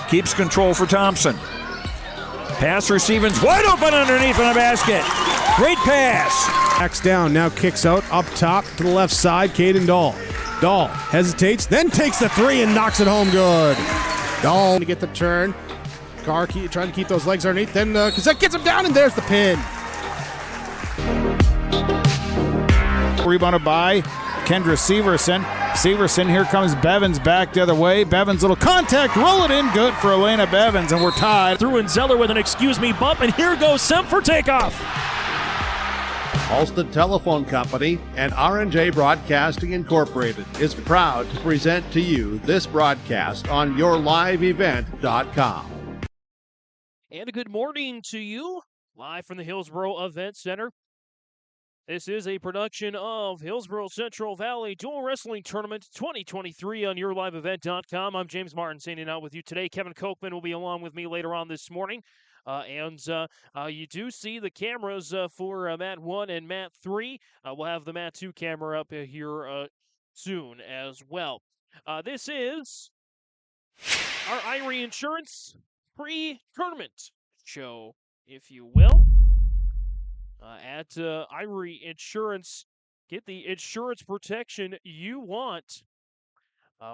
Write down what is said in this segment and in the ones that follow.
keeps control for Thompson. Pass receiving's wide open underneath in the basket. Great pass. Backs down, now kicks out, up top to the left side, Caden Dahl. Dahl hesitates, then takes the three and knocks it home good. Dahl to get the turn. Carr trying to keep those legs underneath, then Cassette gets him down, and there's the pin. Rebounded by Kendra Severson. Severson, here comes Bevins back the other way. Bevins, little contact, roll it in, good for Elena Bevins, and we're tied. Through and Zeller with an excuse me bump, and here goes Semp for takeoff. Halsted Telephone Company and R&J Broadcasting Incorporated is proud to present to you this broadcast on yourliveevent.com. And a good morning to you, live from the Hillsboro Event Center. This is a production of Hillsboro-Central Valley Dual Wrestling Tournament 2023 on yourliveevent.com. I'm James Martin signing out with you today. Kevin Kochman will be along with me later on this morning. You do see the cameras for Mat 1 and Mat 3. We'll have the Mat 2 camera up here soon as well. This is our Irie Insurance pre-tournament show, if you will. At Irie Insurance, get the insurance protection you want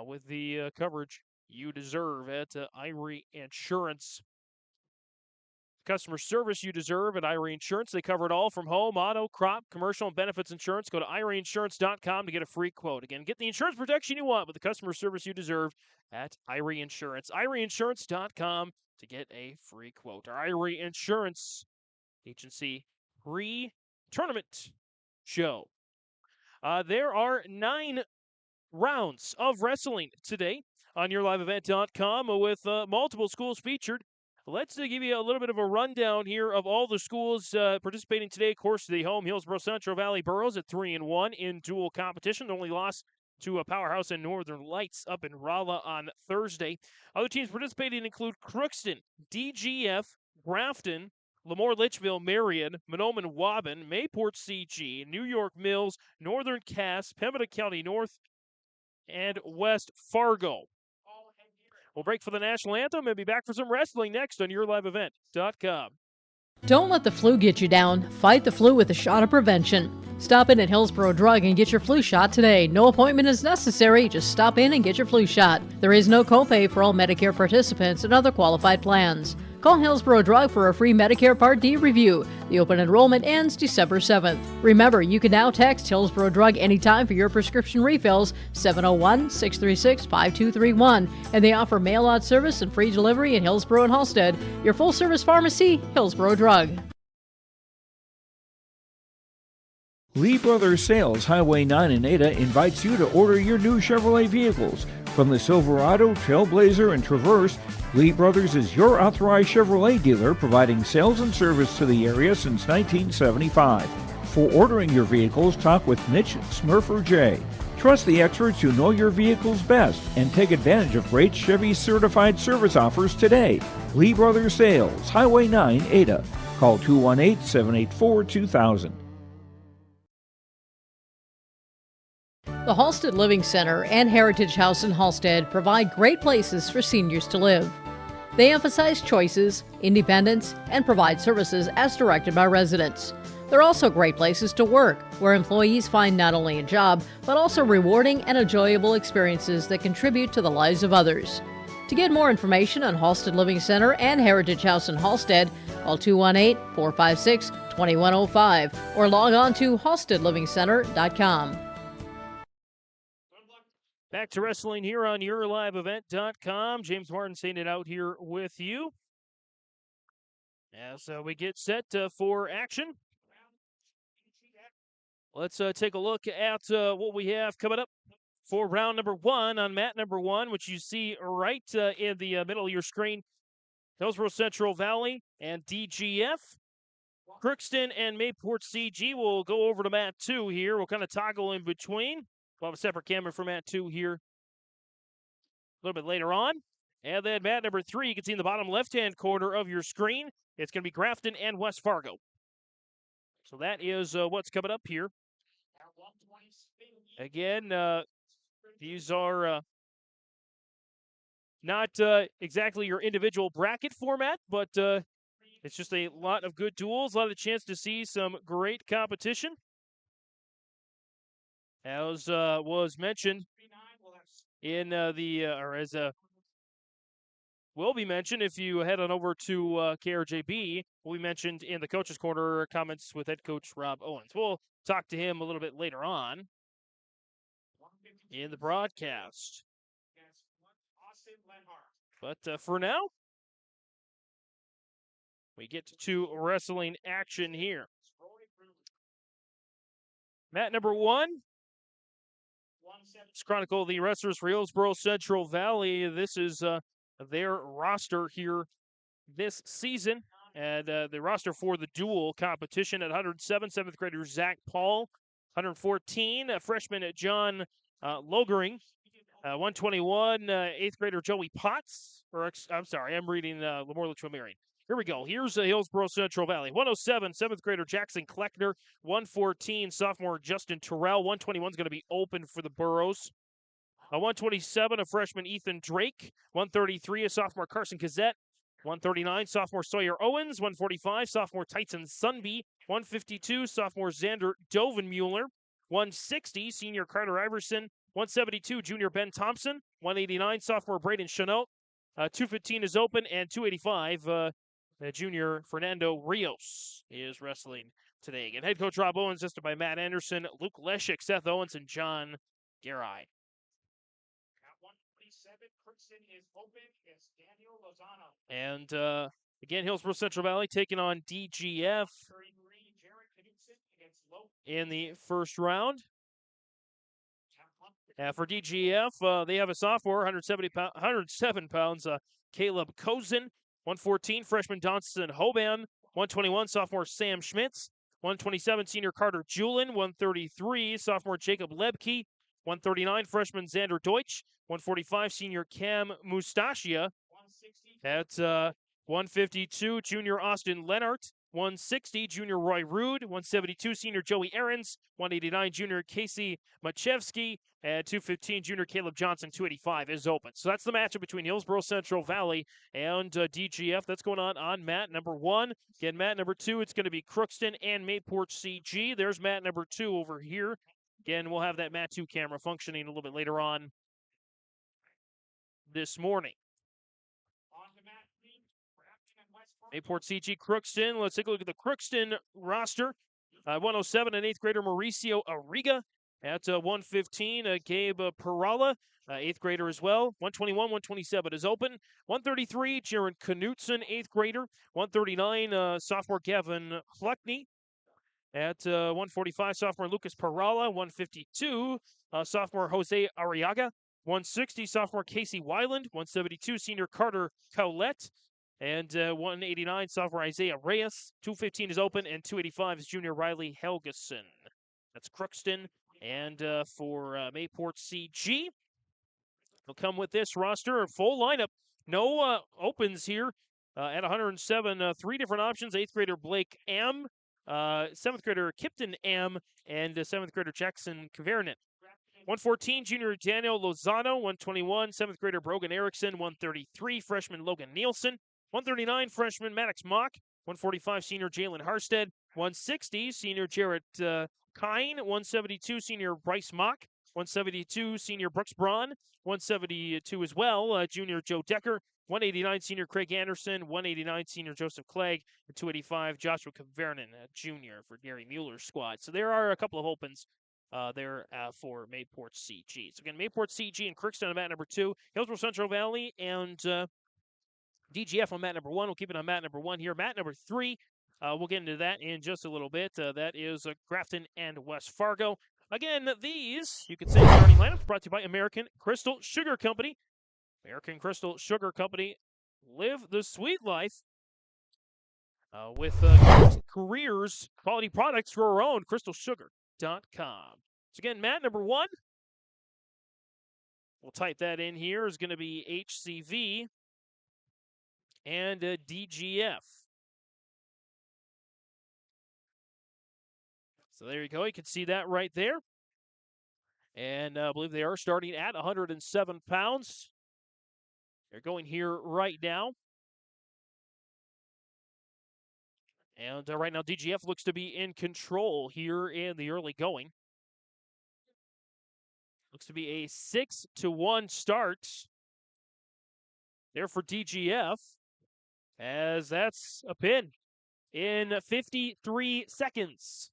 with the coverage you deserve at Irie Insurance. Customer service you deserve at Irie Insurance. They cover it all from home, auto, crop, commercial, and benefits insurance. Go to IrieInsurance.com to get a free quote. Again, get the insurance protection you want with the customer service you deserve at Irie Insurance. IrieInsurance.com to get a free quote. Our Irie Insurance Agency pre-tournament show. There are 9 rounds of wrestling today on yourliveevent.com with multiple schools featured. Let's give you a little bit of a rundown here of all the schools participating today. Of course, the home Hillsboro-Central Valley Burros at 3-1 in dual competition. Only lost to a powerhouse in Northern Lights up in Rolla on Thursday. Other teams participating include Crookston, DGF, Grafton, LaMoure, Litchville-Marion, Mahnomen, Waubun, Mayport CG, New York Mills, Northern Cass, Pembina County North, and West Fargo. We'll break for the national anthem and be back for some wrestling next on yourliveevent.com. Don't let the flu get you down. Fight the flu with a shot of prevention. Stop in at Hillsboro Drug and get your flu shot today. No appointment is necessary. Just stop in and get your flu shot. There is no copay for all Medicare participants and other qualified plans. Call Hillsboro Drug for a free Medicare Part D review. The open enrollment ends December 7th. Remember, you can now text Hillsboro Drug anytime for your prescription refills, 701-636-5231. And they offer mail-out service and free delivery in Hillsboro and Halstead. Your full-service pharmacy, Hillsboro Drug. Lee Brothers Sales, Highway 9 in Ada, invites you to order your new Chevrolet vehicles. From the Silverado, Trailblazer, and Traverse, Lee Brothers is your authorized Chevrolet dealer, providing sales and service to the area since 1975. For ordering your vehicles, talk with Mitch Smurfer J. Trust the experts who know your vehicles best and take advantage of great Chevy certified service offers today. Lee Brothers Sales, Highway 9, Ada. Call 218-784-2000. The Halstead Living Center and Heritage House in Halstead provide great places for seniors to live. They emphasize choices, independence, and provide services as directed by residents. They're also great places to work, where employees find not only a job, but also rewarding and enjoyable experiences that contribute to the lives of others. To get more information on Halstead Living Center and Heritage House in Halstead, call 218-456-2105 or log on to halsteadlivingcenter.com. Back to wrestling here on yourliveevent.com. James Martin saying it out here with you as we get set for action. Let's take a look at what we have coming up for round number 1 on mat number 1, which you see right in the middle of your screen. Hillsboro-Central Valley and DGF. Crookston and Mayport CG will go over to mat 2 here. We'll kind of toggle in between. We'll have a separate camera for mat 2 here a little bit later on. And then mat number 3, you can see in the bottom left-hand corner of your screen, it's going to be Grafton and West Fargo. So that is what's coming up here. Again, these are Not exactly your individual bracket format, but it's just a lot of good duels, a lot of chance to see some great competition. As was mentioned in or as will be mentioned if you head on over to KRJB, we mentioned in the Coach's Corner comments with head coach Rob Owens. We'll talk to him a little bit later on in the broadcast. But for now, we get to wrestling action here. Mat number 1. Let's chronicle the wrestlers for Hillsboro-Central Valley. This is their roster here this season. And the roster for the dual competition at 107, 7th grader Zach Paul. 114, freshman John Logering. 121, 8th grader Joey Potts. I'm sorry, I'm reading LaMoure Litchville-Marion. Here we go. Here's Hillsboro-Central Valley. 107, 7th grader Jackson Kleckner. 114, sophomore Justin Terrell. 121 is going to be open for the Burros. 127, a freshman Ethan Drake. 133, a sophomore Carson Kazette. 139, sophomore Sawyer Owens. 145, sophomore Tyson Sunby. 152, sophomore Xander Dovenmueller. 160, senior Carter Iverson. 172, junior Ben Thompson. 189, sophomore Braden Chanot. 215 is open, and 285, junior Fernando Rios is wrestling today. Again, head coach Rob Owens, assisted by Matt Anderson, Luke Leshik, Seth Owens, and John Garai. At 127, Crookston is open. It's Daniel Lozano. And again, Hillsboro-Central Valley taking on DGF in the first round. For DGF, they have a sophomore, 107 pounds, Caleb Kozen. 114, freshman Dawson Hoban. 121, sophomore Sam Schmitz. 127, senior Carter Julin. 133, sophomore Jacob Lebke. 139, freshman Xander Deutsch. 145, senior Cam Mustachia. At 152, junior Austin Lennart. 160, junior Roy Rude. 172, senior Joey Ahrens. 189, junior Casey Machevsky. And 215, junior Caleb Johnson. 285 is open. So that's the matchup between Hillsboro-Central Valley and DGF. That's going on mat number 1. Again, mat number 2, it's going to be Crookston and Mayport CG. There's mat number 2 over here. Again, we'll have that mat 2 camera functioning a little bit later on this morning. Mayport CG Crookston. Let's take a look at the Crookston roster. 107, an 8th grader Mauricio Arriga. At 115, Gabe Perala, 8th grader as well. 121, 127 is open. 133, Jaron Knutson, 8th grader. 139, sophomore Gavin Hluckney. At 145, sophomore Lucas Perala. 152, sophomore Jose Arriaga. 160, sophomore Casey Weiland. 172, senior Carter Collette. And 189, sophomore Isaiah Reyes. 215 is open, and 285 is junior Riley Helgeson. That's Crookston. And for Mayport CG, they'll come with this roster, a full lineup. No opens here at 107. 3 different options. 8th grader Blake M., 7th grader Kipton M., and 7th grader Jackson Kavernin. 114, junior Daniel Lozano. 121, 7th grader Brogan Erickson. 133, freshman Logan Nielsen. 139, freshman Maddox Mock. 145, senior Jalen Harstead. 160, senior Jarrett Kine. 172, senior Bryce Mock. 172, senior Brooks Braun. 172 as well, junior Joe Decker. 189, senior Craig Anderson. 189, senior Joseph Clegg. And 285, Joshua Kavernin, junior for Gary Mueller's squad. So there are a couple of opens there for Mayport CG. So again, Mayport CG and Crookston on mat number 2. Hillsboro-Central Valley and DGF on mat number 1. We'll keep it on mat number 1 here. Mat number 3. We'll get into that in just a little bit. That is Grafton and West Fargo. Again, these, you could say, starting lineups brought to you by American Crystal Sugar Company. American Crystal Sugar Company. Live the sweet life with careers, quality products for our own, crystalsugar.com. So again, mat number 1. We'll type that in here. Is going to be HCV and DGF. So there you go. You can see that right there. And I believe they are starting at 107 pounds. They're going here right now. And right now, DGF looks to be in control here in the early going. Looks to be a 6-1 start there for DGF, as that's a pin in 53 seconds.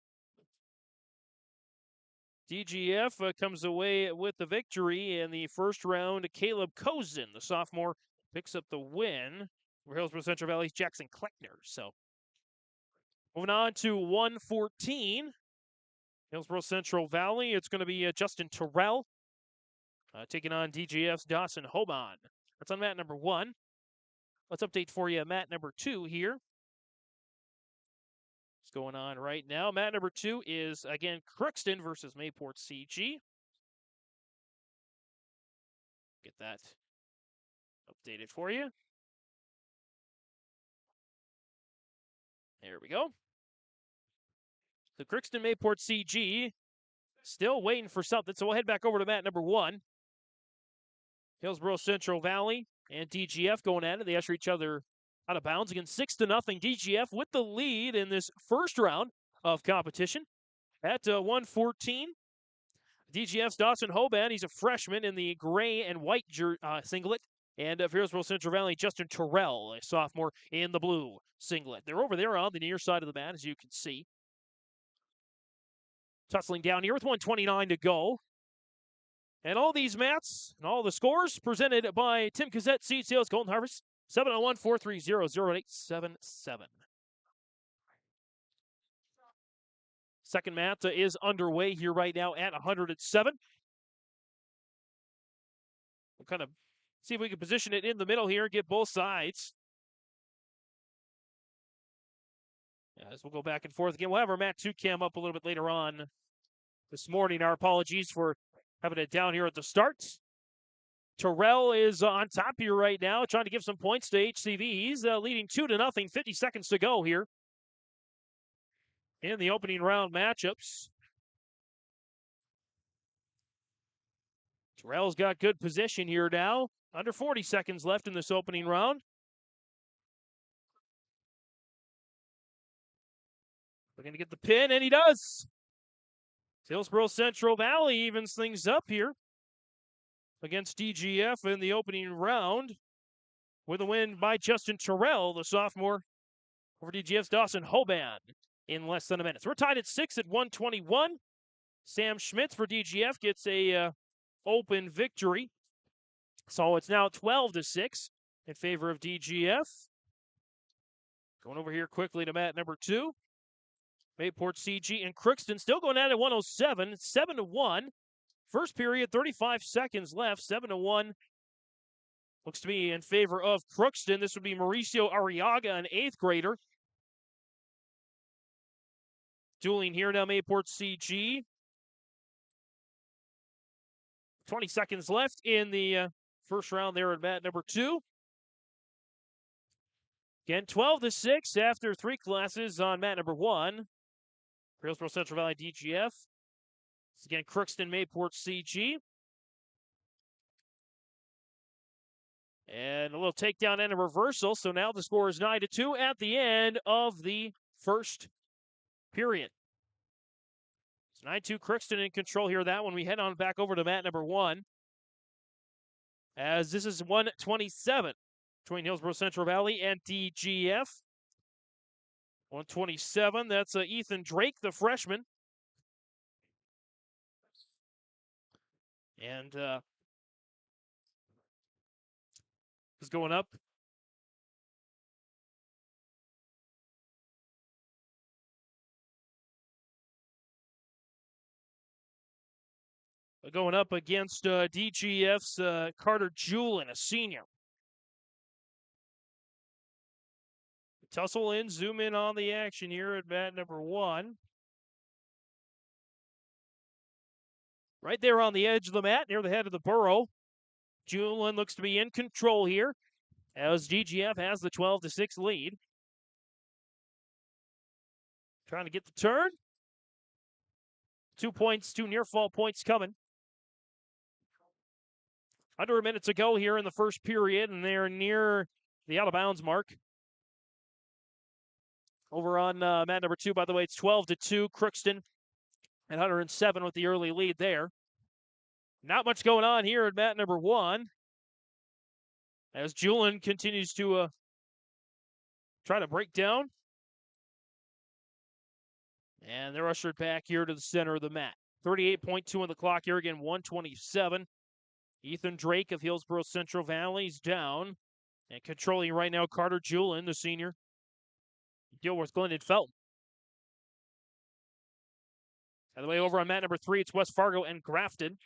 DGF comes away with the victory in the first round. Caleb Kozin, the sophomore, picks up the win for Hillsboro-Central Valley's Jackson Kleckner. So moving on to 114. Hillsboro-Central Valley, it's going to be Justin Terrell taking on DGF's Dawson Hoban. That's on mat number 1. Let's update for you mat number 2 here. What's going on right now? Mat number 2 is, again, Crookston versus Mayport CG. Get that updated for you. There we go. So Crookston Mayport CG still waiting for something. So we'll head back over to mat number 1. Hillsboro-Central Valley and DGF going at it. They usher each other out of bounds. Again, 6-0. DGF with the lead in this first round of competition at 114. DGF's Dawson Hoban, he's a freshman in the gray and white singlet. And Hillsboro-Central Valley, Justin Terrell, a sophomore in the blue singlet. They're over there on the near side of the mat, as you can see. Tussling down here with 1:29 to go. And all these mats and all the scores presented by Tim Cassette, Seed Sales, Golden Harvest, 701-430-0877. Second mat is underway here right now at 107. We'll kind of see if we can position it in the middle here and get both sides. As we'll go back and forth again. We'll have our mat 2 cam up a little bit later on this morning. Our apologies for having it down here at the start. Terrell is on top here right now, trying to give some points to HCV. He's leading 2-0, 50 seconds to go here in the opening round matchups. Terrell's got good position here now. Under 40 seconds left in this opening round. Looking to get the pin, and he does. Hillsboro-Central Valley evens things up here against DGF in the opening round with a win by Justin Terrell, the sophomore, over DGF's Dawson Hoban in less than a minute. So we're tied at 6 at 121. Sam Schmitz for DGF gets a open victory. So it's now 12-6 in favor of DGF. Going over here quickly to mat number 2. Mayport CG and Crookston still going at it 107. 7-1. First period, 35 seconds left. 7-1. Looks to be in favor of Crookston. This would be Mauricio Arriaga, an 8th grader. Dueling here now, Mayport CG. 20 seconds left in the first round there at mat number 2. Again, 12-6 after 3 classes on mat number 1. Hillsboro-Central Valley DGF. This again, Crookston Mayport CG. And a little takedown and a reversal. So now the score is 9-2 at the end of the first period. It's 9-2 Crookston in control here. That one we head on back over to mat number 1. As this is 127 between Hillsboro-Central Valley and DGF. 127, that's Ethan Drake, the freshman. And is going up. Going up against DGF's Carter Julin, a senior. Tussle in, zoom in on the action here at mat number 1. Right there on the edge of the mat, near the head of the burrow. Julin looks to be in control here, as DGF has the 12-6 lead. Trying to get the turn. 2 points, 2 near fall points coming. Under a minute to go here in the first period, and they're near the out-of-bounds mark. Over on mat number 2, by the way, it's 12-2. Crookston at 107 with the early lead there. Not much going on here at mat number 1. As Julin continues to try to break down. And they're ushered back here to the center of the mat. 38.2 on the clock here again, 127. Ethan Drake of Hillsboro-Central Valley's down. And controlling right now, Carter Julin, the senior. Dilworth-Glyndon-Felton. By the way, over on mat number 3, it's West Fargo and Grafton.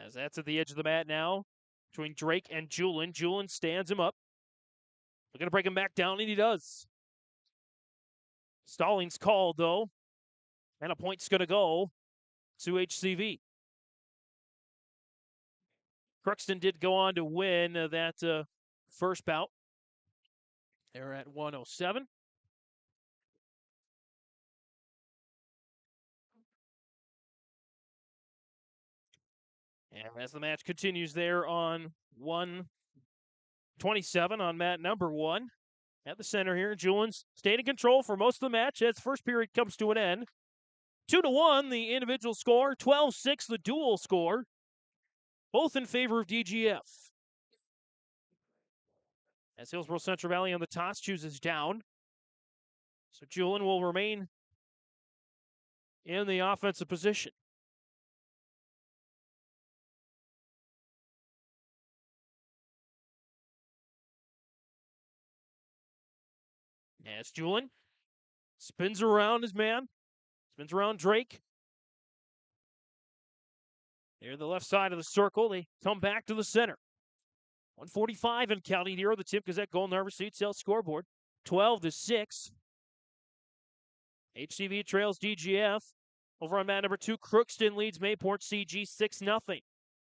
As that's at the edge of the mat now, between Drake and Julin. Julin stands him up. Looking to break him back down, and he does. Stallings called, though. And a point's going to go to HCV. Crookston did go on to win that first bout. They're at 107. And as the match continues there on 127 on mat number 1. At the center here, Julin's stayed in control for most of the match as the first period comes to an end. 2-1 the individual score, 12-6 the dual score. Both in favor of DGF. As Hillsboro-Central Valley on the toss chooses down. So Julin will remain in the offensive position. As Julin spins around his man, spins around Drake. They're the left side of the circle. They come back to the center. 145 and counting here on the Tim Gazette Golden Harbor Seed Sales scoreboard. 12-6. HCV trails DGF. Over on mat number 2, Crookston leads Mayport CG 6-0.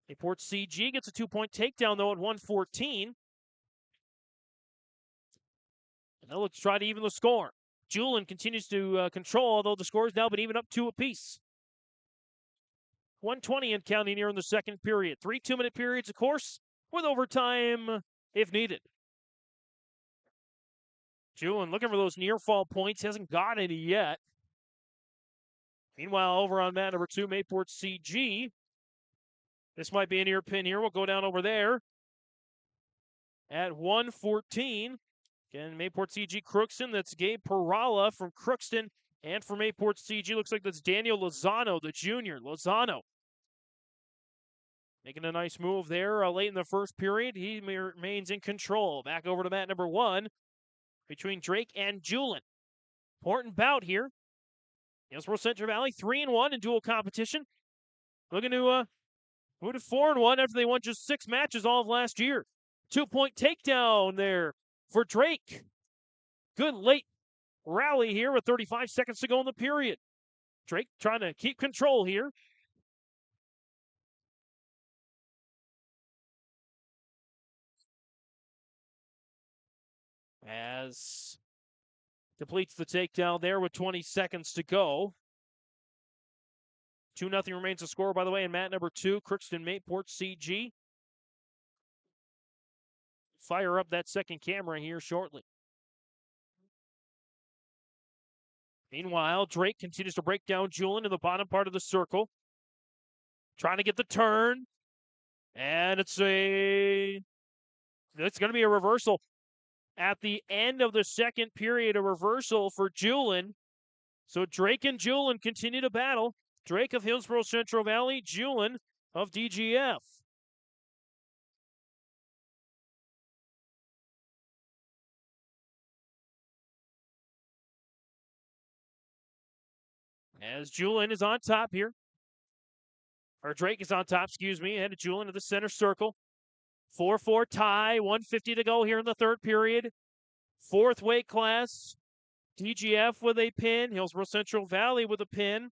Mayport CG gets a 2-point takedown, though, at 114. And they'll look to try to even the score. Julin continues to control, although the score has now been even up 2 apiece. 120 and counting here in the second period. 3 2-minute periods, of course, with overtime if needed. Julin looking for those near-fall points. Hasn't got any yet. Meanwhile, over on mat number 2, Mayport CG. This might be an ear pin here. We'll go down over there at 114. Again, Mayport CG Crookston. That's Gabe Perala from Crookston. And for Mayport CG, looks like that's Daniel Lozano, the junior. Lozano making a nice move there late in the first period. He remains in control. Back over to mat number 1 between Drake and Julin. Important bout here. Hillsboro-Central Valley 3-1 in dual competition. Looking to move to 4-1 after they won just 6 matches all of last year. 2-point takedown there for Drake. Good late rally here with 35 seconds to go in the period. Drake trying to keep control here. As completes the takedown there with 20 seconds to go. 2-0 remains the score, by the way, in mat number 2, Crookston Mayport CG. Fire up that second camera here shortly. Meanwhile, Drake continues to break down Julin in the bottom part of the circle. Trying to get the turn. And it's going to be a reversal. At the end of the second period, a reversal for Julin. So Drake and Julin continue to battle. Drake of Hillsboro-Central Valley, Julin of DGF. As Julin is on top here. Or Drake is on top, excuse me, ahead of Julin to the center circle. 4-4 tie, 150 to go here in the third period. Fourth weight class. DGF with a pin. Hillsboro-Central Valley with a pin.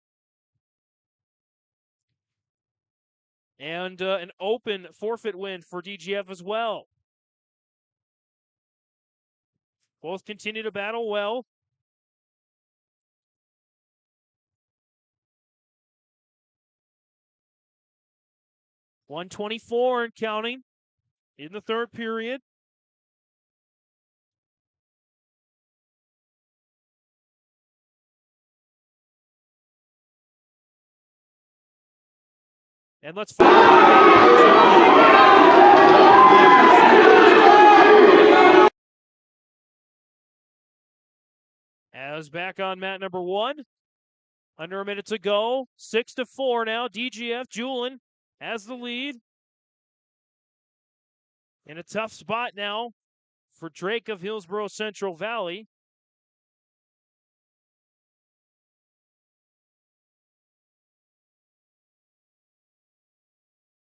And an open forfeit win for DGF as well. Both continue to battle well. 1:24 and counting in the third period. And let's find as back on mat number 1. Under a minute to go. 6-4 now. DGF Julin has the lead. In a tough spot now for Drake of Hillsboro-Central Valley.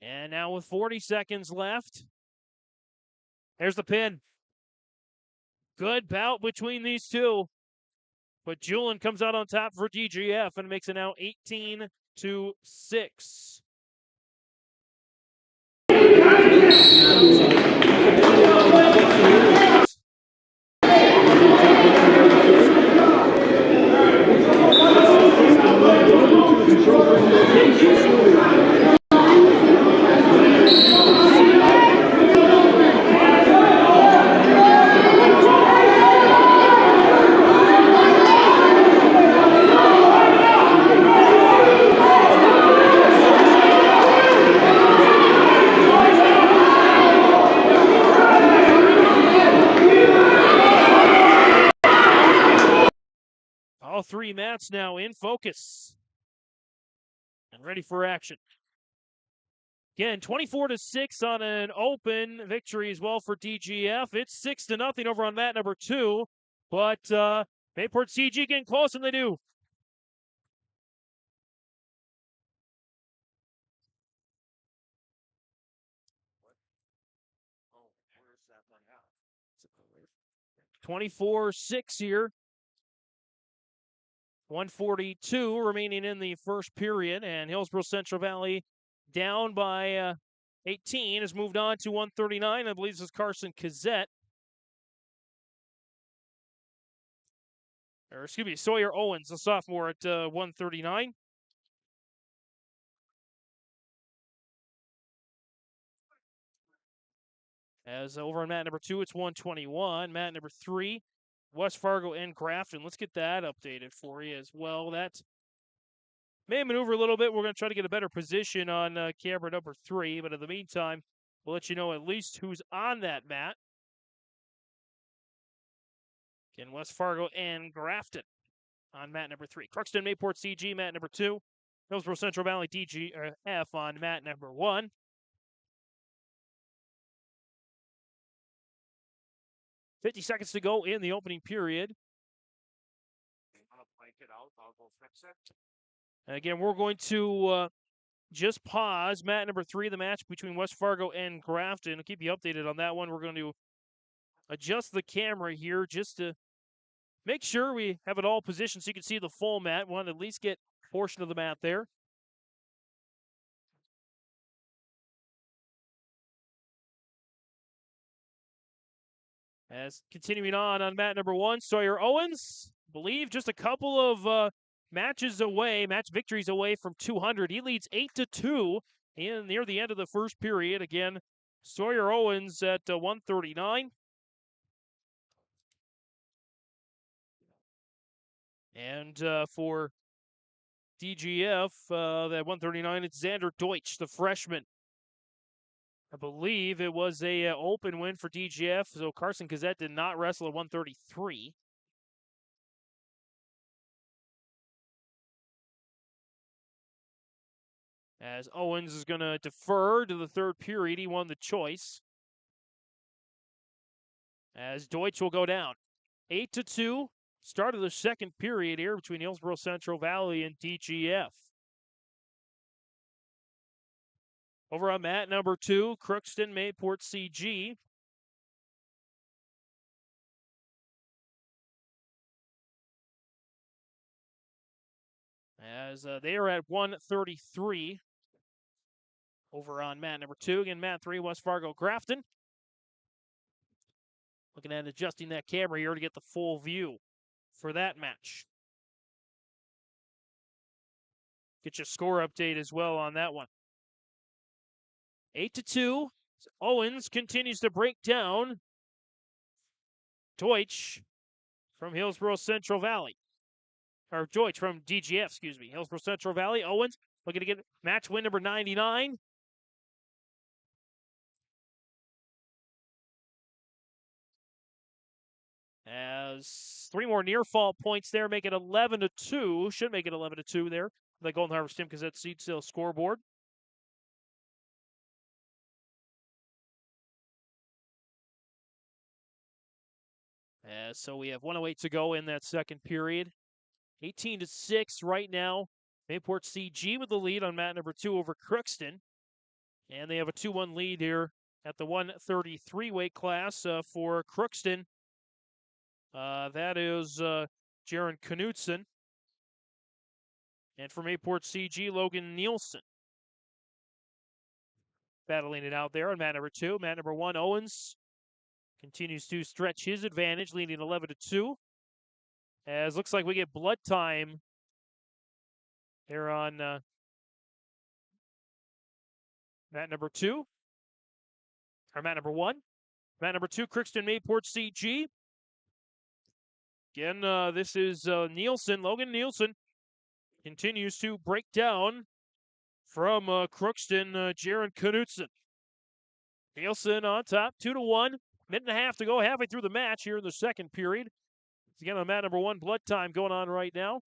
And now with 40 seconds left, there's the pin. Good bout between these two. But Julin comes out on top for DGF and makes it now 18-6. All three mats now in focus and ready for action. Again, 24-6 on an open victory as well for DGF. It's 6-0 over on mat number 2, but Mayport CG getting close, and they do. Oh, where's that one at? 24-6 here. 1:42 remaining in the first period, and Hillsboro-Central Valley down by 18 has moved on to 139. I believe this is Carson Kazette. Or excuse me, Sawyer Owens, a sophomore at 139. As over on mat number 2, it's 121. Mat number 3, West Fargo and Grafton. Let's get that updated for you as well. That may maneuver a little bit. We're going to try to get a better position on camera number 3, but in the meantime, we'll let you know at least who's on that mat. Again, West Fargo and Grafton on mat number 3. Crookston, Mayport CG, mat number 2. Hillsboro-Central Valley DGF on mat number 1. $50 seconds to go in the opening period. And again, we're going to just pause mat number 3, the match between West Fargo and Grafton. I'll keep you updated on that one. We're going to adjust the camera here just to make sure we have it all positioned so you can see the full mat. We want to at least get a portion of the mat there. As continuing on mat number 1, Sawyer Owens, I believe just a couple of match victories away from 200. He leads 8-2 near the end of the first period. Again, Sawyer Owens at 139. And for DGF, at 139, it's Xander Deutsch, the freshman. I believe it was a open win for DGF, so Carson Kazette did not wrestle at 133. As Owens is going to defer to the third period, he won the choice. As Deutsch will go down. 8-2, start of the second period here between Hillsboro-Central Valley and DGF. Over on mat number 2, Crookston, Mayport CG. As they are at 133. Over on mat number 2, again, mat 3, West Fargo Grafton. Looking at adjusting that camera here to get the full view for that match. Get your score update as well on that one. 8-2. Owens continues to break down Deutsch from Hillsboro-Central Valley. Or Deutsch from DGF, excuse me. Hillsboro-Central Valley. Owens looking to get match win number 99. As 3 more near fault points there, make it 11-2. Should make it 11-2 there. The Golden Harvest Tim Gazette seed sale scoreboard. So we have 1:08 to go in that second period. 18-6 right now. Mayport CG with the lead on mat number 2 over Crookston. And they have a 2-1 lead here at the 133 weight class for Crookston. That is Jaron Knutson. And for Mayport CG, Logan Nielsen. Battling it out there on mat number 2. Mat number 1, Owens continues to stretch his advantage, leading 11-2. As looks like we get blood time here on mat number 2. Or mat number 1. Mat number 2, Crookston Mayport CG. Again, this is Nielsen. Logan Nielsen continues to break down from Crookston, Jaron Knutson. Nielsen on top, 2-1. Minute and a half to go, halfway through the match here in the second period. Again, on mat number 1, blood time going on right now.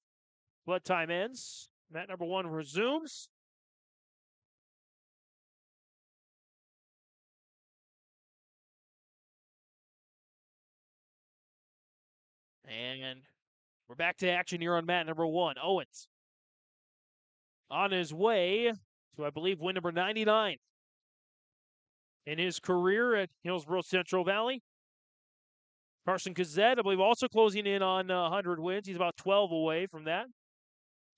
Blood time ends. Mat number 1 resumes. And we're back to action here on mat number 1. Owens on his way to, I believe, win number 99 in his career at Hillsboro-Central Valley. Carson Gazette, I believe, also closing in on 100 wins. He's about 12 away from that.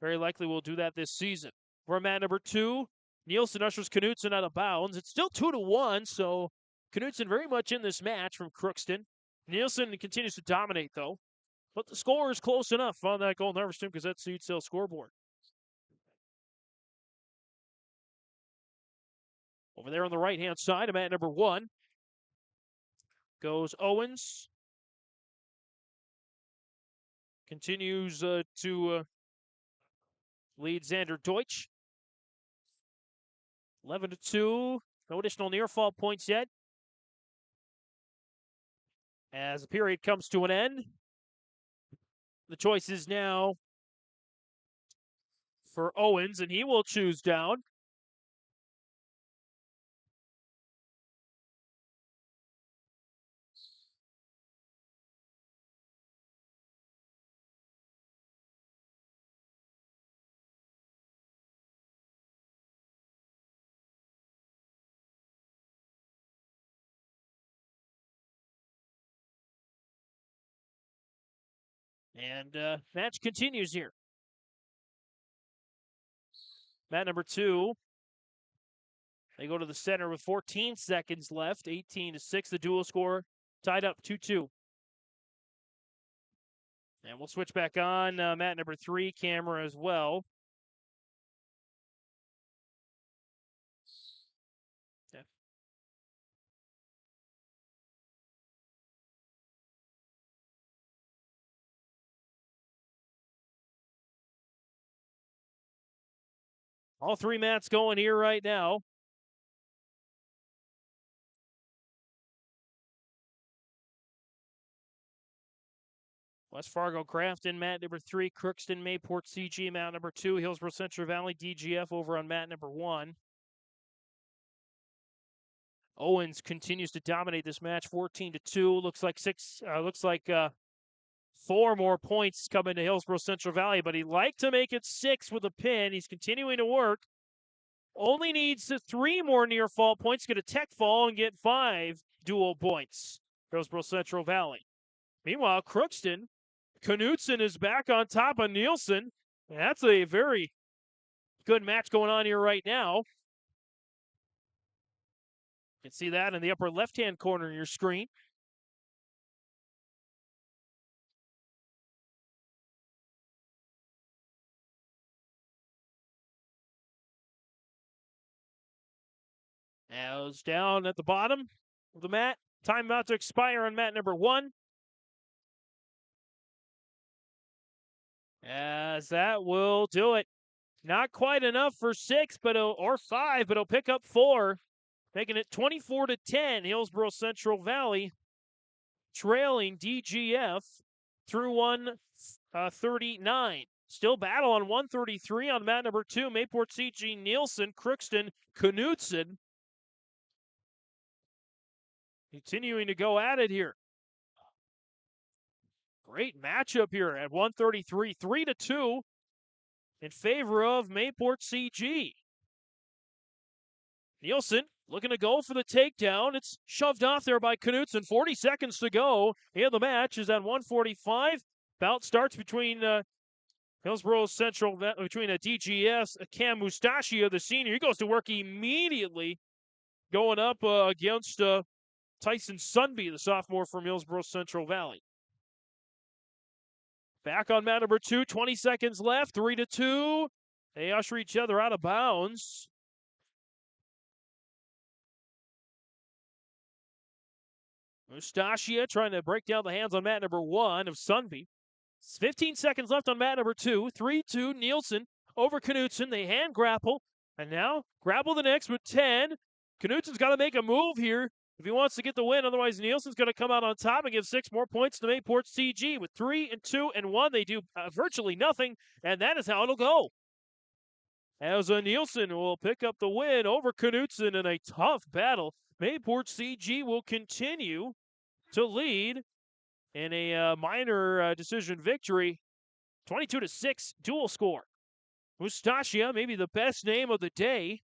Very likely will do that this season. We're at mat number 2. Nielsen ushers Knutson out of bounds. It's still 2-1, so Knutson very much in this match from Crookston. Nielsen continues to dominate, though. But the score is close enough on that Golden Harvest Tim Gazette seed sale scoreboard. Over there on the right-hand side of mat number 1 goes Owens. Continues to lead Xander Deutsch. 11-2. No additional near fault points yet. As the period comes to an end, the choice is now for Owens, and he will choose down. And match continues here. Mat number 2. They go to the center with 14 seconds left. 18-6, the dual score tied up 2-2. And we'll switch back on mat number 3 camera as well. Yeah. All 3 mats going here right now. West Fargo, Grafton, mat number 3. Crookston, Mayport, CG, mat number 2. Hillsboro-Central Valley, DGF over on mat number 1. Owens continues to dominate this match, 14-2. Looks like 4 more points coming to Hillsboro-Central Valley, but he'd like to make it 6 with a pin. He's continuing to work. Only needs 3 more near fault points, get a tech fall, and get 5 dual points. Hillsboro-Central Valley. Meanwhile, Crookston, Knutson is back on top of Nielsen. That's a very good match going on here right now. You can see that in the upper left-hand corner of your screen. As down at the bottom of the mat. Time about to expire on mat number 1. As that will do it. Not quite enough for 6, or 5, but he'll pick up 4, making it 24-10. Hillsboro-Central Valley trailing DGF through 139. Still battle on 133 on mat number 2. Mayport CG Nielsen, Crookston, Knutson. Continuing to go at it here. Great matchup here at 133, 3-2 in favor of Mayport CG. Nielsen looking to go for the takedown. It's shoved off there by Knutson. 40 seconds to go. And the match is at 145. Bout starts between Hillsboro-Central, between a DGS, Cam Mustachia, the senior. He goes to work immediately, going up against Tyson Sunby, the sophomore from Hillsboro-Central Valley. Back on mat number 2, 20 seconds left, 3-2. They usher each other out of bounds. Mustachia trying to break down the hands on mat number 1 of Sunby. 15 seconds left on mat number 2. 3-2, Nielsen over Knutson. They hand grapple, and now grapple the next with 10. Knutson's got to make a move here if he wants to get the win. Otherwise, Nielsen's going to come out on top and give 6 more points to Mayport CG. With 3 and 2 and 1, they do virtually nothing, and that is how it'll go. As Nielsen will pick up the win over Knutson in a tough battle. Mayport CG will continue to lead in a minor decision victory, 22-6 dual score. Mustachia, maybe the best name of the day,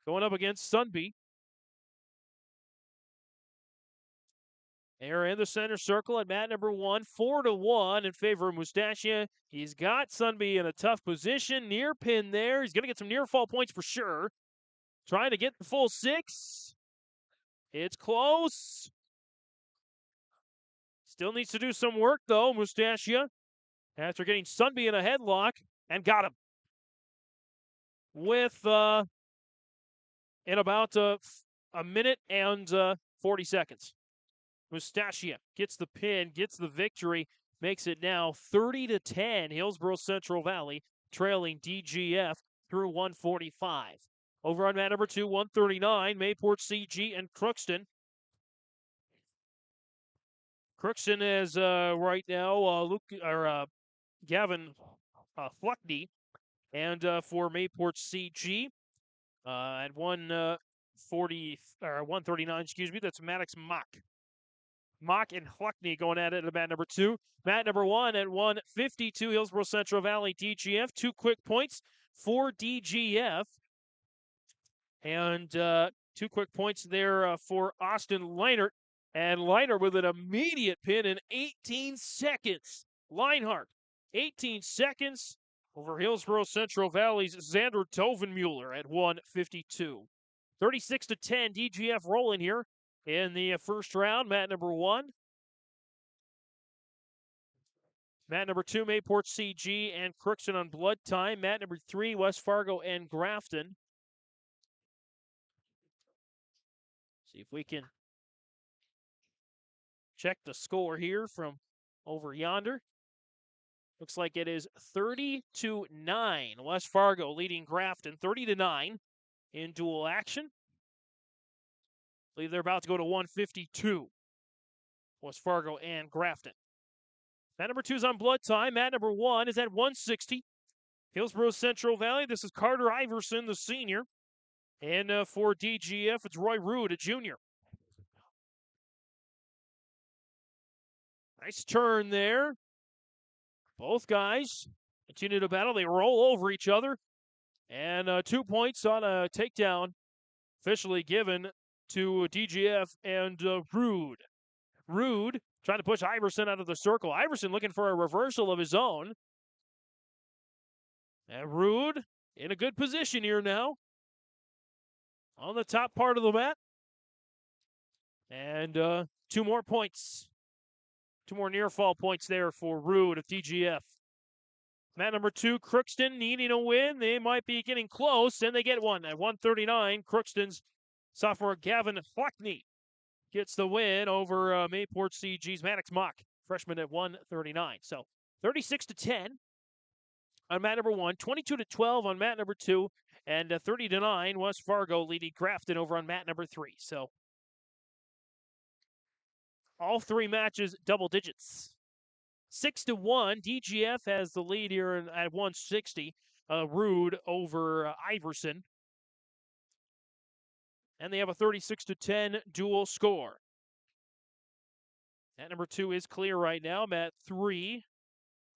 going up against Sunby. They're in the center circle at mat number 1, 4-1 in favor of Mustachia. He's got Sunby in a tough position, near pin there. He's going to get some near fall points for sure. Trying to get the full 6. It's close. Still needs to do some work, though, Mustachia, after getting Sunby in a headlock, and got him. With, in about a minute and 40 seconds. Mustachia gets the pin, gets the victory, makes it now 30-10. Hillsboro-Central Valley trailing DGF through 145. Over on mat number 2, 139, Mayport CG and Crookston. Crookston is right now Gavin Fluckney, and for Mayport CG at 139, that's Maddox Mock. Mock and Fluckney going at it at mat number 2. Mat number 1 at 152, Hillsboro-Central Valley DGF. 2 quick points for DGF. And 2 quick points there for Austin Leinert. And Leinert with an immediate pin in 18 seconds. Leinhardt, 18 seconds over Hillsboro-Central Valley's Xander Tovenmuller at 152. 36-10, DGF rolling here in the first round. Mat number 1. Mat number 2, Mayport CG and Crookston on blood time. Mat number 3, West Fargo and Grafton. See if we can check the score here from over yonder. Looks like it is 30-9. West Fargo leading Grafton 30-9 in dual action. I believe they're about to go to 152. West Fargo and Grafton. Mat number 2 is on blood time. Mat number 1 is at 160. Hillsboro-Central Valley. This is Carter Iverson, the senior. And for DGF, it's Roy Rude, a junior. Nice turn there. Both guys continue to battle. They roll over each other. And 2 points on a takedown officially given to DGF and Rude. Rude trying to push Iverson out of the circle. Iverson looking for a reversal of his own. And Rude in a good position here now. On the top part of the mat. And 2 more points. 2 more near fall points there for Rude of DGF. Mat number 2, Crookston needing a win. They might be getting close, and they get one at 139. Crookston's Sophomore Gavin Hockney gets the win over Mayport CG's Maddox Mock, freshman at 139. So 36-10 on mat number 1, 22-12 on mat number 2, and 30-9 West Fargo leading Grafton over on mat number 3. So all 3 matches double digits. 6-1, DGF has the lead here at 160. Rude over Iverson. And they have a 36-10 dual score. Mat number 2 is clear right now. Mat 3,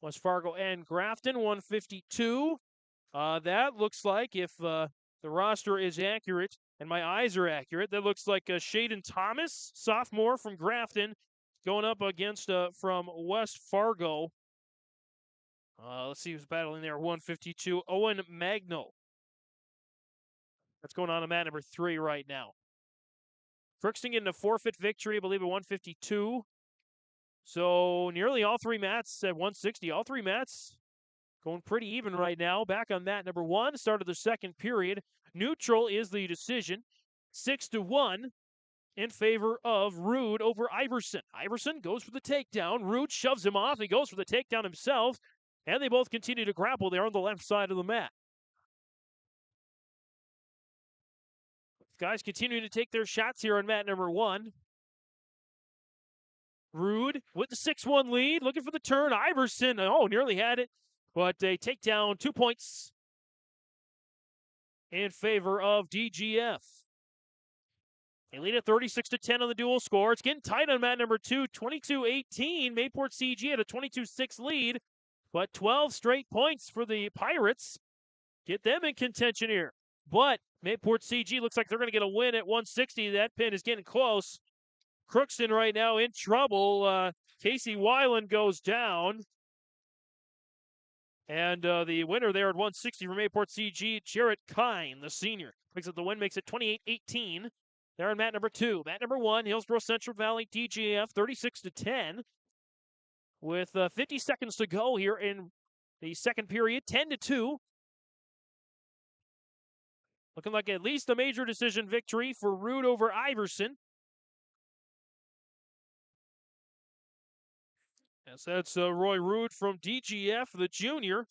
West Fargo and Grafton, 152. That looks like, if the roster is accurate and my eyes are accurate, that looks like Shaden Thomas, sophomore from Grafton, going up against from West Fargo. Let's see who's battling there. 152, Owen Magnol. That's going on mat number 3 right now. Crookston getting a forfeit victory, I believe, at 152. So nearly all 3 mats at 160. All 3 mats going pretty even right now. Back on mat number 1, start of the second period. Neutral is the decision. 6-1 in favor of Rude over Iverson. Iverson goes for the takedown. Rude shoves him off. He goes for the takedown himself. And they both continue to grapple there on the left side of the mat. Guys continuing to take their shots here on mat number 1. Rude with the 6-1 lead, looking for the turn. Iverson, nearly had it, but a takedown, 2 points in favor of DGF. They lead at 36-10 on the dual score. It's getting tight on mat number 2, 22-18. Mayport CG had a 22-6 lead, but 12 straight points for the Pirates. Get them in contention here. But Mayport CG looks like they're going to get a win at 160. That pin is getting close. Crookston right now in trouble. Casey Weiland goes down. And the winner there at 160 for Mayport CG, Jarrett Kine, the senior. Picks up the win, makes it 28-18. There on mat number 2. Mat number 1, Hillsboro-Central Valley DGF, 36-10. With 50 seconds to go here in the second period, 10-2. Looking like at least a major decision victory for Rude over Iverson. Yes, that's Roy Rude from DGF, the junior.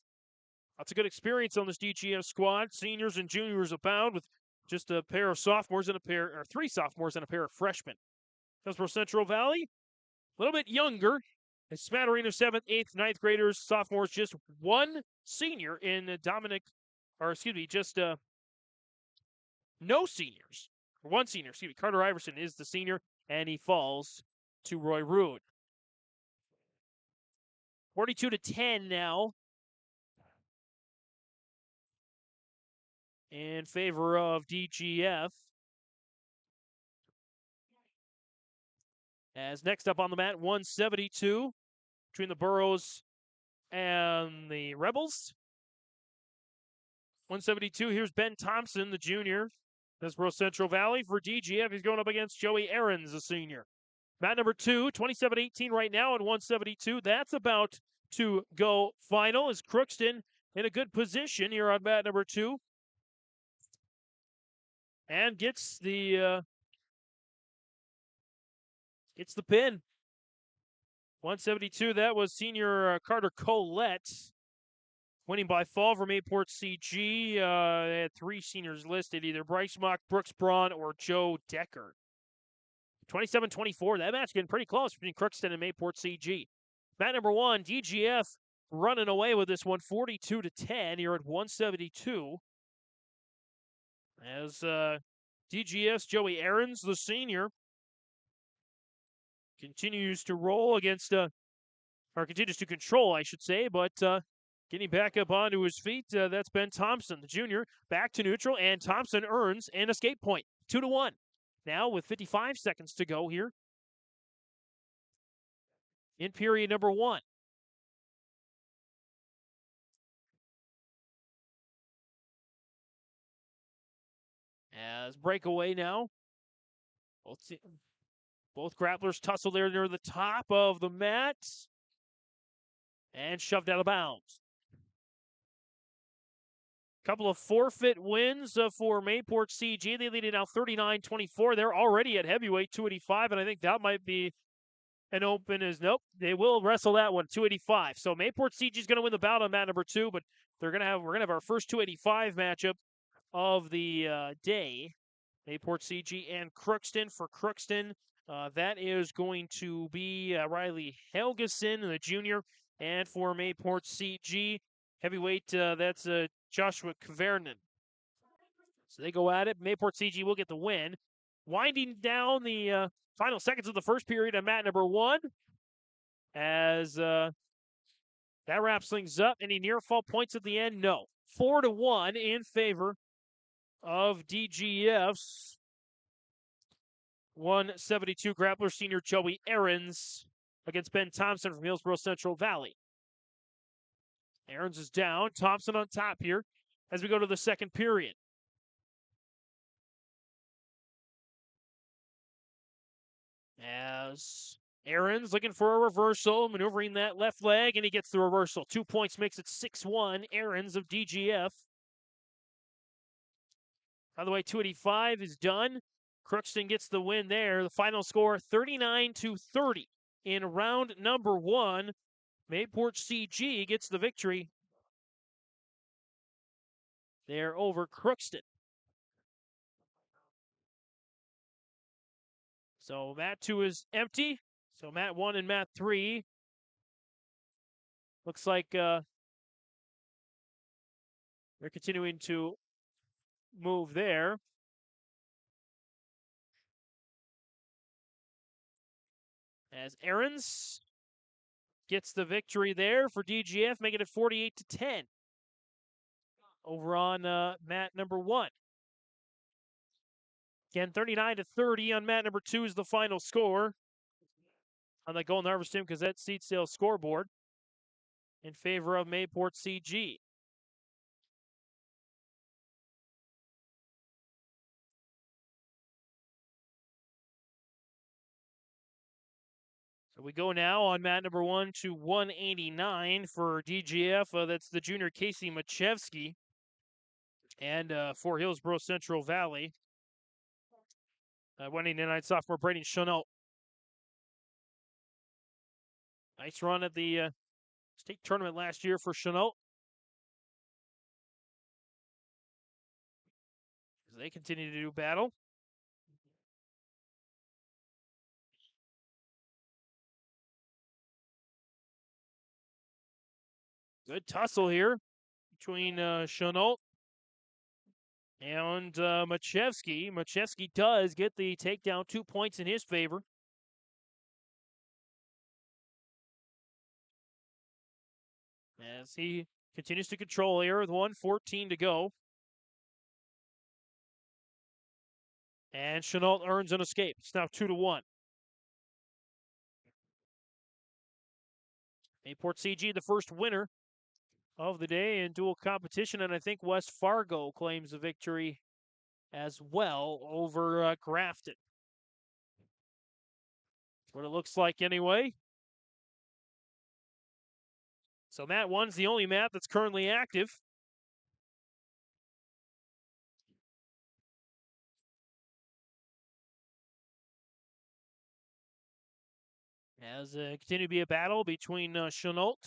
Lots of good experience on this DGF squad. Seniors and juniors abound, with just a pair of sophomores and 3 sophomores and a pair of freshmen. Hillsboro-Central Valley, a little bit younger. A smattering of 7th, 8th, 9th graders, sophomores, just 1 senior in no seniors. 1 senior, Carter Iverson is the senior, and he falls to Roy Rude. 42-10 now in favor of DGF. As next up on the mat, 172 between the Burros and the Rebels. 172, here's Ben Thompson, the junior. Hillsboro-Central Valley for DGF. He's going up against Joey Aarons, the senior. Mat number 2, 27-18 right now at 172. That's about to go final as Crookston in a good position here on mat number 2. And gets the pin. 172, that was senior Carter Colette. Winning by fall from Mayport CG. They had 3 seniors listed, either Bryce Mock, Brooks Braun, or Joe Decker. 27-24, that match getting pretty close between Crookston and Mayport CG. Mat number 1, DGF running away with this one, 42-10 here at 172. As DGF's Joey Aarons, the senior, continues to roll against, or continues to control, I should say, but getting back up onto his feet, that's Ben Thompson, the junior, back to neutral, and Thompson earns an escape point, 2-1. Now with 55 seconds to go here in period number 1. As breakaway now. Both grapplers tussle there near the top of the mat. And shoved out of bounds. Couple of forfeit wins for Mayport CG. They lead it now 39-24. They're already at heavyweight 285, and I think that might be an open as nope. They will wrestle that one 285. So Mayport CG is going to win the bout on mat number 2, but we're going to have our first 285 matchup of the day. Mayport CG and Crookston. For Crookston, that is going to be Riley Helgeson, the junior, and for Mayport CG heavyweight, that's Joshua Kvernen. So they go at it. Mayport CG will get the win. Winding down the final seconds of the first period on mat number 1 as that wraps things up. Any near fall points at the end? No. 4-1 in favor of DGF's 172 grappler senior Joey Ahrens against Ben Thompson from Hillsboro-Central Valley. Ahrens is down. Thompson on top here as we go to the second period. As Ahrens looking for a reversal, maneuvering that left leg, and he gets the reversal. 2 points makes it 6-1. Ahrens of DGF. By the way, 285 is done. Crookston gets the win there. The final score, 39-30 in round number 1. Mayport CG gets the victory there over Crookston. So mat 2 is empty. So mat 1 and mat 3 looks like they're continuing to move there. As Ahrens gets the victory there for DGF, making it 48-10 over on mat number 1. Again, 39-30 on mat number 2 is the final score on the Golden Harvest Tim Gazette seat sales scoreboard in favor of Mayport CG. So we go now on mat number 1 to 189 for DGF. That's the junior Casey Machevsky. And for Hillsboro-Central Valley, 189 sophomore Brady Chanel. Nice run at the state tournament last year for Chanel. As they continue to do battle. Good tussle here between Chanel and Machevsky. Machevsky does get the takedown, 2 points in his favor. As he continues to control here with 1:14 to go. And Chenault earns an escape. It's now 2-1. Mayport CG, the first winner of the day in dual competition, and I think West Fargo claims a victory as well over Grafton. That's what it looks like anyway. So mat 1's the only mat that's currently active. As continue to be a battle between Chenault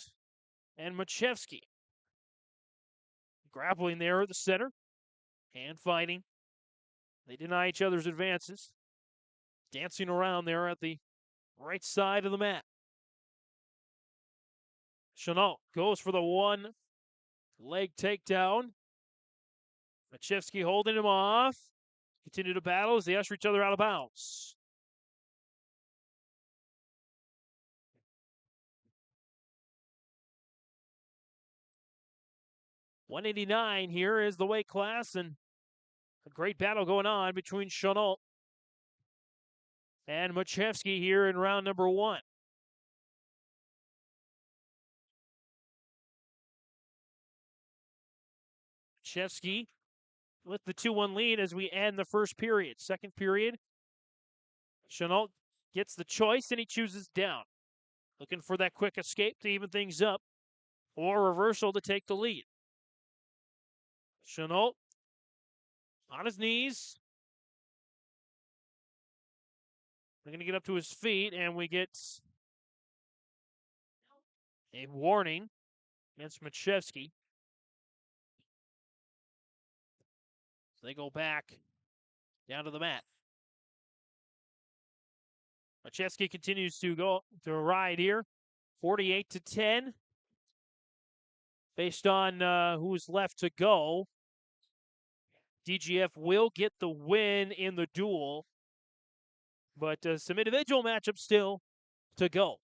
and Machevsky. Grappling there at the center. Hand fighting. They deny each other's advances. Dancing around there at the right side of the mat. Chenault goes for the one leg takedown. Machevsky holding him off. Continue to battle as they usher each other out of bounds. .189 here is the weight class, and a great battle going on between Chenault and Machevsky here in round number 1. Machevsky with the 2-1 lead as we end the first period. Second period, Chenault gets the choice and he chooses down. Looking for that quick escape to even things up or reversal to take the lead. Chenault on his knees. They're going to get up to his feet, and we get a warning against Machevsky. So they go back down to the mat. Machevsky continues to go to ride here, 48-10. Based on who's left to go, DGF will get the win in the duel, but some individual matchups still to go.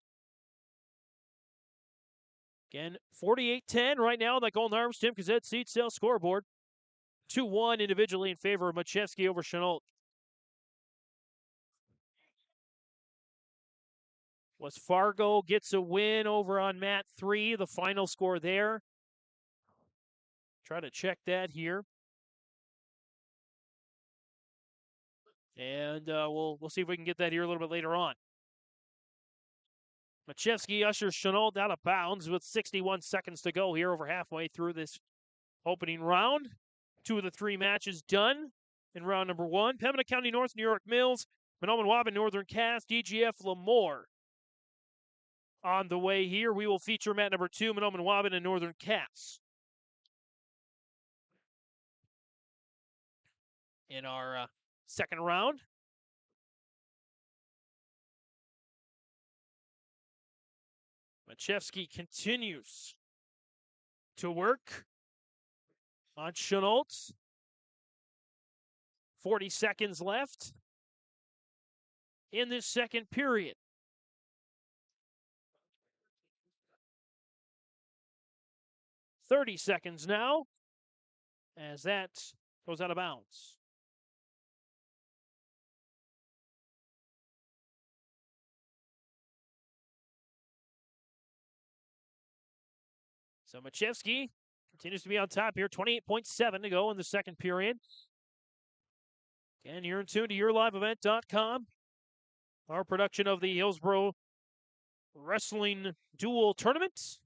Again, 48-10 right now on the Golden Harvest Tim Gazette seed sale scoreboard. 2-1 individually in favor of Machevsky over Chenault. Was Fargo gets a win over on Mat 3, the final score there. Try to check that here. And we'll see if we can get that here a little bit later on. Machevsky ushers Chenault out of bounds with 61 seconds to go here, over halfway through this opening round. 2 of the 3 matches done in round number 1. Pembina County North, New York Mills, Mahnomen, Waubun, Northern Cass, DGF, LaMoure. On the way here, we will feature mat number 2, Mahnomen, Waubun, and Northern Cass. In our second round. Machevsky continues to work on Chenault. 40 seconds left in this second period. $30 seconds now as that goes out of bounds. So Machevsky continues to be on top here. 28.7 to go in the second period. Again, you're in tune to yourliveevent.com. Our production of the Hillsboro Wrestling Duel Tournament.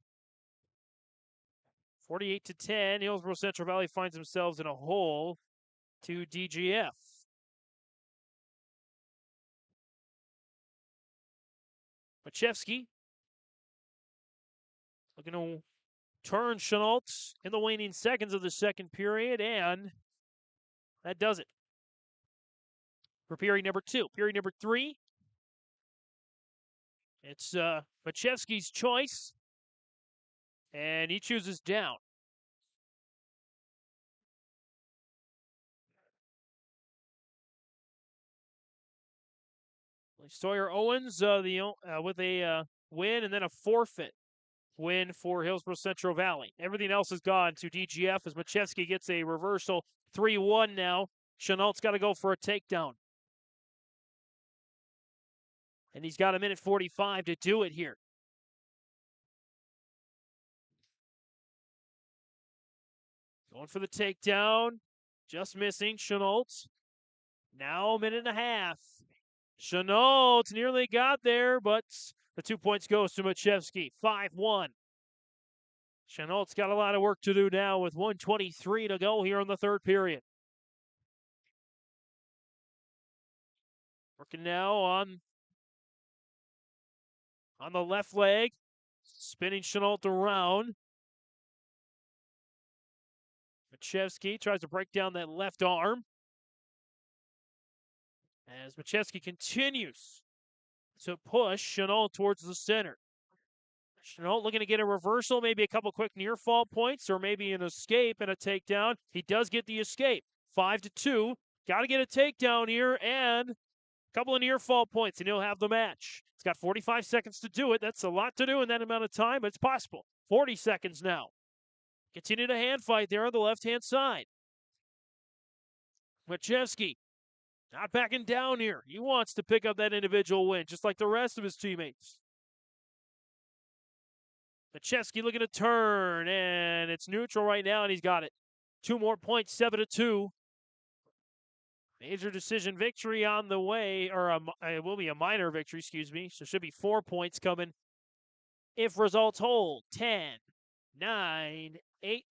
48-10. Hillsboro-Central Valley finds themselves in a hole to DGF. Machevsky looking to turn Chenault in the waning seconds of the second period, and that does it for period number 2. Period number 3, it's Machevsky's choice, and he chooses down. Sawyer Owens with a win and then a forfeit win for Hillsboro-Central Valley. Everything else has gone to DGF as Machevsky gets a reversal. 3-1 now. Chenault's got to go for a takedown. And he's got 1:45 to do it here. Going for the takedown. Just missing. Chenault. Now 1.5 minutes. Chenault nearly got there, but the 2 points goes to Machevsky. 5-1. Chenault's got a lot of work to do now with 1:23 to go here in the third period. Working now on the left leg. Spinning Chenault around. Machevsky tries to break down that left arm. As Machevsky continues to push Chenault towards the center. Chenault looking to get a reversal, maybe a couple quick near fall points, or maybe an escape and a takedown. He does get the escape. 5-2. Got to get a takedown here and a couple of near fall points, and he'll have the match. He's got 45 seconds to do it. That's a lot to do in that amount of time, but it's possible. 40 seconds now. Continue to hand fight there on the left-hand side. Machevsky not backing down here. He wants to pick up that individual win, just like the rest of his teammates. Machevsky looking to turn, and it's neutral right now, and he's got it. 2 more points, 7-2. Major decision victory on the way, or it will be a minor victory, excuse me. So it should be 4 points coming if results hold. 10, 9, 8,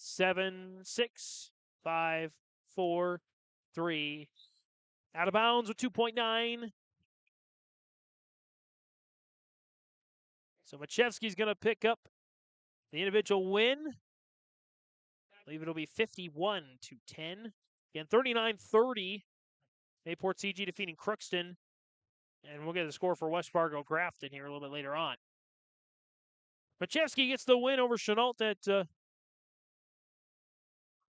7, 6, 5, 4, 3. Out of bounds with 2.9. So Machevsky's going to pick up the individual win. I believe it'll be 51-10. Again, 39-30. Mayport CG defeating Crookston. And we'll get the score for West Fargo Grafton here a little bit later on. Machevsky gets the win over Chenault at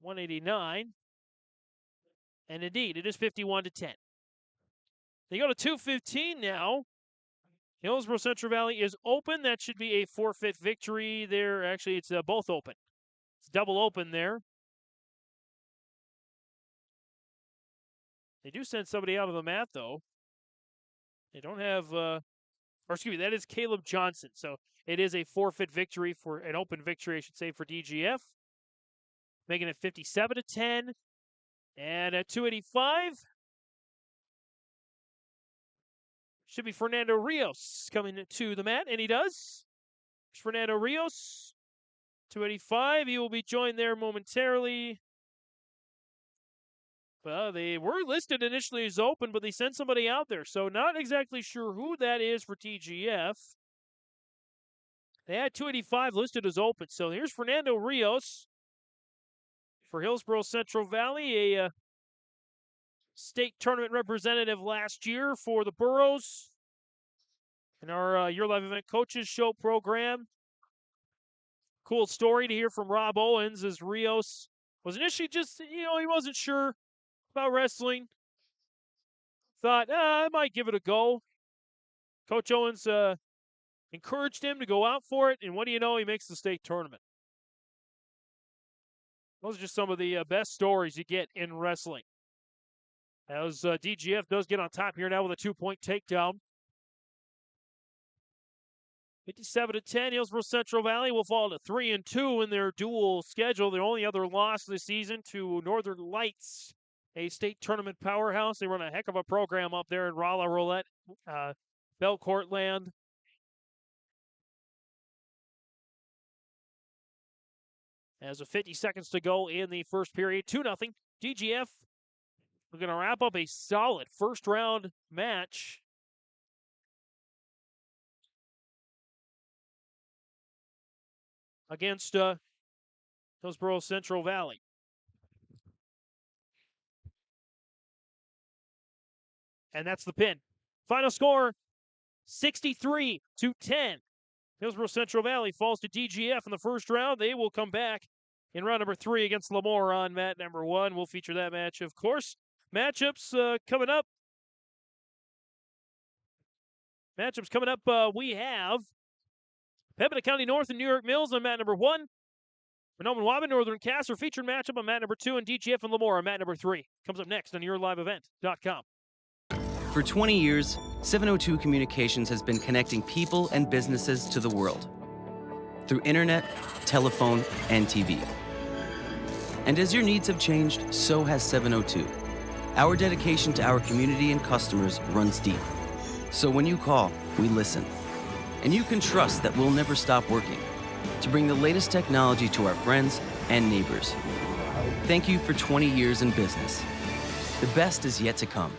189. And indeed, it is 51-10. They go to 2:15 now. Hillsboro-Central Valley is open. That should be a forfeit victory there. Actually, it's both open. It's double open there. They do send somebody out of the mat, though. They don't have, that is Caleb Johnson. So it is a forfeit victory for an open victory, I should say, for DGF. Making it 57-10. And at 285, should be Fernando Rios coming to the mat, and he does. Fernando Rios, 285. He will be joined there momentarily. Well, they were listed initially as open, but they sent somebody out there, so not exactly sure who that is for TGF. They had 285 listed as open, so here's Fernando Rios for Hillsboro-Central Valley, a state tournament representative last year for the Burros in our Your Live Event Coaches Show program. Cool story to hear from Rob Owens as Rios was initially just, he wasn't sure about wrestling. Thought, I might give it a go. Coach Owens encouraged him to go out for it, and what do you know, he makes the state tournament. Those are just some of the best stories you get in wrestling. As DGF does get on top here now with a 2-point takedown. 57-10, Hillsboro-Central Valley will fall to 3-2 in their dual schedule. Their only other loss this season to Northern Lights, a state tournament powerhouse. They run a heck of a program up there in Rolla Roulette, Belcourt land. As with 50 seconds to go in the first period, 2-0. DGF, we're going to wrap up a solid first round match. Against Hillsboro-Central Valley. And that's the pin. Final score, 63-10. Hillsboro-Central Valley falls to DGF in the first round. They will come back in round number 3 against LaMoure on mat number 1. We'll feature that match, of course. Matchups coming up. We have Pembina County North and New York Mills on mat number 1. Mahnomen Waubun, Northern Casser featured matchup on mat number 2, and DGF and LaMoure on mat number 3. Comes up next on YourLiveEvent.com. For 20 years, 702 Communications has been connecting people and businesses to the world through internet, telephone, and TV. And as your needs have changed, so has 702. Our dedication to our community and customers runs deep. So when you call, we listen. And you can trust that we'll never stop working to bring the latest technology to our friends and neighbors. Thank you for 20 years in business. The best is yet to come.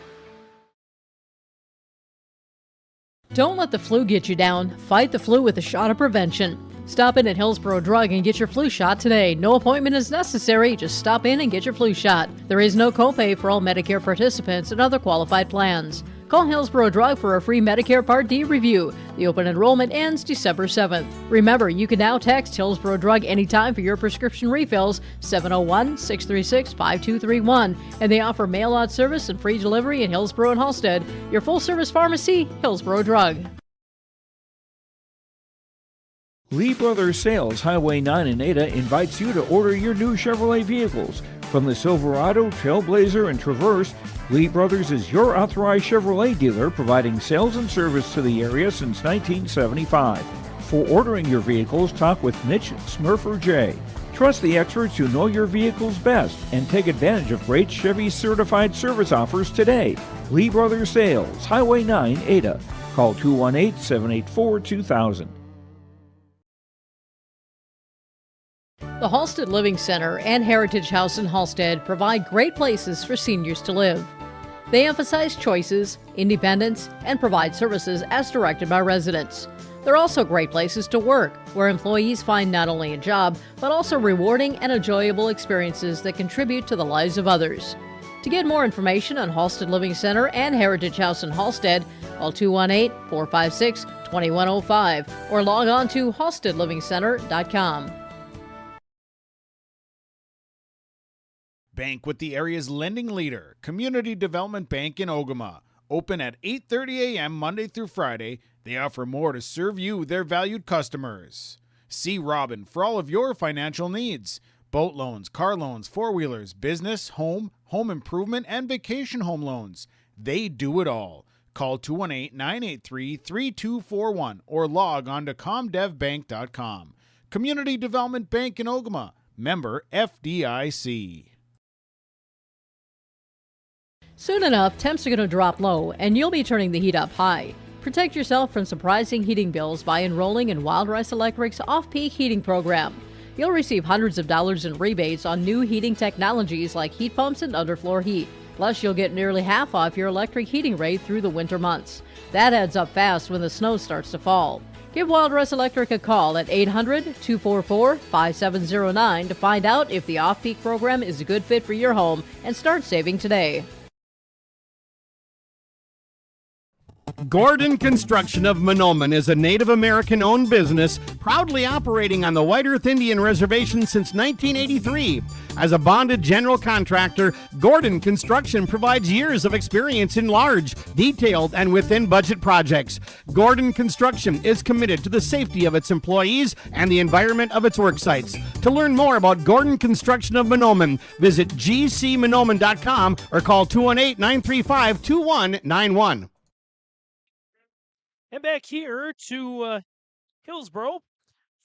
Don't let the flu get you down. Fight the flu with a shot of prevention. Stop in at Hillsboro Drug and get your flu shot today. No appointment is necessary. Just stop in and get your flu shot. There is no copay for all Medicare participants and other qualified plans. Call Hillsboro Drug for a free Medicare Part D review. The open enrollment ends December 7th. Remember, you can now text Hillsboro Drug anytime for your prescription refills, 701-636-5231. And they offer mail-out service and free delivery in Hillsboro and Halstead. Your full-service pharmacy, Hillsboro Drug. Lee Brothers Sales, Highway 9 in Ada, invites you to order your new Chevrolet vehicles. From the Silverado, Trailblazer, and Traverse, Lee Brothers is your authorized Chevrolet dealer, providing sales and service to the area since 1975. For ordering your vehicles, talk with Mitch Smurfer J. Trust the experts who know your vehicles best and take advantage of great Chevy certified service offers today. Lee Brothers Sales, Highway 9, Ada. Call 218-784-2000. The Halsted Living Center and Heritage House in Halsted provide great places for seniors to live. They emphasize choices, independence, and provide services as directed by residents. They're also great places to work, where employees find not only a job, but also rewarding and enjoyable experiences that contribute to the lives of others. To get more information on Halsted Living Center and Heritage House in Halsted, call 218-456-2105 or log on to halstedlivingcenter.com. Bank with the area's lending leader, Community Development Bank in Ogama. Open at 8:30 a.m. Monday through Friday. They offer more to serve you, their valued customers. See Robin for all of your financial needs. Boat loans, car loans, four-wheelers, business, home improvement, and vacation home loans. They do it all. Call 218-983-3241 or log on to comdevbank.com. Community Development Bank in Ogama. Member FDIC. Soon enough, temps are going to drop low, and you'll be turning the heat up high. Protect yourself from surprising heating bills by enrolling in Wild Rice Electric's off-peak heating program. You'll receive hundreds of dollars in rebates on new heating technologies like heat pumps and underfloor heat. Plus, you'll get nearly half off your electric heating rate through the winter months. That adds up fast when the snow starts to fall. Give Wild Rice Electric a call at 800-244-5709 to find out if the off-peak program is a good fit for your home and start saving today. Gordon Construction of Mahnomen is a Native American-owned business proudly operating on the White Earth Indian Reservation since 1983. As a bonded general contractor, Gordon Construction provides years of experience in large, detailed, and within-budget projects. Gordon Construction is committed to the safety of its employees and the environment of its work sites. To learn more about Gordon Construction of Mahnomen, visit gcmahnomen.com or call 218-935-2191. And back here to Hillsboro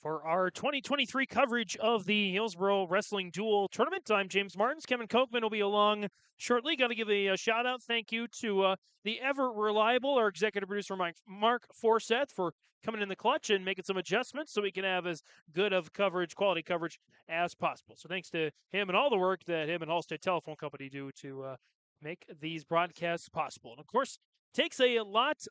for our 2023 coverage of the Hillsboro Wrestling Duel Tournament. I'm James Martins. Kevin Kochman will be along shortly. Got to give a shout-out. Thank you to the ever-reliable, our executive producer, Mark Forseth, for coming in the clutch and making some adjustments so we can have as good of coverage, quality coverage, as possible. So thanks to him and all the work that him and Halsted Telephone Company do to make these broadcasts possible. And, of course, takes a lot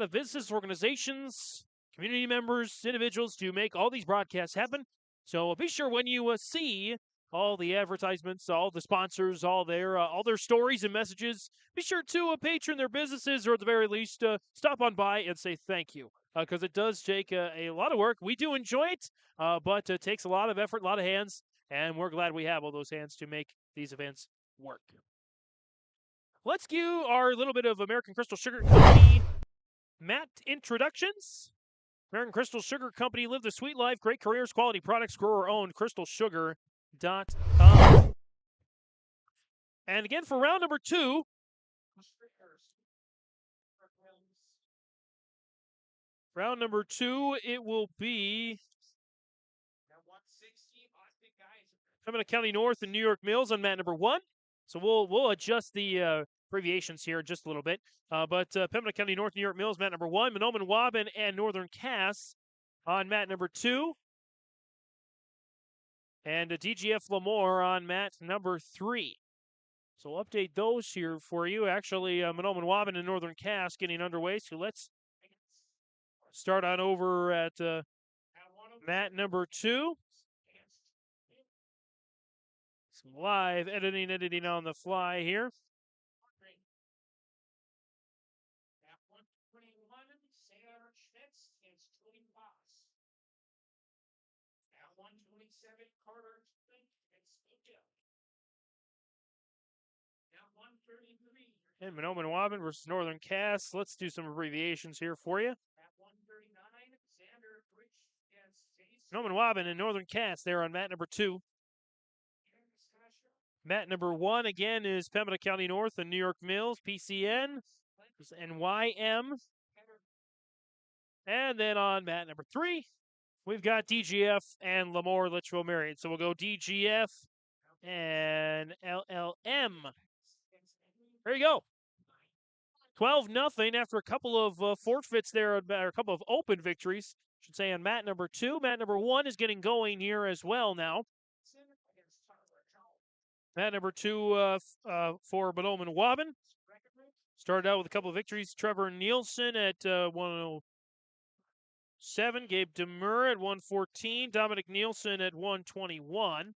of business organizations, community members, individuals to make all these broadcasts happen. So be sure when you see all the advertisements, all the sponsors, all their stories and messages, be sure to patron their businesses, or at the very least stop on by and say thank you, because it does take a lot of work. We do enjoy it, but it takes a lot of effort, a lot of hands, and we're glad we have all those hands to make these events work. Let's do our little bit of American Crystal Sugar Company Matt introductions. American Crystal Sugar Company, live the sweet life, great careers, quality products, grower-owned, crystalsugar.com. And again, for round number 2, it will be Pembina County North and New York Mills on mat number 1. So we'll adjust the abbreviations here just a little bit. But Pembina County North, New York Mills, mat number 1. Mahnomen, Waubun, and Northern Cass on mat number 2. And DGF LaMoure on mat number 3. So we'll update those here for you. Actually, Mahnomen, Waubun, and Northern Cass getting underway. So let's start on over at mat number 2. Some live editing on the fly here. And Mahnomen, Waubun versus Northern Cass. Let's do some abbreviations here for you. Mahnomen, Waubun, and Northern Cass there on mat number 2. Mat number 1, again, is Pembina County North and New York Mills, PCN, NYM. And then on mat number 3, we've got DGF and LaMoure, Litchville-Marion. So we'll go DGF and LLM. There you go. 12-0 after a couple of forfeits there, or a couple of open victories. should say on mat number 2. Mat number 1 is getting going here as well now. Mat number 2 for Mahnomen Waubun. Started out with a couple of victories. Trevor Nielsen at 107. Gabe DeMure at 114. Dominic Nielsen at 121.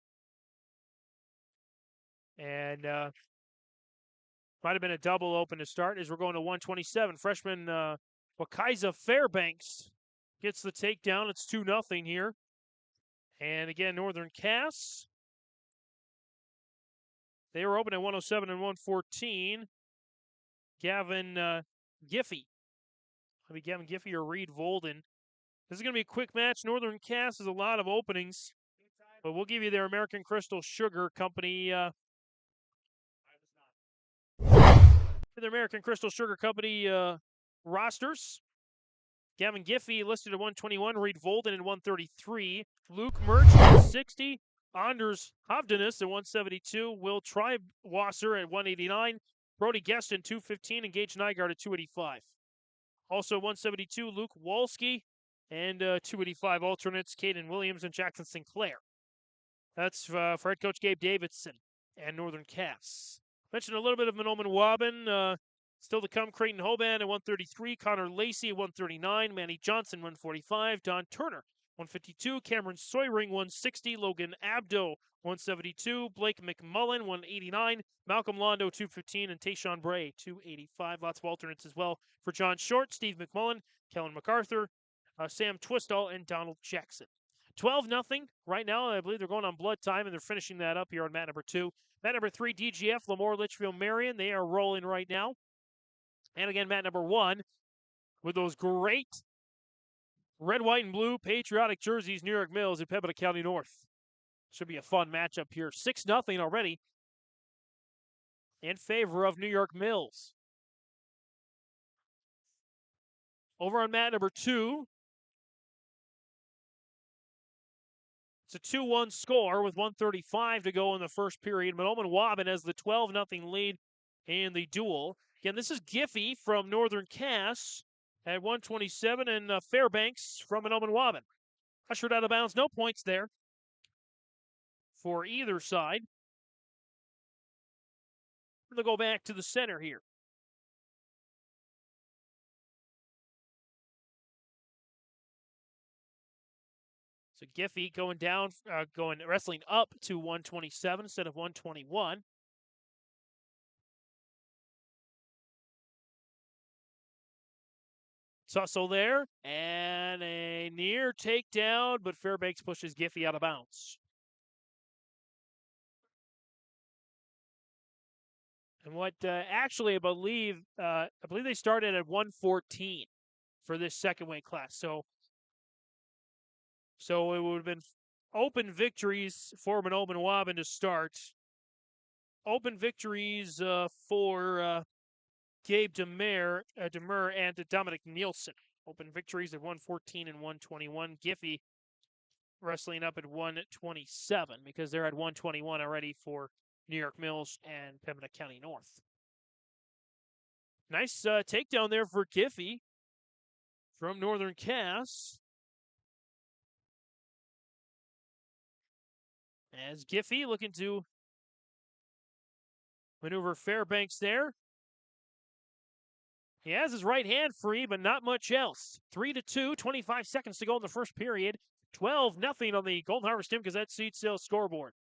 And might have been a double open to start as we're going to 127. Freshman Wakaiza Fairbanks gets the takedown. It's 2-0 here. And again, Northern Cass. They were open at 107 and 114. Gavin Giffey. It'll be Gavin Giffey or Reed Volden. This is going to be a quick match. Northern Cass has a lot of openings, but we'll give you their American Crystal Sugar Company. Their American Crystal Sugar Company rosters. Gavin Giffey listed at 121. Reed Volden at 133. Luke Merch at 160. Anders Hovdenis at 172. Will Triebwasser at 189. Brody Gueston, 215. And Gage Nygaard at 285. Also 172, Luke Walski. And 285 alternates, Caden Williams and Jackson Sinclair. That's for head coach Gabe Davidson and Northern Cass. Mentioned a little bit of Mahnomen Waubun. Still to come, Creighton Hoban at 133. Connor Lacey at 139. Manny Johnson, 145. Don Turner, 152. Cameron Soyring, 160. Logan Abdo, 172. Blake McMullen, 189. Malcolm Londo, 215. And Tayshawn Bray, 285. Lots of alternates as well for John Short, Steve McMullen, Kellen MacArthur, Sam Twistall, and Donald Jackson. 12-0 right now. I believe they're going on blood time, and they're finishing that up here on mat number 2. Mat number 3, DGF, LaMoure, Litchville-Marion. They are rolling right now. And again, mat number 1 with those great red, white, and blue patriotic jerseys, New York Mills at Pembina County North. Should be a fun matchup here. 6-0 already in favor of New York Mills. Over on mat number 2, it's a 2-1 score with 1:35 to go in the first period. Mahnomen Waubun has the 12-0 lead in the duel. Again, this is Giffey from Northern Cass at 127 and Fairbanks from Mahnomen Waubun. Ushered out of bounds, no points there for either side. They'll go back to the center here. So Giffey going down, wrestling up to 127 instead of 121. Tussle there, and a near takedown, but Fairbanks pushes Giffey out of bounds. And what actually I believe they started at 114 for this second weight class. So it would have been open victories for Mahnomen Waubun to start. Open victories for Gabe DeMure and Dominic Nielsen. Open victories at 114 and 121. Giffey wrestling up at 127 because they're at 121 already for New York Mills and Pembina County North. Nice takedown there for Giffey from Northern Cass. As Giffey looking to maneuver Fairbanks there. He has his right hand free, but not much else. 3-2, 25 seconds to go in the first period. 12-0 on the Golden Harvest Tim Gazette seat sales scoreboard.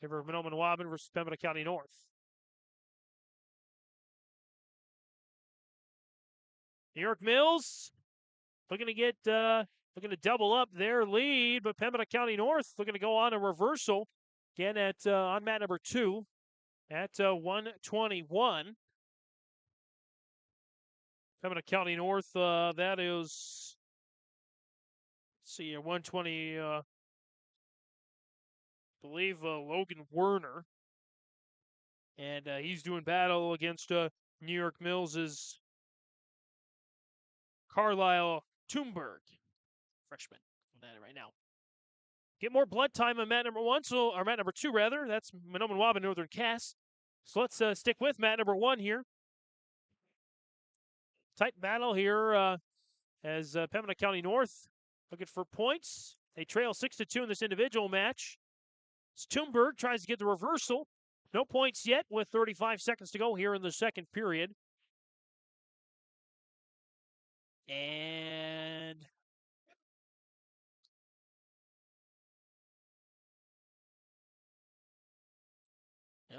Here for Mahnomen Waubun versus Pembina County North. New York Mills looking to double up their lead, but Pembina County North looking to go on a reversal again at on mat number 2 at 121. Pembina County North, that is, let's see, 120, I believe Logan Werner. And he's doing battle against New York Mills' Carlisle Thunberg, freshman. I'm at it right now. Get more blood time on mat number 1, or mat number 2 rather. That's Mahnomen Waubun, Northern Cass. So let's stick with mat number 1 here. Tight battle here as Pembina County North looking for points. They trail 6-2 in this individual match. Toomberg tries to get the reversal. No points yet with 35 seconds to go here in the second period. And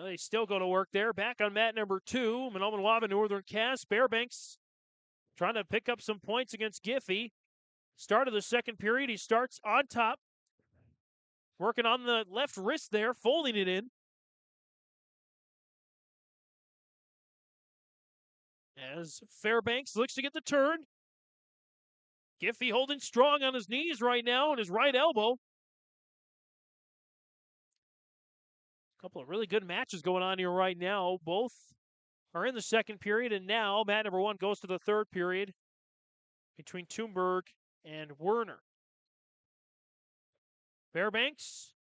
they still go to work there. Back on mat number 2, Mahnomen Waubun Northern Cass. Fairbanks trying to pick up some points against Giffey. Start of the second period, he starts on top. Working on the left wrist there, folding it in. As Fairbanks looks to get the turn. Giffey holding strong on his knees right now and his right elbow. A couple of really good matches going on here right now. Both are in the second period, and now mat number 1 goes to the third period between Toomberg and Werner. Fairbanks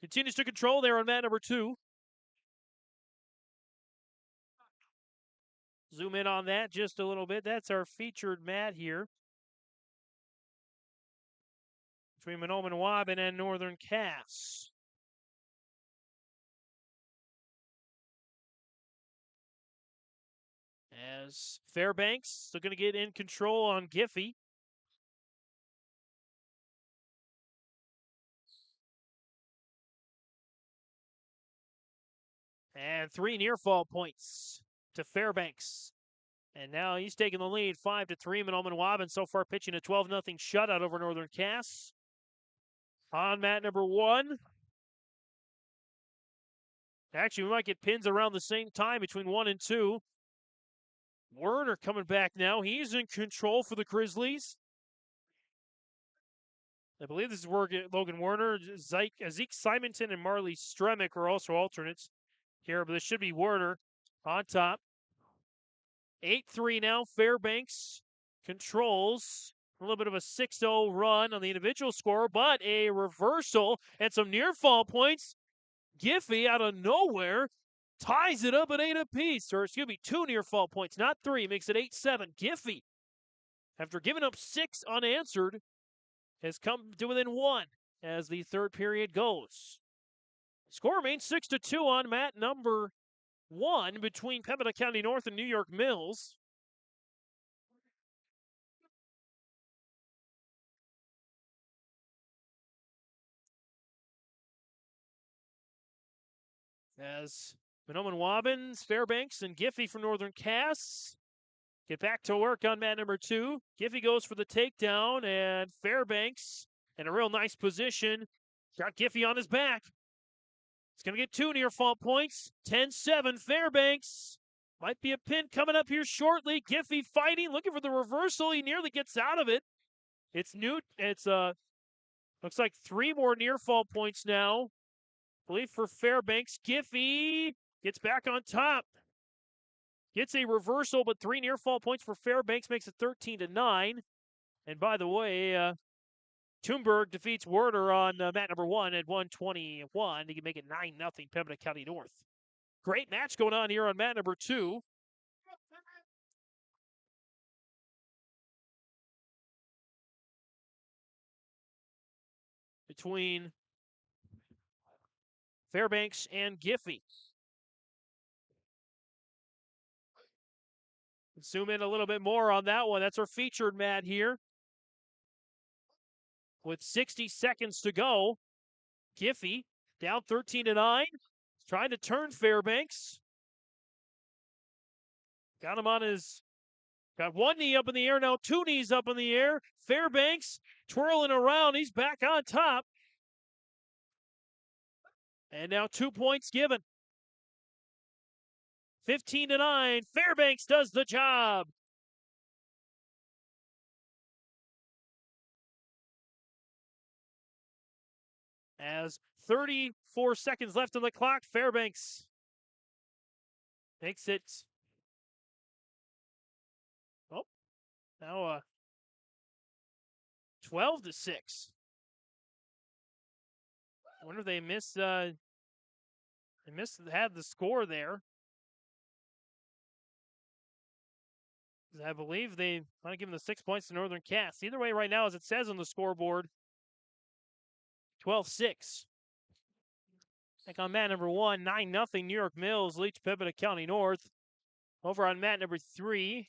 continues to control there on mat number 2. Zoom in on that just a little bit. That's our featured mat here between Mahnomen Waubun and Northern Cass. As Fairbanks still going to get in control on Giffey. And 3 near fall points to Fairbanks. And now he's taking the lead 5-3. Mahnomen Waubun so far pitching a 12-0 shutout over Northern Cass. On mat number 1. Actually, we might get pins around the same time between 1 and 2. Werner coming back now. He's in control for the Grizzlies. I believe this is where Logan Werner, Zeke Simonton, and Marley Stremick are also alternates here, but this should be Werner on top. 8-3 now. Fairbanks controls a little bit of a 6-0 run on the individual score, but a reversal and some near fall points. Giffey out of nowhere ties it up at 8 apiece, or excuse me, 2 near fall points, not 3, makes it 8-7. Giffey, after giving up 6 unanswered, has come to within 1 as the third period goes. Score remains 6-2 on mat number 1 between Pembina County North and New York Mills. As Mahnomen Waubun, Fairbanks, and Giffey from Northern Cass get back to work on mat number 2. Giffey goes for the takedown, and Fairbanks in a real nice position. Got Giffey on his back. He's going to get 2 near fall points. 10-7 Fairbanks. Might be a pin coming up here shortly. Giffey fighting, looking for the reversal. He nearly gets out of it. It's new. It's looks like 3 more near fall points now. I believe for Fairbanks. Giffey gets back on top. Gets a reversal, but 3 near fall points for Fairbanks makes it 13-9. And by the way, Toomberg defeats Werner on mat number 1 at 121. He can make it 9-0 Pembina County North. Great match going on here on mat number 2. Between Fairbanks and Giffey. Zoom in a little bit more on that one. That's our featured mat here. With 60 seconds to go, Giffey down 13-9. Trying to turn Fairbanks. Got him on his, got 1 knee up in the air, now 2 knees up in the air. Fairbanks twirling around, he's back on top. And now 2 points given. 15-9, Fairbanks does the job. As 34 seconds left on the clock, Fairbanks makes it, oh, now 12-6. I wonder if they had the score there. I believe they want to give them the 6 points to Northern Cass. Either way, right now, as it says on the scoreboard, 12-6. Back on mat number 1, 9-0 New York Mills leads Pembina County North. Over on mat number 3,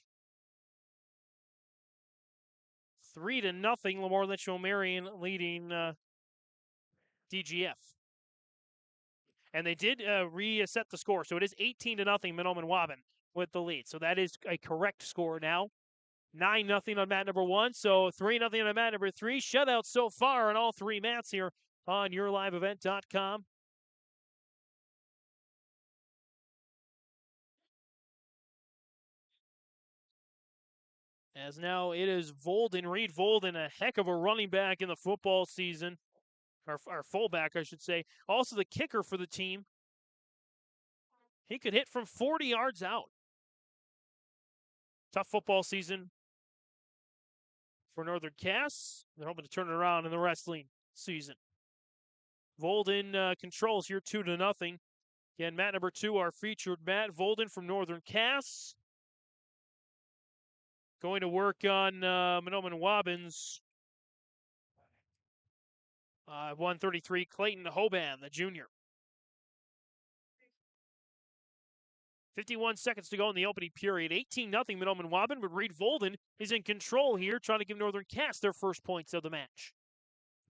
3-0 LaMoure Litchville-Marion leading DGF. And they did reset the score, so it is 18-0 Mahnomen Waubun with the lead. So that is a correct score now. 9-0 on mat number 1, so 3-0 on mat number 3. Shutout so far on all 3 mats here on yourliveevent.com. As now it is Volden, Reed Volden, a heck of a running back in the football season. Or fullback, I should say. Also the kicker for the team. He could hit from 40 yards out. Tough football season for Northern Cass. They're hoping to turn it around in the wrestling season. Volden controls here 2-0. Again, mat number 2, our featured mat. Volden from Northern Cass. Going to work on Mahnomen Waubun's 133 Clayton Hoban, the junior. 51 seconds to go in the opening period. 18-0 Mahnomen Waubun, but Reed Volden is in control here, trying to give Northern Cass their first points of the match.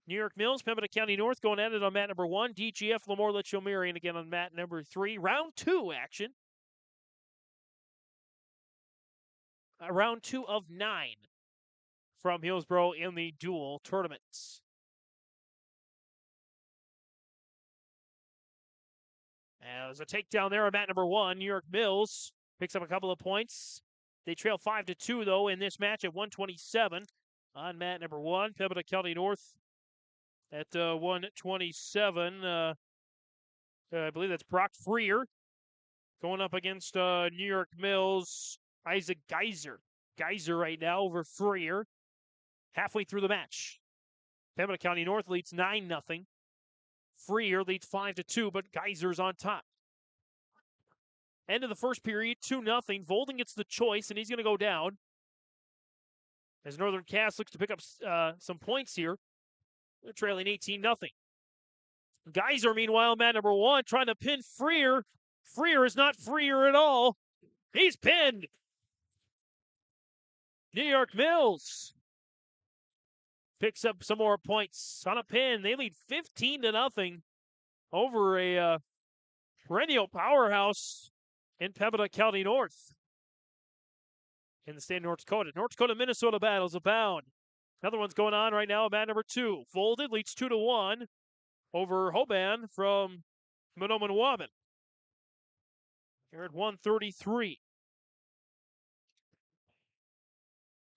New York Mills, Pembina County North going at it on mat number 1. DGF, LaMoure Litchville-Marion again on mat number 3. Round 2 action. Round 2 of 9 from Hillsboro in the dual tournaments. As a takedown there on mat number 1, New York Mills picks up a couple of points. They trail 5-2, though, in this match at 127 on mat number 1. Pembina County North at 127. I believe that's Brock Freer going up against New York Mills' Isaac Geyser. Geyser right now over Freer. Halfway through the match. Pembina County North leads 9-0. Freer leads 5-2, but Geyser's on top. End of the first period, 2-0. Volden gets the choice, and he's going to go down. As Northern Cass looks to pick up some points here. They're trailing 18-0. Geyser, meanwhile, mat number 1, trying to pin Freer. Freer is not Freer at all. He's pinned. New York Mills picks up some more points on a pin. They lead 15-0 over a perennial powerhouse in Pembina County North in the state of North Dakota. North Dakota, Minnesota battles abound. Another one's going on right now at mat number 2. Volden leads 2-1 over Hoban from Mahnomen Waubun. Here at 133.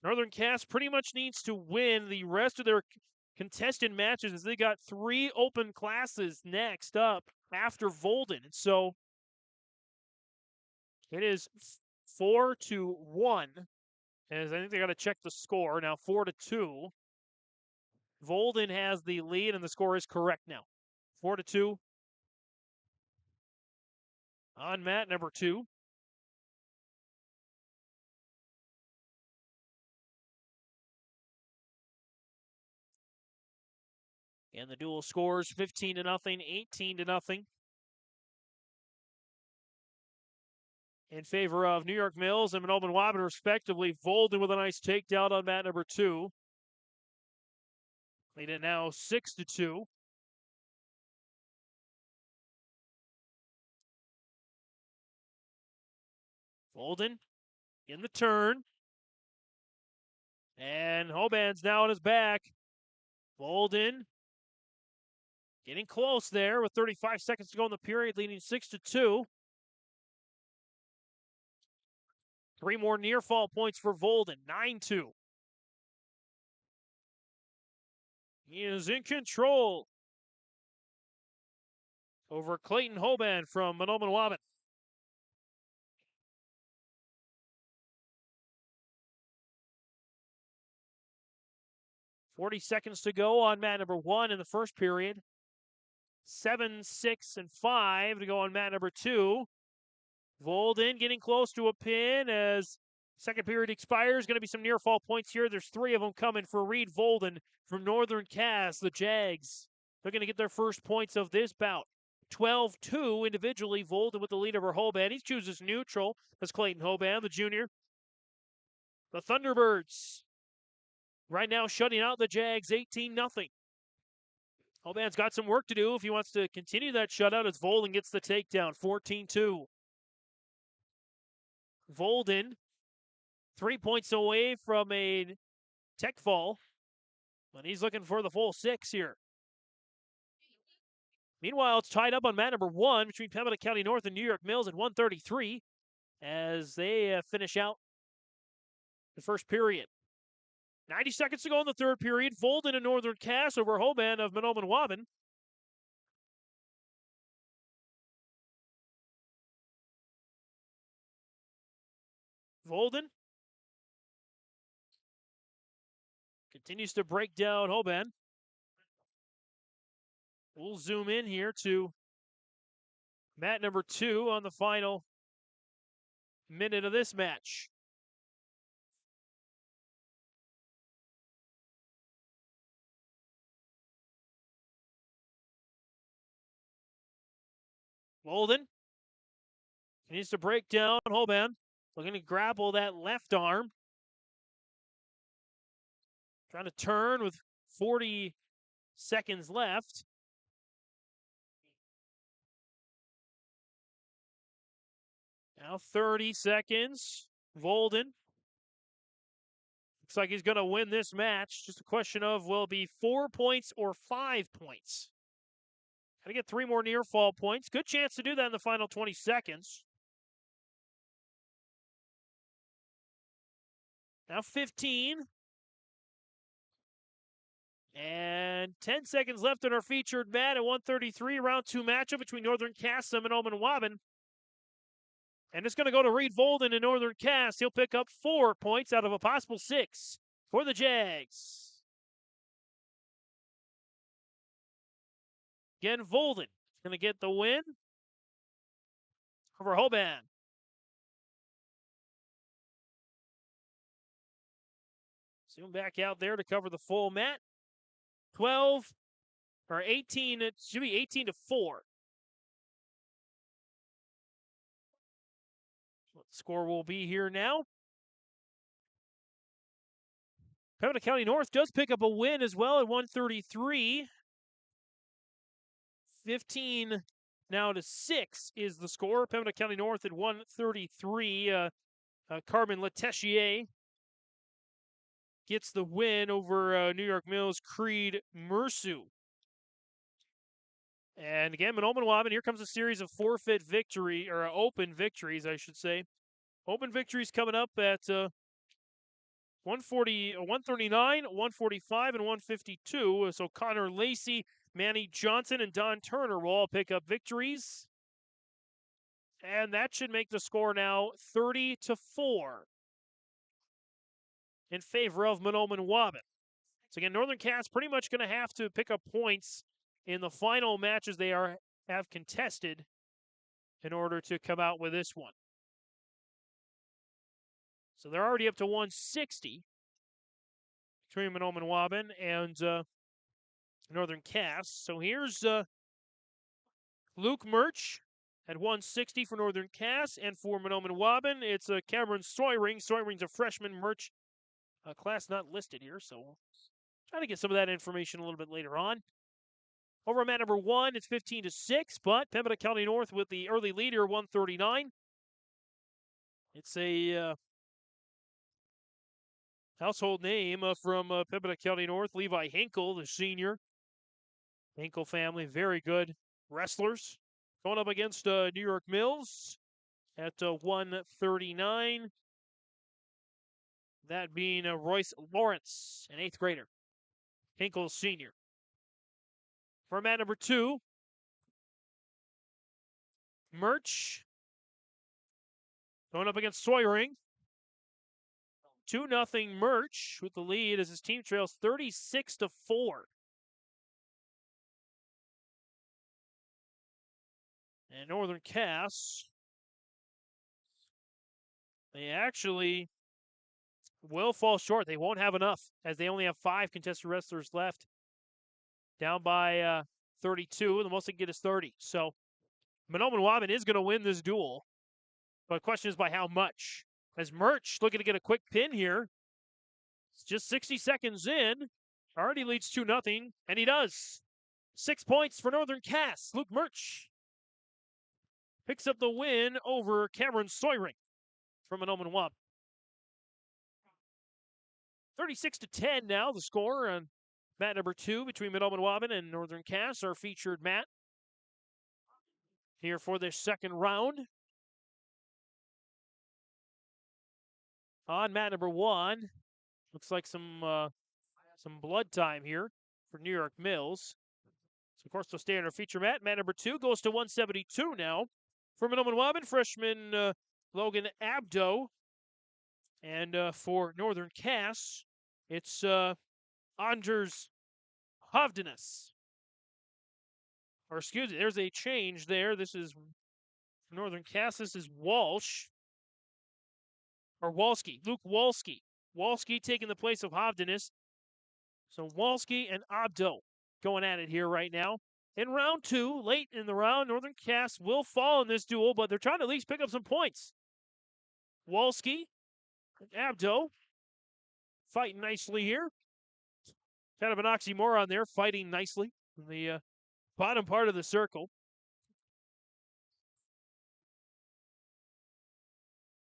Northern Cass pretty much needs to win the rest of their contested matches as they got 3 open classes next up after Volden. So it is 4-1. As I think they got to check the score. Now 4-2. Volden has the lead, and the score is correct now. 4-2 on mat number 2. And the dual scores 15-0, 18-0. In favor of New York Mills and Mahnomen Waubun, respectively. Volden with a nice takedown on mat number 2. Lead it now 6-2. Volden in the turn. And Hoban's now on his back. Volden getting close there with 35 seconds to go in the period, leading 6-2. 3 more near fall points for Volden, 9-2. He is in control over Clayton Hoban from Mahnomen Waubun. .40 seconds to go on mat number 1 in the first period. 7, 6, and 5 to go on mat number 2. Volden getting close to a pin as Second period expires. Going to be some near fall points here. There's 3 of them coming for Reed Volden from Northern Cass. The Jags, they're going to get their first points of this bout. 12-2 individually. Volden with the lead over Hoban. He chooses neutral. That's Clayton Hoban, the junior. The Thunderbirds right now shutting out the Jags 18-0. Hoban's got some work to do if he wants to continue that shutout as Volden gets the takedown, 14-2. Volden, 3 points away from a tech fall, but he's looking for the full 6 here. Meanwhile, it's tied up on mat number 1 between Pembina County North and New York Mills at 133 as they finish out the first period. 90 seconds to go in the third period. Volden and Northern Cass over Hoban of Mahnomen Waubun. Volden continues to break down Hoban. We'll zoom in here to mat number 2 on the final minute of this match. Volden needs to break down Hoban. Looking to grapple that left arm. Trying to turn with 40 seconds left. Now 30 seconds. Volden. Looks like he's going to win this match. Just a question of will it be 4 points or 5 points? Got to get 3 more near fall points. Good chance to do that in the final 20 seconds. Now 15. And 10 seconds left in our featured mat at 133. Round 2 matchup between Northern Cass and Mahnomen Waubun. And it's going to go to Reed Volden in Northern Cass. He'll pick up 4 points out of a possible 6 for the Jags. Again, Volden going to get the win over Hoban. Zoom back out there to cover the full mat. 18, it should be 18-4. What the score will be here now. Pembina County North does pick up a win as well at 133. 15 now to 6 is the score. Pembina County North at 133. Carmen Letechier gets the win over New York Mills' Creed Mersu. And again, Mahnomen Waubun, here comes a series of forfeit victory, or open victories, I should say. Open victories coming up at 139, 145, and 152. So Connor Lacey, Manny Johnson, and Don Turner will all pick up victories. And that should make the score now 30-4 in favor of Mahnomen Waubun. So again, Northern Cass pretty much going to have to pick up points in the final matches they have contested in order to come out with this one. So they're already up to 160 between Mahnomen Waubun and Northern Cass. So here's Luke Murch at 160 for Northern Cass, and for Mahnomen Waubun, it's Cameron Soyring. Soyring's a freshman. Murch class not listed here, so we'll try to get some of that information a little bit later on. Over mat number 1, it's 15-6, but Pembina County North with the early lead here, 139. It's a household name from Pembina County North, Levi Hinkle, the senior. Hinkle family, very good wrestlers. Going up against New York Mills at 139. That being Royce Lawrence, an 8th grader. Hinkle senior. For mat number 2, Murch going up against Soyring. 2-0 Murch with the lead as his team trails 36-4. And Northern Cass, they actually will fall short. They won't have enough as they only have 5 contested wrestlers left. Down by 32. The most they can get is 30. So Mahnomen Waubun is going to win this duel. But the question is by how much? As Murch looking to get a quick pin here. It's just 60 seconds in. Already leads 2-0, and he does. 6 points for Northern Cass. Luke Murch picks up the win over Cameron Soyring from Mahnomen Waubun. 36-10 now, the score on mat number 2 between Mahnomen Waubun and Northern Cass, our featured mat here for this second round. On mat number 1, looks like some blood time here for New York Mills. So, of course, they'll stay on our feature mat. Mat number 2 goes to 172 now. For Mahnomen Waubun, freshman Logan Abdo. And for Northern Cass, it's Anders Hovdenes. Or excuse me, there's a change there. This is Northern Cass. This is Walsh. Or Walski. Luke Walski. Walski taking the place of Hovdenes. So Walski and Abdo going at it here right now. In round 2, late in the round, Northern Cass will fall in this duel, but they're trying to at least pick up some points. Walski and Abdo fighting nicely here. Kind of an oxymoron there, fighting nicely in the bottom part of the circle.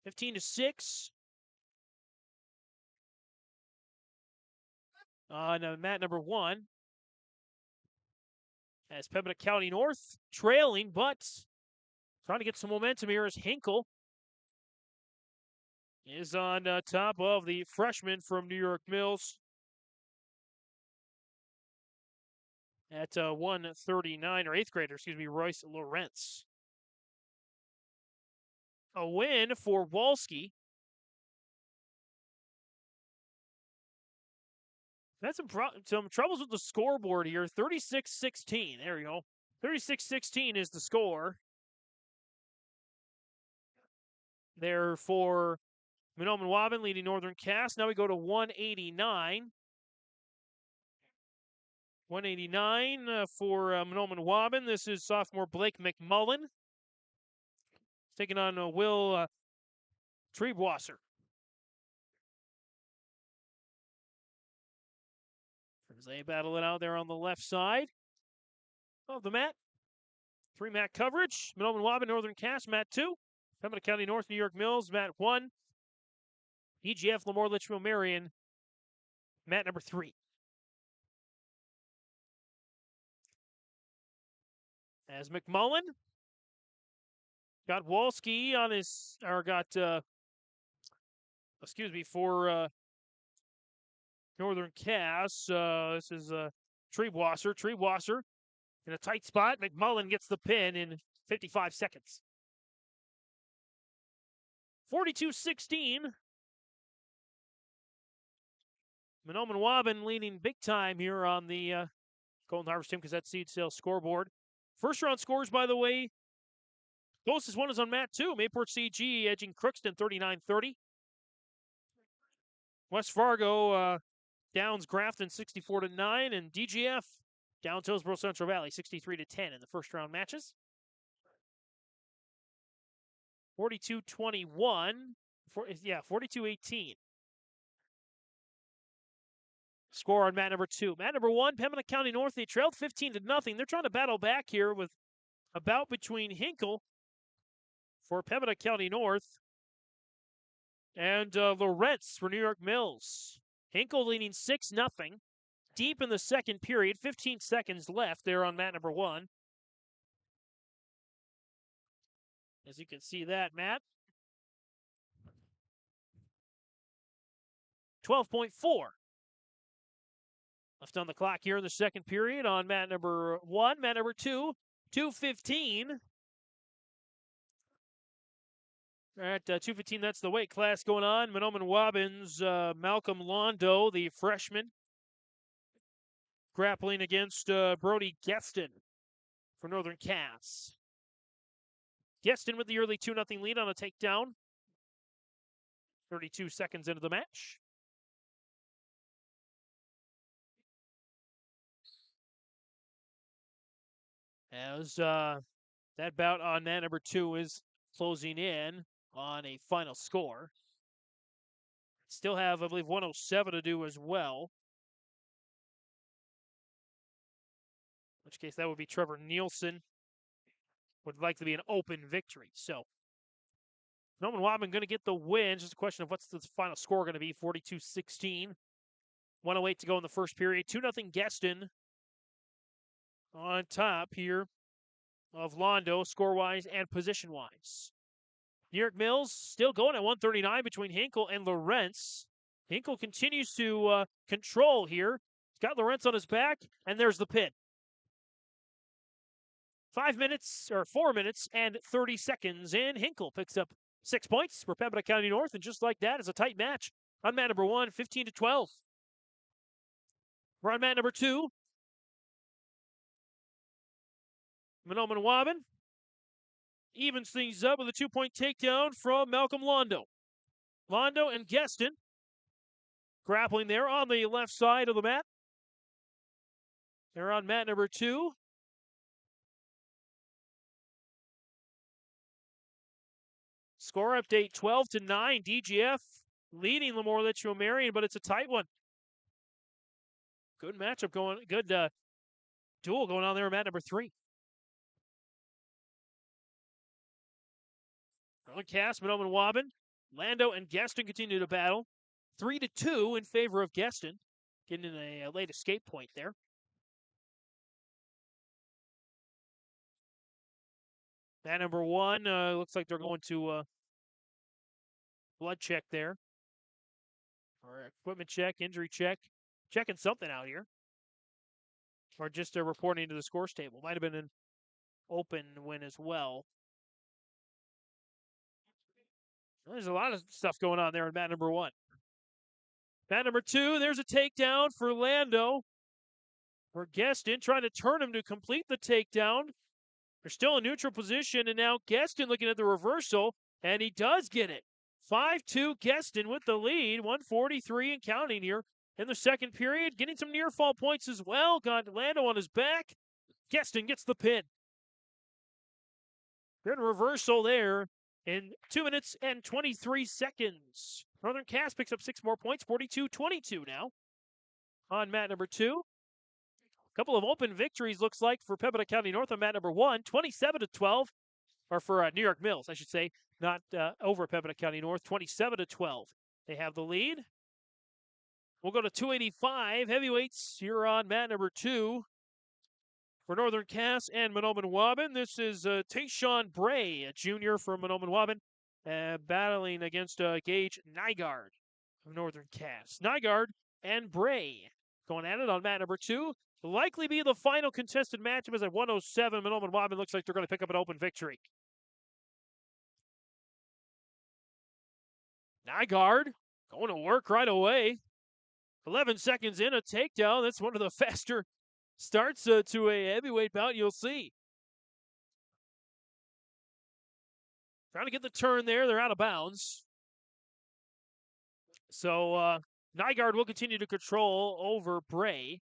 15-6. On mat number 1. As Pembina County North trailing, but trying to get some momentum here as Hinkle is on top of the freshman from New York Mills at 139, or 8th grader, excuse me, Royce Lawrence. A win for Walski. Had some troubles with the scoreboard here. 36-16. There we go. 36-16 is the score. There for Mahnomen Waubun leading Northern Cass. Now we go to 189. 189 for Mahnomen Waubun. This is sophomore Blake McMullen. Taking on Will Treebwasser. As they battle it out there on the left side of the mat. 3-mat coverage. Mahnomen Waubun, Northern Cass, mat 2. Pembina County North, New York Mills, mat 1. EGF, LaMoure, Litchville-Marion, mat number 3. As McMullen got Walski on his, or got, for Northern Cass. This is Treebwasser. Treebwasser in a tight spot. McMullen gets the pin in 55 seconds. 42-16. Mahnomen Waubun leading big time here on the Golden Harvest Team because that seed sale scoreboard. First round scores, by the way. Closest one is on mat 2. Mayport CG edging Crookston 39-30. West Fargo downs Grafton 64-9, and DGF down Hillsboro-Central Valley 63-10 in the first round matches. 42-21. 42-18. Score on mat number 2. Mat number 1, Pembina County North. They trailed 15-0. They're trying to battle back here with a bout between Hinkle for Pembina County North and Lawrence for New York Mills. Hinkle leading 6-0. Deep in the second period. 15 seconds left there on mat number 1. As you can see that, Matt. 12.4 left on the clock here in the second period on mat number 1. Mat number 2, 2:15. At 2:15, that's the weight class going on. Mahnomen Waubun's Malcolm Londo, the freshman, grappling against Brody Geston for Northern Cass. Geston with the early 2-0 lead on a takedown. 32 seconds into the match. As that bout on mat number 2 is closing in on a final score. Still have, I believe, 107 to do as well. In which case, that would be Trevor Nielsen. Would likely be an open victory. So, Waubun going to get the win. Just a question of what's the final score going to be. 42-16. 1:08 to go in the first period. 2-0 Gueston on top here of Londo, score-wise and position-wise. New York Mills still going at 139 between Hinkle and Lawrence. Hinkle continues to control here. He's got Lawrence on his back, and there's the pin. 4 minutes and 30 seconds, and Hinkle picks up 6 points for Pembina County North, and just like that, it's a tight match on mat number 1, 15-12. We're on mat number 2. Mahnomen Waubun evens things up with a 2-point takedown from Malcolm Londo. Londo and Gueston grappling there on the left side of the mat. They're on mat number 2. Score update 12-9. DGF leading LaMoure Litchville-Marion, but it's a tight one. Good matchup going, good duel going on there at mat number 3. On cast, Mahnomen Waubun. Lando and Gueston continue to battle. 3-2 in favor of Gueston. Getting a late escape point there. Mat number 1, looks like they're going to blood check there. Or equipment check, injury check. Checking something out here. Or just reporting to the scores table. Might have been an open win as well. There's a lot of stuff going on there in mat number 1. Mat number 2, there's a takedown for Lando. For Gueston, trying to turn him to complete the takedown. They're still in neutral position, and now Gueston looking at the reversal, and he does get it. 5-2 Gueston with the lead, 1:43 and counting here in the second period. Getting some near fall points as well. Got Lando on his back. Gueston gets the pin. Good reversal there in 2 minutes and 23 seconds. Northern Cass picks up 6 more points, 42-22 now on mat number 2. A couple of open victories, looks like, for Pembina County North on mat number 1, 27-12, or for New York Mills, I should say, not over Pembina County North, 27-12. They have the lead. We'll go to 285 heavyweights here on mat number 2. For Northern Cass and Mahnomen Waubun, this is Tayshawn Bray, a junior from Mahnomen Waubun, battling against Gage Nygaard of Northern Cass. Nygaard and Bray going at it on mat number 2. Likely be the final contested matchup as at 107. Mahnomen Waubun looks like they're going to pick up an open victory. Nygaard going to work right away. 11 seconds in, a takedown. That's one of the faster starts to a heavyweight bout you'll see. Trying to get the turn there. They're out of bounds. So Nygaard will continue to control over Bray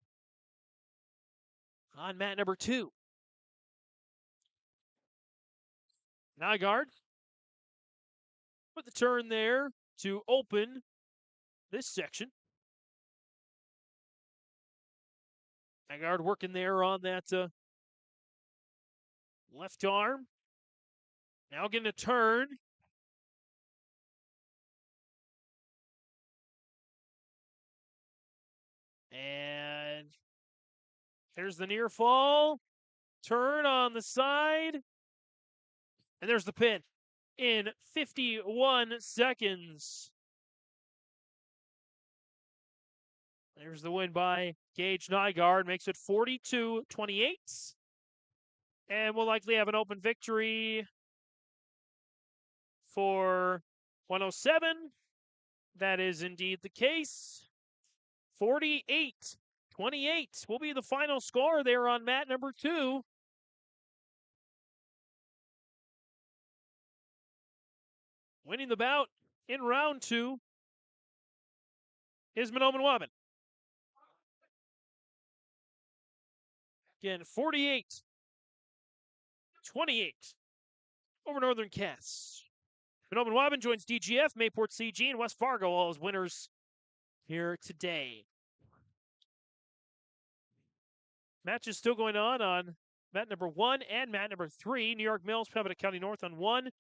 on mat number 2. Nygaard with the turn there to open this section. Nygaard working there on that left arm. Now getting a turn. And there's the near fall. Turn on the side. And there's the pin in 51 seconds. There's the win by Gage Nygaard. Makes it 42-28. And we'll likely have an open victory for 107. That is indeed the case. 48-28 will be the final score there on mat number 2. Winning the bout in round 2 is Mahnomen Waubun. Again, 28 over Northern Cass. Mahnomen Waubun joins DGF, Mayport CG, and West Fargo, all as winners here today. Match is still going on mat number 1 and mat number 3. New York Mills, Pembina County North on 1.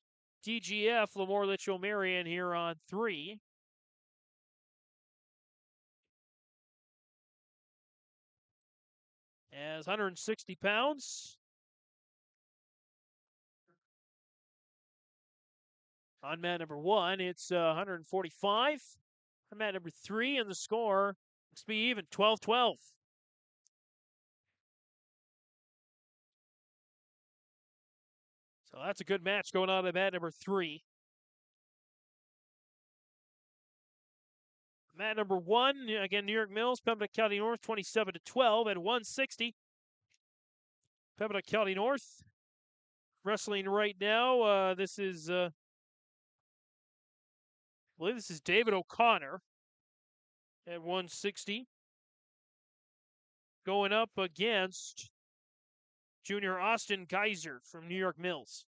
DGF, LaMoure, Litchville-Marion here on 3. As 160 pounds. On mat number 1, it's 145. On mat number 3, and the score looks to be even, 12-12. So that's a good match going on at mat number 3. Mat number 1, again, New York Mills, Pembina County North, 27-12 at 160. Pembina County North wrestling right now. This is, I believe this is David O'Connor at 160. Going up against junior Austin Geyser from New York Mills.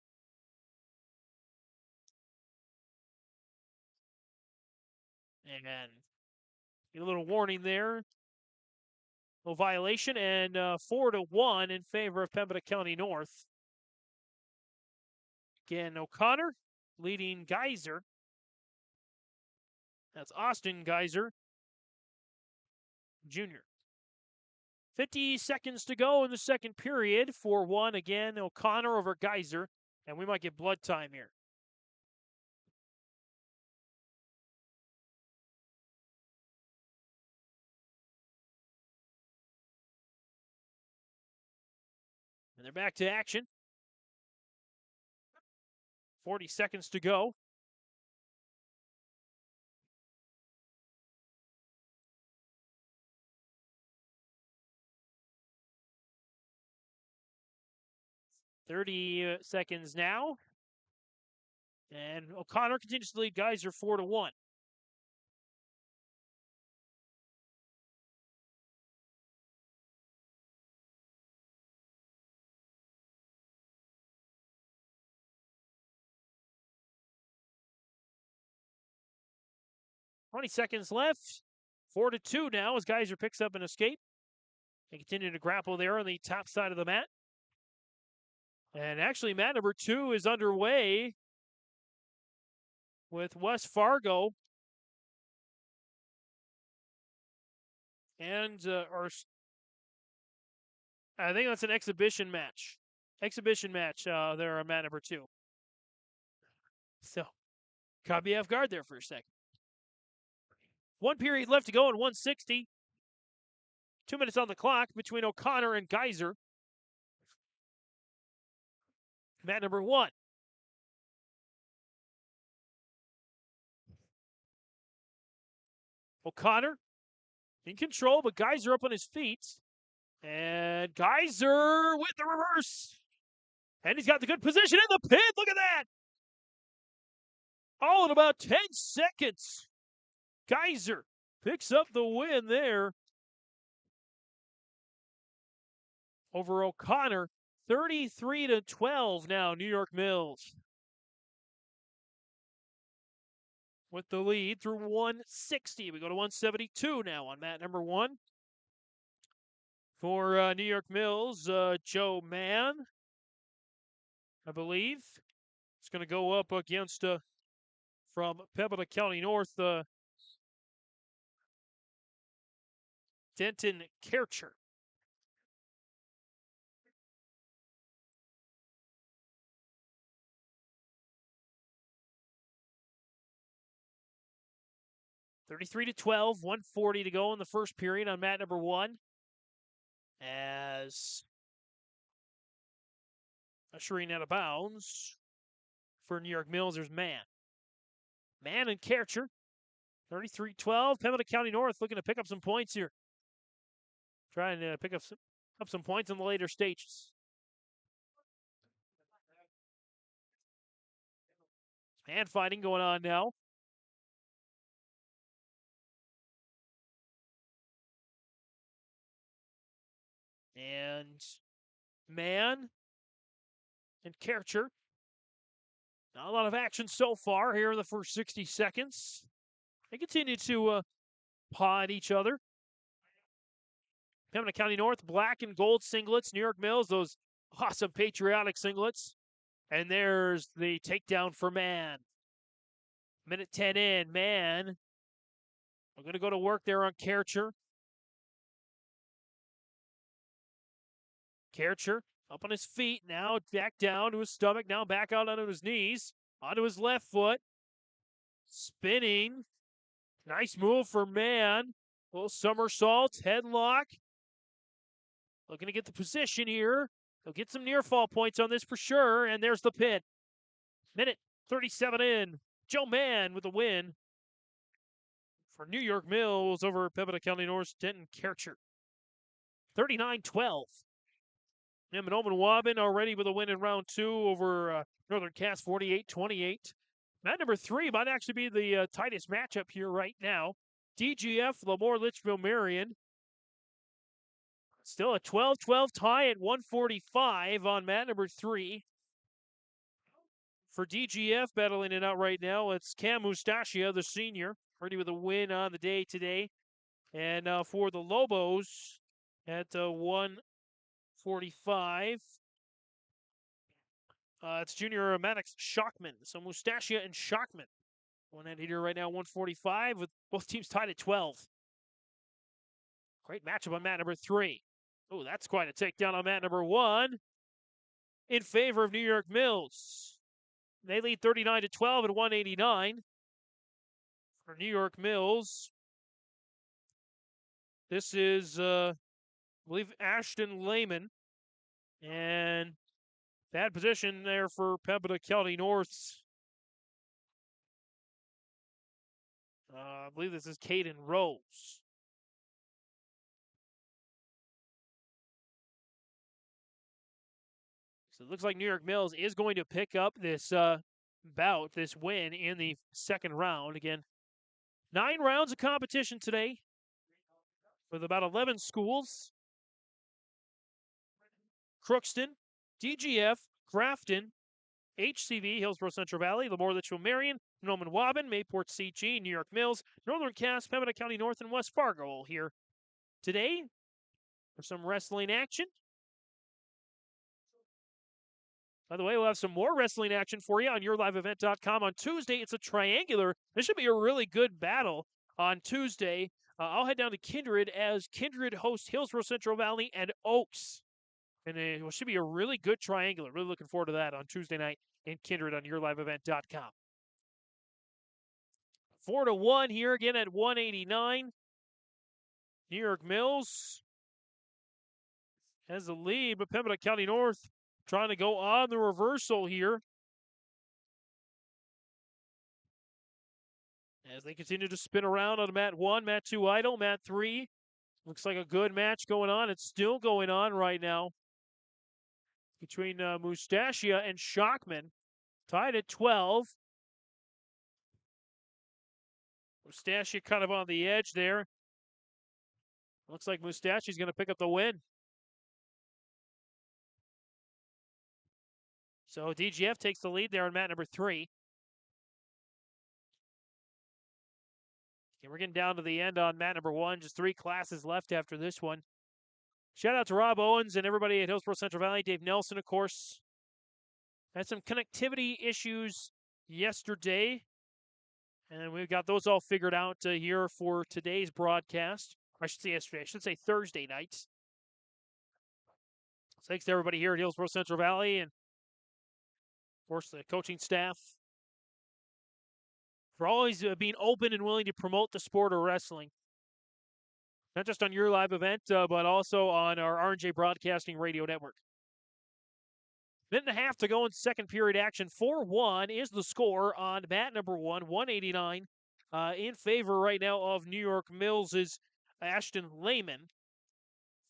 And a little warning there. No violation, and 4-1 in favor of Pembina County North. Again, O'Connor leading Geyser. That's Austin Geyser Jr. 50 seconds to go in the second period. 4-1 again, O'Connor over Geyser, and we might get blood time here. And they're back to action. 40 seconds to go. Thirty seconds now. And O'Connor continues to lead Geyser 4-1. Twenty seconds left. 4-2 now as Geyser picks up an escape. They continue to grapple there on the top side of the mat. And actually, mat number 2 is underway with West Fargo and I think that's an exhibition match. Exhibition match there on mat number 2. So, caught me off guard there for a second. 1 period left to go in 160. 2 minutes on the clock between O'Connor and Geyser. Mat number 1. O'Connor in control, but Geyser up on his feet. And Geyser with the reverse. And he's got the good position in the pin. Look at that. All in about 10 seconds. Geyser picks up the win there over O'Connor. 33-12 now, New York Mills with the lead through 160. We go to 172 now on mat number 1. For New York Mills, Joe Mann, I believe, is going to go up against, from Pembina County North, Denton Kercher. (33-12), 1:40 to go in the first period on mat number 1. As ushering out of bounds for New York Mills, there's Mann. Mann and Kercher. 33-12. Pembina County North looking to pick up some points here. Trying to pick up some points in the later stages. Hand fighting going on now. And Mann and Kercher. Not a lot of action so far here in the first 60 seconds. They continue to paw at each other. Pembina County North, black and gold singlets. New York Mills, those awesome patriotic singlets. And there's the takedown for Mann. Minute 10 in. Mann, we're going to go to work there on Kercher. Kercher up on his feet, now back down to his stomach, now back out onto his knees, onto his left foot. Spinning. Nice move for Mann. Little somersault, headlock. Looking to get the position here. He'll get some near fall points on this for sure, and there's the pin. Minute 37 in. Joe Mann with the win for New York Mills over Pembina County North's Denton Kercher. 39-12. And Mahnomen Waubun already with a win in round 2 over Northern Cass, 48-28. Mat number 3 might actually be the tightest matchup here right now. DGF, LaMoure, Litchville-Marion. Still a 12-12 tie at 145 on mat number 3. For DGF, battling it out right now, it's Cam Mustachia, the senior, already with a win on the day today. And for the Lobos at 145, it's junior Maddox Shockman. So Mustachia and Shockman. One at here right now, 145, with both teams tied at 12. Great matchup on mat number 3. Oh, that's quite a takedown on mat number 1 in favor of New York Mills. They lead 39-12 at 189 for New York Mills. This is, I believe, Ashton Lehman. And bad position there for Pembina County North. I believe this is Caden Rose. So it looks like New York Mills is going to pick up this bout, this win in the second round. Again, 9 rounds of competition today with about 11 schools. Crookston, DGF, Grafton, HCV, Hillsboro-Central Valley, LaMoure, Litchville-Marion, Mahnomen Waubun, Mayport CG, New York Mills, Northern Cass, Pembina County North, and West Fargo all here today for some wrestling action. By the way, we'll have some more wrestling action for you on yourliveevent.com on Tuesday. It's a triangular. This should be a really good battle on Tuesday. I'll head down to Kindred as Kindred hosts Hillsboro-Central Valley and Oaks. And it should be a really good triangular. Really looking forward to that on Tuesday night in Kindred on yourliveevent.com. 4-1 here again at 189. New York Mills has the lead, but Pembina County North trying to go on the reversal here as they continue to spin around on mat 1, mat 2 idle, mat 3. Looks like a good match going on. It's still going on right now between Mustachia and Shockman, tied at 12. Mustachia kind of on the edge there. Looks like Mustachia's going to pick up the win. So DGF takes the lead there on mat number 3. Okay, we're getting down to the end on mat number 1. Just 3 classes left after this one. Shout out to Rob Owens and everybody at Hillsboro-Central Valley. Dave Nelson, of course. Had some connectivity issues yesterday. And we've got those all figured out here for today's broadcast. I should say yesterday. I should say Thursday night. Thanks to everybody here at Hillsboro-Central Valley and of course, the coaching staff for always being open and willing to promote the sport of wrestling. Not just on your live event, but also on our R&J Broadcasting Radio Network. Minute and a half to go in second period action. 4-1 is the score on mat number 1, 189. In favor right now of New York Mills' Ashton Lehman,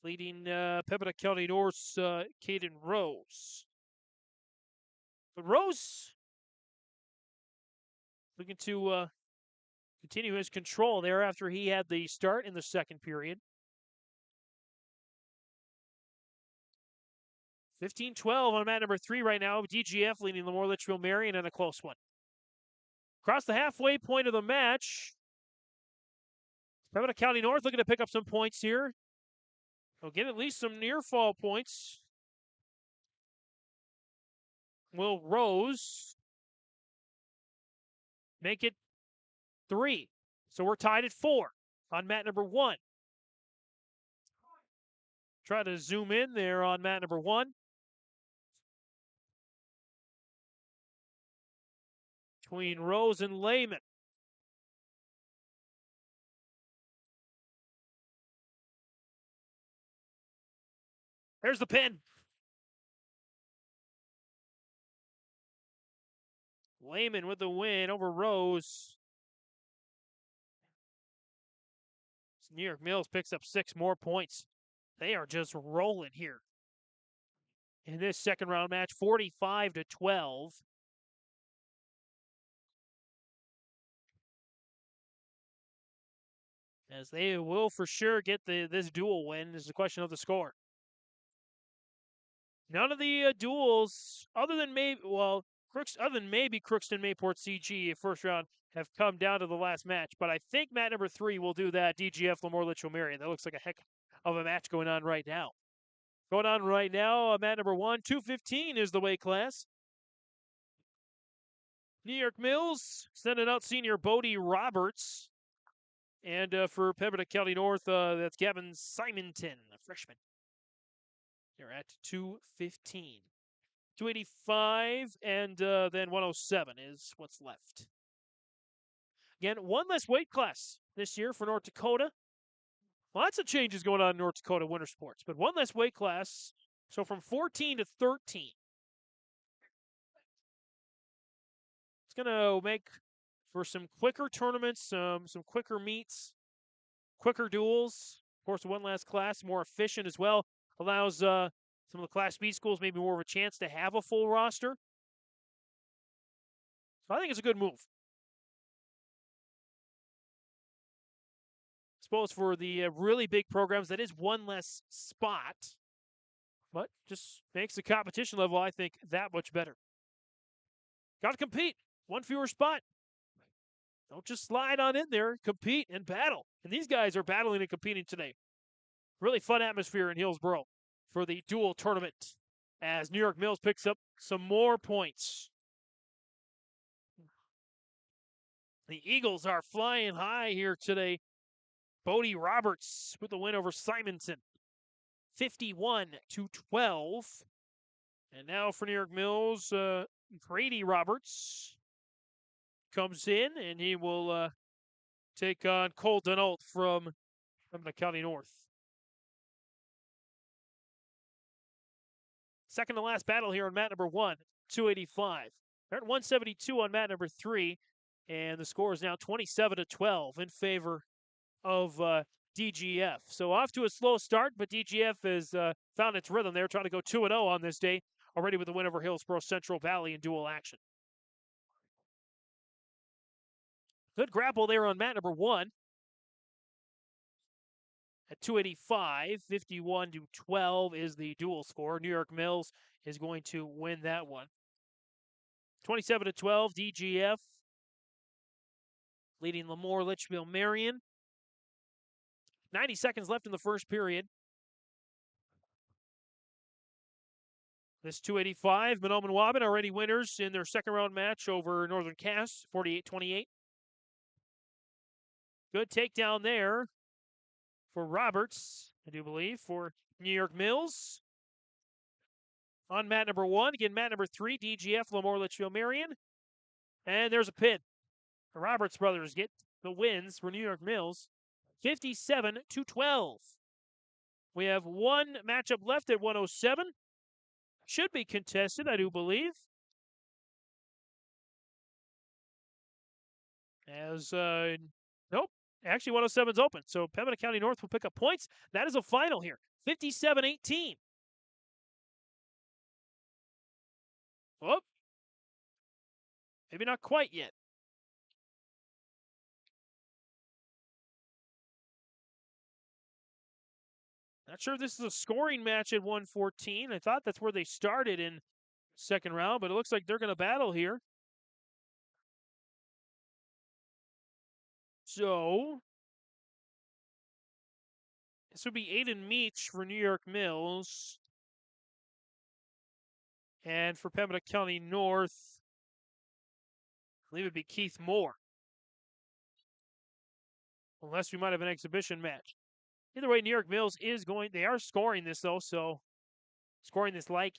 leading Pembina County North's Caden Rose. But Rose looking to continue his control there after he had the start in the second period. 15-12 on mat number 3 right now. DGF leading LaMoure Litchville-Marion in a close one. Across the halfway point of the match, Pembina County North looking to pick up some points here. They'll get at least some near fall points. Will Rose make it 3? So we're tied at 4 on mat number 1. Try to zoom in there on mat number 1. Between Rose and Lehman. There's the pin. Lehman with the win over Rose. New York Mills picks up 6 more points. They are just rolling here in this second round match, 45-12. As they will for sure get this duel win. Is the question of the score. None of the duels, other than maybe Crookston Mayport CG first round, have come down to the last match. But I think mat number 3 will do that. DGF LaMoure Litchville-Marion. That looks like a heck of a match going on right now. Mat number 1, 215 is the weight class. New York Mills sending out senior Bodie Roberts. And for Pembina County North, that's Gavin Simonton, a freshman. They're at 215. 285 and then 107 is what's left. Again, one less weight class this year for North Dakota. Lots of changes going on in North Dakota winter sports, but one less weight class. So from 14 to 13. It's going to make for some quicker tournaments, some quicker meets, quicker duels. Of course, one last class, more efficient as well. Allows some of the Class B schools maybe more of a chance to have a full roster. So I think it's a good move. I suppose for the really big programs, that is one less spot. But just makes the competition level, I think, that much better. Got to compete. One fewer spot. Don't just slide on in there. Compete and battle. And these guys are battling and competing today. Really fun atmosphere in Hillsboro for the dual tournament as New York Mills picks up some more points. The Eagles are flying high here today. Bodie Roberts with the win over Simonton. 51-12. And now for New York Mills, Grady Roberts comes in, and he will take on Cole Denault from the County North. Second to last battle here on mat number 1, 285. They're at 172 on mat number 3, and the score is now 27-12 in favor of DGF. So off to a slow start, but DGF has found its rhythm there, trying to go 2-0 on this day, already with the win over Hillsboro-Central Valley in dual action. Good grapple there on mat number 1. At 285, 51-12 is the dual score. New York Mills is going to win that one. 27-12, DGF leading LaMoure Litchville-Marion. 90 seconds left in the first period. This 285, Mahnomen Waubun already winners in their second round match over Northern Cass, 48-28. Good takedown there for Roberts, I do believe, for New York Mills. On mat number 1, again, mat number 3, DGF, LaMoure Litchville-Marion. And there's a pin. The Roberts brothers get the wins for New York Mills, 57-12. We have one matchup left at 107. Should be contested, I do believe. As, nope. Actually, 107's open, so Pembina County North will pick up points. That is a final here, 57-18. Whoop. Maybe not quite yet. Not sure if this is a scoring match at 114. I thought that's where they started in second round, but it looks like they're going to battle here. So this would be Aiden Meach for New York Mills. And for Pembina County North, I believe it would be Keith Moore. Unless we might have an exhibition match. Either way, New York Mills they are scoring this though, so scoring this like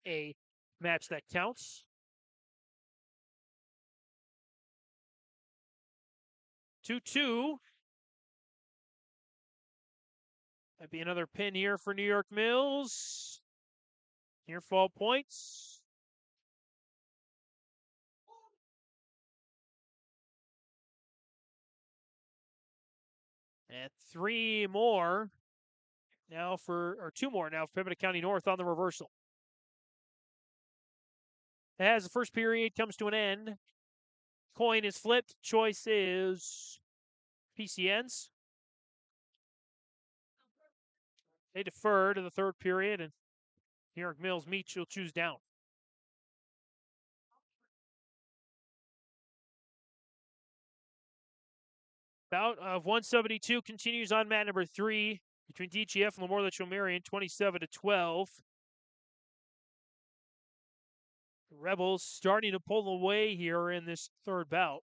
a match that counts. 2-2. Might be another pin here for New York Mills. Near fall points. And two more now for Pembina County North on the reversal. As the first period comes to an end, coin is flipped. Choice is PCNs. They defer to the third period, and New York Mills Meach will choose down. Bout of 172 continues on mat number 3 between DGF and LaMoure Litchville-Marion, 27-12. The Rebels starting to pull away here in this third bout.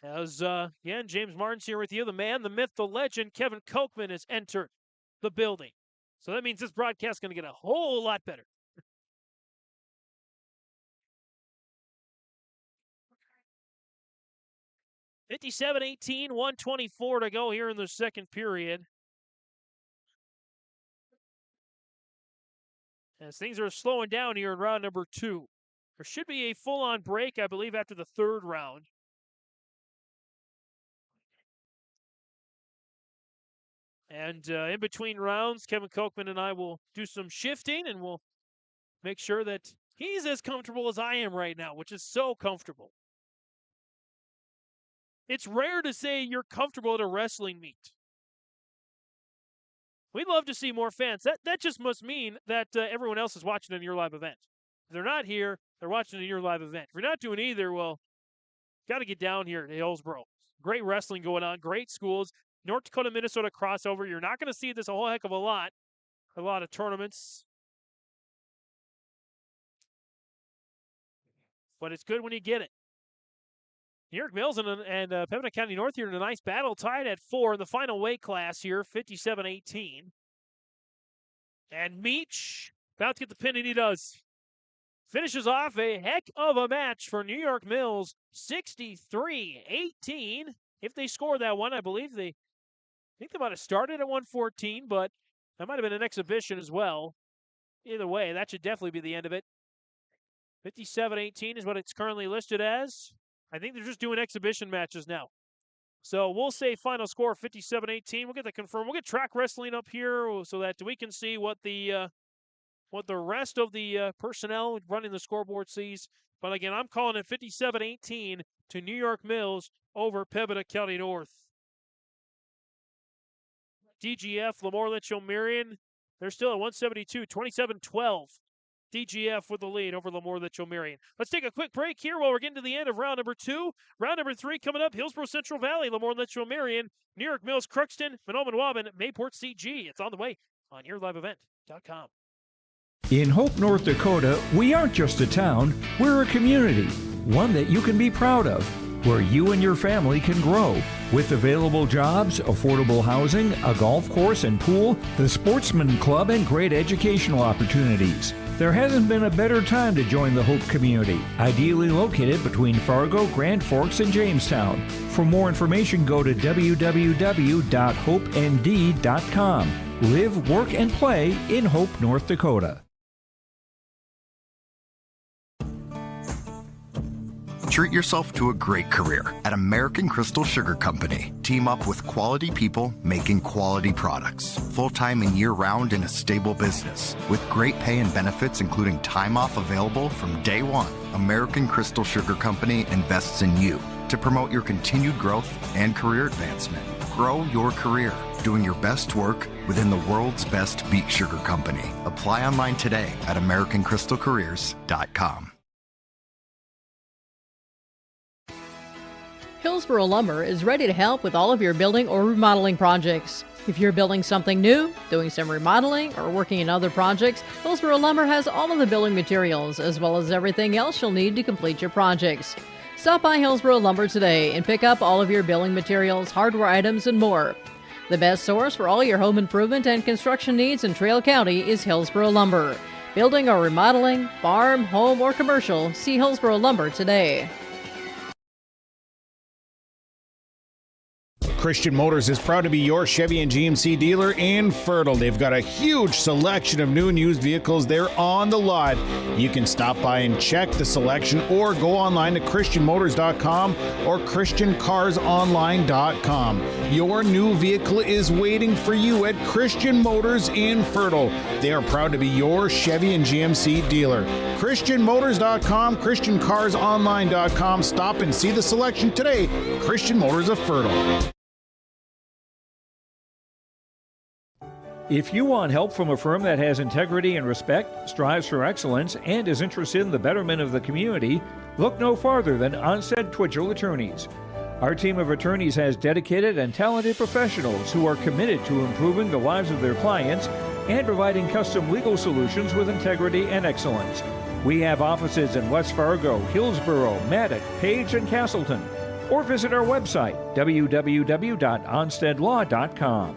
As, again, James Martin's here with you. The man, the myth, the legend, Kevin Kochman has entered the building. So that means this broadcast is going to get a whole lot better. (57-18), 1:24 to go here in the second period. As things are slowing down here in round number 2. There should be a full-on break, I believe, after the third round. And in between rounds, Kevin Kochman and I will do some shifting, and we'll make sure that he's as comfortable as I am right now, which is so comfortable. It's rare to say you're comfortable at a wrestling meet. We'd love to see more fans. That just must mean that everyone else is watching in your live event. If they're not here, they're watching in your live event. If you're not doing either, well, got to get down here to Hillsboro. Great wrestling going on, great schools. North Dakota, Minnesota crossover. You're not going to see this a whole heck of a lot of tournaments. But it's good when you get it. New York Mills and Pembina County North here in a nice battle, tied at 4 in the final weight class here, 57-18. And Meach about to get the pin, and he does. Finishes off a heck of a match for New York Mills, 63-18. If they score that one, I think they might have started at 114, but that might have been an exhibition as well. Either way, that should definitely be the end of it. 57-18 is what it's currently listed as. I think they're just doing exhibition matches now. So we'll say final score 57-18. We'll get that confirmed. We'll get track wrestling up here so that we can see what the rest of the personnel running the scoreboard sees. But again, I'm calling it 57-18 to New York Mills over Pembina County North. DGF, LaMoure Litchville-Marion, they're still at 172, 27-12. DGF with the lead over LaMoure Litchville-Marion. Let's take a quick break here while we're getting to the end of round number 2. Round number 3 coming up, Hillsboro-Central Valley, LaMoure Litchville-Marion, New York Mills, Crookston, Mahnomen, Waubun, Mayport, CG. It's on the way on yourliveevent.com. In Hope, North Dakota, we aren't just a town, we're a community, one that you can be proud of, where you and your family can grow. With available jobs, affordable housing, a golf course and pool, the Sportsman Club, and great educational opportunities. There hasn't been a better time to join the Hope community, ideally located between Fargo, Grand Forks, and Jamestown. For more information, go to www.hopend.com. Live, work, and play in Hope, North Dakota. Treat yourself to a great career at American Crystal Sugar Company. Team up with quality people making quality products. Full-time and year-round in a stable business. With great pay and benefits including time off available from day one. American Crystal Sugar Company invests in you to promote your continued growth and career advancement. Grow your career doing your best work within the world's best beet sugar company. Apply online today at AmericanCrystalCareers.com. Hillsboro Lumber is ready to help with all of your building or remodeling projects. If you're building something new, doing some remodeling, or working in other projects, Hillsboro Lumber has all of the building materials as well as everything else you'll need to complete your projects. Stop by Hillsboro Lumber today and pick up all of your building materials, hardware items, and more. The best source for all your home improvement and construction needs in Trail County is Hillsboro Lumber. Building or remodeling, farm, home, or commercial, see Hillsboro Lumber today. Christian Motors is proud to be your Chevy and GMC dealer in Fertile. They've got a huge selection of new and used vehicles there on the lot. You can stop by and check the selection or go online to christianmotors.com or christiancarsonline.com. Your new vehicle is waiting for you at Christian Motors in Fertile. They are proud to be your Chevy and GMC dealer. christianmotors.com, christiancarsonline.com. Stop and see the selection today. Christian Motors of Fertile. If you want help from a firm that has integrity and respect, strives for excellence, and is interested in the betterment of the community, look no farther than Onstead Twitchell Attorneys. Our team of attorneys has dedicated and talented professionals who are committed to improving the lives of their clients and providing custom legal solutions with integrity and excellence. We have offices in West Fargo, Hillsboro, Maddox, Page, and Castleton. Or visit our website, www.onsteadlaw.com.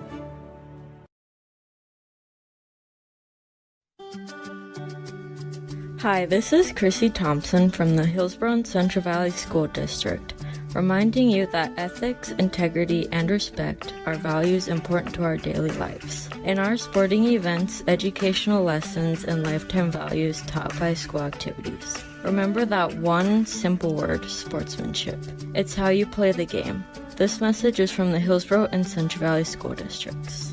Hi, this is Chrissy Thompson from the Hillsboro-Central Valley School District, reminding you that ethics, integrity, and respect are values important to our daily lives. In our sporting events, educational lessons, and lifetime values taught by school activities. Remember that one simple word, sportsmanship. It's how you play the game. This message is from the Hillsboro and Central Valley School Districts.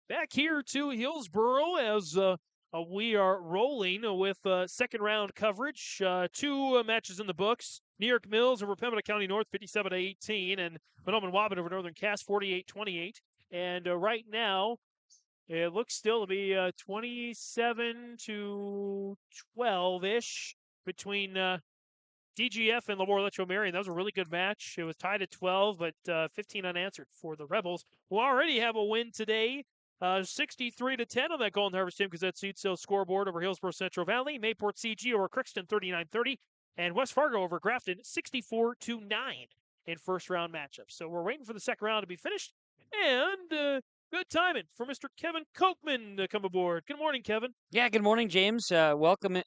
Back here to Hillsboro as we are rolling with second round coverage. Two matches in the books. New York Mills over Pembina County North 57-18 and Mahnomen Waubun over Northern Cass 48-28. And right now it looks still to be 27-12-ish between DGF and LaMoure Litchville-Marion. That was a really good match. It was tied at 12, but 15 unanswered for the Rebels, who already have a win today. 63-10 on that Golden Harvest team because that seats still scoreboard over Hillsboro-Central Valley. Mayport CG over Crookston 39-30. And West Fargo over Grafton 64-9 in first round matchups. So we're waiting for the second round to be finished. And good timing for Mr. Kevin Kochman to come aboard. Good morning, Kevin. Yeah, good morning, James. Welcoming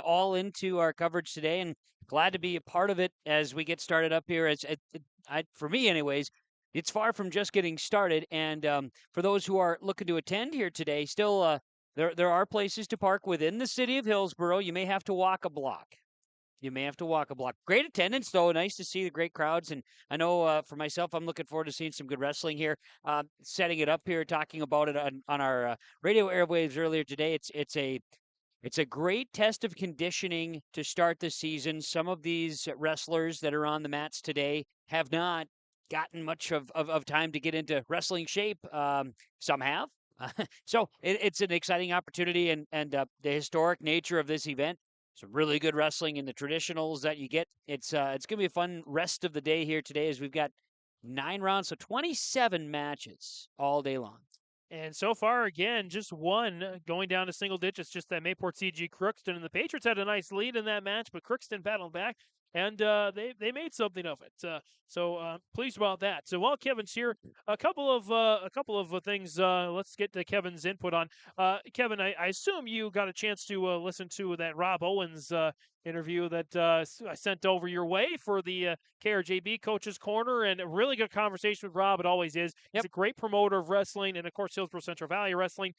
all into our coverage today, and glad to be a part of it as we get started up here. For me, anyways, it's far from just getting started. And for those who are looking to attend here today, still there are places to park within the city of Hillsboro. You may have to walk a block. Great attendance, though. Nice to see the great crowds. And I know for myself, I'm looking forward to seeing some good wrestling here. Setting it up here, talking about it on our radio airwaves earlier today. It's a great test of conditioning to start the season. Some of these wrestlers that are on the mats today have not gotten much of time to get into wrestling shape. Some have. So it's an exciting opportunity, and the historic nature of this event. Some really good wrestling in the traditionals that you get. It's going to be a fun rest of the day here today as we've got 9 rounds, so 27 matches all day long. And so far, again, just one going down to single digits, just that Mayport CG Crookston. And the Patriots had a nice lead in that match, but Crookston battled back, and they made something of it. So pleased about that. So while Kevin's here, a couple of things. Let's get to Kevin's input on. Kevin, I assume you got a chance to listen to that Rob Owens interview that I sent over your way for the KRJB Coaches Corner, and a really good conversation with Rob. It always is. He's a great promoter of wrestling, and of course Hillsboro-Central Valley Wrestling.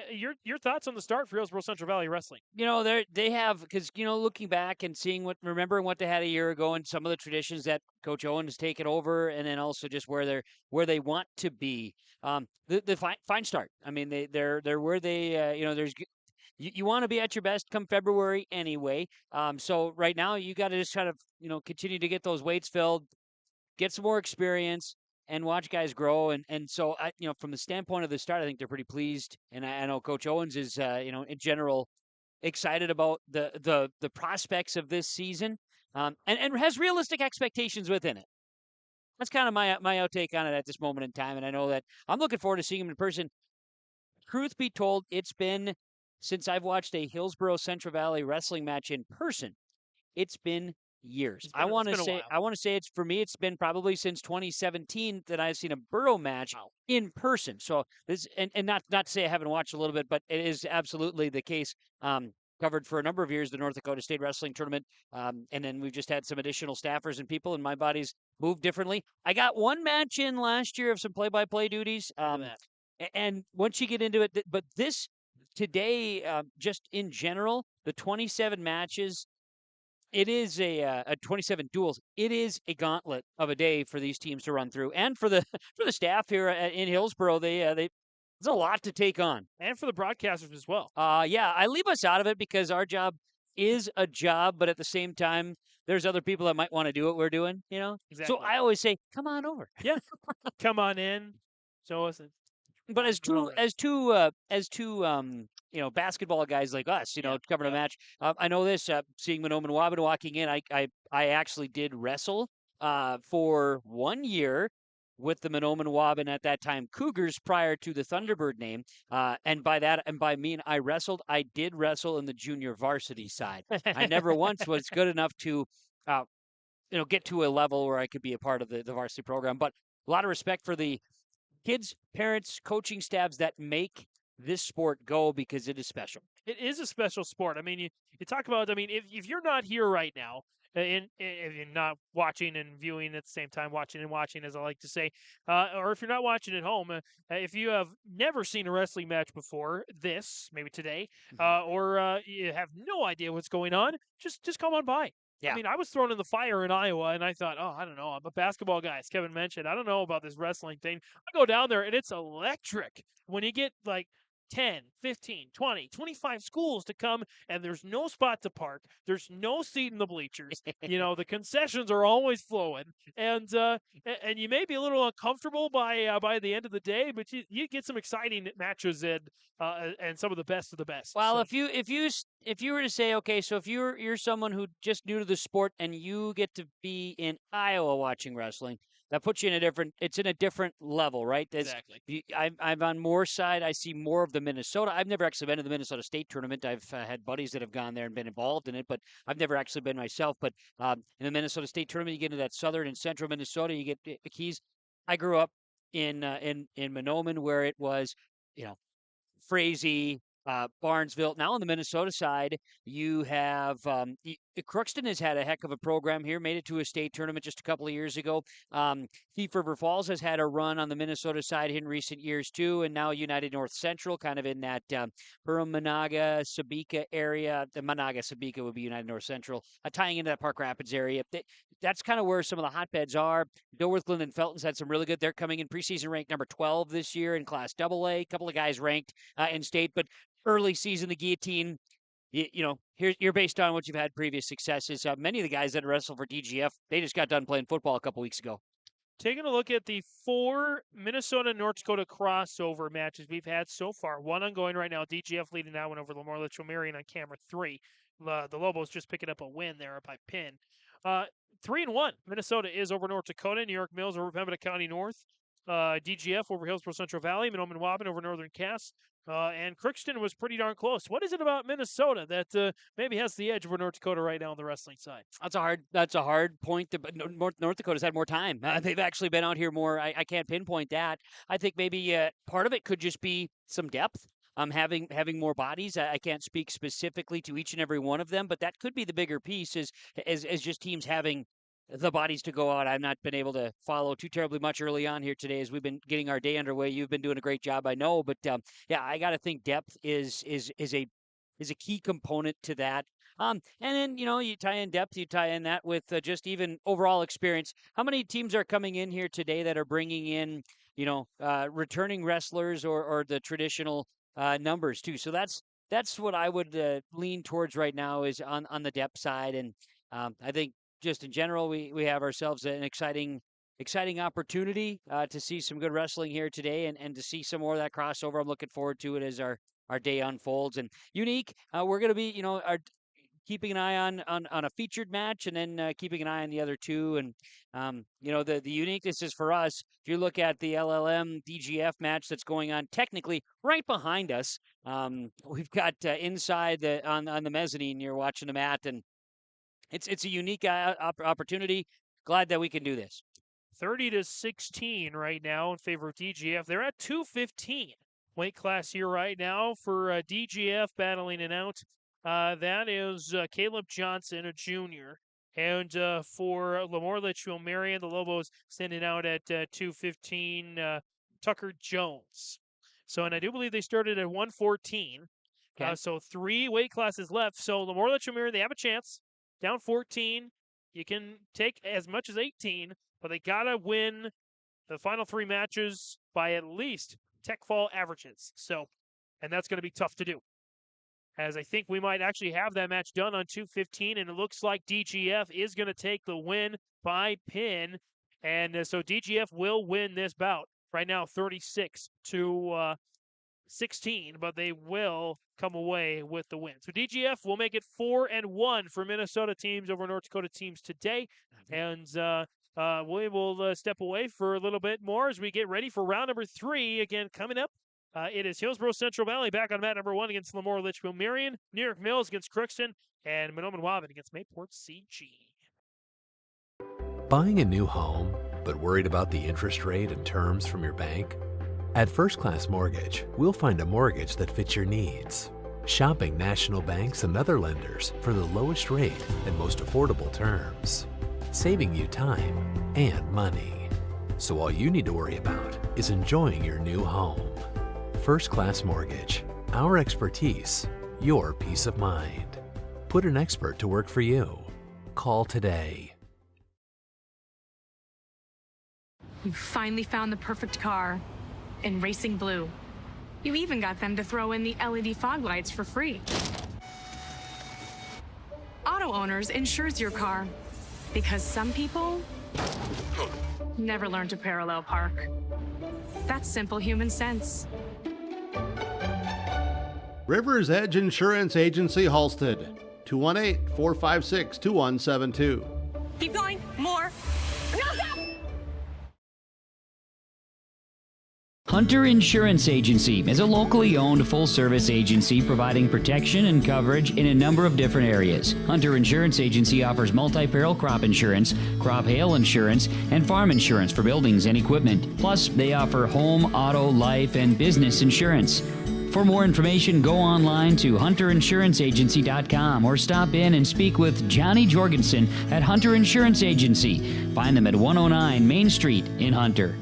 Your thoughts on the start for Hillsboro-Central Valley Wrestling? They have, because looking back and remembering what they had a year ago and some of the traditions that Coach Owen has taken over, and then also just where they want to be. The fine start. I mean, they're where they there's you want to be at your best come February anyway. So right now you got to just kind of, continue to get those weights filled, get some more experience, and watch guys grow. And so, from the standpoint of the start, I think they're pretty pleased. And I know Coach Owens is, in general, excited about the prospects of this season, and has realistic expectations within it. That's kind of my outtake on it at this moment in time. And I know that I'm looking forward to seeing him in person. Truth be told, it's been since I've watched a Hillsboro-Central Valley wrestling match in person. It's been years. I want to say it's for me. It's been probably since 2017 that I've seen a Borough match in person. So this, and not to say I haven't watched a little bit, but it is absolutely the case. Covered for a number of years the North Dakota State Wrestling Tournament, and then we've just had some additional staffers and people, and my body's moved differently. I got one match in last year of some play-by-play duties, and once you get into it, but this today, just in general, the 27 matches. It is a 27 duels. It is a gauntlet of a day for these teams to run through, and for the for the staff here in Hillsboro. There's a lot to take on, and for the broadcasters as well. Yeah, I leave us out of it because our job is a job, but at the same time, there's other people that might want to do what we're doing. Exactly. So I always say, come on over. Yeah, come on in. Show us. But as two basketball guys like us, covering a match. I know this. Seeing Mahnomen Waubun walking in, I actually did wrestle for 1 year with the Mahnomen Waubun at that time Cougars prior to the Thunderbird name. And by mean I wrestled. I did wrestle in the junior varsity side. I never once was good enough to, get to a level where I could be a part of the varsity program. But a lot of respect for the kids, parents, coaching staffs that make this sport go, because it is special. It is a special sport. I mean, you talk about, if you're not here right now, if you're not watching and viewing at the same time, watching, as I like to say, or if you're not watching at home, if you have never seen a wrestling match before maybe today, or you have no idea what's going on, just come on by. Yeah. I mean, I was thrown in the fire in Iowa, and I thought, I don't know. I'm a basketball guy, as Kevin mentioned. I don't know about this wrestling thing. I go down there, and it's electric. When you get, 10, 15, 20, 25 schools to come, and there's no spot to park. There's no seat in the bleachers. The concessions are always flowing, and you may be a little uncomfortable by the end of the day, but you get some exciting matches and some of the best of the best. Well, so. if you were to say, okay, so if you're someone who just new to the sport and you get to be in Iowa watching wrestling, that puts you it's in a different level, right? Exactly. I'm on Moore's side. I see more of the Minnesota. I've never actually been to the Minnesota State Tournament. I've had buddies that have gone there and been involved in it, but I've never actually been myself. But in the Minnesota State Tournament, you get into that southern and central Minnesota. You get the Keys. I grew up in Mahnomen, where it was, Frazee, Barnesville. Now on the Minnesota side, you have Crookston has had a heck of a program here, made it to a state tournament just a couple of years ago. Thief River Falls has had a run on the Minnesota side in recent years too, and now United North Central, kind of in that Burham, Monaga, Sabika area. The Monaga, Sabika would be United North Central, tying into that Park Rapids area. That's kind of where some of the hotbeds are. Dilworth-Glyndon-Felton's had some really good. They're coming in preseason ranked number 12 this year in Class AA. A couple of guys ranked in state, but early season, the Guillotine, you're based on what you've had previous successes. Many of the guys that wrestle for DGF, they just got done playing football a couple weeks ago. Taking a look at the 4 Minnesota-North Dakota crossover matches we've had so far. One ongoing right now. DGF leading that one over LaMoure, Litchville-Marion on camera 3. The Lobos just picking up a win there by pin. 3-1. Minnesota is over North Dakota. New York Mills over Pembina County North. DGF over Hillsboro-Central Valley. Mahnomen Waubun over Northern Cass. And Crookston was pretty darn close. What is it about Minnesota that maybe has the edge over North Dakota right now on the wrestling side? That's a hard point. But North Dakota's had more time. They've actually been out here more. I can't pinpoint that. I think maybe part of it could just be some depth. Having more bodies. I can't speak specifically to each and every one of them, but that could be the bigger piece is just teams having the bodies to go out. I've not been able to follow too terribly much early on here today as we've been getting our day underway. You've been doing a great job, I know, but I got to think depth is a key component to that. And then, you tie in depth, you tie in that with just even overall experience. How many teams are coming in here today that are bringing in, returning wrestlers or the traditional numbers too? So that's that's what I would lean towards right now is on the depth side. And I think just in general, we have ourselves an exciting opportunity to see some good wrestling here today and to see some more of that crossover. I'm looking forward to it as our day unfolds. And Unique, we're going to be, keeping an eye on a featured match and then keeping an eye on the other two. And, the uniqueness is for us. If you look at the LLM DGF match that's going on technically right behind us, we've got inside on the mezzanine, you're watching the mat, and it's a unique opportunity. Glad that we can do this. 30-16 right now in favor of DGF. They're at 215 weight class here right now for DGF battling it out. That is Caleb Johnson, a junior. And for LaMoure Litchville-Marion, the Lobos standing out at 215, Tucker Jones. So, and I do believe they started at 114. Okay. So 3 weight classes left. So LaMoure Litchville-Marion, they have a chance. Down 14. You can take as much as 18, but they got to win the final 3 matches by at least Tech Fall averages. So, and that's going to be tough to do, as I think we might actually have that match done on 215, and it looks like DGF is going to take the win by pin, and so DGF will win this bout. Right now, 36-16, but they will come away with the win. So DGF will make it 4-1 for Minnesota teams over North Dakota teams today, and we will step away for a little bit more as we get ready for round number 3. Again, coming up, it is Hillsboro-Central Valley back on mat number 1 against LaMoure Litchville-Marion, New York Mills against Crookston, and Mahnomen Waubun against Mayport CG. Buying a new home, but worried about the interest rate and terms from your bank? At First Class Mortgage, we'll find a mortgage that fits your needs. Shopping national banks and other lenders for the lowest rate and most affordable terms, saving you time and money. So all you need to worry about is enjoying your new home. First Class Mortgage. Our expertise, your peace of mind. Put an expert to work for you. Call today. You finally found the perfect car in racing blue. You even got them to throw in the LED fog lights for free. Auto Owners insures your car because some people never learn to parallel park. That's simple human sense. River's Edge Insurance Agency, Halstead, 218-456-2172. Keep going. More. Hunter Insurance Agency is a locally owned full-service agency providing protection and coverage in a number of different areas. Hunter Insurance Agency offers multi-peril crop insurance, crop hail insurance, and farm insurance for buildings and equipment. Plus, they offer home, auto, life, and business insurance. For more information, go online to hunterinsuranceagency.com or stop in and speak with Johnny Jorgensen at Hunter Insurance Agency. Find them at 109 Main Street in Hunter.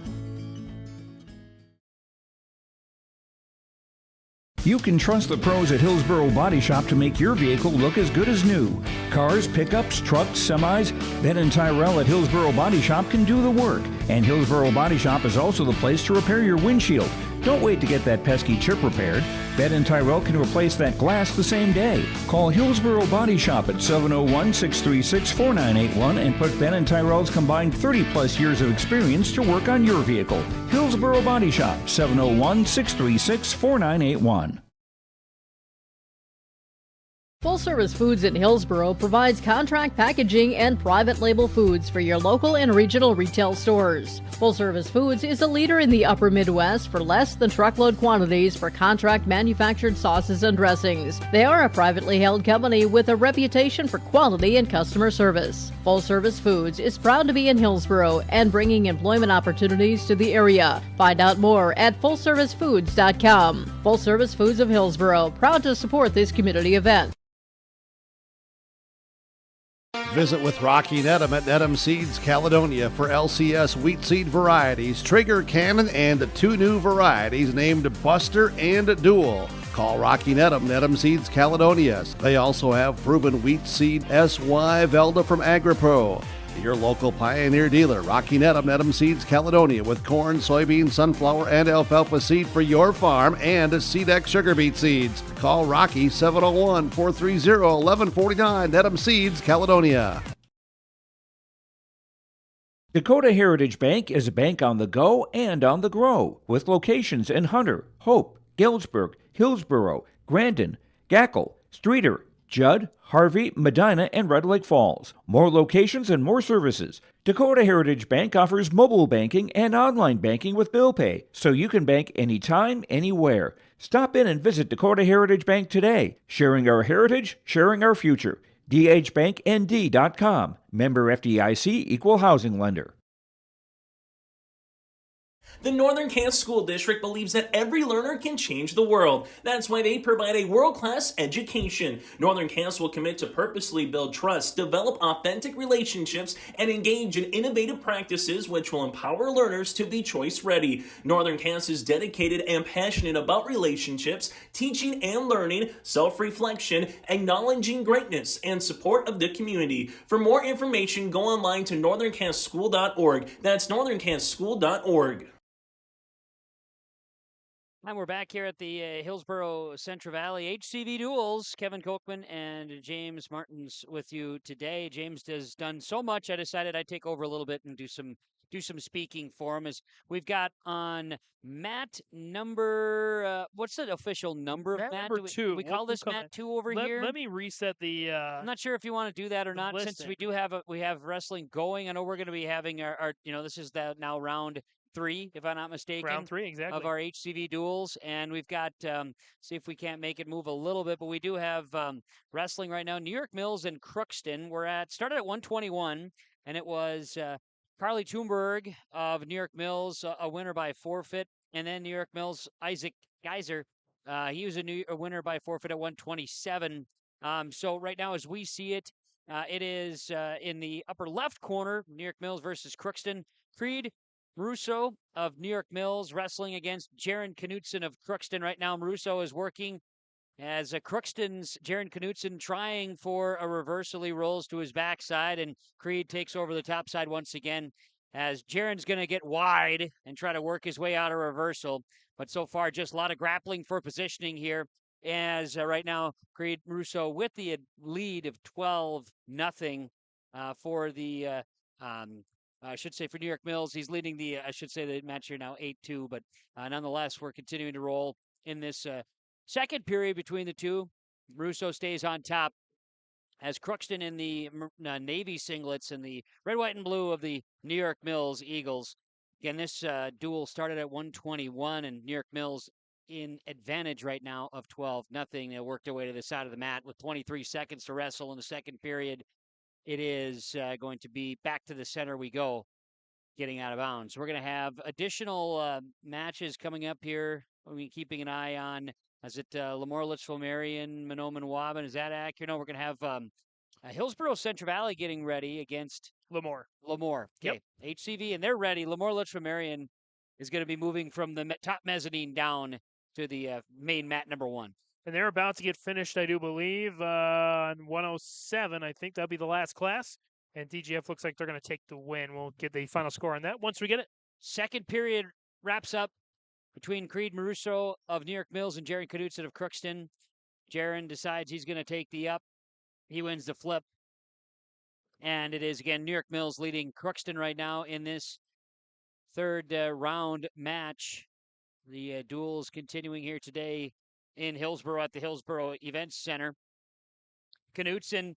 You can trust the pros at Hillsboro Body Shop to make your vehicle look as good as new. Cars, pickups, trucks, semis, Ben & Tyrell at Hillsboro Body Shop can do the work. And Hillsboro Body Shop is also the place to repair your windshield. Don't wait to get that pesky chip repaired. Ben & Tyrell can replace that glass the same day. Call Hillsboro Body Shop at 701-636-4981 and put Ben & Tyrell's combined 30-plus years of experience to work on your vehicle. Hillsboro Body Shop, 701-636-4981. Full Service Foods in Hillsboro provides contract packaging and private label foods for your local and regional retail stores. Full Service Foods is a leader in the upper Midwest for less than truckload quantities for contract manufactured sauces and dressings. They are a privately held company with a reputation for quality and customer service. Full Service Foods is proud to be in Hillsboro and bringing employment opportunities to the area. Find out more at fullservicefoods.com. Full Service Foods of Hillsboro, proud to support this community event. Visit with Rocky Nedham at Nedham Seeds Caledonia for LCS wheat seed varieties, Trigger, Cannon, and 2 new varieties named Buster and Dual. Call Rocky Nedham, Nedham Seeds Caledonia. They also have proven wheat seed SY Velda from AgriPro. Your local Pioneer dealer, Rocky Needham, Needham Seeds, Caledonia, with corn, soybean, sunflower, and alfalfa seed for your farm and Seedex sugar beet seeds. Call Rocky 701-430-1149, Needham Seeds, Caledonia. Dakota Heritage Bank is a bank on the go and on the grow, with locations in Hunter, Hope, Galesburg, Hillsboro, Grandin, Gackle, Streeter, Judd, Harvey, Medina, and Red Lake Falls. More locations and more services. Dakota Heritage Bank offers mobile banking and online banking with bill pay, so you can bank anytime, anywhere. Stop in and visit Dakota Heritage Bank today. Sharing our heritage, sharing our future. dhbanknd.com. Member FDIC, Equal Housing Lender. The Northern Kansas School District believes that every learner can change the world. That's why they provide a world-class education. Northern Kansas will commit to purposely build trust, develop authentic relationships, and engage in innovative practices which will empower learners to be choice-ready. Northern Kansas is dedicated and passionate about relationships, teaching and learning, self-reflection, acknowledging greatness, and support of the community. For more information, go online to northernkansasschool.org. That's northernkansasschool.org. And we're back here at the Hillsboro-Central Valley HCV Duels. Kevin Kochman and James Martins with you today. James has done so much, I decided I'd take over a little bit and do some speaking for him. As we've got on mat number, what's the official number of mat? Number 2. We call this mat 2 over here? Let me reset the. I'm not sure if you want to do that or not, listing. since we have wrestling going. I know we're going to be having our this is now round 3, if I'm not mistaken. Round 3, exactly. Of our HCV duels. And we've got, see if we can't make it move a little bit, but we do have wrestling right now. New York Mills and Crookston. Started at 121, and it was Carly Thunberg of New York Mills, a winner by forfeit. And then New York Mills, Isaac Geiser, he was a winner by forfeit at 127. So right now, as we see it, it is in the upper left corner, New York Mills versus Crookston. Creed Russo of New York Mills wrestling against Jaron Knutson of Crookston. Right now, Russo is working as Crookston's Jaron Knutson trying for a reversal. He rolls to his backside, and Creed takes over the top side once again as Jaron's going to get wide and try to work his way out of reversal. But so far, just a lot of grappling for positioning here as right now, Creed Russo with the lead of 12-0 for the I should say for New York Mills. He's leading the match here now 8-2, but nonetheless, we're continuing to roll in this second period between the two. Russo stays on top as Crookston in the navy singlets and the red, white, and blue of the New York Mills Eagles. Again, this duel started at 121, and New York Mills in advantage right now of 12-0. They worked their way to the side of the mat with 23 seconds to wrestle in the second period. It is going to be back to the center we go, getting out of bounds. We're going to have additional matches coming up here. We'll be keeping an eye on, is it LaMoure, Litchville-Marion, Mahnomen, Waubun? Is that accurate? No, we're going to have Hillsboro-Central Valley getting ready against LaMoure. LaMoure. Okay, yep. HCV, and they're ready. LaMoure, Litchville-Marion is going to be moving from the top mezzanine down to the main mat number 1. And they're about to get finished, I do believe, on 107. I think that'll be the last class. And DGF looks like they're going to take the win. We'll get the final score on that once we get it. Second period wraps up between Creed Maruso of New York Mills and Jaron Knutson of Crookston. Jaron decides he's going to take the up. He wins the flip. And it is, again, New York Mills leading Crookston right now in this third round match. The duels continuing here today in Hillsboro at the Hillsboro Events Center. Knutson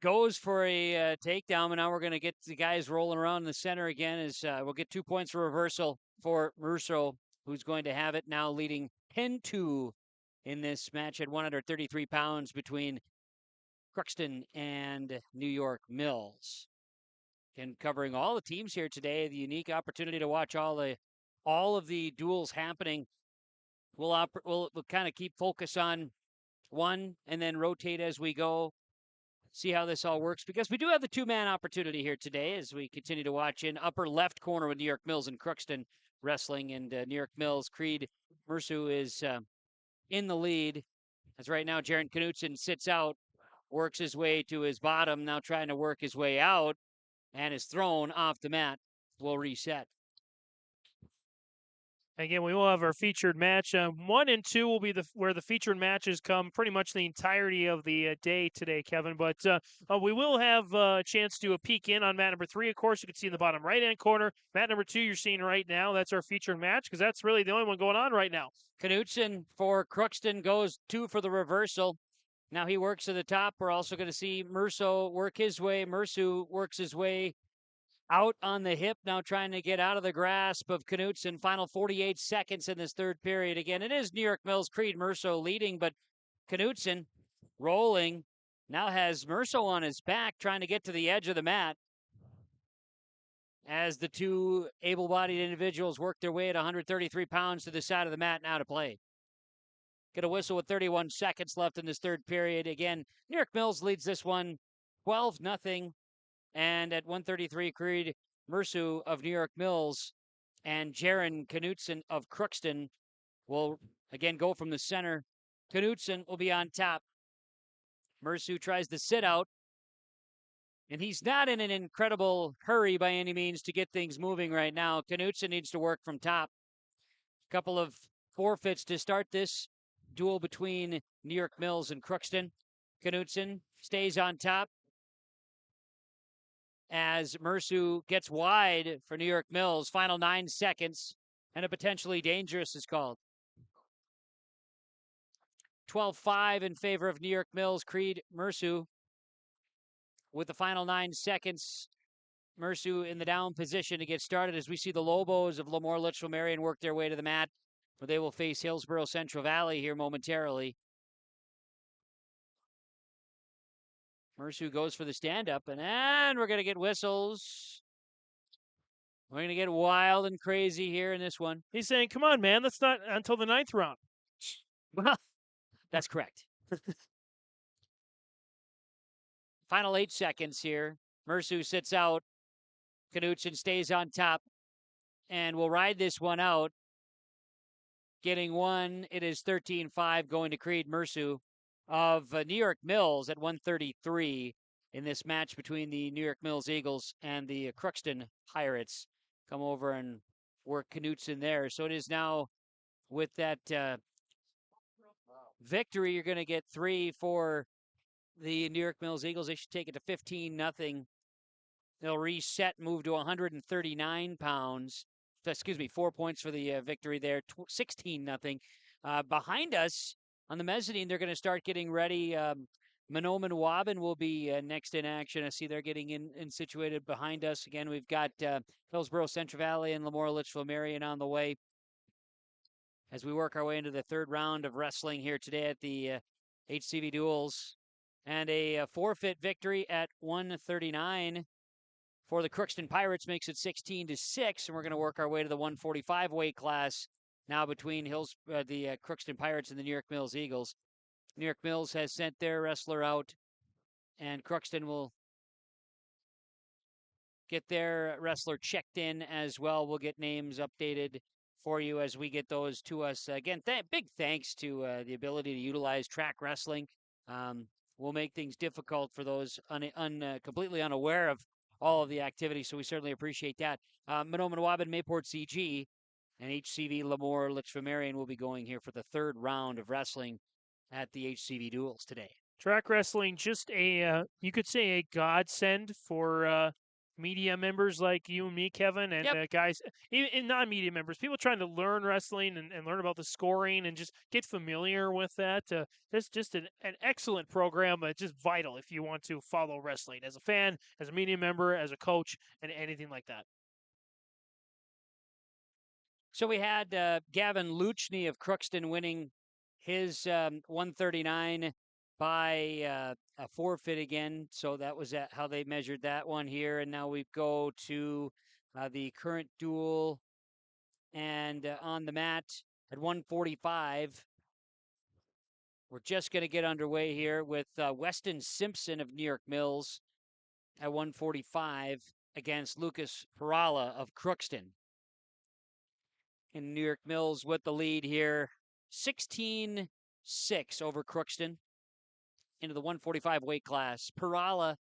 goes for a takedown, and now we're going to get the guys rolling around in the center again as we'll get 2 points for reversal for Russo, who's going to have it now leading 10-2 in this match at 133 pounds between Crookston and New York Mills. And covering all the teams here today, the unique opportunity to watch all of the duels happening. We'll kind of keep focus on one and then rotate as we go, see how this all works, because we do have the 2-man opportunity here today as we continue to watch in upper left corner with New York Mills and Crookston wrestling. And New York Mills, Creed Mersu is in the lead, as right now Jaron Knutson sits out, works his way to his bottom, now trying to work his way out. and is thrown off the mat. Will reset. Again, we will have our featured match. 1 and 2 will be where the featured matches come pretty much the entirety of the day today, Kevin. But we will have a chance to peek in on mat number 3. Of course, you can see in the bottom right-hand corner. Mat number 2 you're seeing right now. That's our featured match because that's really the only one going on right now. Knutson for Crookston goes 2 for the reversal. Now he works to the top. We're also going to see Merso work his way. Mersu works his way out on the hip, now trying to get out of the grasp of Knutson. Final 48 seconds in this third period. Again, it is New York Mills Creed Merso leading, but Knutson rolling now has Merso on his back trying to get to the edge of the mat as the two able-bodied individuals work their way at 133 pounds to the side of the mat and out of play. Get a whistle with 31 seconds left in this third period. Again, New York Mills leads this one 12-0. And at 133, Creed Mersu of New York Mills and Jaron Knutson of Crookston will again go from the center. Knutson will be on top. Mersu tries to sit out, and he's not in an incredible hurry by any means to get things moving right now. Knutson needs to work from top. A couple of forfeits to start this duel between New York Mills and Crookston. Knutson stays on top as Mersu gets wide for New York Mills. Final 9 seconds, and a potentially dangerous is called. 12-5 in favor of New York Mills. Creed Mersu with the final 9 seconds. Mersu in the down position to get started as we see the Lobos of LaMoure Litchville-Marion work their way to the mat, where they will face Hillsboro-Central Valley here momentarily. Mersu goes for the stand-up, and we're going to get whistles. We're going to get wild and crazy here in this one. He's saying, come on, man, that's not until the 9th round. Well, that's correct. Final 8 seconds here. Mersu sits out. Knutson stays on top, and will ride this one out. Getting one, it is 13-5 going to Creed Mersu of New York Mills at 133 in this match between the New York Mills Eagles and the Crookston Pirates. Come over and work Knutson there. So it is now with that victory, you're going to get 3 for the New York Mills Eagles. They should take it to 15-0. They'll reset, move to 139 pounds. Excuse me, 4 points for the victory there, 16-0. Behind us, on the mezzanine, they're going to start getting ready. Mahnomen Waubun will be next in action. I see they're getting in situated behind us. Again, we've got Hillsboro-Central Valley and LaMoure Litchville-Marion on the way as we work our way into the third round of wrestling here today at the HCV Duels. And a forfeit victory at 139 for the Crookston Pirates makes it 16-6, and we're going to work our way to the 145 weight class now between the Crookston Pirates and the New York Mills Eagles. New York Mills has sent their wrestler out, and Crookston will get their wrestler checked in as well. We'll get names updated for you as we get those to us. Again, big thanks to the ability to utilize track wrestling. Will make things difficult for those completely unaware of all of the activity, so we certainly appreciate that. Mahnomen Waubun, Mayport CG, and HCV LaMoure Litchville-Marion will be going here for the third round of wrestling at the HCV Duels today. Track wrestling, just you could say a godsend for media members like you and me, Kevin, and guys, even non-media members, people trying to learn wrestling and learn about the scoring and just get familiar with that. That's just an excellent program, just vital if you want to follow wrestling as a fan, as a media member, as a coach, and anything like that. So we had Gavin Luchny of Crookston winning his 139 by a forfeit again. So that was how they measured that one here. And now we go to the current duel. And on the mat at 145, we're just going to get underway here with Weston Simpson of New York Mills at 145 against Lucas Perala of Crookston. And New York Mills with the lead here, 16-6 over Crookston into the 145 weight class. Perala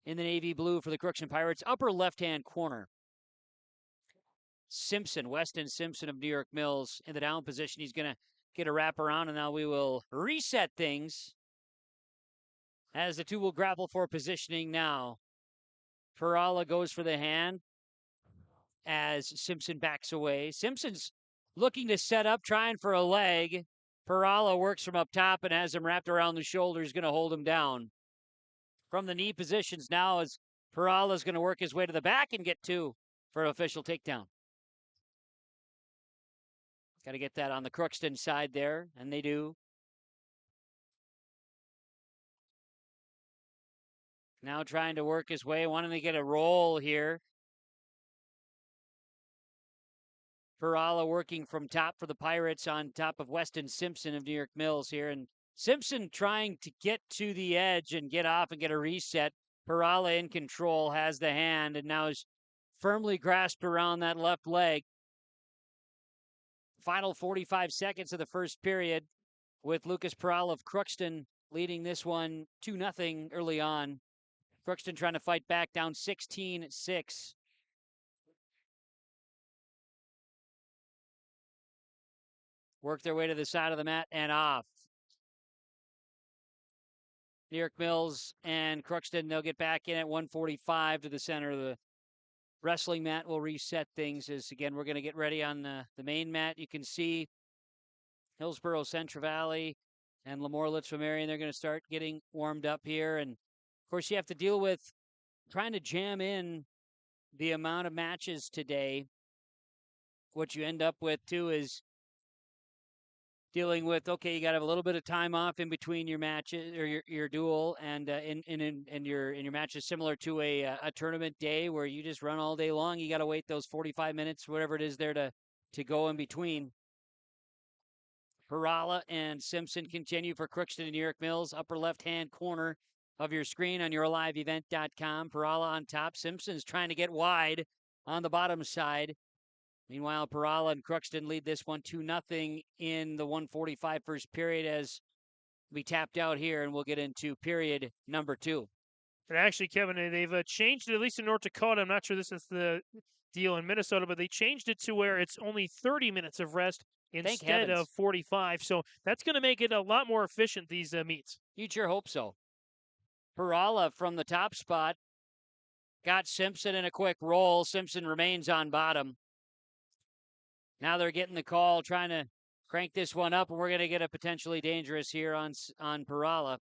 in the navy blue for the Crookston Pirates, upper left-hand corner. Simpson, Weston Simpson of New York Mills in the down position. He's going to get a wrap around, and now we will reset things as the two will grapple for positioning now. Perala goes for the hand as Simpson backs away. Simpson's looking to set up, trying for a leg. Perala works from up top and has him wrapped around the shoulder. He's going to hold him down. From the knee positions now as Perala's going to work his way to the back and get two for an official takedown. Got to get that on the Crookston side there, and they do. Now trying to work his way, wanting to get a roll here. Perala working from top for the Pirates on top of Weston Simpson of New York Mills here. And Simpson trying to get to the edge and get off and get a reset. Perala in control, has the hand, and now is firmly grasped around that left leg. Final 45 seconds of the first period with Lucas Perala of Crookston leading this one 2-0 early on. Crookston trying to fight back, down 16-6. Work their way to the side of the mat and off. New York Mills and Crookston, they'll get back in at 1:45 to the center of the wrestling mat. Will reset things as, again, we're going to get ready on the main mat. You can see Hillsboro-Central Valley and LaMoure, Litchville-Marion, they're going to start getting warmed up here. And, of course, you have to deal with trying to jam in the amount of matches today. What you end up with, too, is dealing with, okay, you got to have a little bit of time off in between your matches or your duel, and in your matches, similar to a tournament day where you just run all day long. You got to wait those 45 minutes, whatever it is there to go in between. Perala and Simpson continue for Crookston and New York Mills, upper left-hand corner of your screen on yourliveevent.com. Perala on top. Simpson's trying to get wide on the bottom side. Meanwhile, Perala and Crookston lead this one 2-0 in the 1:45 first period as we tapped out here, and we'll get into period number 2. And actually, Kevin, they've changed it, at least in North Dakota. I'm not sure this is the deal in Minnesota, but they changed it to where it's only 30 minutes of rest instead of 45. So that's going to make it a lot more efficient, these meets. You'd sure hope so. Perala from the top spot got Simpson in a quick roll. Simpson remains on bottom. Now they're getting the call, trying to crank this one up, and we're going to get a potentially dangerous here on Perala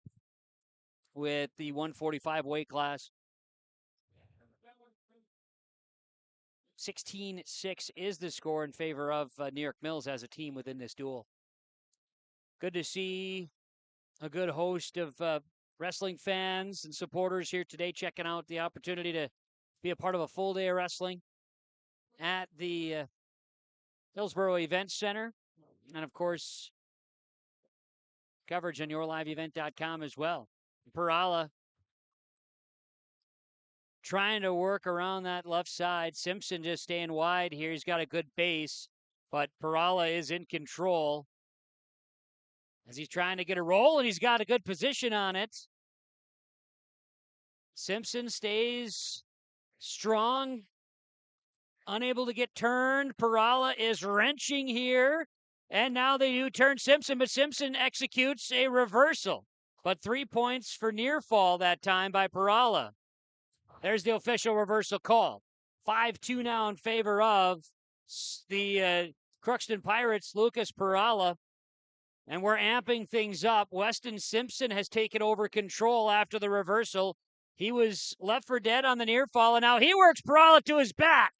with the 145 weight class. 16-6 is the score in favor of New York Mills as a team within this duel. Good to see a good host of wrestling fans and supporters here today checking out the opportunity to be a part of a full day of wrestling at the Hillsboro Event Center, and of course, coverage on yourliveevent.com as well. Perala trying to work around that left side. Simpson just staying wide here. He's got a good base, but Perala is in control as he's trying to get a roll, and he's got a good position on it. Simpson stays strong, unable to get turned. Perala is wrenching here. And now they do turn Simpson, but Simpson executes a reversal. But 3 points for near fall that time by Perala. There's the official reversal call. 5-2 now in favor of the Crookston Pirates, Lucas Perala. And we're amping things up. Weston Simpson has taken over control after the reversal. He was left for dead on the near fall, and now he works Perala to his back.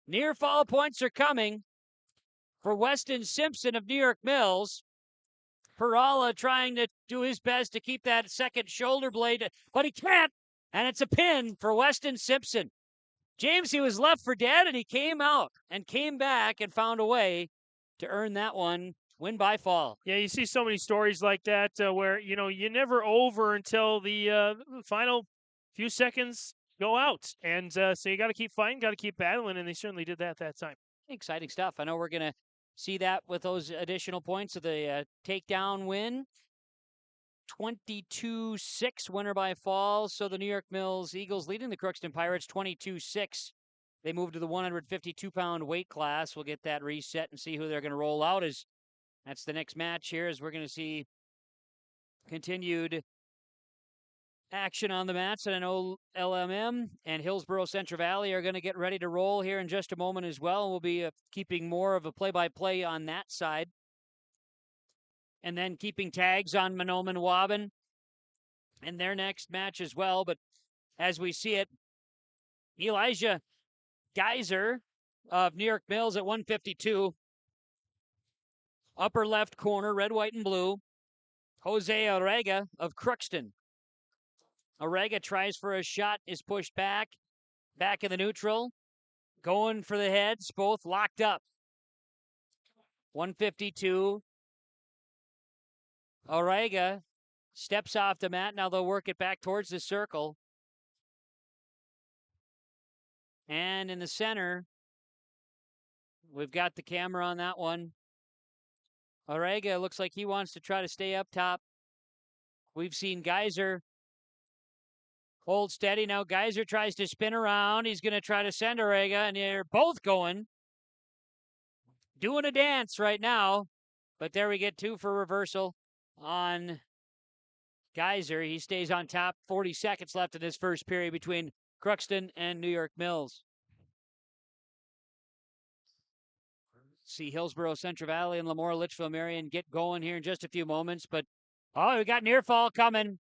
Near fall points are coming for Weston Simpson of New York Mills. Perala trying to do his best to keep that second shoulder blade, but he can't, and it's a pin for Weston Simpson. James, he was left for dead, and he came out and came back and found a way to earn that one, win by fall. Yeah, you see so many stories like that where, you're never over until the final few seconds go out. And so you got to keep fighting, got to keep battling, and they certainly did that time. Exciting stuff. I know we're going to see that with those additional points of the takedown win 22-6 winner by fall. So the New York Mills Eagles leading the Crookston Pirates 22-6. They move to the 152-pound weight class. We'll get that reset and see who they're going to roll out. As that's the next match here, as we're going to see continued action on the mats. And I know LMM and Hillsboro-Central Valley are going to get ready to roll here in just a moment as well. We'll be keeping more of a play-by-play on that side. And then keeping tags on Mahnomen Waubun in their next match as well. But as we see it, Elijah Geyser of New York Mills at 152. Upper left corner, red, white, and blue. Jose Orega of Crookston. Orega tries for a shot, is pushed back in the neutral. Going for the heads, both locked up. 152. Orega steps off the mat. Now they'll work it back towards the circle. And in the center, we've got the camera on that one. Orega looks like he wants to try to stay up top. We've seen Geyser hold steady. Now Geyser tries to spin around. He's going to try to send Orega, and they're both going. Doing a dance right now. But there we get two for reversal on Geyser. He stays on top. 40 seconds left in this first period between Crookston and New York Mills. See Hillsboro-Central Valley and LaMoure Litchville-Marion get going here in just a few moments. But, we got near fall coming.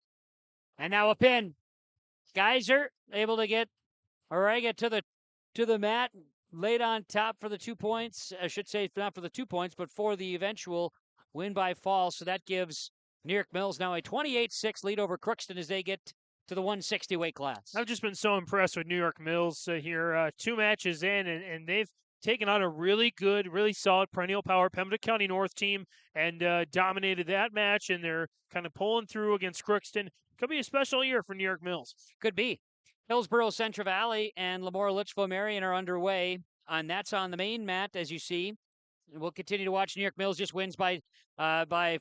And now a pin. Geyser able to get Orega to the mat. Laid on top for the 2 points. I should say not for the 2 points, but for the eventual win by fall. So that gives New York Mills now a 28-6 lead over Crookston as they get to the 160 weight class. I've just been so impressed with New York Mills here. 2 matches in, and they've taken on a really good, really solid perennial power Pembina County North team and dominated that match, and they're kind of pulling through against Crookston. Could be a special year for New York Mills. Could be. Hillsboro-Central Valley and LaMoure Litchville-Marion are underway, and that's on the main mat, as you see. We'll continue to watch. New York Mills just wins by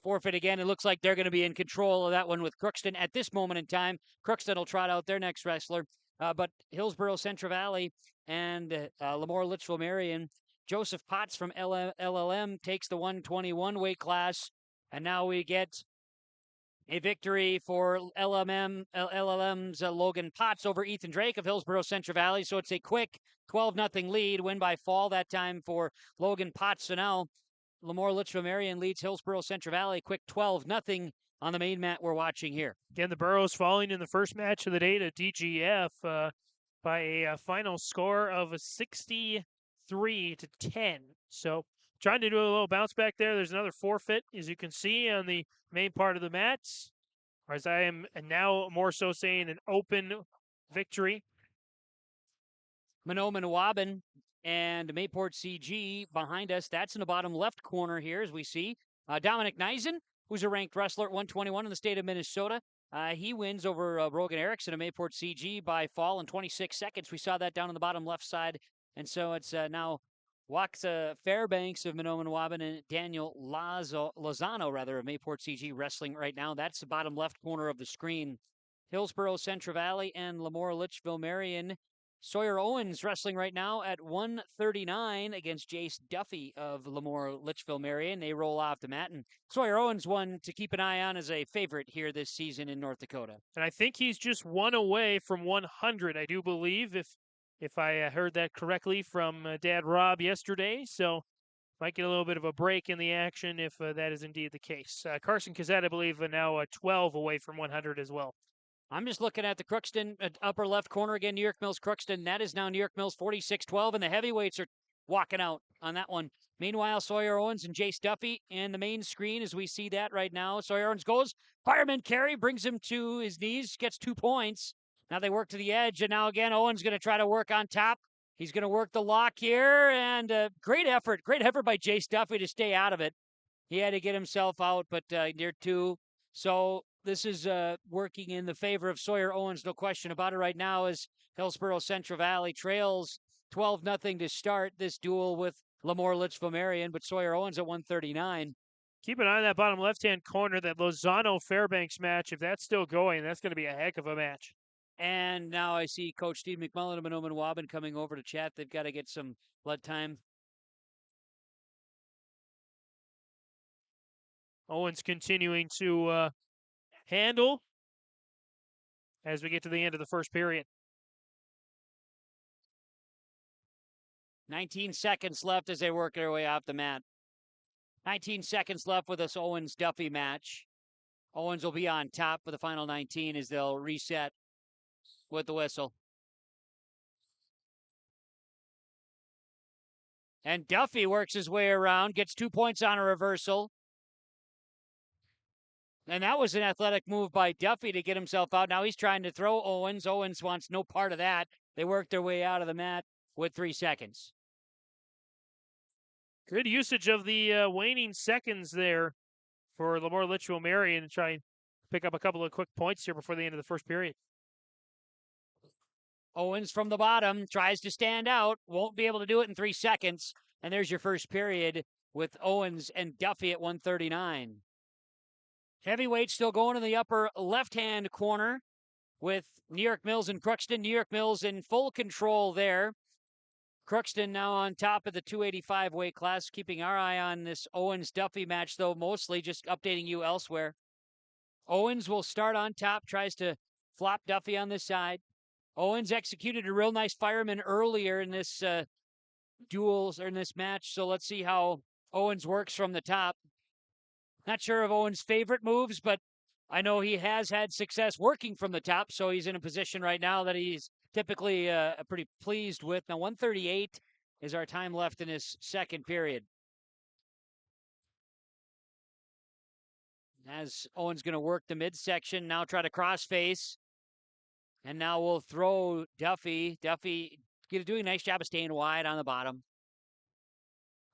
forfeit again. It looks like they're going to be in control of that one with Crookston at this moment in time. Crookston will trot out their next wrestler. But Hillsboro-Central Valley and LaMoure Litchville-Marion, Joseph Potts from LLM takes the 121 weight class. And now we get a victory for LLM's Logan Potts over Ethan Drake of Hillsboro-Central Valley. So it's a quick 12-0 lead, win by fall that time for Logan Potts. So now LaMoure Litchville-Marion leads Hillsboro-Central Valley, quick 12-0 on the main mat we're watching here. Again, the Burros falling in the first match of the day to DGF by a final score of 63-10. So trying to do a little bounce back there. There's another forfeit, as you can see, on the main part of the mat. As I am now more so saying an open victory. Mahnomen Waubun and Mayport CG behind us. That's in the bottom left corner here, as we see. Dominic Neisen, who's a ranked wrestler at 121 in the state of Minnesota. He wins over Brogan Erickson of Mayport CG by fall in 26 seconds. We saw that down on the bottom left side. And so it's now Waxa Fairbanks of Mahnomen Waubun and Daniel Lozano of Mayport CG wrestling right now. That's the bottom left corner of the screen. Hillsboro-Central Valley and LaMoure Litchville-Marion. Sawyer Owens wrestling right now at 139 against Jace Duffy of LaMoure Litchville-Marion. They roll off the mat, and Sawyer Owens one to keep an eye on as a favorite here this season in North Dakota. And I think he's just one away from 100, I do believe, if I heard that correctly from Dad Rob yesterday. So might get a little bit of a break in the action if that is indeed the case. Carson Cassette, I believe, now 12 away from 100 as well. I'm just looking at the Crookston upper left corner again, New York Mills Crookston. That is now New York Mills 46-12, and the heavyweights are walking out on that one. Meanwhile, Sawyer Owens and Jace Duffy in the main screen as we see that right now. Sawyer Owens goes, fireman carry, brings him to his knees, gets 2 points. Now they work to the edge, and now again, Owens going to try to work on top. He's going to work the lock here, and great effort by Jace Duffy to stay out of it. He had to get himself out, but near 2. So this is working in the favor of Sawyer Owens, no question about it right now, as Hillsboro-Central Valley trails 12-0 to start this duel with LaMoure Litchville-Marion, but Sawyer Owens at 139. Keep an eye on that bottom left-hand corner, that Lozano-Fairbanks match. If that's still going, that's going to be a heck of a match. And now I see Coach Steve McMullen of Mahnomen Waubun coming over to chat. They've got to get some blood time. Owens continuing to handle as we get to the end of the first period. 19 seconds left as they work their way off the mat. 19 seconds left with this Owens-Duffy match. Owens will be on top for the final 19 as they'll reset with the whistle. And Duffy works his way around, gets 2 points on a reversal. And that was an athletic move by Duffy to get himself out. Now he's trying to throw Owens. Owens wants no part of that. They work their way out of the mat with 3 seconds. Good usage of the waning seconds there for LaMoure Litchville-Marion to try and pick up a couple of quick points here before the end of the first period. Owens from the bottom tries to stand out. Won't be able to do it in 3 seconds. And there's your first period with Owens and Duffy at 139. Heavyweight still going in the upper left-hand corner with New York Mills and Crookston. New York Mills in full control there. Crookston now on top of the 285 weight class. Keeping our eye on this Owens-Duffy match, though, mostly just updating you elsewhere. Owens will start on top, tries to flop Duffy on this side. Owens executed a real nice fireman earlier in this duels or in this match, so let's see how Owens works from the top. Not sure of Owens' favorite moves, but I know he has had success working from the top, so he's in a position right now that he's typically pretty pleased with. Now 138 is our time left in this second period. As Owens going to work the midsection, now try to cross face. And now we'll throw Duffy. Duffy doing a nice job of staying wide on the bottom.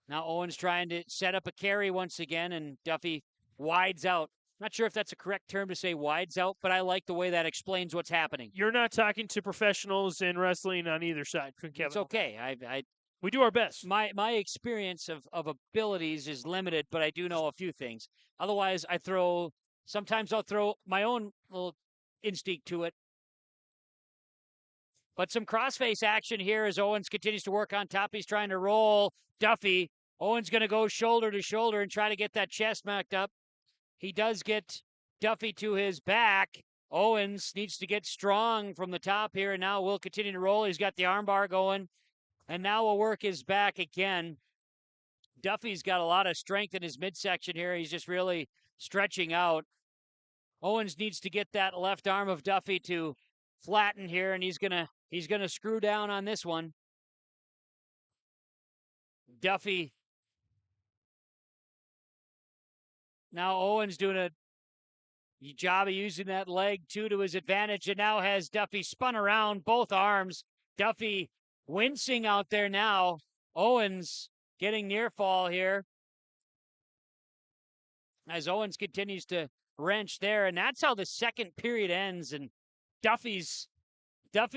Now Owens trying to set up a carry once again, and Duffy wides out. Not sure if that's a correct term to say wides out, but I like the way that explains what's happening. You're not talking to professionals in wrestling on either side, Kevin. It's okay. We do our best. My experience of abilities is limited, but I do know a few things. Otherwise, sometimes I'll throw my own little instinct to it. But some crossface action here as Owens continues to work on top. He's trying to roll Duffy. Owens going to go shoulder to shoulder and try to get that chest knocked up. He does get Duffy to his back. Owens needs to get strong from the top here, and now will continue to roll. He's got the armbar going, and now will work his back again. Duffy's got a lot of strength in his midsection here. He's just really stretching out. Owens needs to get that left arm of Duffy to flatten here, and he's gonna screw down on this one. Duffy. Now Owens doing a job of using that leg too to his advantage, and now has Duffy spun around both arms. Duffy wincing out there now. Owens getting near fall here as Owens continues to wrench there, and that's how the second period ends. And Duffy's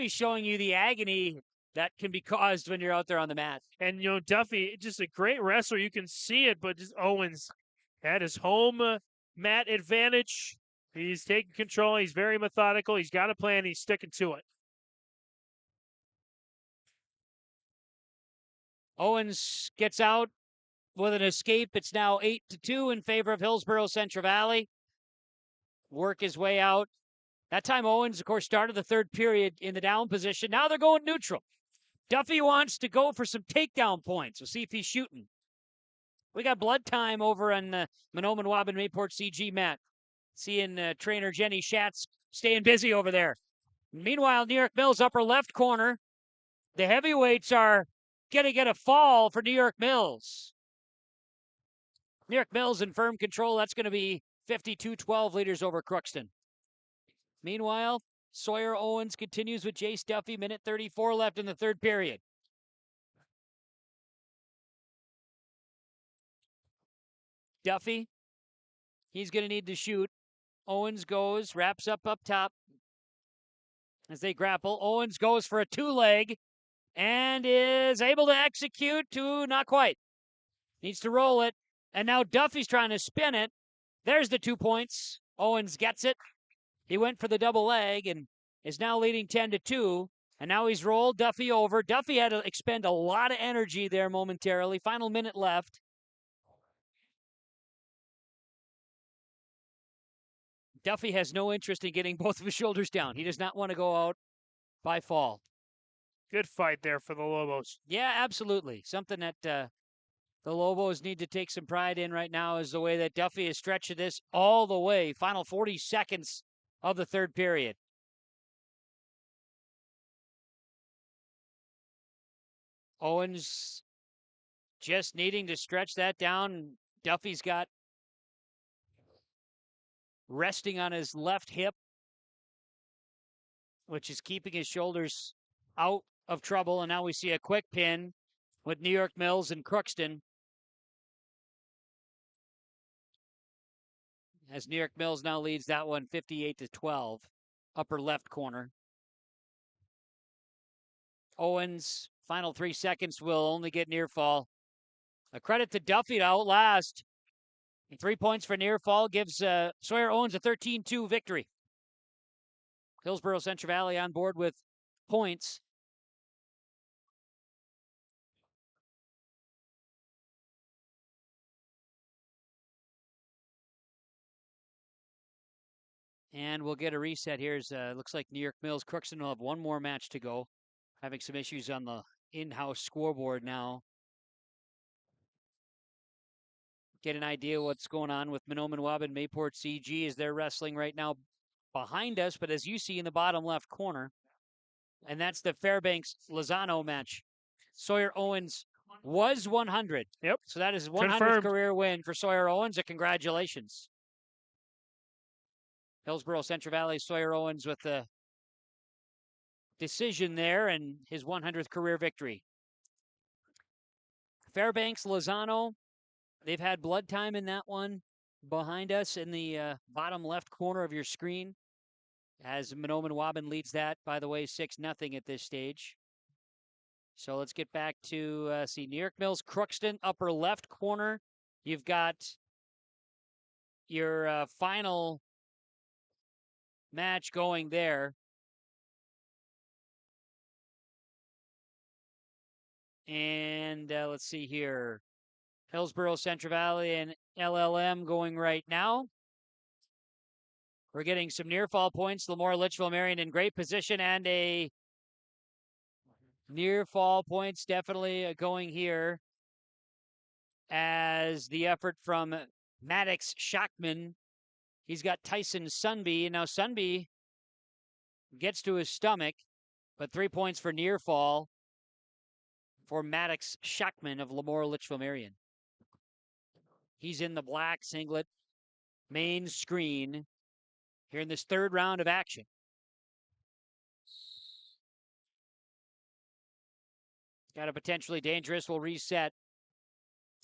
showing you the agony that can be caused when you're out there on the mat. And, Duffy, just a great wrestler. You can see it, but just Owens had his home mat advantage. He's taking control. He's very methodical. He's got a plan. He's sticking to it. Owens gets out with an escape. It's now 8-2 in favor of Hillsboro-Central Valley. Work his way out. That time Owens, of course, started the third period in the down position. Now they're going neutral. Duffy wants to go for some takedown points. We'll see if he's shooting. We got blood time over on the Mahnomen Waubun Mayport CG mat. Seeing trainer Jenny Schatz staying busy over there. Meanwhile, New York Mills upper left corner. The heavyweights are going to get a fall for New York Mills. New York Mills in firm control. That's going to be 52-12 leaders over Crookston. Meanwhile, Sawyer Owens continues with Jace Duffy. Minute 34 left in the third period. Duffy, he's going to need to shoot. Owens goes, wraps up top as they grapple. Owens goes for a two-leg and is able to execute to not quite. Needs to roll it. And now Duffy's trying to spin it. There's the 2 points. Owens gets it. He went for the double leg and is now leading 10-2. And now he's rolled Duffy over. Duffy had to expend a lot of energy there momentarily. Final minute left. Duffy has no interest in getting both of his shoulders down. He does not want to go out by fall. Good fight there for the Lobos. Yeah, absolutely. Something that the Lobos need to take some pride in right now is the way that Duffy is stretching this all the way. Final 40 seconds of the third period. Owens just needing to stretch that down. Duffy's got resting on his left hip, which is keeping his shoulders out of trouble. And now we see a quick pin with New York Mills and Crookston. As New York Mills now leads that one 58-12, upper left corner. Owens, final 3 seconds, will only get near fall. A credit to Duffy to outlast. 3 points for near fall gives Sawyer Owens a 13-2 victory. Hillsboro-Central Valley on board with points. And we'll get a reset here. Looks like New York Mills Crookston will have one more match to go. Having some issues on the in-house scoreboard now. Get an idea what's going on with Mahnomen, Waubun, Mayport, CG as they're wrestling right now behind us. But as you see in the bottom left corner, and that's the Fairbanks-Lozano match. Sawyer Owens was 100. Yep. So that is his 100th Confirmed. career win for Sawyer Owens. Congratulations. Hillsboro-Central Valley, Sawyer Owens with the decision there and his 100th career victory. Fairbanks-Lozano, they've had blood time in that one behind us in the bottom left corner of your screen. As Mahnomen Waubun leads that, by the way, 6-0 at this stage. So let's get back to see New York Mills, Crookston, upper left corner. You've got your final match going there. And let's see here. Hillsboro-Central Valley and LLM going right now. We're getting some near fall points. LaMoure, Litchville-Marion in great position, and a near fall points definitely going here as the effort from Maddox Schachman. He's got Tyson Sunby, and now Sunby gets to his stomach, but 3 points for near fall for Maddox Schachman of LaMoure, Litchville-Marion. He's in the black singlet, main screen here in this third round of action. Got a potentially dangerous. We'll reset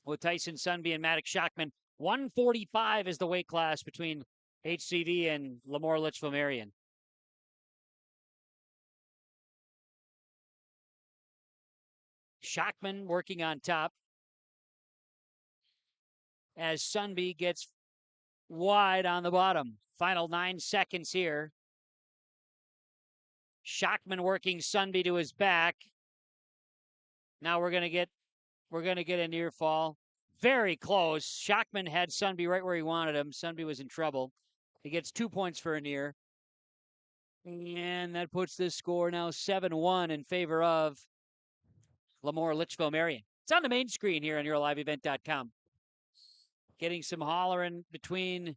with Tyson Sunby and Maddox Schachman. 145 is the weight class between HCV and LaMoure, Litchville-Marion. Schachman working on top as Sunby gets wide on the bottom. Final 9 seconds here. Schachman working Sunby to his back. Now we're gonna get a near fall. Very close. Schachman had Sunby right where he wanted him. Sunby was in trouble. He gets 2 points for a near. And that puts this score now 7-1 in favor of LaMoure, Litchville-Marion. It's on the main screen here on YourLiveEvent.com. Getting some hollering between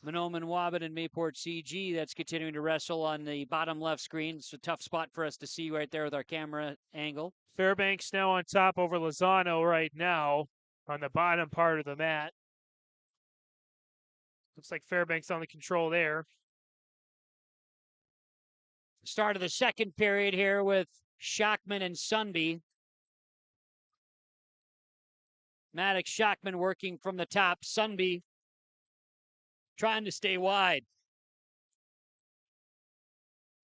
Mahnomen, Waubun, and Mayport CG. That's continuing to wrestle on the bottom left screen. It's a tough spot for us to see right there with our camera angle. Fairbanks now on top over Lozano right now on the bottom part of the mat. Looks like Fairbanks on the control there. Start of the second period here with Schachman and Sunby. Maddox Schachman working from the top. Sunby trying to stay wide.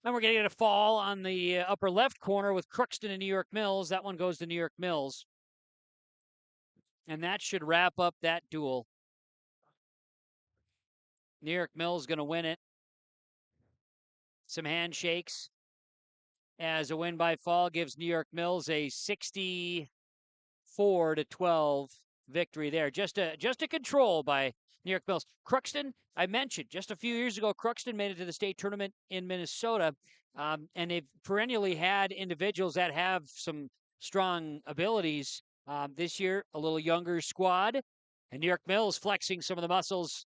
Then we're going to get a fall on the upper left corner with Crookston and New York Mills. That one goes to New York Mills. And that should wrap up that duel. New York Mills going to win it. Some handshakes as a win by fall gives New York Mills a 64-12 victory there. Just a control by New York Mills. Crookston, I mentioned just a few years ago, Crookston made it to the state tournament in Minnesota, and they've perennially had individuals that have some strong abilities. This year, a little younger squad, and New York Mills flexing some of the muscles.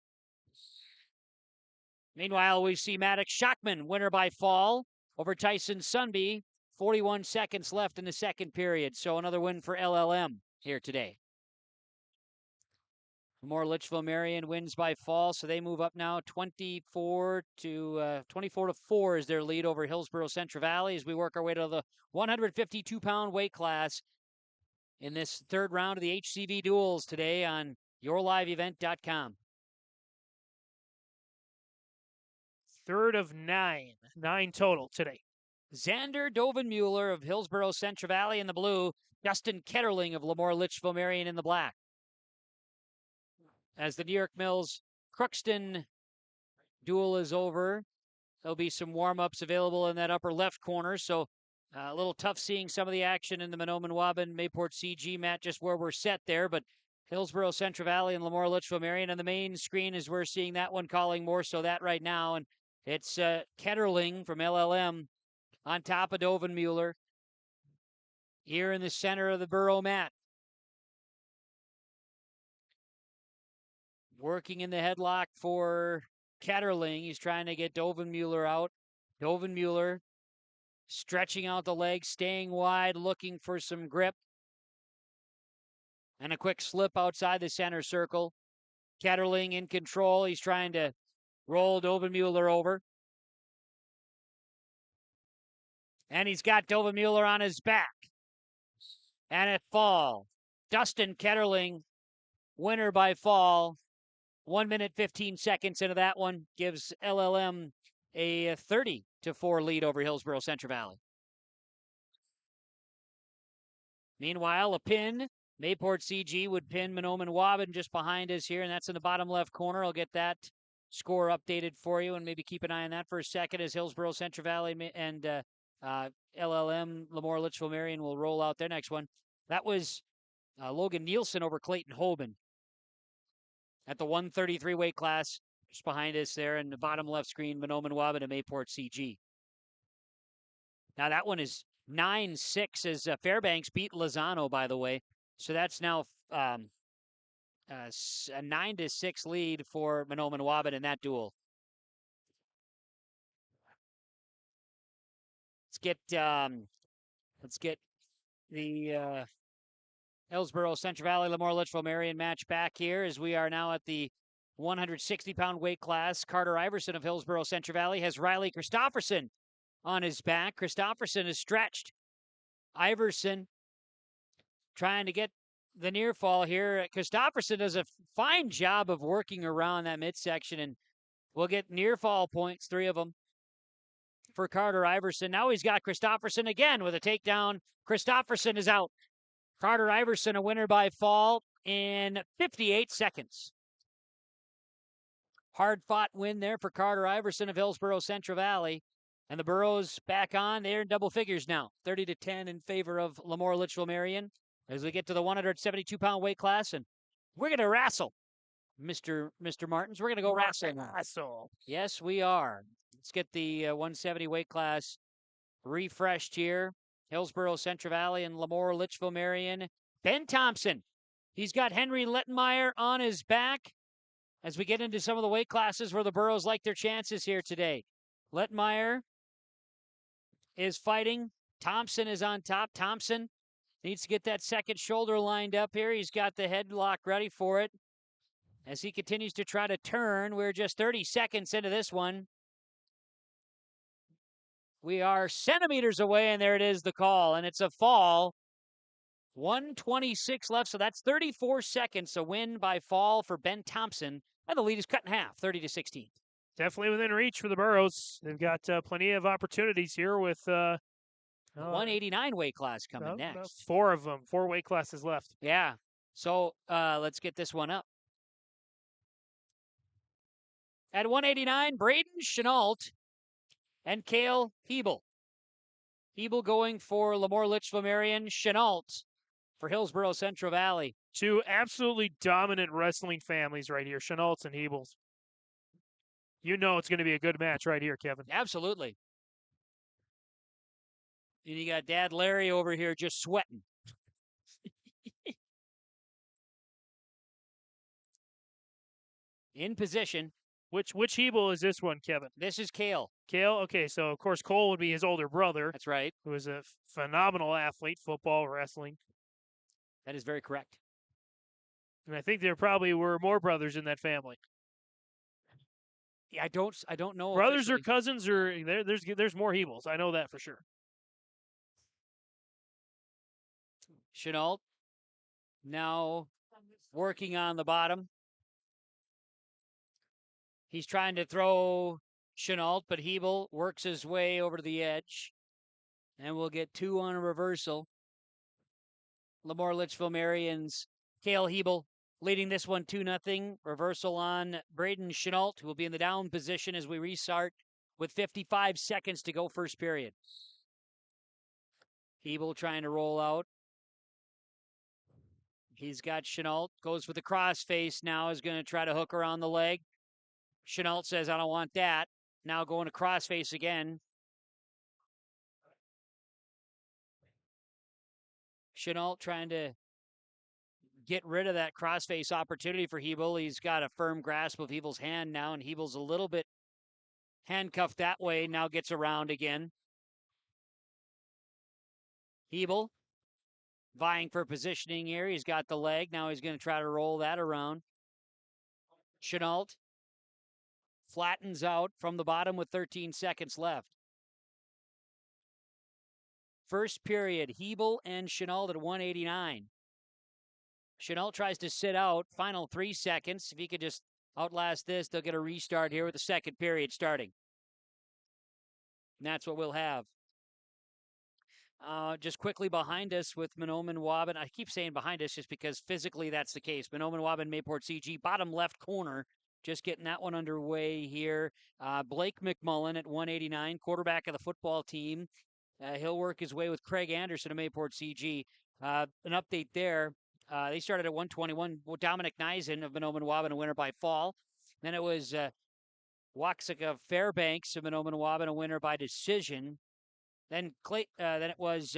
Meanwhile, we see Maddox Shockman, winner by fall over Tyson Sunby. 41 seconds left in the second period, so another win for LLM here today. LaMoure Litchville-Marion wins by fall, so they move up now 24 to 4 is their lead over Hillsboro-Central Valley as we work our way to the 152-pound weight class in this third round of the HCV duels today on yourliveevent.com. Third of 9 total today. Xander Dovenmuller of Hillsboro-Central Valley in the blue, Justin Ketterling of LaMoure Litchville-Marion in the black. As the New York Mills Crookston duel is over, there'll be some warm-ups available in that upper left corner, so a little tough seeing some of the action in the Mahnomen Waubun Mayport CG mat just where we're set there, but Hillsboro-Central Valley and LaMoure Litchville-Marion on the main screen as we're seeing that one calling more so that right now, and it's Ketterling from LLM on top of Dovenmuller here in the center of the Burrow mat. Working in the headlock for Ketterling. He's trying to get Dovenmuller out. Dovenmuller stretching out the legs, staying wide, looking for some grip. And a quick slip outside the center circle. Ketterling in control. He's trying to roll Dovenmuller over. And he's got Dovenmuller on his back. And it fall. Dustin Ketterling, winner by fall. 1 minute, 15 seconds into that one gives LLM a 30-4 lead over Hillsboro-Central Valley. Meanwhile, a pin. Mayport CG would pin Mahnomen Waubun just behind us here, and that's in the bottom left corner. I'll get that score updated for you, and maybe keep an eye on that for a second as Hillsboro-Central Valley and LLM, LaMoure Litchville-Marion will roll out their next one. That was Logan Nielsen over Clayton Hoban at the 133 weight class, just behind us there in the bottom left screen, Mahnomen Waubun and Mayport CG. Now that one is 9-6 as Fairbanks beat Lozano, by the way. So that's now a 9-6 lead for Mahnomen Waubun in that duel. Let's get the Hillsboro-Central Valley, LaMoure Litchville-Marion match back here as we are now at the 160-pound weight class. Carter Iverson of Hillsboro-Central Valley has Riley Christofferson on his back. Christofferson is stretched. Iverson trying to get the near fall here. Christofferson does a fine job of working around that midsection, and we'll get near fall points, 3 of them, for Carter Iverson. Now he's got Christofferson again with a takedown. Christofferson is out. Carter Iverson, a winner by fall in 58 seconds. Hard-fought win there for Carter Iverson of Hillsboro-Central Valley. And the Burros back on. They're in double figures now. 30-10 in favor of LaMoure Litchville-Marion as we get to the 172-pound weight class. And we're going to wrestle, Mr. Martins. We're going to go wrestle. Yes, we are. Let's get the 170 weight class refreshed here. Hillsboro-Central Valley and LaMoure Litchville-Marion. Ben Thompson. He's got Henry Lettenmeyer on his back as we get into some of the weight classes where the Burros like their chances here today. Lettenmeyer is fighting. Thompson is on top. Thompson needs to get that second shoulder lined up here. He's got the headlock ready for it as he continues to try to turn. We're just 30 seconds into this one. We are centimeters away, and there it is, the call, and it's a fall. 1:26 left, so that's 34 seconds. A win by fall for Ben Thompson, and the lead is cut in half, 30-16. Definitely within reach for the Burros. They've got plenty of opportunities here with 189 weight class coming next. 4 of them, 4 weight classes left. Yeah. So let's get this one up. At 189, Braden Chenault and Cale Hebel. Hebel going for LaMoure, Litchville-Marion. Chenault for Hillsboro-Central Valley. Two absolutely dominant wrestling families right here, Chenaults and Hebels. You know it's going to be a good match right here, Kevin. Absolutely. And you got Dad Larry over here just sweating. In position. Which Hebel is this one, Kevin? This is Cale. Cale? Okay, so of course Cole would be his older brother. That's right. Who is a phenomenal athlete, football, wrestling. That is very correct. And I think there probably were more brothers in that family. Yeah, I don't know. Brothers officially. or cousins, or there's more Hebels. I know that for sure. Chenault now working on the bottom. He's trying to throw Chenault, but Hebel works his way over to the edge. And we'll get 2 on a reversal. LaMoure, Litchville-Marion's Cale Hebel leading this one 2-0. Reversal on Braden Chenault, who will be in the down position as we restart with 55 seconds to go first period. Hebel trying to roll out. He's got Chenault, goes for the crossface now, is going to try to hook around the leg. Chenault says, I don't want that. Now going to crossface again. Chenault trying to get rid of that crossface opportunity for Hebel. He's got a firm grasp of Hebel's hand now, and Hebel's a little bit handcuffed that way, now gets around again. Hebel vying for positioning here. He's got the leg. Now he's going to try to roll that around. Chenault flattens out from the bottom with 13 seconds left. First period, Hebel and Chenault at 189. Chenault tries to sit out. Final 3 seconds. If he could just outlast this, they'll get a restart here with the second period starting. And that's what we'll have. Just quickly behind us with Mahnomen, Waubun. I keep saying behind us just because physically that's the case. Mahnomen, Waubun, Mayport CG, bottom left corner. Just getting that one underway here. Blake McMullen at 189, quarterback of the football team. He'll work his way with Craig Anderson of Mayport CG. An update there. They started at 121. Dominic Neisen of Mahnomen, Waubun, a winner by fall. Then it was Waxahachie Fairbanks of Mahnomen, Waubun, a winner by decision. Then it was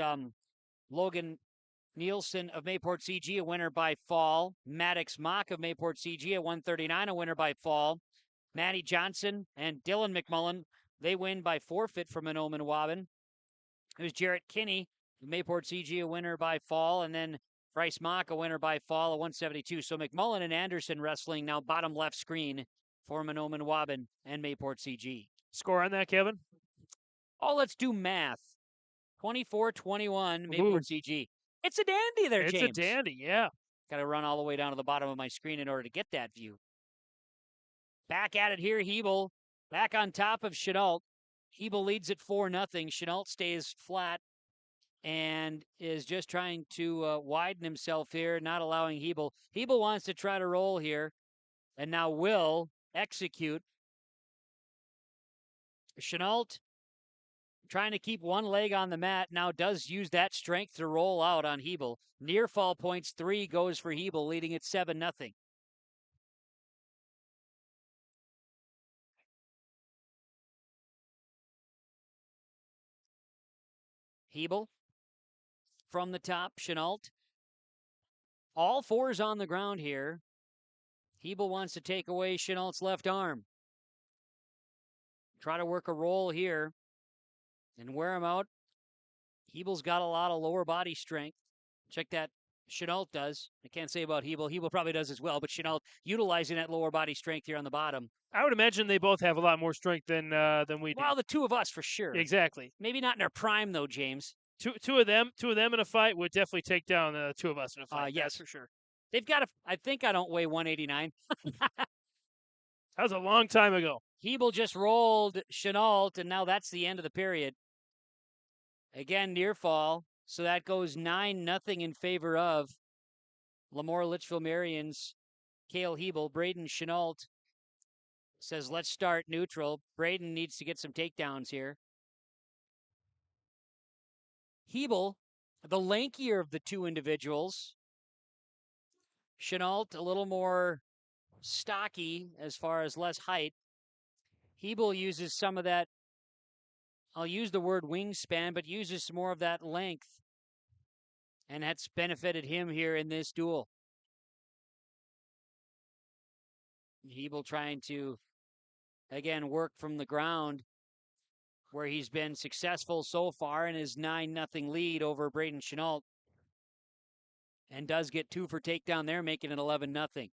Logan Nielsen of Mayport CG, a winner by fall. Maddox Mock of Mayport CG at 139, a winner by fall. Matty Johnson and Dylan McMullen, they win by forfeit from Mahnomen, Waubun. It was Jarrett Kinney of Mayport CG, a winner by fall. And then Bryce Mock, a winner by fall at 172. So McMullen and Anderson wrestling now bottom left screen for Mahnomen, Waubun and Mayport CG. Score on that, Kevin? Oh, let's do math. 24-21, Mayport CG. It's a dandy there, James. It's a dandy, yeah. Got to run all the way down to the bottom of my screen in order to get that view. Back at it here, Hebel. Back on top of Chenault. Hebel leads at 4-0. Chenault stays flat and is just trying to widen himself here, not allowing Hebel. Hebel wants to try to roll here and now will execute. Chenault trying to keep one leg on the mat, now does use that strength to roll out on Hebel. Near fall points 3 goes for Hebel, leading at 7-0. Hebel from the top, Chenault. All fours on the ground here. Hebel wants to take away Chenault's left arm. Try to work a roll here and wear him out. Hebel's got a lot of lower body strength. Check that. Chenault does. I can't say about Hebel. Hebel probably does as well, but Chenault utilizing that lower body strength here on the bottom. I would imagine they both have a lot more strength than we do. Well, the two of us for sure. Exactly. Maybe not in their prime though, James. Two of them in a fight would definitely take down the two of us in a fight. Yes, that's for sure. They've got a. I think I don't weigh 189. That was a long time ago. Hebel just rolled Chenault, and now that's the end of the period. Again, near fall. So that goes 9-0 in favor of LaMoure Litchville-Marion's Cale Hebel. Braden Chenault says, let's start neutral. Braden needs to get some takedowns here. Hebel, the lankier of the two individuals. Chenault, a little more stocky as far as less height. Hebel uses some of that, I'll use the word wingspan, but uses some more of that length. And that's benefited him here in this duel. Hebel trying to, again, work from the ground where he's been successful so far in his 9-0 lead over Braden Chenault. And does get 2 for takedown there, making it 11-0.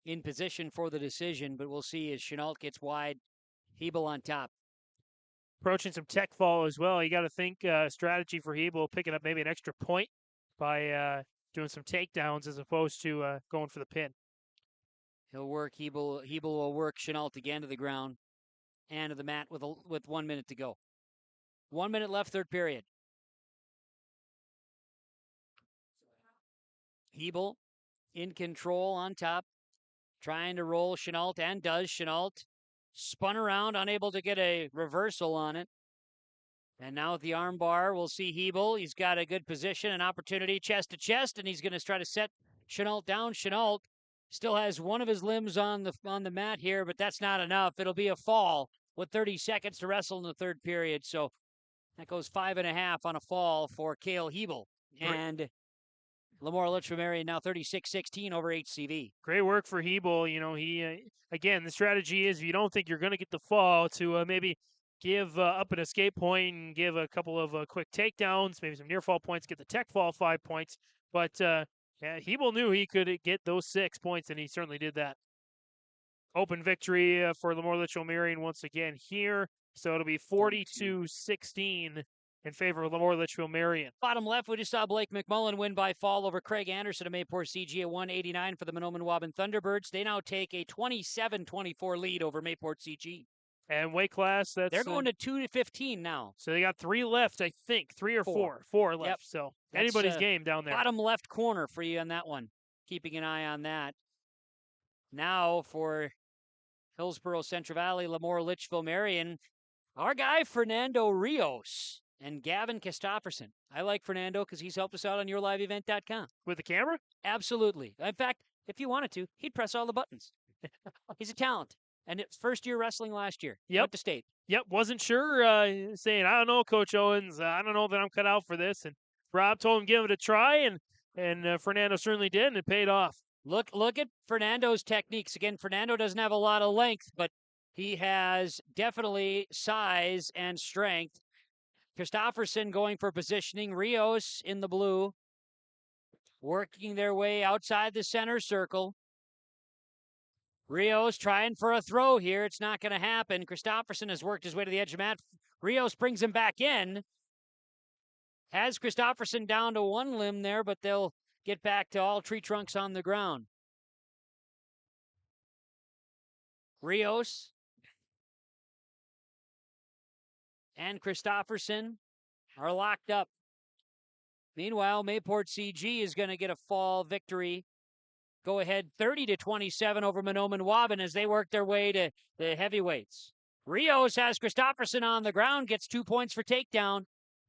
In position for the decision, but we'll see as Chenault gets wide. Hebel on top. Approaching some tech fall as well. You got to think strategy for Hebel, picking up maybe an extra point by doing some takedowns as opposed to going for the pin. He'll work Hebel. Hebel will work Chenault again to the ground and to the mat with 1 minute to go. 1 minute left, third period. Hebel in control on top, trying to roll Chenault, and does. Chenault spun around, unable to get a reversal on it. And now with the arm bar, we'll see Hebel. He's got a good position, an opportunity chest to chest, and he's going to try to set Chenault down. Chenault still has one of his limbs on the mat here, but that's not enough. It'll be a fall with 30 seconds to wrestle in the third period. So that goes 5.5 on a fall for Cale Hebel. And LaMoure Litchville-Marion now 36-16 over HCV. Great work for Hebel. You know, he, again, the strategy is if you don't think you're going to get the fall to maybe give up an escape point and give a couple of quick takedowns, maybe some near fall points, get the tech fall 5 points. But Hebel knew he could get those 6 points, and he certainly did that. Open victory for LaMoure Litchville-Marion once again here. So it'll be 42-16 in favor of LaMoure Litchville-Marion. Bottom left, we just saw Blake McMullen win by fall over Craig Anderson of Mayport CG at 189 for the Mahnomen Waubun Thunderbirds. They now take a 27-24 lead over Mayport CG. And weight class, they're going to 2-15 now. So they got 3 left, I think. 3 or 4. 4 left. Yep. So That's, anybody's game down there. Bottom left corner for you on that one. Keeping an eye on that. Now for Hillsboro-Central Valley, LaMoure Litchville-Marion, our guy Fernando Rios and Gavin Christofferson. I like Fernando because he's helped us out on yourliveevent.com. With the camera? Absolutely. In fact, if you wanted to, he'd press all the buttons. He's a talent. And it's first year wrestling last year. Yep. Went to state. Yep. Wasn't sure, saying, I don't know, Coach Owens. I don't know that I'm cut out for this. And Rob told him give it a try, and Fernando certainly did, and it paid off. Look at Fernando's techniques. Again, Fernando doesn't have a lot of length, but he has definitely size and strength. Christofferson going for positioning. Rios in the blue, working their way outside the center circle. Rios trying for a throw here. It's not going to happen. Christofferson has worked his way to the edge of the mat. Rios brings him back in. Has Christofferson down to one limb there, but they'll get back to all tree trunks on the ground. Rios and Christofferson are locked up. Meanwhile, Mayport CG is going to get a fall victory. Go ahead 30-27 over Mahnomen Waubun as they work their way to the heavyweights. Rios has Christofferson on the ground, gets 2 points for takedown,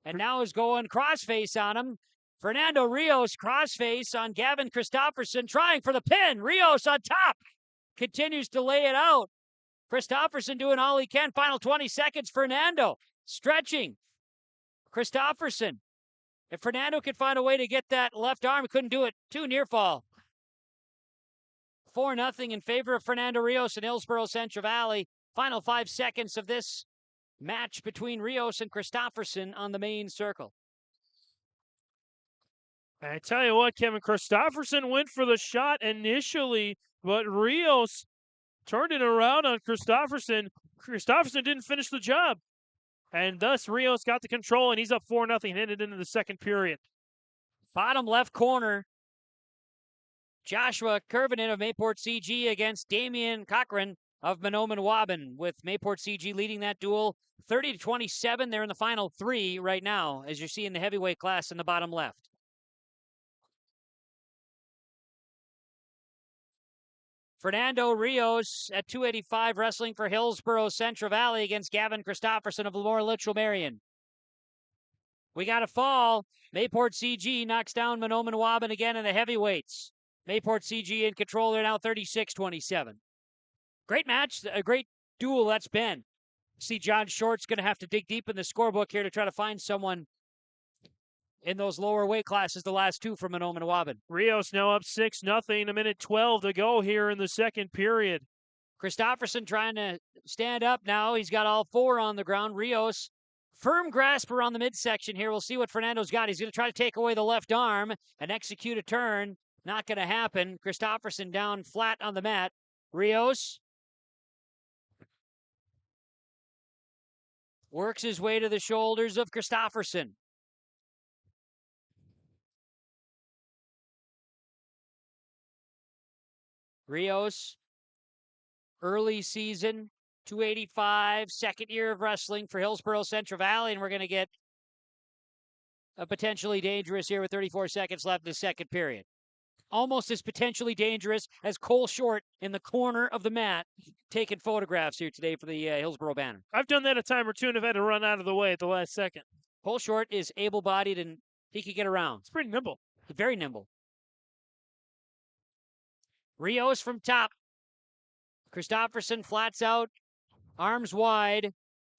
and now is going crossface on him. Fernando Rios crossface on Gavin Christofferson, trying for the pin. Rios on top, continues to lay it out. Christofferson doing all he can. Final 20 seconds. Fernando stretching. Christofferson. If Fernando could find a way to get that left arm, he couldn't do it. 2 near fall. 4-0 in favor of Fernando Rios and Hillsboro-Central Valley. Final 5 seconds of this match between Rios and Christofferson on the main circle. I tell you what, Kevin, Christofferson went for the shot initially, but Rios turned it around on Christofferson. Christofferson didn't finish the job. And thus, Rios got the control, and he's up 4-0, headed into the second period. Bottom left corner. Joshua Curvenin of Mayport CG against Damian Cochran of Mahnomen Waubun, with Mayport CG leading that duel 30-27. They're in the final 3 right now, as you see in the heavyweight class in the bottom left. Fernando Rios at 285 wrestling for Hillsboro-Central Valley against Gavin Christopherson of LaMoure Litchville-Marion. We got a fall. Mayport CG knocks down Mahnomen Waubun again in the heavyweights. Mayport CG in control. They're now 36-27. Great match, a great duel that's been. See, John Short's going to have to dig deep in the scorebook here to try to find someone in those lower weight classes, the last two from Mahnomen Waubun. Rios now up 6-0, a minute 12 to go here in the second period. Christopherson trying to stand up now. He's got all four on the ground. Rios, firm grasp around the midsection here. We'll see what Fernando's got. He's going to try to take away the left arm and execute a turn. Not going to happen. Christopherson down flat on the mat. Rios works his way to the shoulders of Christopherson. Rios, early season, 285, second year of wrestling for Hillsboro-Central Valley, and we're going to get a potentially dangerous here with 34 seconds left in the second period. Almost as potentially dangerous as Cole Short in the corner of the mat taking photographs here today for the Hillsboro banner. I've done that a time or two and have had to run out of the way at the last second. Cole Short is able-bodied and he can get around. It's pretty nimble. Very nimble. Rios from top. Christopherson flats out, arms wide.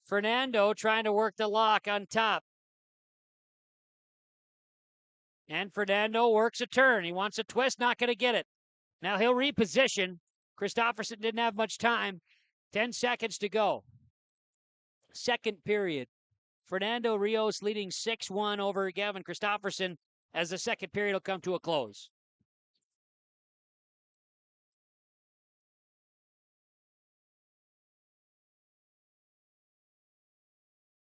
Fernando trying to work the lock on top. And Fernando works a turn. He wants a twist, not going to get it. Now he'll reposition. Christopherson didn't have much time. 10 seconds to go. Second period. Fernando Rios leading 6-1 over Gavin Christopherson as the second period will come to a close.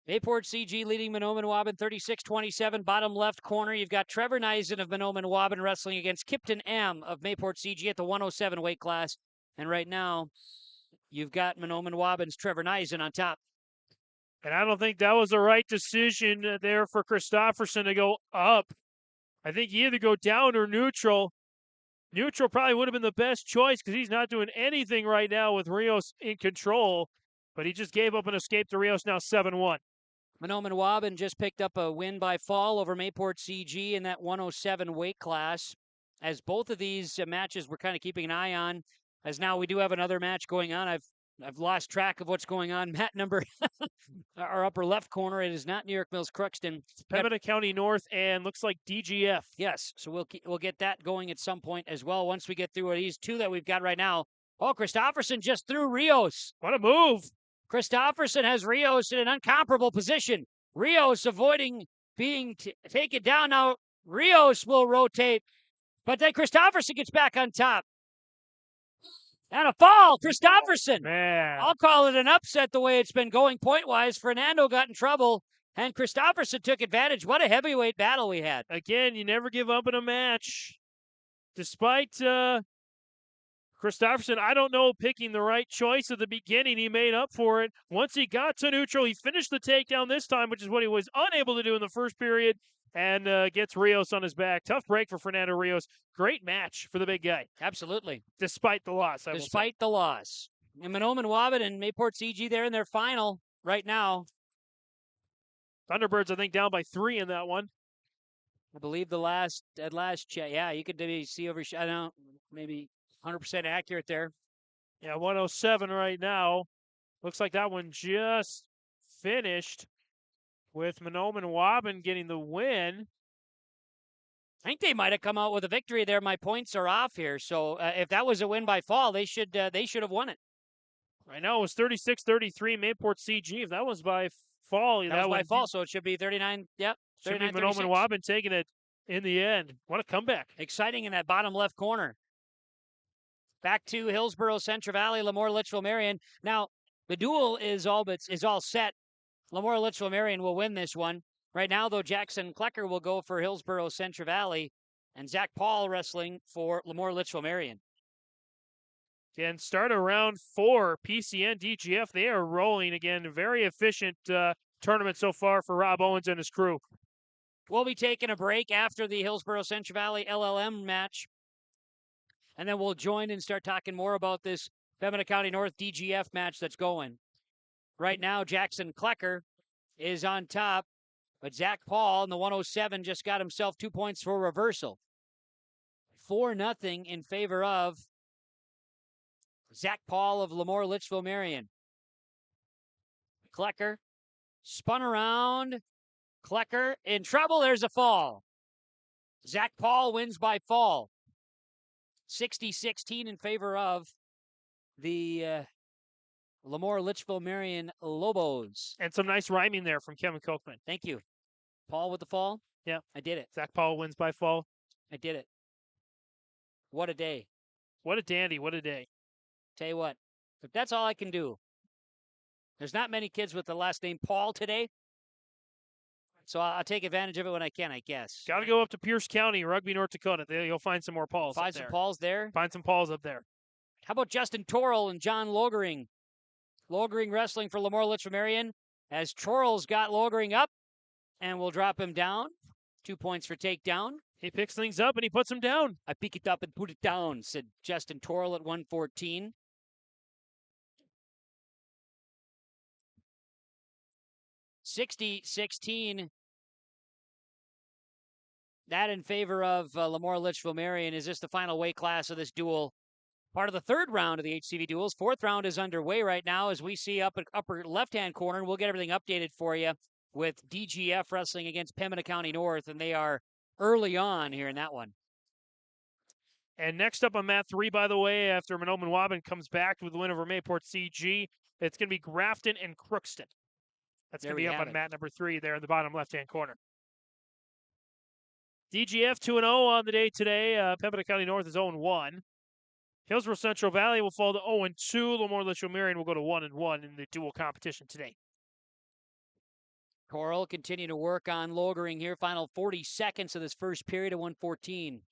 Mayport CG leading Mahnomen Waubun 36-27. Bottom left corner, you've got Trevor Neisen of Mahnomen Waubun wrestling against Kipton M of Mayport CG at the 107 weight class. And right now, you've got Mahnomen Waubun's Trevor Neisen on top. And I don't think that was the right decision there for Christopherson to go up. I think you either go down or neutral. Neutral probably would have been the best choice because he's not doing anything right now with Rios in control. But he just gave up an escape to Rios, now 7-1. Mahnomen Waubun just picked up a win by fall over Mayport CG in that 107 weight class. As both of these matches we're kind of keeping an eye on, as now we do have another match going on. I've lost track of what's going on. Mat number, our upper left corner, it is not New York Mills Crookston. Pembina County North and looks like DGF. Yes, so we'll get that going at some point as well once we get through these two that we've got right now. Oh, Christopherson just threw Rios. What a move. Christopherson has Rios in an uncomparable position. Rios avoiding being taken down. Now Rios will rotate, but then Christopherson gets back on top. And a fall, Christopherson. Man. I'll call it an upset the way it's been going point-wise. Fernando got in trouble, and Christopherson took advantage. What a heavyweight battle we had. Again, you never give up in a match. Despite Christopherson, I don't know, picking the right choice at the beginning. He made up for it. Once he got to neutral, he finished the takedown this time, which is what he was unable to do in the first period, and gets Rios on his back. Tough break for Fernando Rios. Great match for the big guy. Absolutely. Despite the loss. Despite the loss. And Mahnomen Waubun and Mayport CG, they're in their final right now. Thunderbirds, I think, down by 3 in that one. I believe at last check. Yeah, you could maybe see over. I don't know, maybe 100% accurate there. Yeah, 107 right now. Looks like that one just finished with Mahnomen Waubun getting the win. I think they might have come out with a victory there. My points are off here. So if that was a win by fall, they should have won it. Right now it was 36-33 Mayport CG. If that was by fall, that was by fall, so it should be 39. Yep. Should be Mahnomen Waubun taking it in the end. What a comeback. Exciting in that bottom left corner. Back to Hillsboro-Central Valley, LaMoure Litchville-Marion. Now, the duel is all set. LaMoure Litchville-Marion will win this one. Right now, though, Jackson Klecker will go for Hillsboro-Central Valley, and Zach Paul wrestling for LaMoure Litchville-Marion. Again, start of round 4, PCN, DGF, they are rolling again. Very efficient tournament so far for Rob Owens and his crew. We'll be taking a break after the Hillsboro-Central Valley LLM match. and then we'll join and start talking more about this Pembina County North DGF match that's going. Right now, Jackson Klecker is on top, but Zach Paul in the 107 just got himself 2 points for reversal. 4-0 in favor of Zach Paul of LaMoure, Litchville-Marion. Klecker spun around. Klecker in trouble. There's a fall. Zach Paul wins by fall. 60-16 in favor of the LaMoure, Litchville-Marion Lobos. And some nice rhyming there from Kevin Kochman. Thank you. Paul with the fall? Yeah. I did it. Zach Paul wins by fall. I did it. What a day. What a dandy. What a day. Tell you what, if that's all I can do. There's not many kids with the last name Paul today. So I'll take advantage of it when I can, I guess. Got to go up to Pierce County, Rugby, North Dakota. You'll find some more Pauls Find some Pauls there? Find some Pauls up there. How about Justin Torrell and John Logering? Logering wrestling for LaMoure, Litchville-Marion. As Torrell's got Logering up, and we'll drop him down. 2 points for takedown. He picks things up and he puts them down. I pick it up and put it down, said Justin Torrell at 114. $60-16. That in favor of LaMoure, Litchville-Marion. Is this the final weight class of this duel? Part of the third round of the HCV duels. Fourth round is underway right now as we see up at upper left-hand corner. And we'll get everything updated for you with DGF wrestling against Pembina County North. And they are early on here in that one. And next up on mat 3, by the way, after Mahnomen Waubun comes back with the win over Mayport CG, it's going to be Grafton and Crookston. That's going to be up on mat number 3 there in the bottom left-hand corner. DGF 2-0 on the day today. Pembina County North is 0-1. Hillsboro-Central Valley will fall to 0-2. LaMoure, Litchville-Marion will go to 1-1 in the dual competition today. Coral continue to work on Logering here. Final 40 seconds of this first period of 114.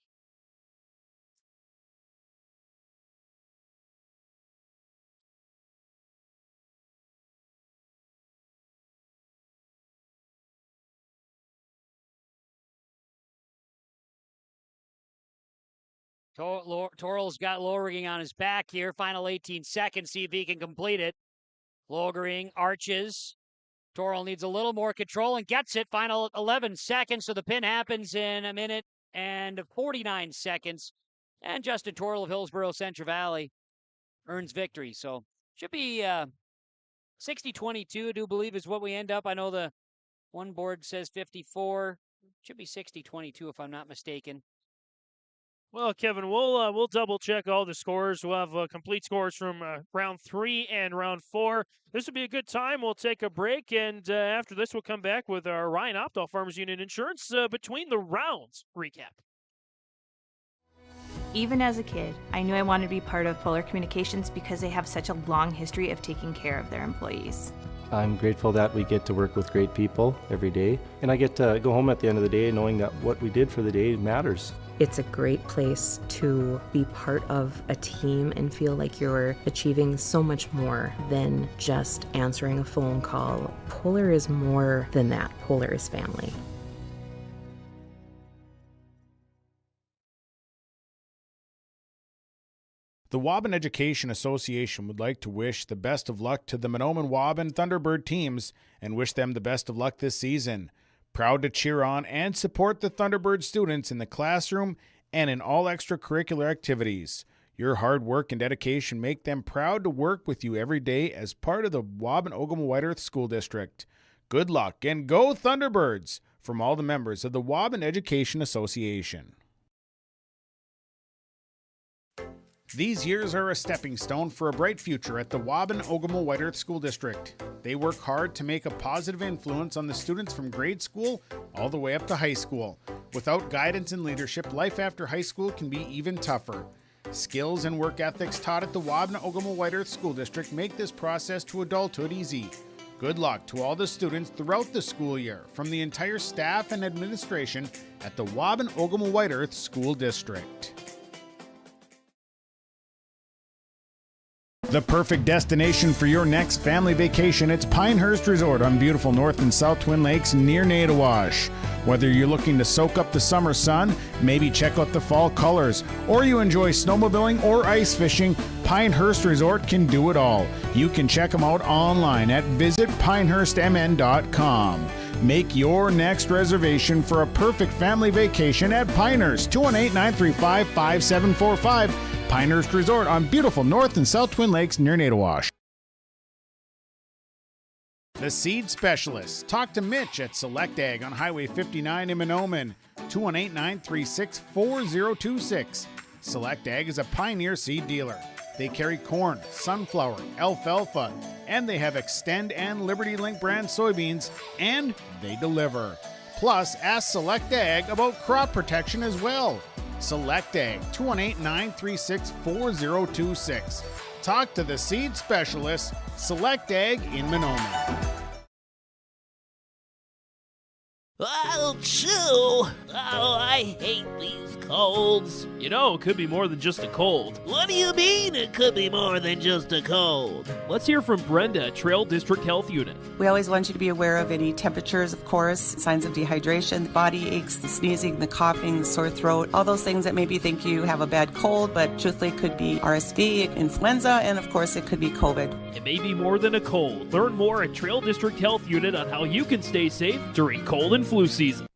Torrell's got Logering on his back here. Final 18 seconds. See if he can complete it. Logering arches. Torrell needs a little more control and gets it. Final 11 seconds. So the pin happens in 1 minute and 49 seconds. And Justin Torrell of Hillsboro-Central Valley earns victory. So should be 60-22, I do believe, is what we end up. I know the one board says 54. Should be 60-22 if I'm not mistaken. Well, Kevin, we'll double check all the scores. We'll have complete scores from round 3 and round 4. This will be a good time. We'll take a break, and after this, we'll come back with our Ryan Opdahl Farmers Union Insurance between the rounds recap. Even as a kid, I knew I wanted to be part of Polar Communications because they have such a long history of taking care of their employees. I'm grateful that we get to work with great people every day, and I get to go home at the end of the day knowing that what we did for the day matters. It's a great place to be part of a team and feel like you're achieving so much more than just answering a phone call. Polar is more than that. Polar is family. The Waubun Education Association would like to wish the best of luck to the Mahnomen Waubun Thunderbird teams and wish them the best of luck this season. Proud to cheer on and support the Thunderbird students in the classroom and in all extracurricular activities. Your hard work and dedication make them proud to work with you every day as part of the Waubun-Ogama-White Earth School District. Good luck and go Thunderbirds from all the members of the Waubun Education Association. These years are a stepping stone for a bright future at the Waubun-Ogama-White Earth School District. They work hard to make a positive influence on the students from grade school all the way up to high school. Without guidance and leadership, life after high school can be even tougher. Skills and work ethics taught at the Waubun-Ogama-White Earth School District make this process to adulthood easy. Good luck to all the students throughout the school year from the entire staff and administration at the Waubun-Ogama-White Earth School District. The perfect destination for your next family vacation, it's Pinehurst Resort on beautiful North and South Twin Lakes near Nadawash. Whether you're looking to soak up the summer sun, maybe check out the fall colors, or you enjoy snowmobiling or ice fishing, Pinehurst Resort can do it all. You can check them out online at visitpinehurstmn.com. Make your next reservation for a perfect family vacation at Pinehurst, 218-935-5745. Pinehurst Resort on beautiful North and South Twin Lakes near Nadawash. The Seed Specialist. Talk to Mitch at Select Ag on Highway 59 in Mahnomen, 218-936-4026. Select Ag is a Pioneer seed dealer. They carry corn, sunflower, alfalfa, and they have Extend and Liberty Link brand soybeans, and they deliver. Plus, ask Select Ag about crop protection as well. Select Ag, 218-936-4026. Talk to the Seed Specialist, Select Ag in Mahnomen. Oh, chew! Oh, I hate these colds. You know, it could be more than just a cold. What do you mean it could be more than just a cold? Let's hear from Brenda at Trail District Health Unit. We always want you to be aware of any temperatures, of course, signs of dehydration, body aches, the sneezing, the coughing, the sore throat, all those things that maybe you think you have a bad cold, but truthfully it could be RSV, influenza, and of course it could be COVID. It may be more than a cold. Learn more at Trail District Health Unit on how you can stay safe during cold and flu season.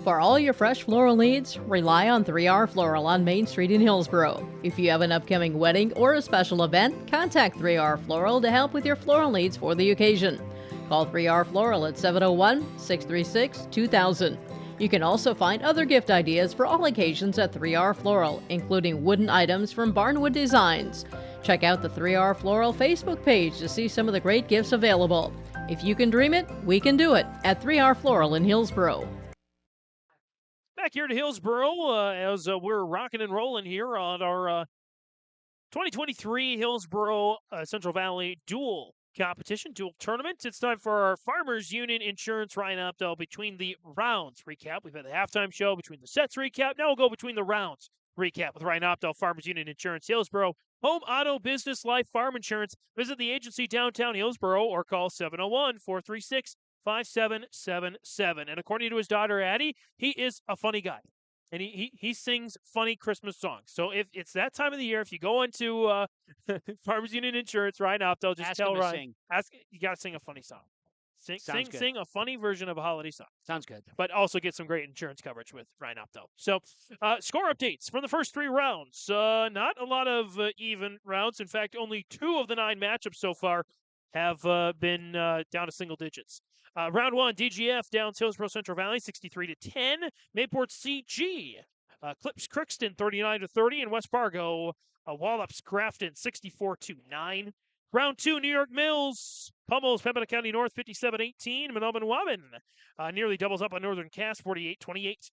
For all your fresh floral needs, rely on 3R Floral on Main Street in Hillsboro. If you have an upcoming wedding or a special event, contact 3R Floral to help with your floral needs for the occasion. Call 3R Floral at 701-636-2000. You can also find other gift ideas for all occasions at 3R Floral, including wooden items from Barnwood Designs. Check out the 3R Floral Facebook page to see some of the great gifts available. If you can dream it, we can do it at 3R Floral in Hillsboro. Back here to Hillsboro as we're rocking and rolling here on our 2023 Hillsboro Central Valley dual competition, dual tournament. It's time for our Farmers Union Insurance Rhino between the rounds recap. We've had the halftime show, between the sets recap. Now we'll go between the rounds recap with Ryan Opdahl, Farmers Union Insurance, Hillsboro. Home, auto, business, life, farm insurance. Visit the agency downtown Hillsboro or call 701-436-5777. And according to his daughter, Addie, he is a funny guy. And he sings funny Christmas songs. So if it's that time of the year, if you go into Farmers Union Insurance, Ryan Opdahl, just tell Ryan. You got to sing a funny song. Sing a funny version of a holiday song. Sounds good. But also get some great insurance coverage with Ryan Opdahl. So, score updates from the first three rounds. Not a lot of even rounds. In fact, only 2 of the 9 matchups so far have been down to single digits. Round 1, DGF downs Hillsboro-Central Valley 63-10. Mayport CG clips Crookston 39-30, and West Fargo wallops Grafton 64-9. Round 2, New York Mills pummels Pembina County North 57-18. Mahnomen Waubun nearly doubles up on Northern Cass 48-28.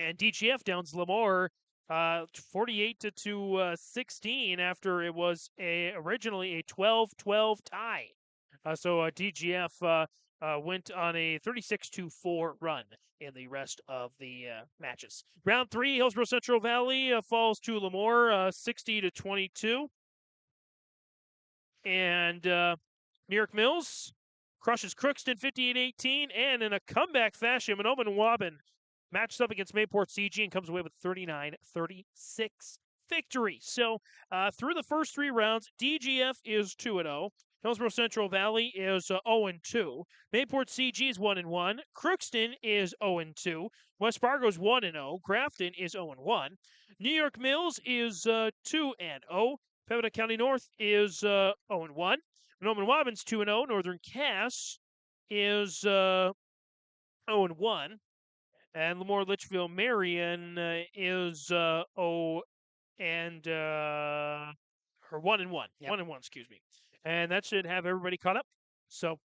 And DGF downs LaMoure 48-16 after it was originally a 12-12 tie. So DGF went on a 36-4 run in the rest of the matches. Round 3, Hillsboro-Central Valley falls to LaMoure 60-22. And New York Mills crushes Crookston 58-18, and in a comeback fashion, Mahnomen Waubun matches up against Mayport CG and comes away with 39-36 victory. So through the first 3 rounds, DGF is 2-0. Hillsboro-Central Valley is 0-2. Mayport CG is 1-1. Crookston is 0-2. West Fargo is 1-0. Grafton is 0-1. New York Mills is 2-0. Pembina County North is 0-1. Mahnomen Waubun's 2-0. Northern Cass is 0-1. And LaMoure Litchville-Marion is 1-1. Yep. 1-1, excuse me. And that should have everybody caught up. So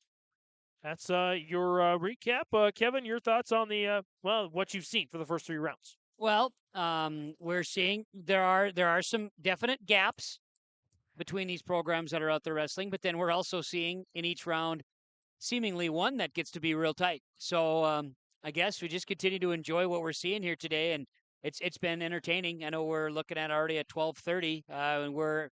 that's your recap. Kevin, your thoughts on the what you've seen for the first 3 rounds? Well, we're seeing there are some definite gaps between these programs that are out there wrestling, but then we're also seeing in each round seemingly one that gets to be real tight. So I guess we just continue to enjoy what we're seeing here today, and it's been entertaining. I know we're looking at already at 12:30, and we're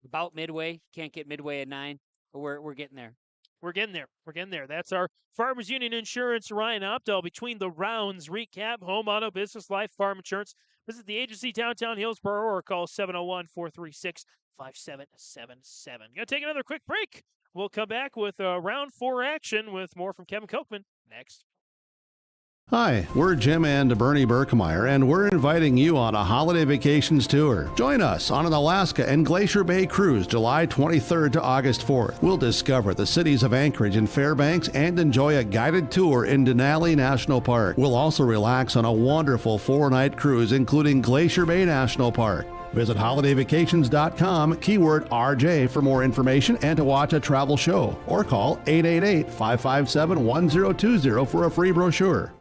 about midway. Can't get midway at 9, but we're getting there. We're getting there. We're getting there. That's our Farmers Union Insurance Ryan Opdahl between the rounds recap, home, auto, business, life, farm insurance. Visit the agency downtown Hillsboro or call 701-436-5777. Going to take another quick break. We'll come back with round 4 action with more from Kevin Kochman next. Hi, we're Jim and Bernie Berkmeyer, and we're inviting you on a holiday vacations tour. Join us on an Alaska and Glacier Bay cruise July 23rd to August 4th. We'll discover the cities of Anchorage and Fairbanks and enjoy a guided tour in Denali National Park. We'll also relax on a wonderful 4-night cruise, including Glacier Bay National Park. Visit holidayvacations.com, keyword RJ for more information and to watch a travel show, or call 888-557-1020 for a free brochure.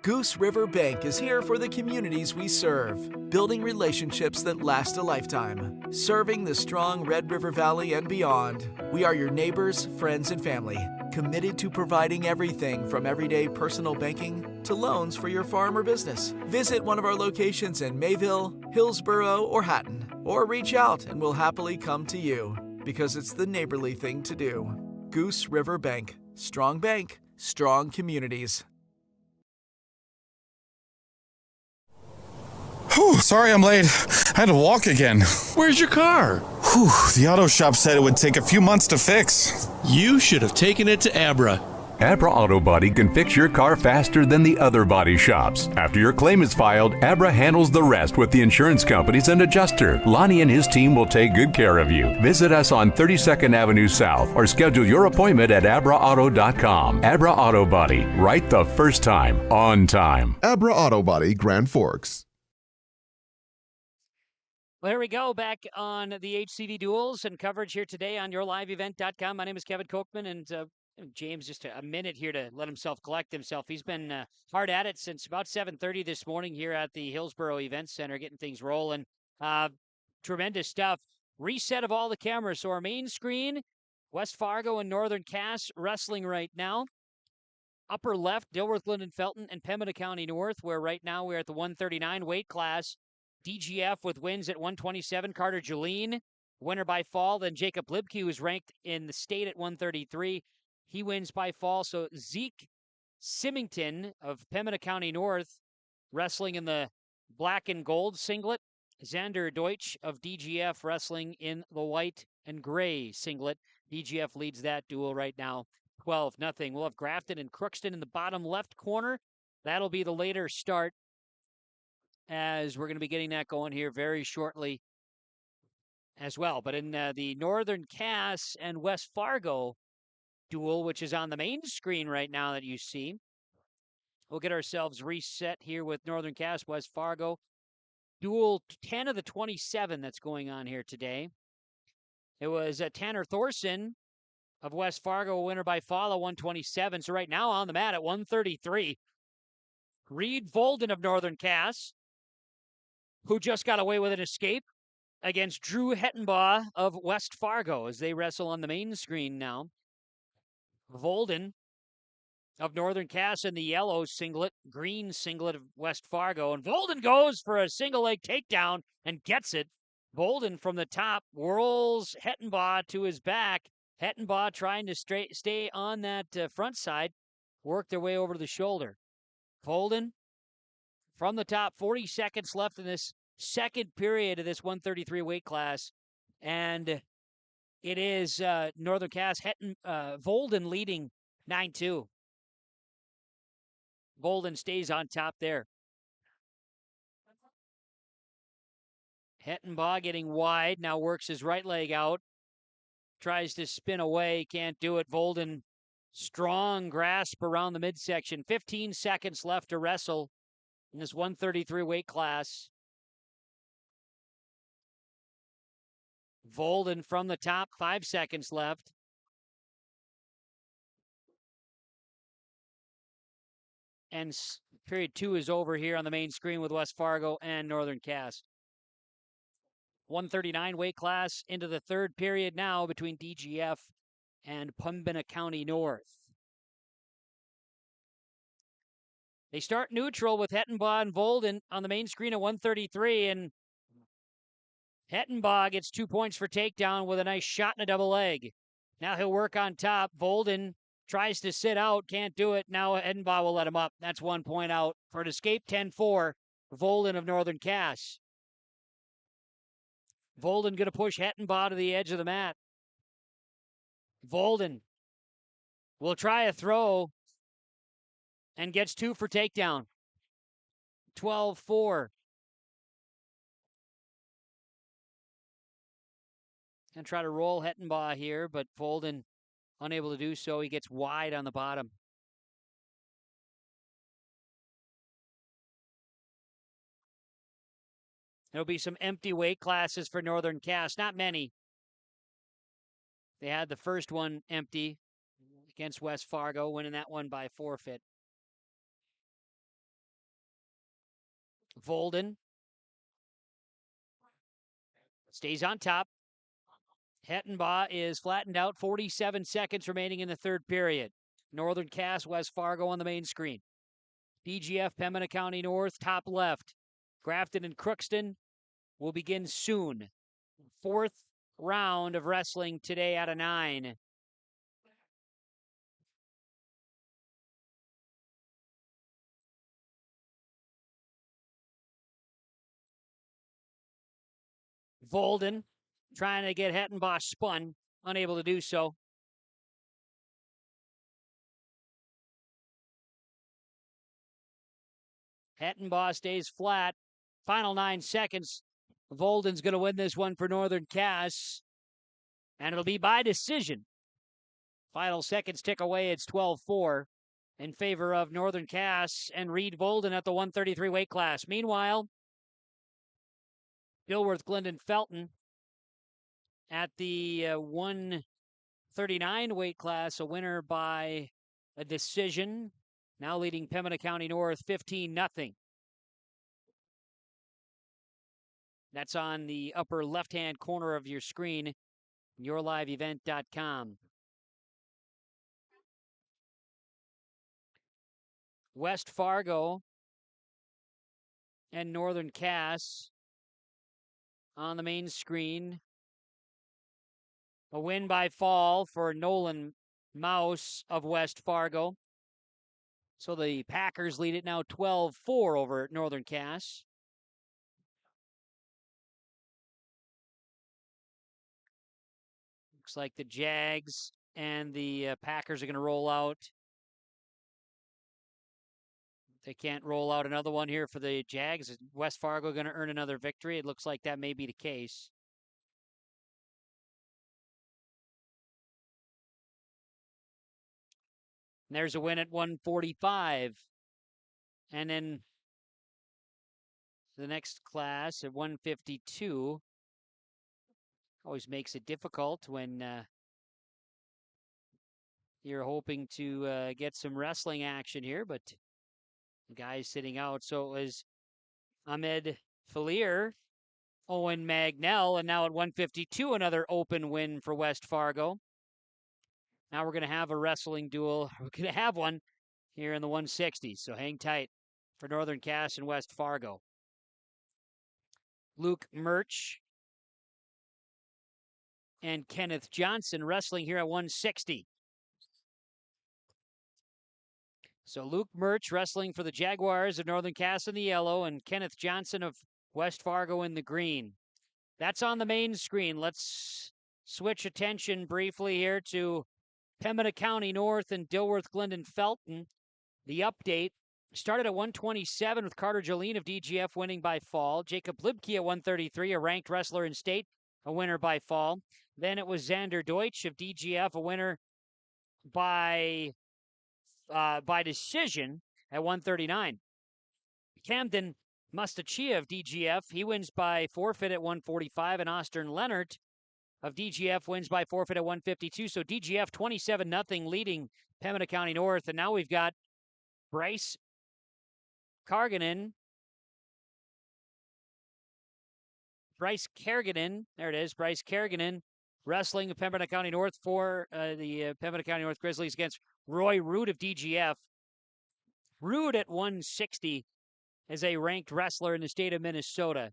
Goose River Bank is here for the communities we serve, building relationships that last a lifetime. Serving the strong Red River Valley and beyond, we are your neighbors, friends, and family, committed to providing everything from everyday personal banking to loans for your farm or business. Visit one of our locations in Mayville, Hillsboro, or Hatton, or reach out and we'll happily come to you, because it's the neighborly thing to do. Goose River Bank. Strong bank, strong communities. Whew, sorry I'm late. I had to walk again. Where's your car? Whew, the auto shop said it would take a few months to fix. You should have taken it to Abra. Abra Auto Body can fix your car faster than the other body shops. After your claim is filed, Abra handles the rest with the insurance companies and adjuster. Lonnie and his team will take good care of you. Visit us on 32nd Avenue South or schedule your appointment at abraauto.com. Abra Auto Body, right the first time, on time. Abra Auto Body, Grand Forks. Well, here we go, back on the HCV Duels and coverage here today on yourliveevent.com. My name is Kevin Kochman, and James, just a minute here to let himself collect himself. He's been hard at it since about 7:30 this morning here at the Hillsboro Event Center, getting things rolling. Tremendous stuff. Reset of all the cameras. So our main screen, West Fargo and Northern Cass wrestling right now. Upper left, Dilworth-Glyndon-Felton and Pembina County North, where right now we're at the 139 weight class. DGF with wins at 127. Carter Julien, winner by fall. Then Jacob Libke, who's ranked in the state at 133. He wins by fall. So Zeke Symington of Pembina County North wrestling in the black and gold singlet. Xander Deutsch of DGF wrestling in the white and gray singlet. DGF leads that duel right now, 12-0. We'll have Grafton and Crookston in the bottom left corner. That'll be the later start, as we're going to be getting that going here very shortly as well. But in the Northern Cass and West Fargo duel, which is on the main screen right now that you see, we'll get ourselves reset here with Northern Cass, West Fargo. Duel 10 of the 27 that's going on here today. It was Tanner Thorson of West Fargo, winner by fall at 127. So right now on the mat at 133. Reed Volden of Northern Cass, who just got away with an escape against Drew Hettenbaugh of West Fargo as they wrestle on the main screen now. Volden of Northern Cass in the yellow singlet, green singlet of West Fargo. And Volden goes for a single leg takedown and gets it. Volden from the top whirls Hettenbaugh to his back. Hettenbaugh trying to stay on that front side, work their way over to the shoulder. Volden from the top, 40 seconds left in this second period of this 133 weight class. And it is Northern Cass, Volden leading 9-2. Volden stays on top there. Hettenbaugh getting wide, now works his right leg out. Tries to spin away, can't do it. Volden, strong grasp around the midsection. 15 seconds left to wrestle in this 133 weight class. Volden from the top, 5 seconds left. And period 2 is over here on the main screen with West Fargo and Northern Cass. 139 weight class into the third period now between DGF and Pembina County North. They start neutral with Hettenbaugh and Volden on the main screen at 133, and Hettenbaugh gets 2 points for takedown with a nice shot and a double leg. Now he'll work on top. Volden tries to sit out, can't do it. Now Hettenbaugh will let him up. That's 1 point out for an escape 10-4. Volden of Northern Cass. Volden going to push Hettenbaugh to the edge of the mat. Volden will try a throw and gets 2 for takedown. 12-4. And try to roll Hettenbaugh here, but Volden unable to do so. He gets wide on the bottom. There'll be some empty weight classes for Northern Cass. Not many. They had the first one empty against West Fargo, winning that one by forfeit. Volden stays on top. Hettenbaugh is flattened out. 47 seconds remaining in the third period. Northern Cass, West Fargo on the main screen. DGF, Pembina County North, top left. Grafton and Crookston will begin soon. Fourth round of wrestling today out of 9. Volden trying to get Hettenbaugh spun, unable to do so. Hettenbaugh stays flat. Final 9 seconds. Volden's going to win this one for Northern Cass, and it'll be by decision. Final seconds tick away. It's 12-4 in favor of Northern Cass and Reed Volden at the 133 weight class. Meanwhile, Dilworth-Glyndon-Felton at the 139 weight class, a winner by a decision, now leading Pembina County North 15-0. That's on the upper left-hand corner of your screen, yourliveevent.com. West Fargo and Northern Cass on the main screen. A win by fall for Nolan Mouse of West Fargo. So the Packers lead it now 12-4 over Northern Cass. Looks like the Jags and the Packers are going to roll out. They can't roll out another one here for the Jags. Is West Fargo going to earn another victory? It looks like that may be the case. And there's a win at 145. And then the next class at 152. Always makes it difficult when you're hoping to get some wrestling action here, but the guy's sitting out. So it was Ahmed Falier, Owen Magnell, and now at 152, another open win for West Fargo. Now we're going to have a wrestling duel. We're going to have one here in the 160s, so hang tight for Northern Cass and West Fargo. Luke Murch and Kenneth Johnson wrestling here at 160. So Luke Murch wrestling for the Jaguars of Northern Cass in the yellow and Kenneth Johnson of West Fargo in the green. That's on the main screen. Let's switch attention briefly here to Pembina County North and Dilworth-Glyndon-Felton. The update started at 127 with Carter Jolene of DGF winning by fall. Jacob Libke at 133, a ranked wrestler in state, a winner by fall. Then it was Xander Deutsch of DGF, a winner by decision at 139. Camden Mustachia of DGF, he wins by forfeit at 145, and Austin Leonard of DGF wins by forfeit at 152. So DGF 27-0 leading Pembina County North, and now we've got Bryce Kerrigan, there it is, Bryce Kerrigan wrestling of Pembina County North for the Pembina County North Grizzlies against Roy Root of DGF. Root at 160 is a ranked wrestler in the state of Minnesota.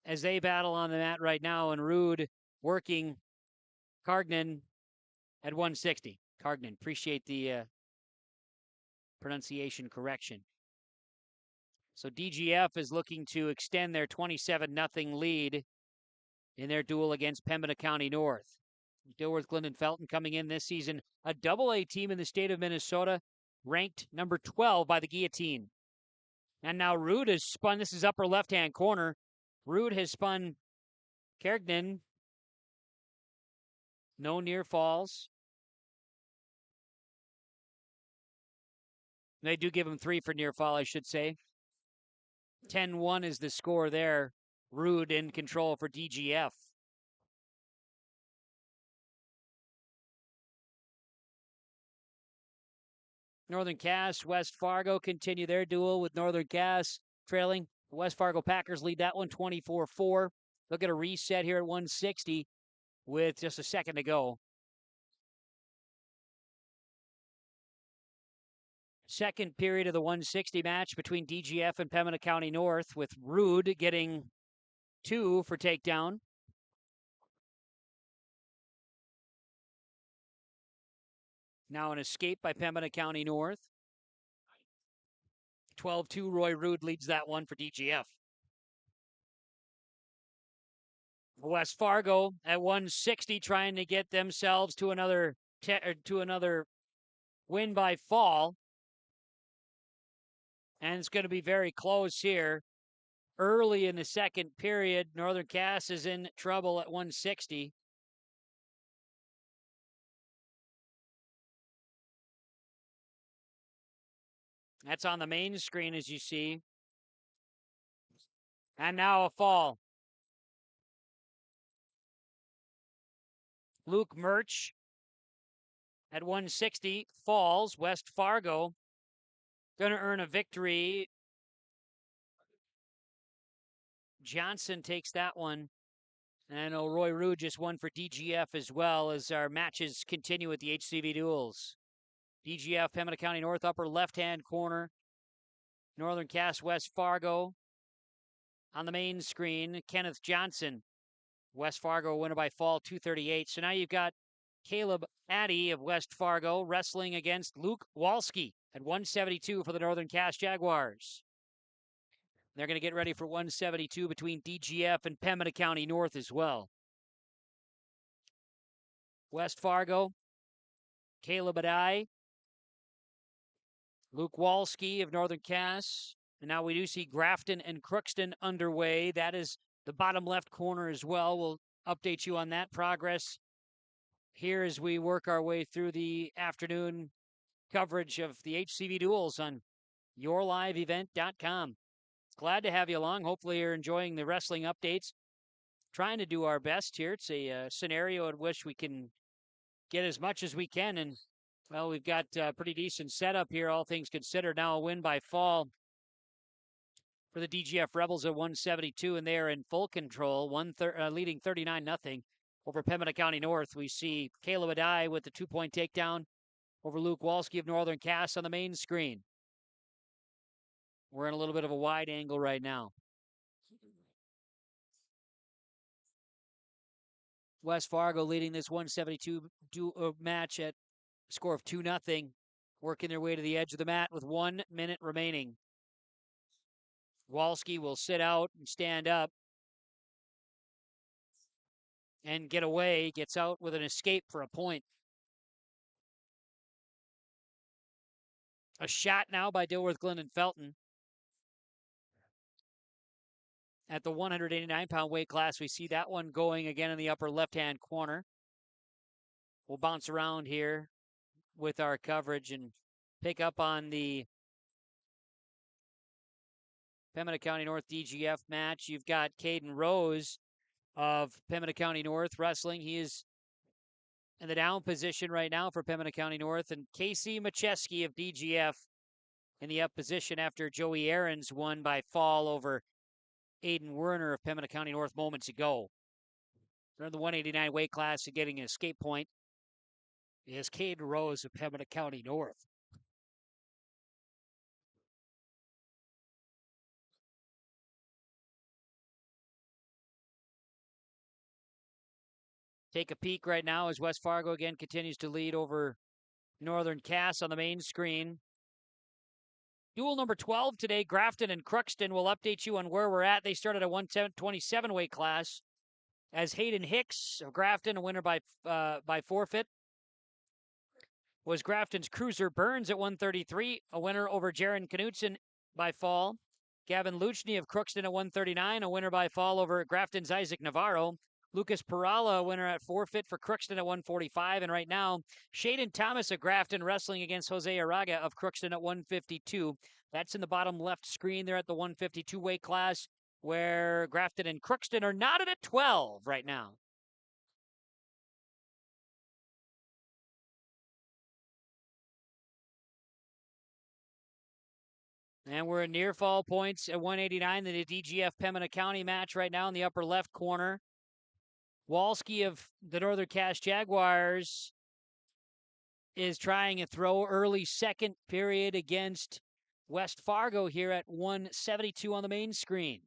as they battle on the mat right now, and Rude working Cargnan at 160. Cargnan, appreciate the pronunciation correction. So DGF is looking to extend their 27-0 lead in their duel against Pembina County North. Dilworth-Glyndon-Felton coming in this season, a double-A team in the state of Minnesota, ranked number 12 by the Guillotine. And now Rude has spun, this is upper left-hand corner, Rude has spun Cargnan. No near falls. They do give him 3 for near fall, I should say. 10-1 is the score there. Rude in control for DGF. Northern Cass, West Fargo continue their duel with Northern Cass trailing. West Fargo Packers lead that one 24-4. They'll get a reset here at 160 with just a second to go. Second period of the 160 match between DGF and Pembina County North, with Rude getting 2 for takedown. Now an escape by Pembina County North. 12-2, Roy Rude leads that one for DGF. West Fargo at 160 trying to get themselves to another win by fall. And it's going to be very close here. Early in the second period, Northern Cass is in trouble at 160. That's on the main screen, as you see. And now a fall. Luke Murch at 160 falls. West Fargo going to earn a victory. Johnson takes that one. And I know Roy Rude just won for DGF as well, as our matches continue with the HCV duels. DGF, Pembina County North, upper left-hand corner. Northern Cass, West Fargo. On the main screen, Kenneth Johnson. West Fargo winner by fall, 238. So now you've got Caleb Addy of West Fargo wrestling against Luke Walski at 172 for the Northern Cass Jaguars. They're going to get ready for 172 between DGF and Pembina County North as well. West Fargo, Caleb Addy, Luke Walski of Northern Cass. And now we do see Grafton and Crookston underway. That is the bottom left corner as well. We'll update you on that progress here as we work our way through the afternoon coverage of the HCV duels on yourliveevent.com. Glad to have you along. Hopefully you're enjoying the wrestling updates. Trying to do our best here. It's a scenario in which we can get as much as we can. And, well, we've got a pretty decent setup here, all things considered. Now a win by fall for the DGF Rebels at 172, and they are in full control, leading 39-0 over Pembina County North. We see Caleb Adai with the 2-point takedown over Luke Walski of Northern Cass on the main screen. We're in a little bit of a wide angle right now. West Fargo leading this 172 match at a score of 2-0, working their way to the edge of the mat with 1 minute remaining. Walski will sit out and stand up and get away, gets out with an escape for a point. A shot now by Dilworth-Glyndon-Felton. At the 189-pound weight class, we see that one going again in the upper left-hand corner. We'll bounce around here with our coverage and pick up on the Pembina County North DGF match. You've got Caden Rose of Pembina County North wrestling. He is in the down position right now for Pembina County North. And Casey Macheski of DGF in the up position after Joey Aarons won by fall over Aiden Werner of Pembina County North moments ago. They're in the 189 weight class and getting an escape point is Caden Rose of Pembina County North. take a peek right now as West Fargo again continues to lead over Northern Cass on the main screen. Duel number 12 today, Grafton and Crookston. Will update you on where we're at. They started a 127 weight class as Hayden Hicks of Grafton, a winner by forfeit, was Grafton's Cruiser Burns at 133, a winner over Jaron Knutson by fall. Gavin Luchny of Crookston at 139, a winner by fall over Grafton's Isaac Navarro. Lucas Perala, a winner at forfeit for Crookston at 145. And right now, Shaden Thomas of Grafton wrestling against Jose Araga of Crookston at 152. That's in the bottom left screen there at the 152 weight class, where Grafton and Crookston are knotted at 12 right now. And we're in near fall points at 189 in the DGF Pembina County match right now in the upper left corner. Walski of the Northern Cass Jaguars is trying a throw early second period against West Fargo here at 172 on the main screen.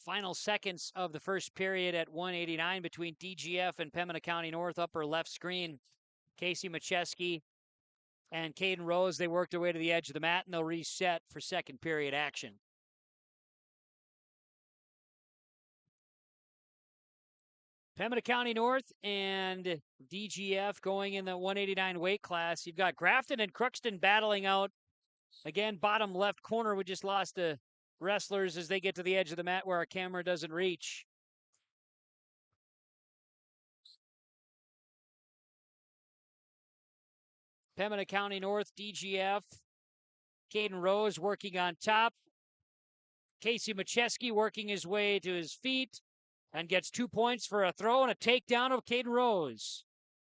Final seconds of the first period at 189 between DGF and Pembina County North, upper left screen. Casey Macheski and Caden Rose, they worked their way to the edge of the mat, and they'll reset for second period action. Pembina County North and DGF going in the 189 weight class. You've got Grafton and Crookston battling out. Again, bottom left corner, we just lost the wrestlers as they get to the edge of the mat where our camera doesn't reach. Pembina County North, DGF. Caden Rose working on top. Casey Macheski working his way to his feet and gets 2 points for a throw and a takedown of Caden Rose.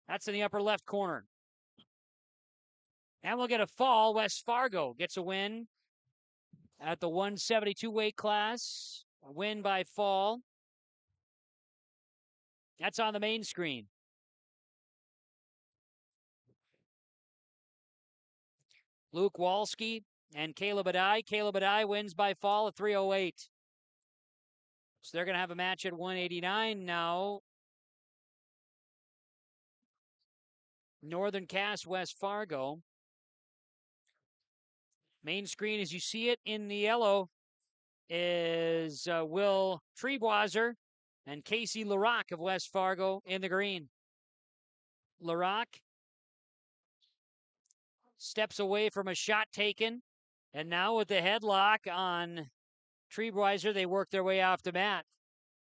That's in the upper left corner. And we'll get a fall. West Fargo gets a win at the 172 weight class. A win by fall. That's on the main screen. Luke Walski and Caleb Adai. Caleb Adai wins by fall at 308. So they're going to have a match at 189 now. Northern Cass, West Fargo. Main screen, as you see it in the yellow, is Will Treeboiser and Casey LaRock of West Fargo in the green. LaRock steps away from a shot taken, and now with the headlock on Treeboiser, they work their way off the mat.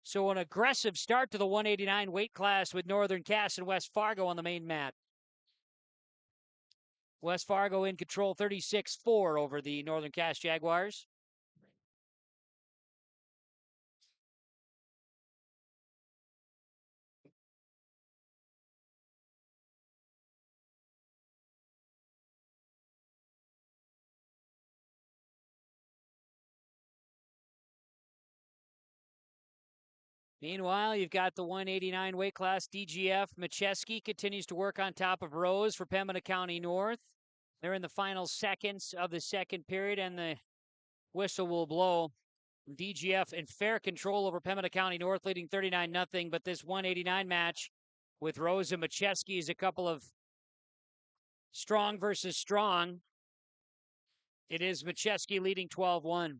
So an aggressive start to the 189 weight class with Northern Cass and West Fargo on the main mat. West Fargo in control 36-4 over the Northern Cass Jaguars. Meanwhile, you've got the 189 weight class DGF. Macheski continues to work on top of Rose for Pembina County North. They're in the final seconds of the second period, and the whistle will blow. DGF in fair control over Pembina County North, leading 39-0. But this 189 match with Rose and Macheski is a couple of strong versus strong. It is Macheski leading 12-1.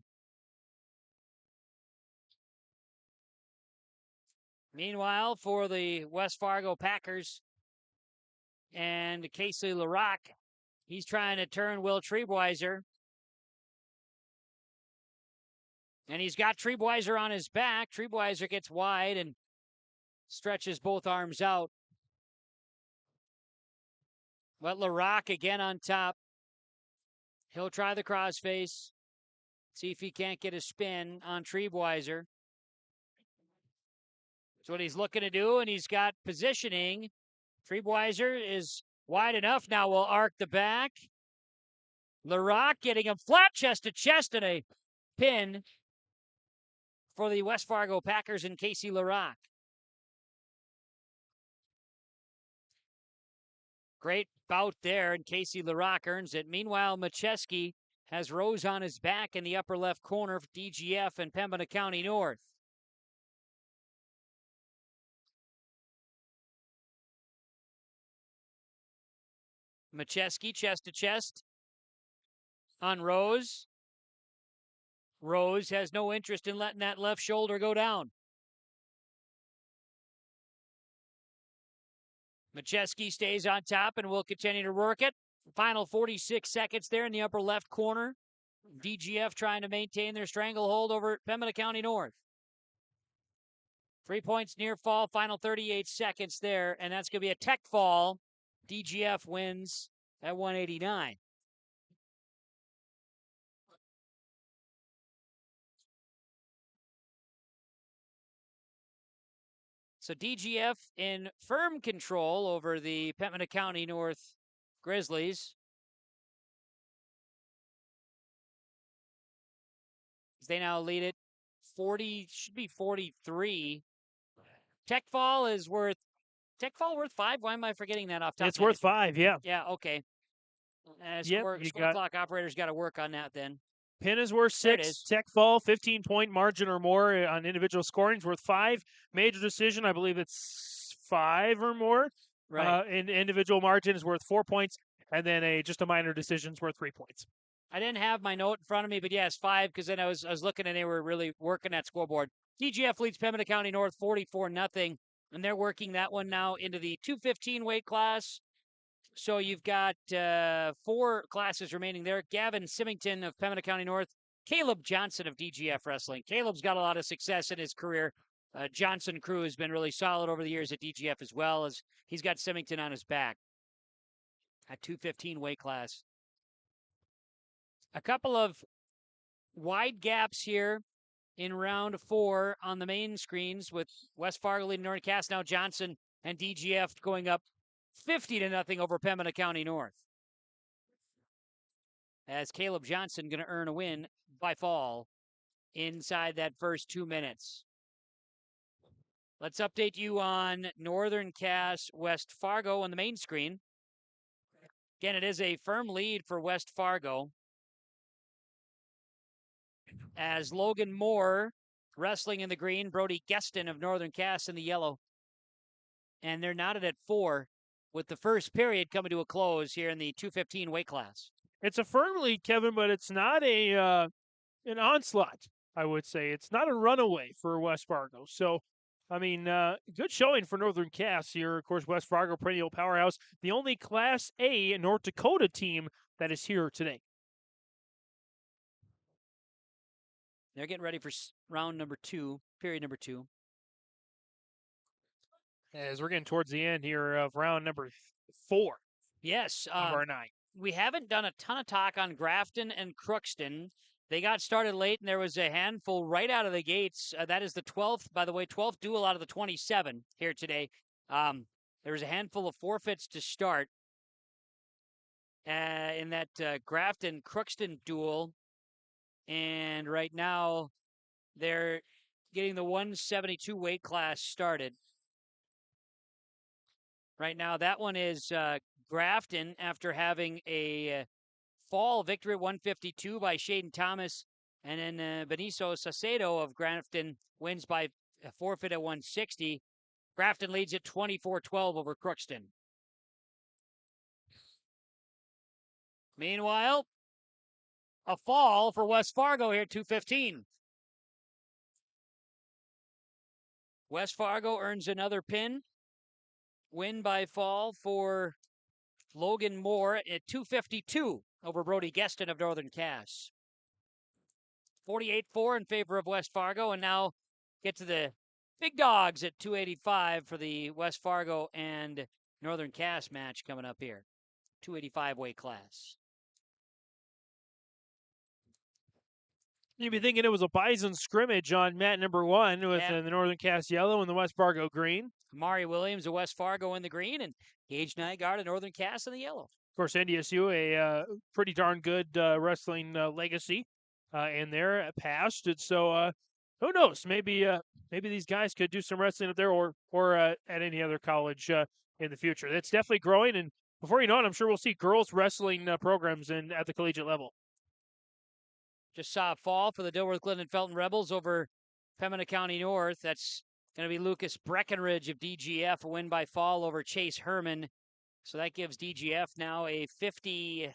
Meanwhile, for the West Fargo Packers and Casey LaRock, he's trying to turn Will Treeboiser. And he's got Treeboiser on his back. Treeboiser gets wide and stretches both arms out. But LaRock again on top. He'll try the crossface. See if he can't get a spin on Treeboiser. That's what he's looking to do, and he's got positioning. Treeboiser is wide enough. Now will arc the back. LaRock getting him flat chest to chest and a pin for the West Fargo Packers and Casey LaRock. Great bout there, and Casey LaRock earns it. Meanwhile, Macheski has Rose on his back in the upper left corner for DGF and Pembina County North. Macheski chest to chest on Rose. Rose has no interest in letting that left shoulder go down. Macheski stays on top and will continue to work it. Final 46 seconds there in the upper left corner. DGF trying to maintain their stranglehold over Pembina County North. 3 points near fall, final 38 seconds there, and that's going to be a tech fall. DGF wins at 189. So DGF in firm control over the Pembina County North Grizzlies. They now lead it 40, should be 43. Tech fall worth 5? Why am I forgetting that off top? It's worth 5, yeah. Yeah, okay. Yep, score clock operator's got to work on that then. Pin is worth 6. Tech fall, 15-point margin or more on individual scoring is worth 5. Major decision, I believe it's 5 or more. Right. And individual margin is worth 4 points. And then just a minor decision is worth 3 points. I didn't have my note in front of me, but yes, 5, because then I was looking and they were really working that scoreboard. DGF leads Pembina County North 44-0, and they're working that one now into the 215 weight class. So you've got 4 classes remaining there. Gavin Symington of Pembina County North, Caleb Johnson of DGF Wrestling. Caleb's got a lot of success in his career. Johnson crew has been really solid over the years at DGF as well, as he's got Symington on his back at 215 weight class. A couple of wide gaps here in round 4 on the main screens with West Fargo leading Northern Cass. Now Johnson and DGF going up 50-0 over Pembina County North. As Caleb Johnson going to earn a win by fall inside that first 2 minutes. Let's update you on Northern Cass West Fargo on the main screen. Again, it is a firm lead for West Fargo, as Logan Moore wrestling in the green, Brody Geston of Northern Cass in the yellow. And they're knotted at 4 with the first period coming to a close here in the 215 weight class. It's a firm lead, Kevin, but it's not an onslaught, I would say. It's not a runaway for West Fargo. So, I mean, good showing for Northern Cass here. Of course, West Fargo, perennial powerhouse, the only Class A North Dakota team that is here today. They're getting ready for round number 2, period number 2. As we're getting towards the end here of round number 4. Yes. Of our 9. We haven't done a ton of talk on Grafton and Crookston. They got started late, and there was a handful right out of the gates. That is the 12th, by the way, 12th duel out of the 27 here today. There was a handful of forfeits to start in that Grafton-Crookston duel. And right now, they're getting the 172 weight class started. Right now, that one is Grafton after having a fall victory at 152 by Shaden Thomas. And then Benicio Sacedo of Grafton wins by a forfeit at 160. Grafton leads at 24-12 over Crookston. Meanwhile, a fall for West Fargo here, 215. West Fargo earns another pin. Win by fall for Logan Moore at 252 over Brody Geston of Northern Cass. 48-4 in favor of West Fargo, and now get to the big dogs at 285 for the West Fargo and Northern Cass match coming up here. 285 weight class. You'd be thinking it was a Bison scrimmage on mat number 1 with the Northern Cass yellow and the West Fargo green. Mari Williams of West Fargo in the green, and Gage Nygaard of Northern Cass in the yellow. Of course, NDSU, a pretty darn good wrestling legacy in their past. And so, who knows? Maybe these guys could do some wrestling up there or at any other college in the future. It's definitely growing, and before you know it, I'm sure we'll see girls wrestling programs at the collegiate level. Just saw a fall for the Dilworth-Glyndon-Felton Rebels over Pembina County North. That's going to be Lucas Breckenridge of DGF, a win by fall over Chase Herman. So that gives DGF now a 56-0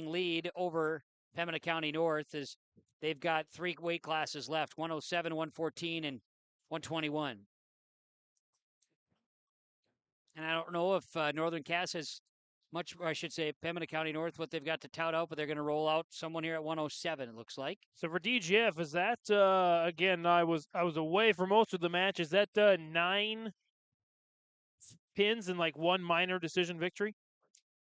lead over Pembina County North, as they've got 3 weight classes left, 107, 114, and 121. And I don't know if Northern Cass has much, or I should say Pembina County North, what they've got to tout out, but they're going to roll out someone here at 107, it looks like. So for DGF, is that, again, I was away for most of the match. Is that 9 pins and like 1 minor decision victory?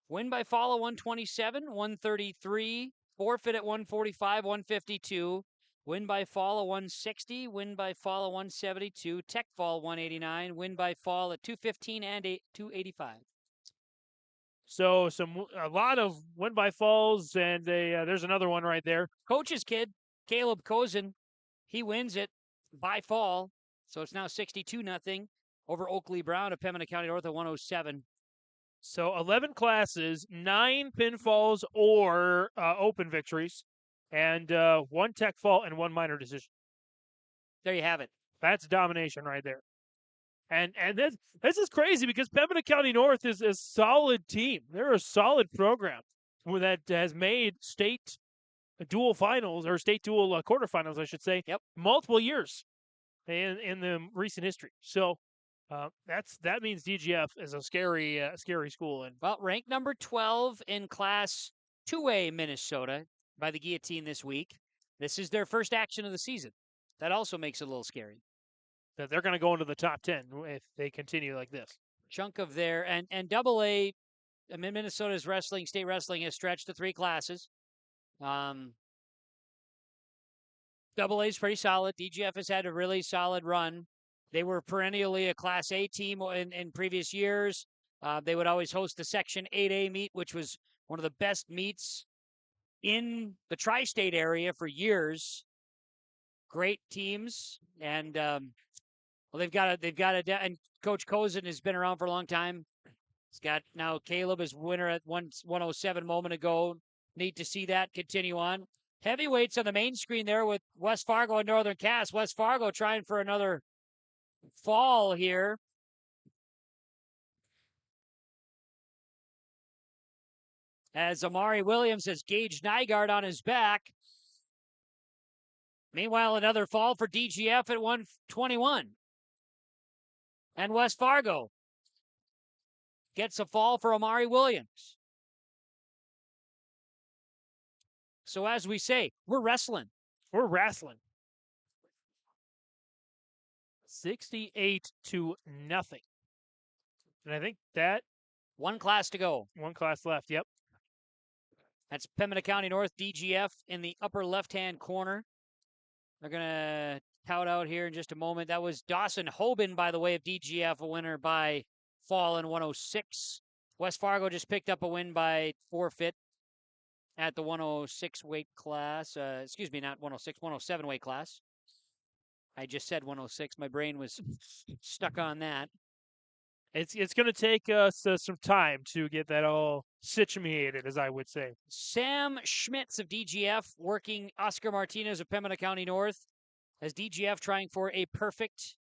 Win by fall of 127, 133, forfeit at 145, 152. Win by fall of 160, win by fall of 172, tech fall 189, win by fall at 215 and 285. So a lot of win by falls, and there's another one right there. Coach's kid, Caleb Kozin, he wins it by fall, so it's now 62-0 over Oakley Brown of Pembina County North at 107. So 11 classes, 9 pinfalls or open victories, and 1 tech fall and 1 minor decision. There you have it. That's domination right there. And this is crazy because Pembina County North is a solid team. They're a solid program that has made state dual finals, or state dual quarterfinals, I should say, multiple years in the recent history. So that means DGF is a scary school. And well, ranked number 12 in Class 2A Minnesota by the Guillotine this week. This is their first action of the season. That also makes it a little scary. That they're going to go into the top 10 if they continue like this. Chunk of their and Double A, Minnesota's state wrestling has stretched to 3 classes. Double A is pretty solid. DGF has had a really solid run. They were perennially a Class A team in previous years. They would always host the Section 8A meet, which was one of the best meets in the tri-state area for years. Great teams, and they've got and Coach Kozin has been around for a long time. He's got now Caleb as winner at 107 moment ago. Neat to see that continue on. Heavyweights on the main screen there with West Fargo and Northern Cass. West Fargo trying for another fall here. As Amari Williams has Gage Nygaard on his back. Meanwhile, another fall for DGF at 121. And West Fargo gets a fall for Amari Williams. So as we say, we're wrestling. We're wrestling. 68-0. And I think that 1 class to go. 1 class left, yep. That's Pembina County North DGF in the upper left-hand corner. They're going to tout out here in just a moment. That was Dawson Hoban, by the way, of DGF, a winner by fall in 106. West Fargo just picked up a win by forfeit at the 106 weight class. Excuse me, not 106, 107 weight class. I just said 106. My brain was stuck on that. It's going to take us some time to get that all situated, as I would say. Sam Schmitz of DGF working Oscar Martinez of Pembina County North, as DGF trying for a perfect,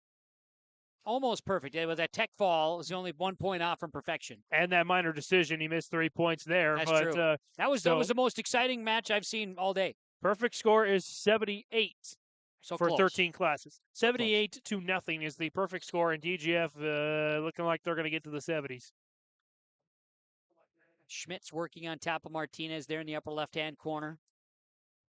almost perfect. With that tech fall, is only 1 point off from perfection. And that minor decision, he missed 3 points there. That's but, true. That was the most exciting match I've seen all day. Perfect score is 78. So for close. 13 classes. 78-0 is the perfect score, and DGF looking like they're going to get to the 70s. Schmitz working on top of Martinez there in the upper left-hand corner.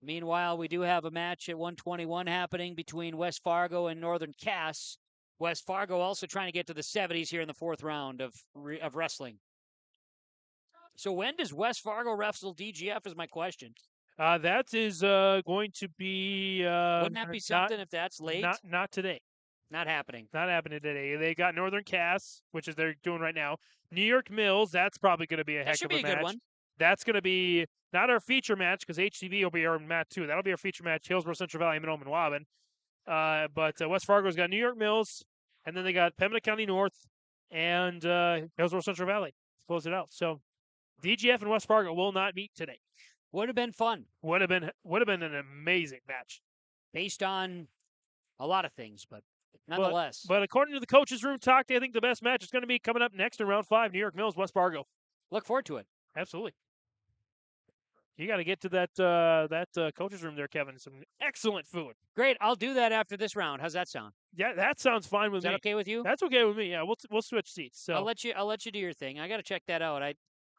Meanwhile, we do have a match at 121 happening between West Fargo and Northern Cass. West Fargo also trying to get to the 70s here in the 4th round of wrestling. So when does West Fargo wrestle DGF is my question. That is going to be... Wouldn't that be something if that's late? Not today. Not happening. Not happening today. They got Northern Cass, which is they're doing right now. New York Mills, that's probably going to be a heck of a match. That should be a good one. That's going to be not our feature match, because HTV will be our match too. That'll be our feature match, Hillsboro-Central Valley, Mahnomen, Waubun. But West Fargo's got New York Mills, and then they got Pembina County North and Hillsboro-Central Valley. close it out. So DGF and West Fargo will not meet today. Would have been fun. Would have been an amazing match. Based on a lot of things, but nonetheless. But according to the coaches' room talk, I think the best match is going to be coming up next in round 5, New York Mills, West Fargo. Look forward to it. Absolutely. You got to get to that coaches' room there, Kevin. Some excellent food. Great. I'll do that after this round. How's that sound? Yeah, that sounds fine with Is me. that okay with you? That's okay with me. Yeah, we'll switch seats. So I'll let you do your thing. I got to check that out.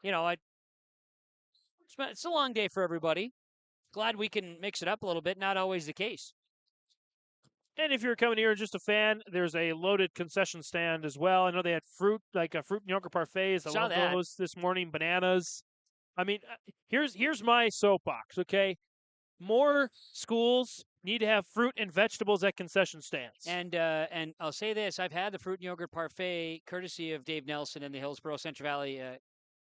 It's a long day for everybody. Glad we can mix it up a little bit. Not always the case. And if you're coming here just a fan, there's a loaded concession stand as well. I know they had fruit, like a fruit and yogurt parfaits. I Saw love that. those this morning. Bananas. I mean, here's my soapbox. Okay, more schools need to have fruit and vegetables at concession stands. And I'll say this: I've had the fruit and yogurt parfait, courtesy of Dave Nelson and the Hillsboro-Central Valley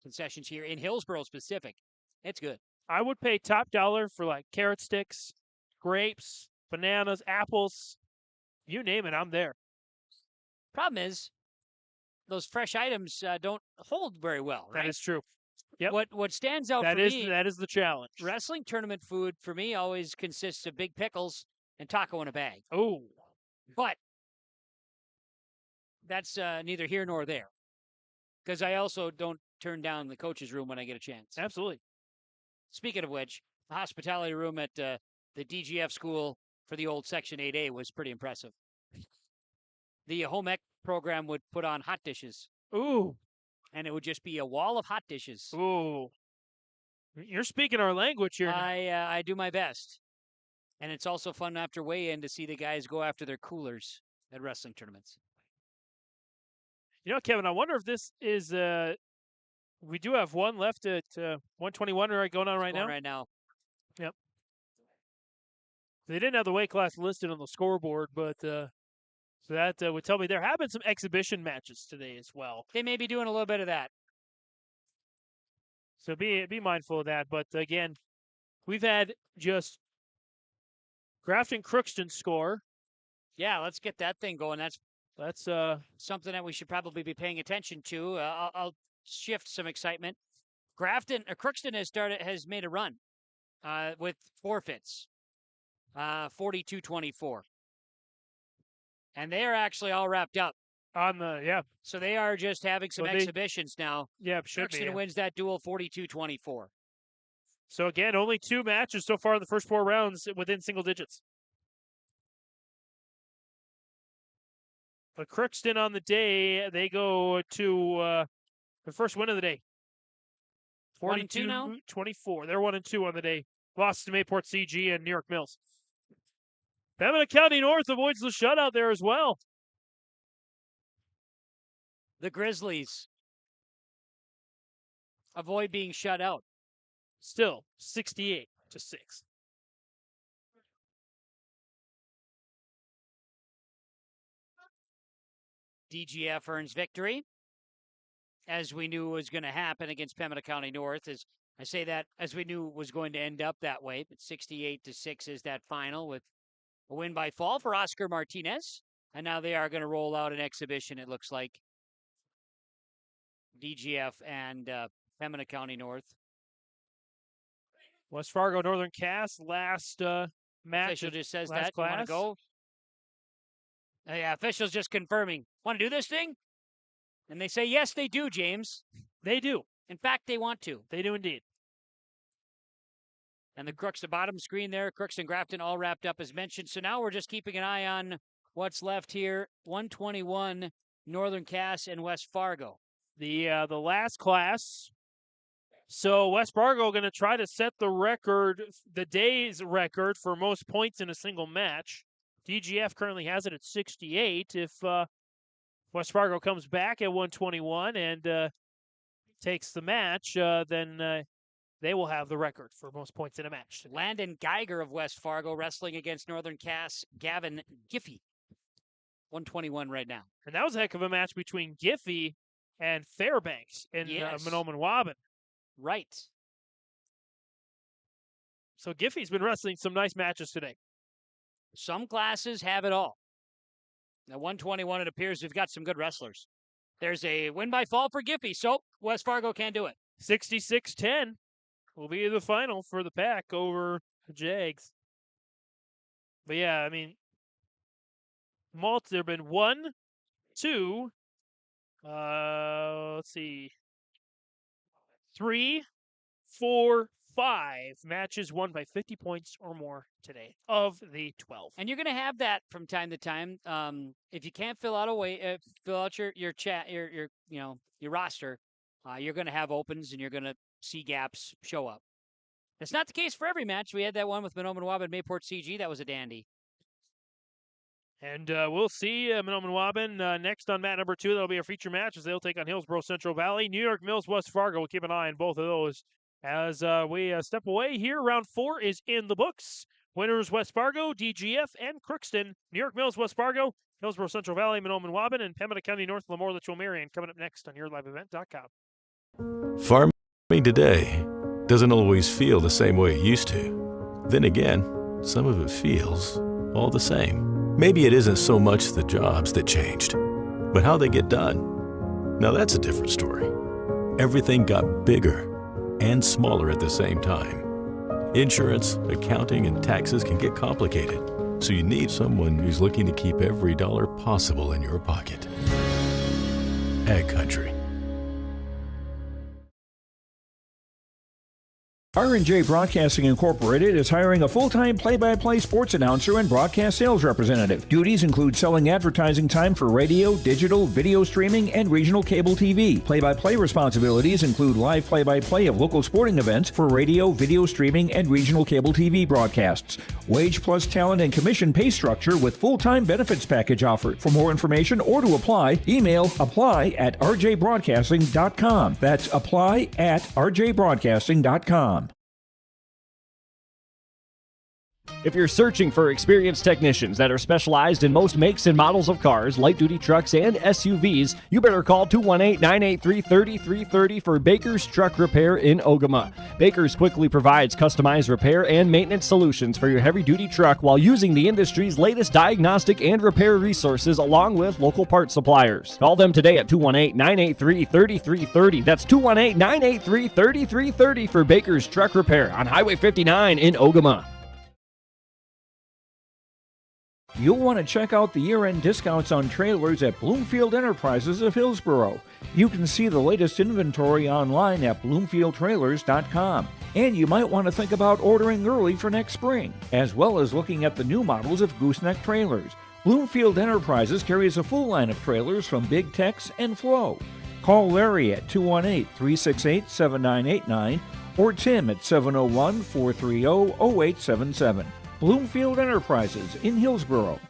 concessions here in Hillsboro specific. It's good. I would pay top dollar for like carrot sticks, grapes, bananas, apples, you name it, I'm there. Problem is, those fresh items don't hold very well, right? That is true. Yep. What stands out that for is, me, that is the challenge. Wrestling tournament food for me always consists of big pickles and taco in a bag. Oh. But that's neither here nor there. Because I also don't turn down the coach's room when I get a chance. Absolutely. Speaking of which, the hospitality room at the DGF school for the old Section 8A was pretty impressive. The home ec program would put on hot dishes. Ooh. And it would just be a wall of hot dishes. Ooh. You're speaking our language here. I do my best. And it's also fun after weigh-in to see the guys go after their coolers at wrestling tournaments. You know, Kevin, I wonder if this is we do have one left at 121 going on right now. Right now. Yep. They didn't have the weight class listed on the scoreboard, but so that would tell me there have been some exhibition matches today as well. They may be doing a little bit of that. So be mindful of that. But again, we've had just Grafton Crookston score. Yeah, let's get that thing going. That's something that we should probably be paying attention to. I'll shift some excitement. Crookston has made a run with forfeits, 42-24. And they are actually all wrapped up. So they are just having some exhibitions now. Yeah, should be. Crookston wins that duel 42-24. So again, only 2 matches so far in the first 4 rounds within single digits. But Crookston on the day, they go to the first win of the day. 42-24. They're 1-2 on the day. Lost to Mayport CG and New York Mills. Pembina County North avoids the shutout there as well. The Grizzlies avoid being shut out. Still 68-6. DGF earns victory, as we knew was going to happen against Pembina County North. As I say that, as we knew was going to end up that way. But 68-6 is that final, with a win by fall for Oscar Martinez. And now they are going to roll out an exhibition, it looks like. DGF and Pembina County North. West Fargo Northern Cass last match. Official just says last that. class. You want to go? Yeah, officials just confirming. Want to do this thing? And they say, yes, they do, James. They do. In fact, they want to. They do indeed. And the bottom screen there, Crookston Grafton all wrapped up as mentioned. So now we're just keeping an eye on what's left here. 121, Northern Cass and West Fargo. The last class. So West Fargo going to try to set the record, the day's record for most points in a single match. DGF currently has it at 68. If West Fargo comes back at 121 and takes the match, then they will have the record for most points in a match. Landon Geiger of West Fargo wrestling against Northern Cass, Gavin Giffey. 121 right now. And that was a heck of a match between Giffey and Fairbanks in Mahnomen Waubun. Right. So Giffey's been wrestling some nice matches today. Some classes have it all. Now, 121, it appears we've got some good wrestlers. There's a win by fall for Giffey, so West Fargo can't do it. 66-10 will be the final for the Pack over the Jags. But yeah, I mean, Maltz, there have been 1, 2, let's see, 3, 4, 5 matches won by 50 points or more today of the 12. And you're going to have that from time to time. If you can't fill out your chat, your roster, you're going to have opens and you're going to see gaps show up. That's not the case for every match. We had that one with Mahnomen, Waubun, Mayport, CG. That was a dandy. And we'll see Mahnomen, Waubun next on mat number 2. That'll be a feature match as they'll take on Hillsboro-Central Valley. New York Mills, West Fargo. We'll keep an eye on both of those as we step away here. Round 4 is in the books. Winners West Fargo, DGF, and Crookston. New York Mills, West Fargo, Hillsboro-Central Valley, Mahnomen, Waubun, and Pembina County North, LaMoure, Litchville-Marion. Coming up next on YourLiveEvent.com. Farming today doesn't always feel the same way it used to. Then again, some of it feels all the same. Maybe it isn't so much the jobs that changed, but how they get done. Now that's a different story. Everything got bigger and smaller at the same time. Insurance, accounting, and taxes can get complicated, so you need someone who's looking to keep every dollar possible in your pocket. Ag Country. R&J Broadcasting Incorporated is hiring a full-time play-by-play sports announcer and broadcast sales representative. Duties include selling advertising time for radio, digital, video streaming, and regional cable TV. Play-by-play responsibilities include live play-by-play of local sporting events for radio, video streaming, and regional cable TV broadcasts. Wage plus talent and commission pay structure with full-time benefits package offered. For more information or to apply, email apply@rjbroadcasting.com. That's apply@rjbroadcasting.com. If you're searching for experienced technicians that are specialized in most makes and models of cars, light-duty trucks, and SUVs, you better call 218-983-3330 for Baker's Truck Repair in Ogama. Baker's quickly provides customized repair and maintenance solutions for your heavy-duty truck while using the industry's latest diagnostic and repair resources along with local parts suppliers. Call them today at 218-983-3330. That's 218-983-3330 for Baker's Truck Repair on Highway 59 in Ogama. You'll want to check out the year-end discounts on trailers at Bloomfield Enterprises of Hillsboro. You can see the latest inventory online at bloomfieldtrailers.com. And you might want to think about ordering early for next spring, as well as looking at the new models of gooseneck trailers. Bloomfield Enterprises carries a full line of trailers from Big Tex and Flow. Call Larry at 218-368-7989 or Tim at 701-430-0877. Bloomfield Enterprises in Hillsboro.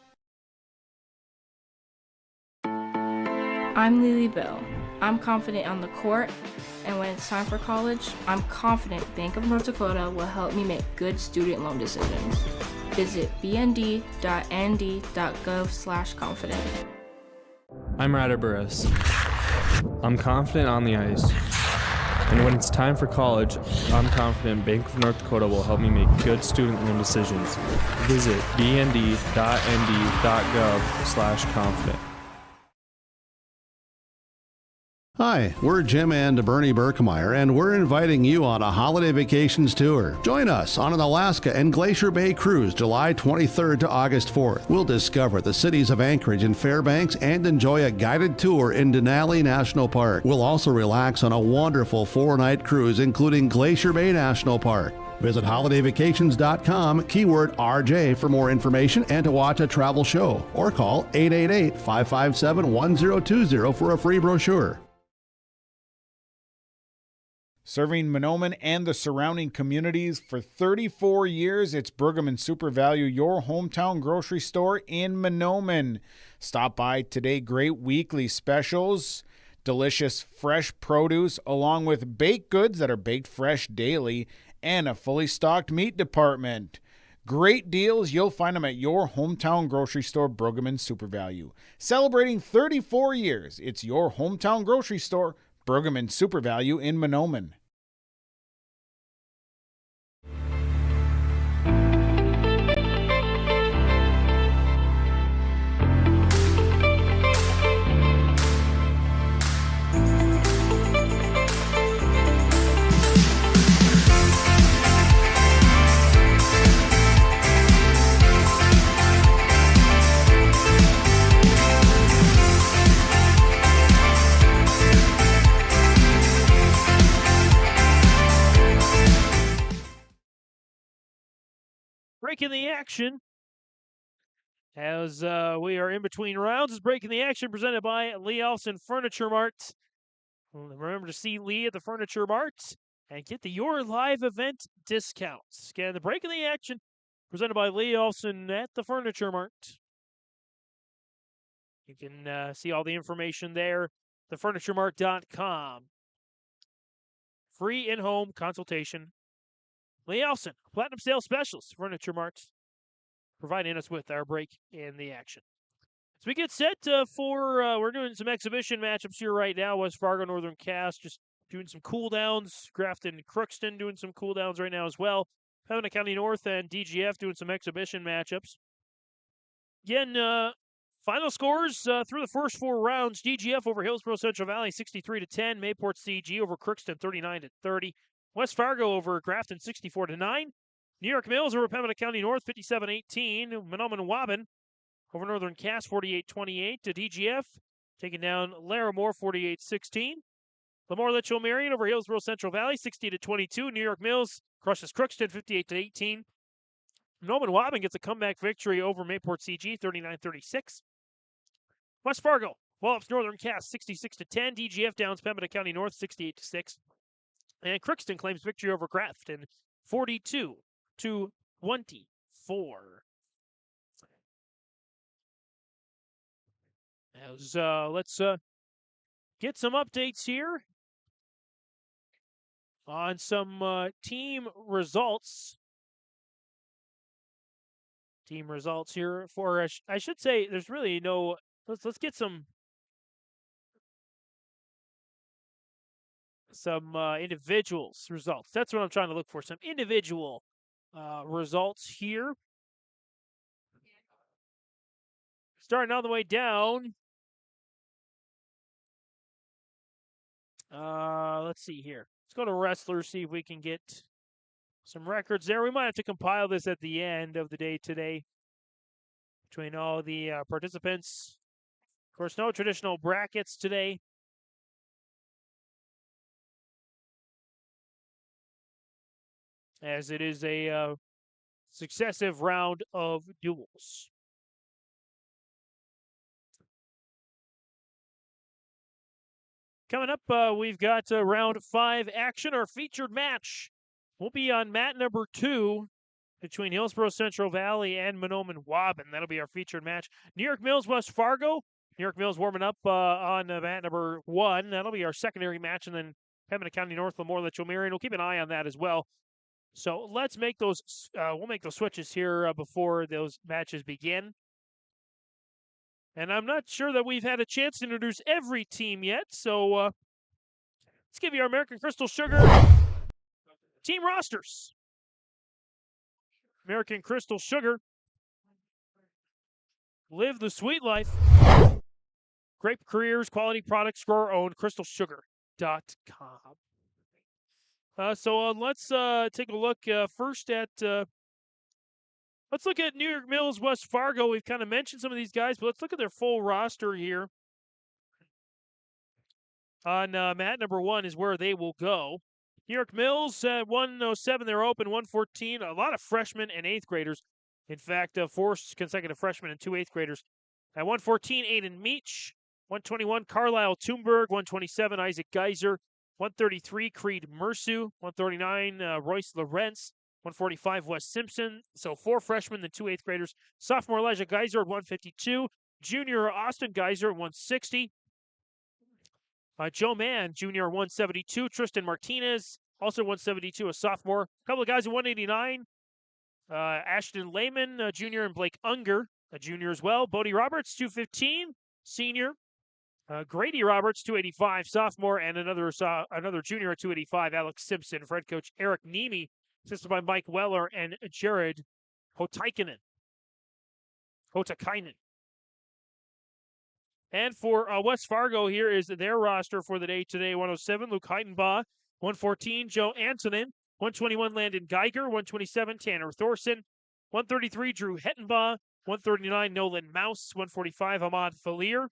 I'm Lily Bell. I'm confident on the court, and when it's time for college, I'm confident Bank of North Dakota will help me make good student loan decisions. Visit bnd.nd.gov/confident. I'm Ryder Burris. I'm confident on the ice. And when it's time for college, I'm confident Bank of North Dakota will help me make good student loan decisions. Visit bnd.nd.gov/confident. Hi, we're Jim and Bernie Berkemeyer, and we're inviting you on a holiday vacations tour. Join us on an Alaska and Glacier Bay cruise July 23rd to August 4th. We'll discover the cities of Anchorage and Fairbanks and enjoy a guided tour in Denali National Park. We'll also relax on a wonderful 4-night cruise, including Glacier Bay National Park. Visit holidayvacations.com, keyword RJ for more information and to watch a travel show, or call 888-557-1020 for a free brochure. Serving Mahnomen and the surrounding communities for 34 years, it's Brigham and Super Value, your hometown grocery store in Mahnomen. Stop by today. Great weekly specials, delicious fresh produce, along with baked goods that are baked fresh daily, and a fully stocked meat department. Great deals. You'll find them at your hometown grocery store, Brigham and Super Value. Celebrating 34 years, it's your hometown grocery store, Brigham and Super Value in Mahnomen. the action. As we are in between rounds, is Breaking the Action presented by Lee Elson Furniture Mart. Remember to see Lee at the Furniture Mart and get the Your Live event discounts. Again, the Breaking the Action presented by Lee Elson at the Furniture Mart. You can see all the information there, thefurnituremart.com. Free in-home consultation. Lee Elson, Platinum Sales Specialist, Furniture Mart, providing us with our break in the action. As we get set for, we're doing some exhibition matchups here right now. West Fargo, Northern Cass, just doing some cool downs. Grafton, Crookston doing some cool downs right now as well. Pembina County North and DGF doing some exhibition matchups. Again, final scores through the first 4 rounds. DGF over Hillsboro-Central Valley, 63-10. Mayport CG over Crookston, 39-30. West Fargo over Grafton, 64-9. New York Mills over Pembina County North, 57-18. Mahnomen Waubun over Northern Cass, 48-28. To DGF, taking down LaMoure, 48-16. LaMoure Litchville-Marion over Hillsboro-Central Valley, 60-22. New York Mills crushes Crookston, 58-18. Mahnomen Waubun gets a comeback victory over Mayport CG, 39-36. West Fargo wallops Northern Cass, 66-10. DGF downs Pembina County North, 68-6. And Crookston claims victory over Grafton, 42-24. As let's get some updates here on some team results. Team results here for I should say there's really no. Let's get some individuals results. That's what I'm trying to look for. Some individual results here. Starting all the way down. Let's see here. Let's go to wrestlers, see if we can get some records there. We might have to compile this at the end of the day today between all the participants. Of course, no traditional brackets today. As it is a successive round of duels. Coming up, we've got round 5 action. Our featured match will be on mat number 2 between Hillsboro-Central Valley and Mahnomen Waubun. That'll be our featured match. New York Mills, West Fargo. New York Mills warming up on mat number 1. That'll be our secondary match. And then Pembina County North, LaMoure Litchville-Marion. We'll keep an eye on that as well. So let's make those. We'll make those switches here before those matches begin. And I'm not sure that we've had a chance to introduce every team yet. So let's give you our American Crystal Sugar team rosters. American Crystal Sugar. Live the sweet life. Great careers, quality products, grower owned, crystalsugar.com. So let's take a look first at let's look at New York Mills, West Fargo. We've kind of mentioned some of these guys, but let's look at their full roster here. On mat number 1 is where they will go. New York Mills at 107, they're open. 114, a lot of freshmen and 8th graders. In fact, 4 consecutive freshmen and 2 8th graders. At 114, Aiden Meach. 121, Carlisle Toomberg. 127, Isaac Geiser. 133, Creed Mersu. 139, Royce Lorenz. 145, Wes Simpson. So 4 freshmen and 2 8th graders. Sophomore Elijah Geiser at 152. Junior Austin Geiser at 160. Joe Mann, junior, 172. Tristan Martinez, also 172, a sophomore. A couple of guys at 189. Ashton Lehman, junior, and Blake Unger, a junior as well. Bodie Roberts, 215, senior. Grady Roberts, 285, sophomore, and another junior at 285, Alex Simpson. For head coach Eric Niemi, assisted by Mike Weller and Jared Hotakainen. And for West Fargo, here is their roster for the day today. 107, Luke Heidenbaugh. 114, Joe Antonin. 121, Landon Geiger. 127, Tanner Thorson. 133, Drew Hettenbaugh. 139, Nolan Mouse. 145, Ahmad Falir.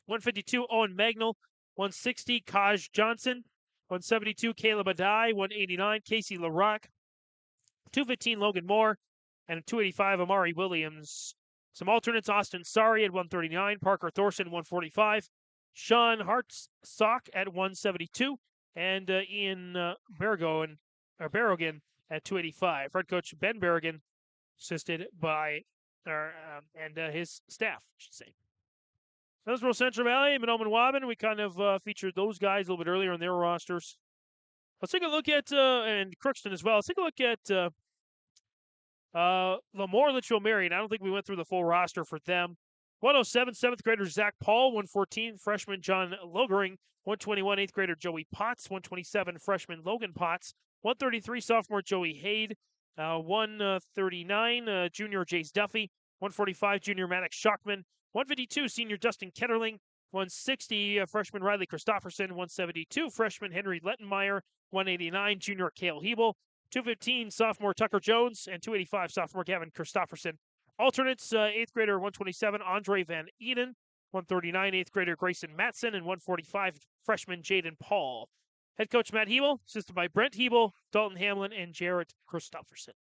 152, Owen Magnell. 160, Kaj Johnson. 172, Caleb Adai. 189, Casey LaRock. 215, Logan Moore. And at 285, Amari Williams. Some alternates, Austin Sari at 139, Parker Thorson 145, Sean Hartsock at 172, and Ian Berrigan at 285. Head coach Ben Berrigan, assisted by his staff, I should say. Hillsboro-Central Valley, Mahnomen, Waubun, we kind of featured those guys a little bit earlier on their rosters. Let's take a look at, and Crookston as well, let's take a look at LaMoure, Litchville-Marion. I don't think we went through the full roster for them. 107, 7th grader Zach Paul. 114, freshman John Logering. 121, 8th grader Joey Potts. 127, freshman Logan Potts. 133, sophomore Joey Haid. 139, junior Jace Duffy. 145, junior Maddox Shockman. 152, senior Dustin Ketterling. 160, freshman Riley Christofferson. 172, freshman Henry Lettenmeyer. 189, junior Cale Hebel. 215, sophomore Tucker Jones. And 285, sophomore Gavin Christofferson. Alternates, 8th grader 127, Andre Van Eden. 139, 8th grader Grayson Matson. And 145, freshman Jaden Paul. Head coach Matt Hebel, assisted by Brent Hebel, Dalton Hamlin, and Jarrett Christofferson.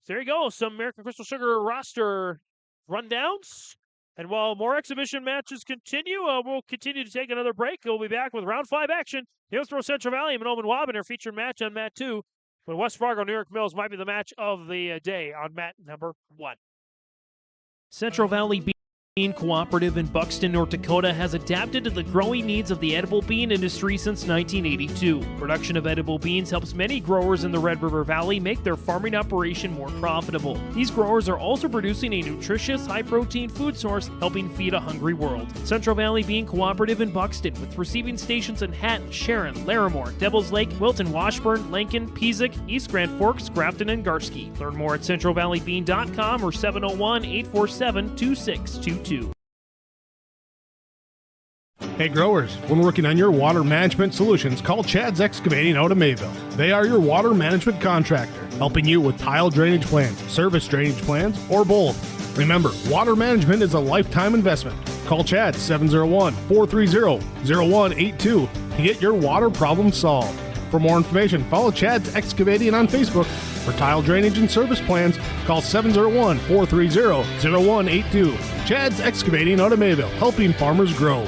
So there you go, some American Crystal Sugar roster rundowns. And while more exhibition matches continue, we'll continue to take another break. We'll be back with round 5 action. Hillsboro-Central Valley and Mahnomen Waubun are featured match on mat 2. But West Fargo, New York Mills might be the match of the day on mat number 1. Central Valley Bean Cooperative in Buxton, North Dakota has adapted to the growing needs of the edible bean industry since 1982. Production of edible beans helps many growers in the Red River Valley make their farming operation more profitable. These growers are also producing a nutritious, high-protein food source, helping feed a hungry world. Central Valley Bean Cooperative in Buxton, with receiving stations in Hatton, Sharon, Larimore, Devils Lake, Wilton, Washburn, Lincoln, Peasic, East Grand Forks, Grafton, and Garski. Learn more at centralvalleybean.com or 701-847-2622. Hey growers, when working on your water management solutions, call Chad's Excavating out of Mayville. They are your water management contractor, helping you with tile drainage plans, service drainage plans, or both. Remember, water management is a lifetime investment. Call Chad 701-430-0182 to get your water problem solved. For more information, follow Chad's Excavating on Facebook. For tile drainage and service plans, call 701-430-0182. Chad's Excavating out of Mayville, helping farmers grow.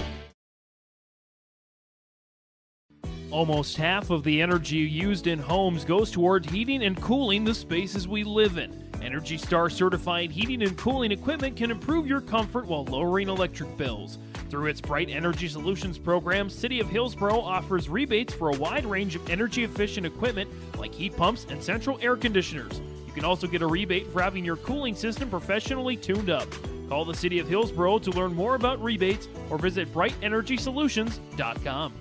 Almost half of the energy used in homes goes toward heating and cooling the spaces we live in. Energy Star certified heating and cooling equipment can improve your comfort while lowering electric bills. Through its Bright Energy Solutions program, City of Hillsboro offers rebates for a wide range of energy-efficient equipment like heat pumps and central air conditioners. You can also get a rebate for having your cooling system professionally tuned up. Call the City of Hillsboro to learn more about rebates or visit brightenergysolutions.com.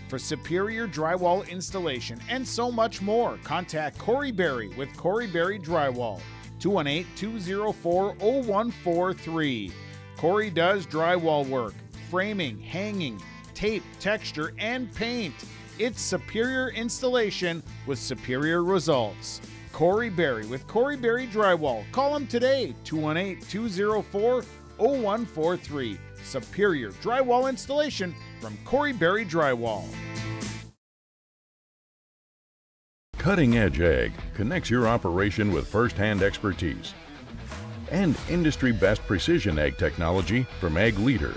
For superior drywall installation and so much more, contact Corey Berry with Corey Berry Drywall, 218-204-0143. Corey does drywall work, framing, hanging, tape, texture, and paint. It's superior installation with superior results. Corey Berry with Corey Berry Drywall. Call him today, 218-204-0143. Superior drywall installation from Corey Berry Drywall. Cutting Edge Ag connects your operation with first-hand expertise and industry-best precision ag technology from Ag Leader.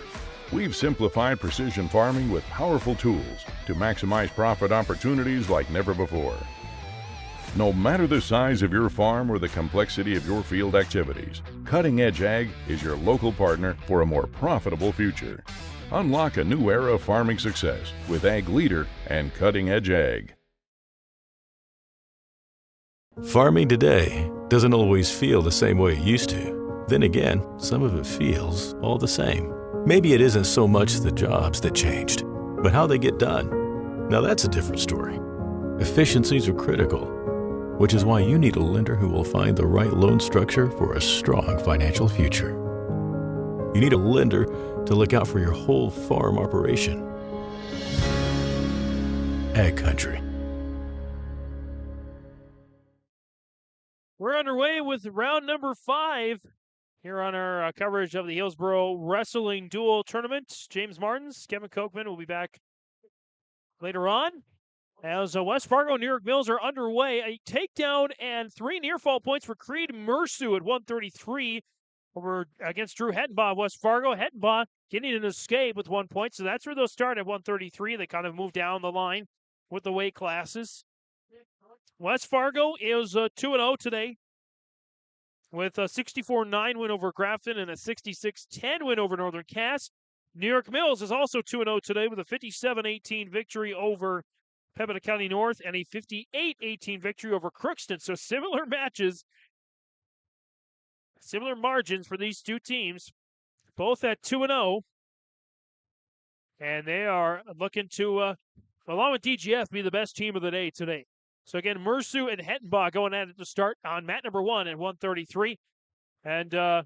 We've simplified precision farming with powerful tools to maximize profit opportunities like never before. No matter the size of your farm or the complexity of your field activities, Cutting Edge Ag is your local partner for a more profitable future. Unlock a new era of farming success with Ag Leader and Cutting Edge Ag. Farming today doesn't always feel the same way it used to. Then again, some of it feels all the same. Maybe it isn't so much the jobs that changed, but how they get done. Now that's a different story. Efficiencies are critical, which is why you need a lender who will find the right loan structure for a strong financial future. You need a lender to look out for your whole farm operation. Ag Country. We're underway with round number 5 here on our coverage of the Hillsboro Wrestling Dual Tournament. James Martins, Kevin Kochman will be back later on. As West Fargo and New York Mills are underway, a takedown and 3 near-fall points for Creed Mersu at 133 over against Drew Hettenbaugh, West Fargo. Hettenbaugh getting an escape with 1 point, so that's where they'll start at 133. They kind of move down the line with the weight classes. West Fargo is 2-0 today with a 64-9 win over Grafton and a 66-10 win over Northern Cass. New York Mills is also 2-0 today with a 57-18 victory over Pembina County North and a 58-18 victory over Crookston. So similar matches, similar margins for these two teams, both at 2-0. And they are looking to, along with DGF, be the best team of the day today. So again, Mersu and Hettenbaugh going at it to start on mat number 1 at 133. And I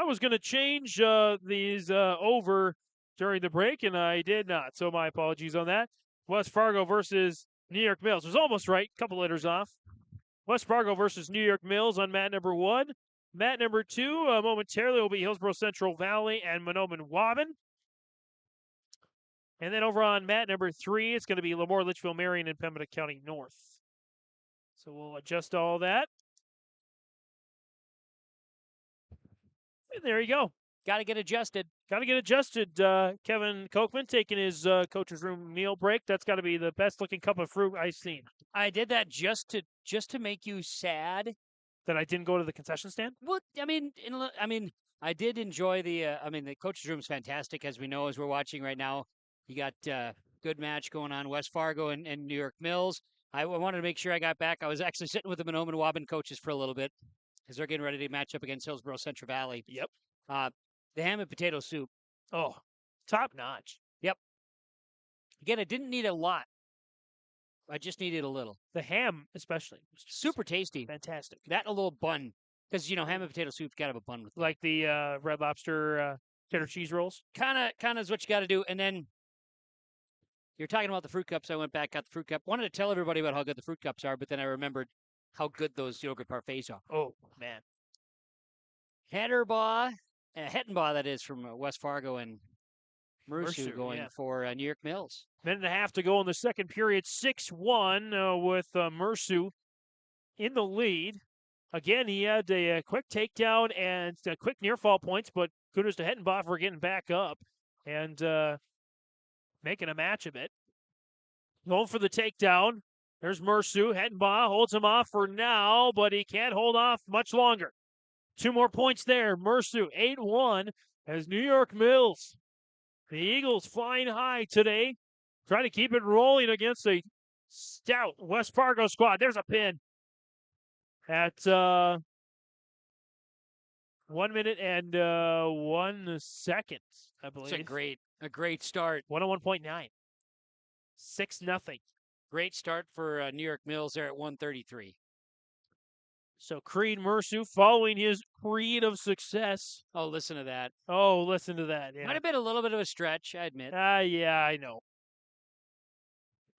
was going to change these over during the break, and I did not. So my apologies on that. West Fargo versus New York Mills. It was almost right. A couple letters off. West Fargo versus New York Mills on mat number 1. Mat number 2 momentarily will be Hillsboro-Central Valley and Mahnomen Waubun. And then over on mat number 3, it's going to be LaMoure, Litchville-Marion, and Pembina County North. So we'll adjust all that. And there you go. Got to get adjusted. Got to get adjusted. Kevin Kochman taking his coach's room meal break. That's got to be the best looking cup of fruit I've seen. I did that just to make you sad that I didn't go to the concession stand. Well, I mean, I did enjoy the. The coach's room's fantastic, as we know, as we're watching right now. You got good match going on, West Fargo and New York Mills. I wanted to make sure I got back. I was actually sitting with the Mahnomen Waubun coaches for a little bit because they're getting ready to match up against Hillsboro-Central Valley. Yep. The ham and potato soup. Oh, top notch. Yep. Again, I didn't need a lot. I just needed a little. The ham, especially. Super tasty. Fantastic. That and a little bun. Because, ham and potato soup's got to have a bun with it. Like the Red Lobster cheddar cheese rolls? Kind of is what you got to do. And then you're talking about the fruit cups. I went back, got the fruit cup. Wanted to tell everybody about how good the fruit cups are, but then I remembered how good those yogurt parfaits are. Oh, man. Hettenbaugh, that is, from West Fargo, and Mersu going for New York Mills. Minute and a half to go in the second period. 6-1 with Mersu in the lead. Again, he had a quick takedown and quick near-fall points, but kudos to Hettenbaugh for getting back up and making a match of it. Going for the takedown. There's Mersu. Hettenbaugh holds him off for now, but he can't hold off much longer. 2 more points there. Mersu, 8-1, as New York Mills. The Eagles flying high today, trying to keep it rolling against a stout West Fargo squad. There's a pin at 1 minute and 1 second, I believe. It's a great start. 101.9. 6-0. Great start for New York Mills there at 133. So Creed Mersu following his creed of success. Oh, listen to that. Oh, listen to that. Yeah. Might have been a little bit of a stretch, I admit. Yeah, I know.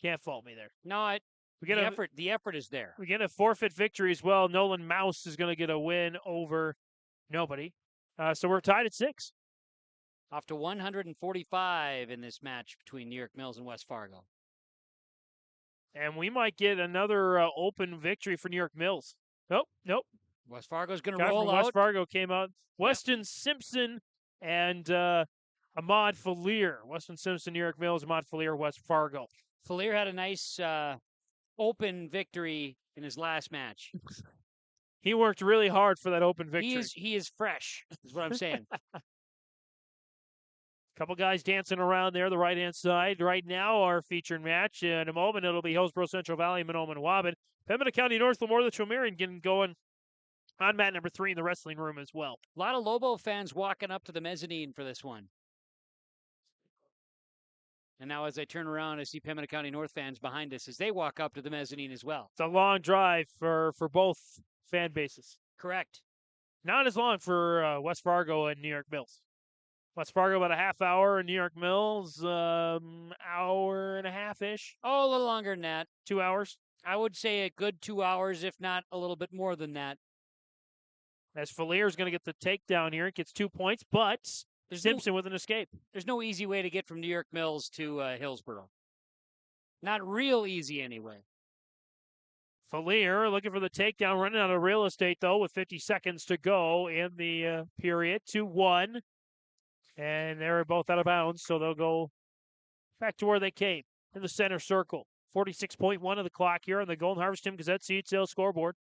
Can't fault me there. No, the effort is there. We get a forfeit victory as well. Nolan Mouse is going to get a win over nobody. So we're tied at 6. Off to 145 in this match between New York Mills and West Fargo. And we might get another open victory for New York Mills. Nope. West Fargo's going to roll out. West Fargo came out. Weston Simpson and Ahmad Falir. Weston Simpson, New York Mills. Ahmad Falir, West Fargo. Falir had a nice open victory in his last match. He worked really hard for that open victory. He is fresh, is what I'm saying. Couple guys dancing around there, the right-hand side. Right now, our featured match. In a moment, it'll be Hillsboro-Central Valley, Mahnomen Waubun. Pembina County North, LaMoure, Litchville-Marion getting going on mat number 3 in the wrestling room as well. A lot of Lobo fans walking up to the mezzanine for this one. And now as I turn around, I see Pembina County North fans behind us as they walk up to the mezzanine as well. It's a long drive for both fan bases. Correct. Not as long for West Fargo and New York Mills. West Fargo about a half hour, and New York Mills, hour and a half-ish. Oh, a little longer than that. 2 hours? I would say a good 2 hours, if not a little bit more than that. As Falier's going to get the takedown here, it gets 2 points, but Simpson with an escape. There's no easy way to get from New York Mills to Hillsboro. Not real easy anyway. Falier looking for the takedown, running out of real estate, though, with 50 seconds to go in the period. 2-1. And they're both out of bounds, so they'll go back to where they came, in the center circle. 46.1 of the clock here on the Golden Harvest Tim Gazette seed sales scoreboard.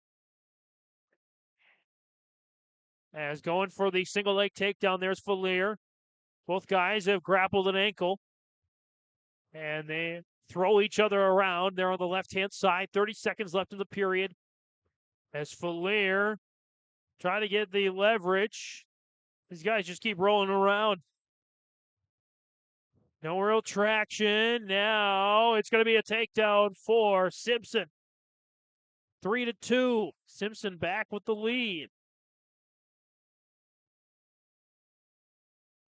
As going for the single leg takedown, there's Falier. Both guys have grappled an ankle. And they throw each other around. They're on the left-hand side. 30 seconds left in the period. As Falier trying to get the leverage. These guys just keep rolling around. No real traction. Now it's going to be a takedown for Simpson. 3-2. Simpson back with the lead.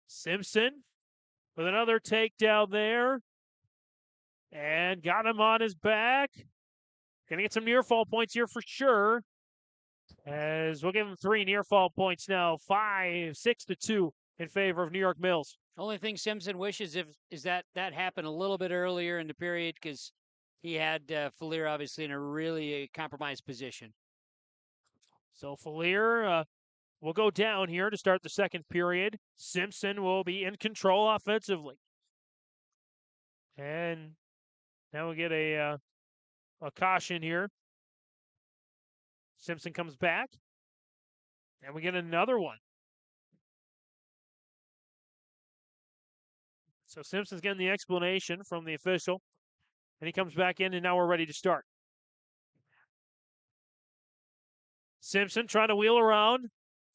Simpson with another takedown there. And got him on his back. Going to get some near fall points here for sure. As we'll give him 3 near fall points now. 6-2 in favor of New York Mills. Only thing Simpson wishes is that happened a little bit earlier in the period because he had Falier obviously in a really compromised position. So Falier will go down here to start the second period. Simpson will be in control offensively. And now we get a caution here. Simpson comes back. And we get another one. So Simpson's getting the explanation from the official. And he comes back in, and now we're ready to start. Simpson trying to wheel around.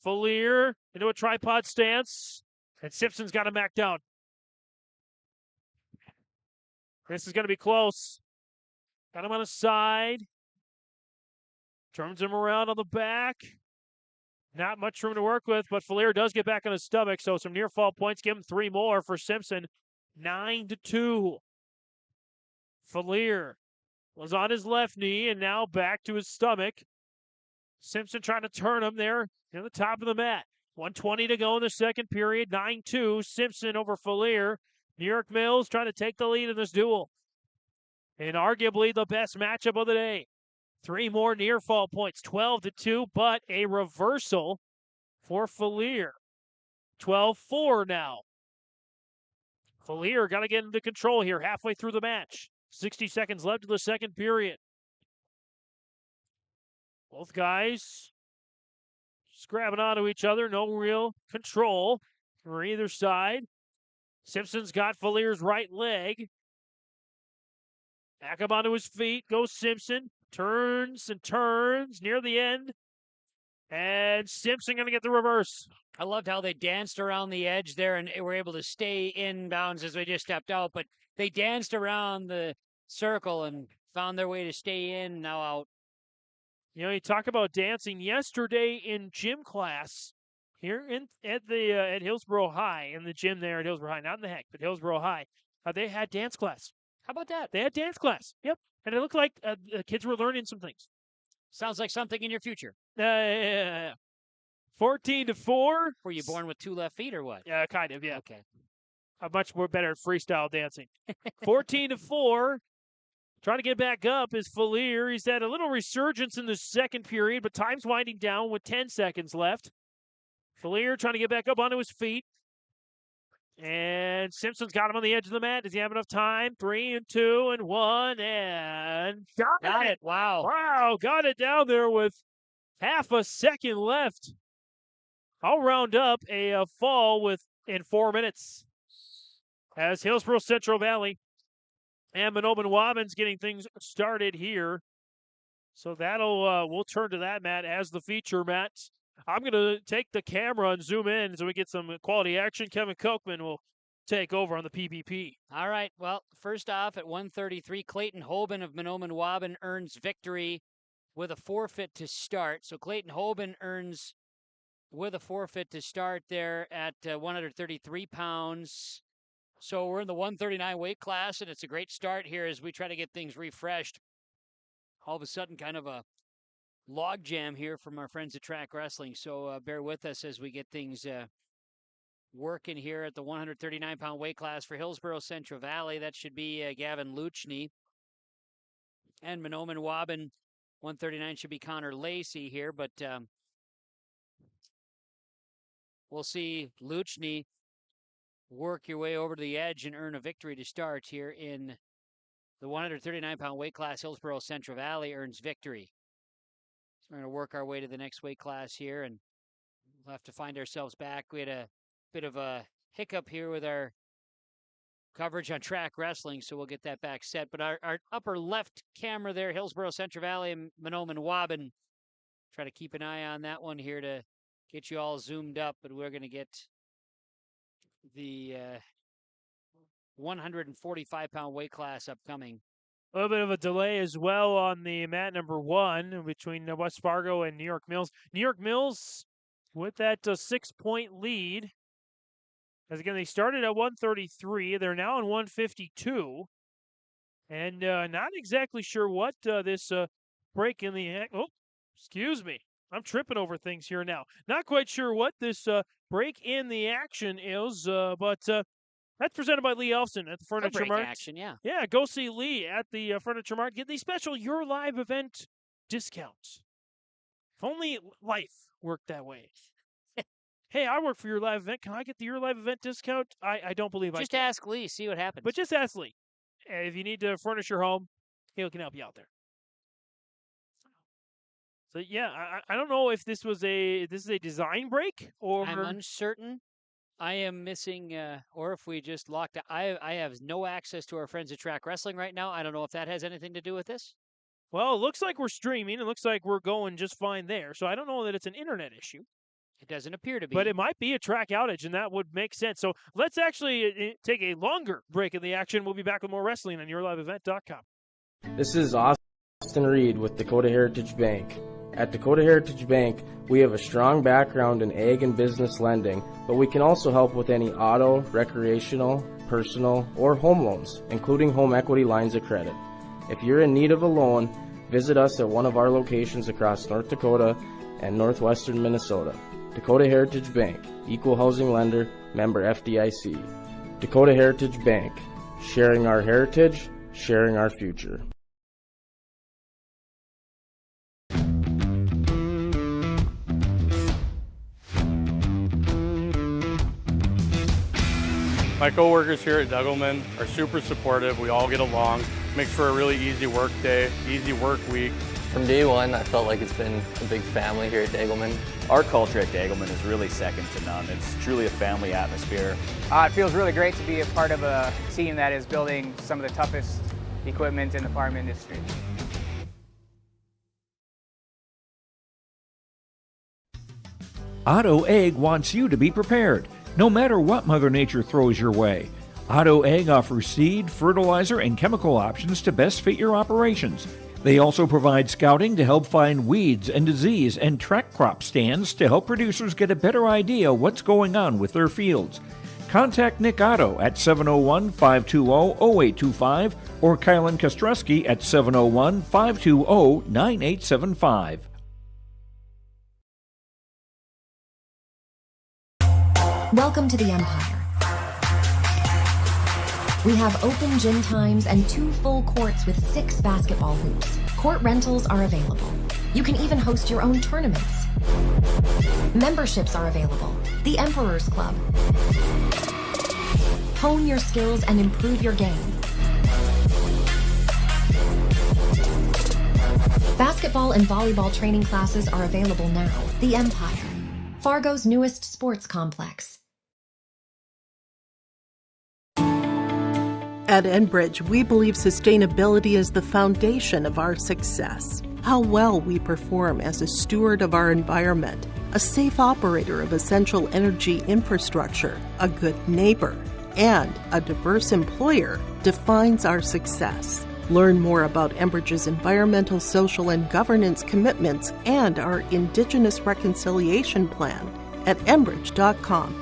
Falier into a tripod stance. And Simpson's got him back down. This is going to be close. Got him on his side. Turns him around on the back. Not much room to work with, but Falier does get back on his stomach, so some near fall points. Give him 3 more for Simpson. 9-2. Falier was on his left knee and now back to his stomach. Simpson trying to turn him there near the top of the mat. 1:20 to go in the second period. 9-2. Simpson over Falier. New York Mills trying to take the lead in this duel. And arguably the best matchup of the day. 3 more near fall points. 12-2, but a reversal for Falier. 12-4 now. Falier got to get into control here halfway through the match. 60 seconds left in the second period. Both guys just grabbing onto each other. No real control for either side. Simpson's got Falier's right leg. Back up onto his feet. Goes Simpson. Turns and turns near the end. And Simpson going to get the reverse. I loved how they danced around the edge there and were able to stay inbounds as they just stepped out. But they danced around the circle and found their way to stay in, now out. You know, you talk about dancing. Yesterday in gym class here at Hillsboro High, in the gym there at Hillsboro High, not in the Heck, but Hillsboro High, they had dance class. How about that? They had dance class. Yep. And it looked like the kids were learning some things. Sounds like something in your future. 14-4. Were you born with 2 left feet or what? Yeah, kind of, yeah. Okay. I'm much more better at freestyle dancing. 14-4. Trying to get back up is Falier. He's had a little resurgence in the second period, but time's winding down with 10 seconds left. Falier trying to get back up onto his feet. And Simpson's got him on the edge of the mat. Does he have enough time? 3 and 2 and 1 and got it. Wow. Wow, got it down there with half a second left. I'll round up a fall in 4 minutes. As Hillsboro-Central Valley and Mahnomen Waubun's getting things started here. So we'll turn to that, Matt, as the feature, Matt. I'm going to take the camera and zoom in so we get some quality action. Kevin Kochman will take over on the PPP. All right. Well, first off, at 1:33, Clayton Hoban of Mahnomen Waubun earns victory with a forfeit to start. So Clayton Hoban earns with a forfeit to start there at 133 pounds. So we're in the 139 weight class, and it's a great start here as we try to get things refreshed. All of a sudden, kind of a log jam here from our friends at Track Wrestling. So bear with us as we get things working here at the 139-pound weight class for Hillsboro-Central Valley. That should be Gavin Luchny. And Mahnomen Waubun, 139 should be Connor Lacey here, but we'll see Luchny work your way over to the edge and earn a victory to start here in the 139-pound weight class. Hillsboro-Central Valley earns victory. So we're going to work our way to the next weight class here, and we'll have to find ourselves back. We had a bit of a hiccup here with our coverage on track wrestling, so we'll get that back set. But our upper left camera there, Hillsboro-Central Valley and Mahnomen Waubun. Try to keep an eye on that one here to get you all zoomed up, but we're going to get the 145-pound weight class upcoming. A little bit of a delay as well on the mat number 1 between West Fargo and New York Mills. New York Mills with that 6-point lead. As again, they started at 133. They're now on 152. And not exactly sure what this break in the... Oh, excuse me. I'm tripping over things here now. Not quite sure what this break in the action is, but that's presented by Lee Elfson at the Furniture Mart. Action, yeah. Yeah, go see Lee at the Furniture Mart. Get the special Your Live event discounts. If only life worked that way. Hey, I work for Your Live event. Can I get the Your Live event discount? I don't believe I can. Just ask Lee, see what happens. But just ask Lee. If you need to furnish your home, he can help you out there. So yeah, I don't know if this is a design break or I'm uncertain. I am missing, or if we just locked out. I have no access to our friends at Track Wrestling right now. I don't know if that has anything to do with this. Well, it looks like we're streaming. It looks like we're going just fine there. So I don't know that it's an internet issue. It doesn't appear to be. But it might be a track outage, and that would make sense. So let's actually take a longer break in the action. We'll be back with more wrestling on YourLiveEvent.com. This is Austin Reed with Dakota Heritage Bank. At Dakota Heritage Bank, we have a strong background in ag and business lending, but we can also help with any auto, recreational, personal, or home loans, including home equity lines of credit. If you're in need of a loan, visit us at one of our locations across North Dakota and northwestern Minnesota. Dakota Heritage Bank, Equal Housing Lender, member FDIC. Dakota Heritage Bank, sharing our heritage, sharing our future. My coworkers here at Degelman are super supportive. We all get along. Makes for a really easy work day, easy work week. From day one, I felt like it's been a big family here at Degelman. Our culture at Degelman is really second to none. It's truly a family atmosphere. It feels really great to be a part of a team that is building some of the toughest equipment in the farm industry. Auto Egg wants you to be prepared, no matter what Mother Nature throws your way. Auto Egg offers seed, fertilizer, and chemical options to best fit your operations. They also provide scouting to help find weeds and disease and track crop stands to help producers get a better idea what's going on with their fields. Contact Nick Otto at 701-520-0825 or Kylan Kostreski at 701-520-9875. Welcome to the Empire. We have open gym times and 2 full courts with 6 basketball hoops. Court rentals are available. You can even host your own tournaments. Memberships are available. The Emperor's Club. Hone your skills and improve your game. Basketball and volleyball training classes are available now. The Empire, Fargo's newest sports complex. At Enbridge, we believe sustainability is the foundation of our success. How well we perform as a steward of our environment, a safe operator of essential energy infrastructure, a good neighbor, and a diverse employer defines our success. Learn more about Enbridge's environmental, social, and governance commitments and our Indigenous Reconciliation Plan at Enbridge.com.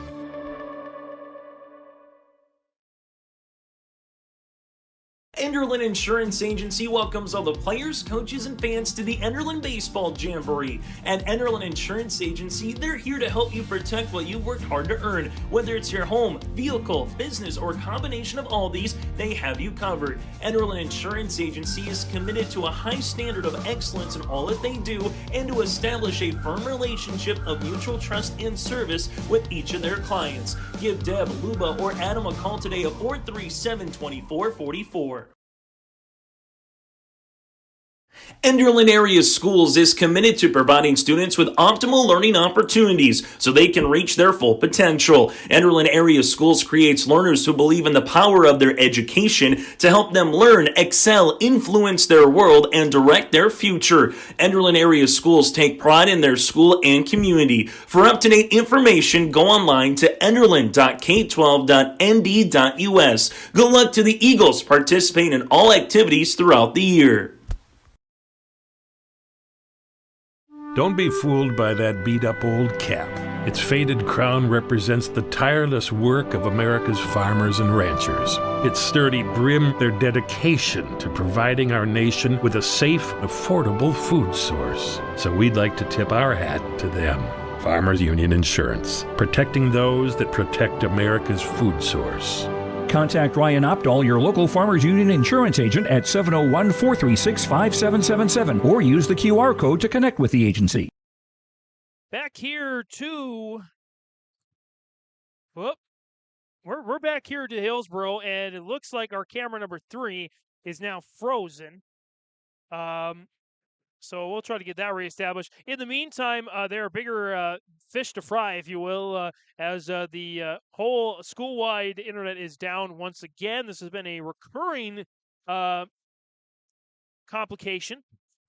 Enderlin Insurance Agency welcomes all the players, coaches, and fans to the Enderlin Baseball Jamboree. At Enderlin Insurance Agency, they're here to help you protect what you've worked hard to earn. Whether it's your home, vehicle, business, or a combination of all these, they have you covered. Enderlin Insurance Agency is committed to a high standard of excellence in all that they do and to establish a firm relationship of mutual trust and service with each of their clients. Give Deb, Luba, or Adam a call today at 437-2444. Enderlin Area Schools is committed to providing students with optimal learning opportunities so they can reach their full potential. Enderlin Area Schools creates learners who believe in the power of their education to help them learn, excel, influence their world, and direct their future. Enderlin Area Schools take pride in their school and community. For up-to-date information, go online to enderlin.k12.nd.us. Good luck to the Eagles participating in all activities throughout the year. Don't be fooled by that beat-up old cap. Its faded crown represents the tireless work of America's farmers and ranchers. Its sturdy brim, their dedication to providing our nation with a safe, affordable food source. So we'd like to tip our hat to them. Farmers Union Insurance, protecting those that protect America's food source. Contact Ryan Opdahl, your local Farmers Union insurance agent, at 701-436-5777 or use the QR code to connect with the agency. Back here to... Whoop. We're back here to Hillsboro, and it looks like our camera number 3 is now frozen. So we'll try to get that reestablished. In the meantime, there are bigger fish to fry, if you will, as the whole school-wide internet is down once again. This has been a recurring complication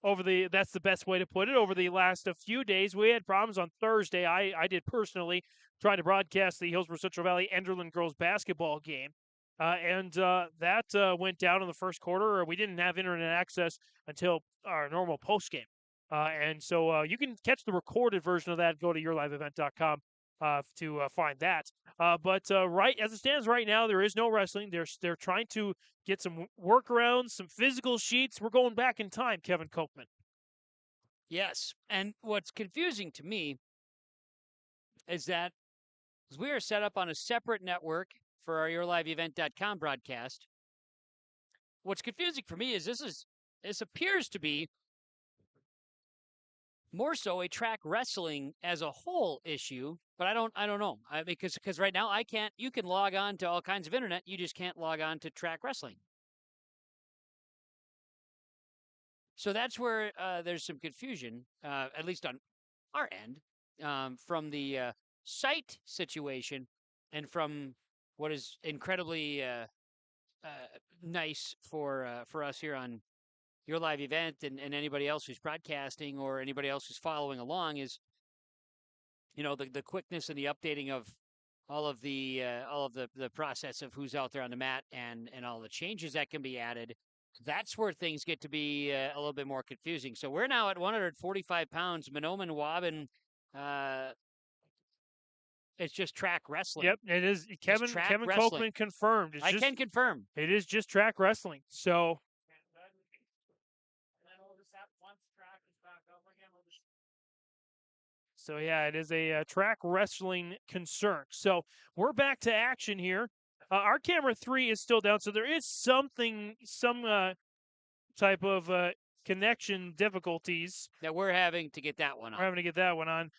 that's the best way to put it, over the last few days. We had problems on Thursday. I did personally try to broadcast the Hillsboro-Central Valley Enderlin girls basketball game. And that went down in the first quarter. We didn't have internet access until our normal post game. And so you can catch the recorded version of that. Go to yourliveevent.com to find that. But right as it stands right now, there is no wrestling. They're trying to get some workarounds, some physical sheets. We're going back in time, Kevin Kochman. Yes. And what's confusing to me is that we are set up on a separate network for our yourliveevent.com broadcast. What's confusing for me is this appears to be more so a track wrestling as a whole issue, but I don't know. Because right now you can log on to all kinds of internet, you just can't log on to track wrestling. So that's where there's some confusion, at least on our end, from the site situation and from what is incredibly nice for us here on Your Live Event and anybody else who's broadcasting or anybody else who's following along is, the quickness and the updating of all of the process of who's out there on the mat and all the changes that can be added. That's where things get to be a little bit more confusing. So we're now at 145 pounds. Mahnomen, Waubun, it's just track wrestling. Yep, it is. Kevin Kochman confirmed. I can confirm. It is just track wrestling. So. So, yeah, it is a track wrestling concern. So we're back to action here. Our camera 3 is still down, so there is some type of connection difficulties that we're having to get that one on.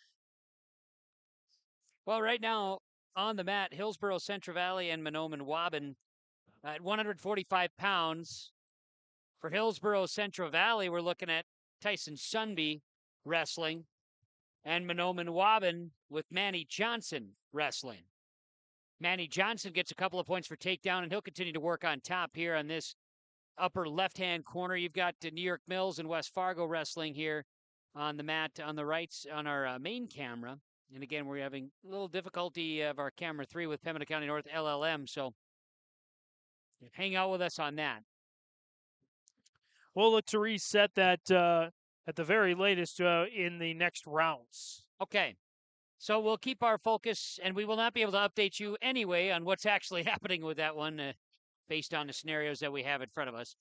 Well, right now on the mat, Hillsboro-Central Valley and Mahnomen Waubun at 145 pounds. For Hillsboro-Central Valley, we're looking at Tyson Sunby wrestling and Mahnomen Waubun with Manny Johnson wrestling. Manny Johnson gets a couple of points for takedown, and he'll continue to work on top here on this upper left-hand corner. You've got New York Mills and West Fargo wrestling here on the mat on the right on our main camera. And again, we're having a little difficulty of our camera 3 with Pembina County North LLM, so hang out with us on that. We'll look to reset that at the very latest in the next rounds. Okay. So we'll keep our focus, and we will not be able to update you anyway on what's actually happening with that one. based on the scenarios that we have in front of us.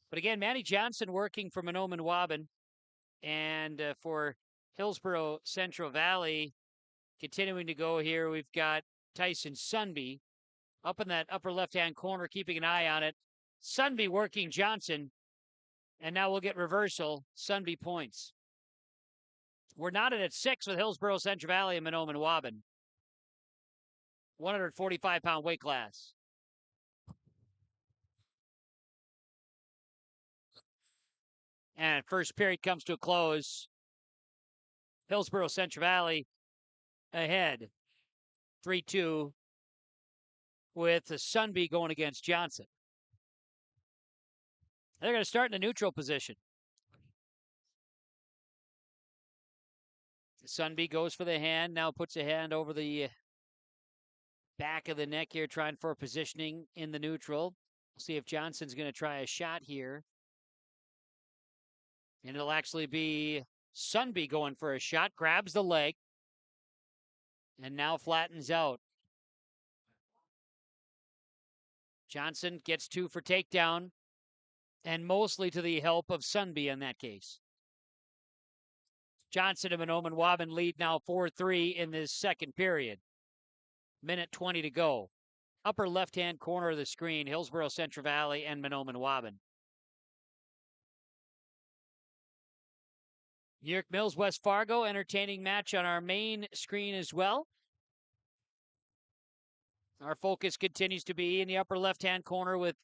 But again, Manny Johnson working for Mahnomen Waubun, and for Hillsboro-Central Valley, continuing to go here, we've got Tyson Sunby up in that upper left-hand corner, keeping an eye on it. Sunby working Johnson, and now we'll get reversal. Sunby points. We're knotted at 6 with Hillsboro-Central Valley and Mahnomen Waubun. 145-pound weight class. And first period comes to a close. Hillsboro-Central Valley ahead 3-2 with the Sunby going against Johnson. They're going to start in a neutral position. Sunby goes for the hand, now puts a hand over the back of the neck here, trying for positioning in the neutral. We'll see if Johnson's going to try a shot here. And it'll actually be Sunby going for a shot, grabs the leg, and now flattens out. Johnson gets 2 for takedown, and mostly to the help of Sunby in that case. Johnson and Mahnomen Waubun lead now 4-3 in this second period. Minute 20 to go. Upper left-hand corner of the screen, Hillsboro-Central Valley and Mahnomen Waubun. New York Mills, West Fargo, entertaining match on our main screen as well. Our focus continues to be in the upper left-hand corner with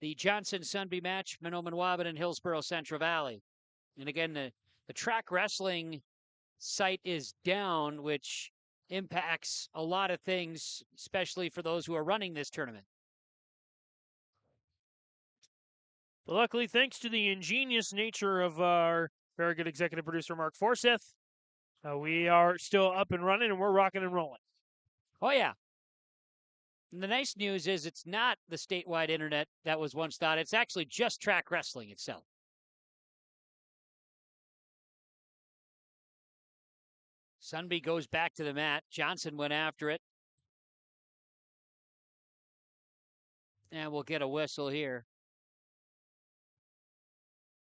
the Johnson-Sunby match, Mahnomen Waubun and Hillsboro-Central Valley. And again, the track wrestling site is down, which impacts a lot of things, especially for those who are running this tournament. But luckily, thanks to the ingenious nature of our very good executive producer, Mark Forsyth, we are still up and running, and we're rocking and rolling. Oh, yeah. And the nice news is it's not the statewide internet that was once thought. It's actually just track wrestling itself. Sunby goes back to the mat. Johnson went after it. And we'll get a whistle here.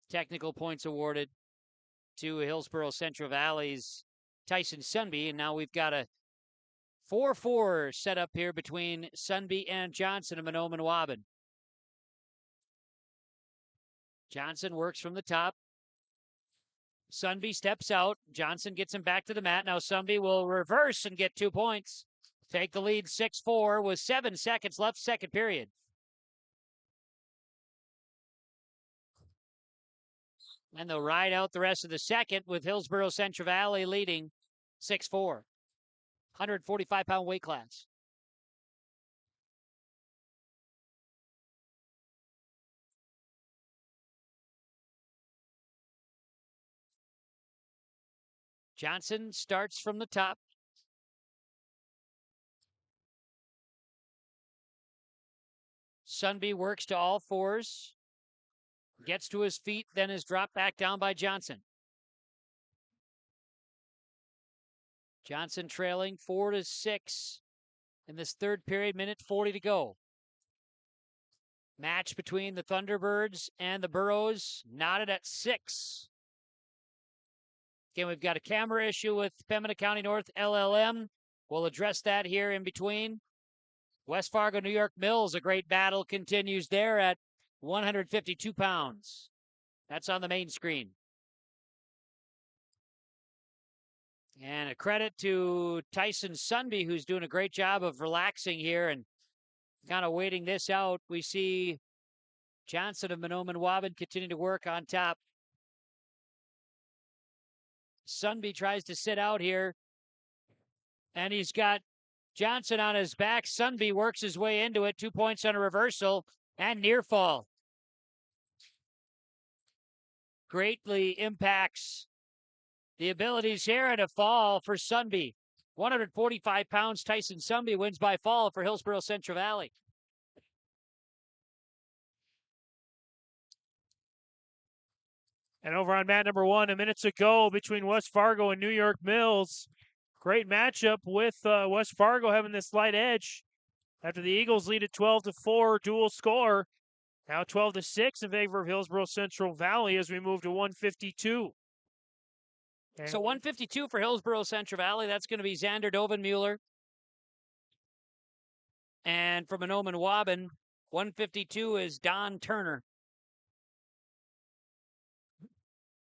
Technical points awarded to Hillsboro-Central Valley's Tyson Sunby. And now we've got a 4-4 set up here between Sunby and Johnson and Mahnomen Waubun. Johnson works from the top. Sunby steps out. Johnson gets him back to the mat. Now Sunby will reverse and get 2 points. Take the lead 6-4 with 7 seconds left, second period. And they'll ride out the rest of the second with Hillsboro-Central Valley leading 6-4. 145-pound weight class. Johnson starts from the top. Sunby works to all fours. Gets to his feet, then is dropped back down by Johnson. Johnson trailing 4-6 in this third period, minute 40 to go. Match between the Thunderbirds and the Burros, knotted at 6. Again, we've got a camera issue with Pembina County North LLM. We'll address that here in between. West Fargo, New York Mills, a great battle continues there at 152 pounds. That's on the main screen. And a credit to Tyson Sunby, who's doing a great job of relaxing here and kind of waiting this out. We see Johnson of Mahnomen Waubun continue to work on top. Sunby tries to sit out here, and he's got Johnson on his back. Sunby works his way into it. 2 points on a reversal and near fall. Greatly impacts the abilities here, and a fall for Sunby. 145 pounds, Tyson Sunby wins by fall for Hillsboro-Central Valley. And over on mat number 1, a minute to go between West Fargo and New York Mills. Great matchup with West Fargo having the slight edge. After the Eagles lead at 12-4, dual score. Now 12-6 in favor of Hillsboro-Central Valley as we move to 152. So 152 for Hillsboro-Central Valley. That's going to be Xander Dovenmuller. And for Mahnomen Waubun, 152 is Don Turner.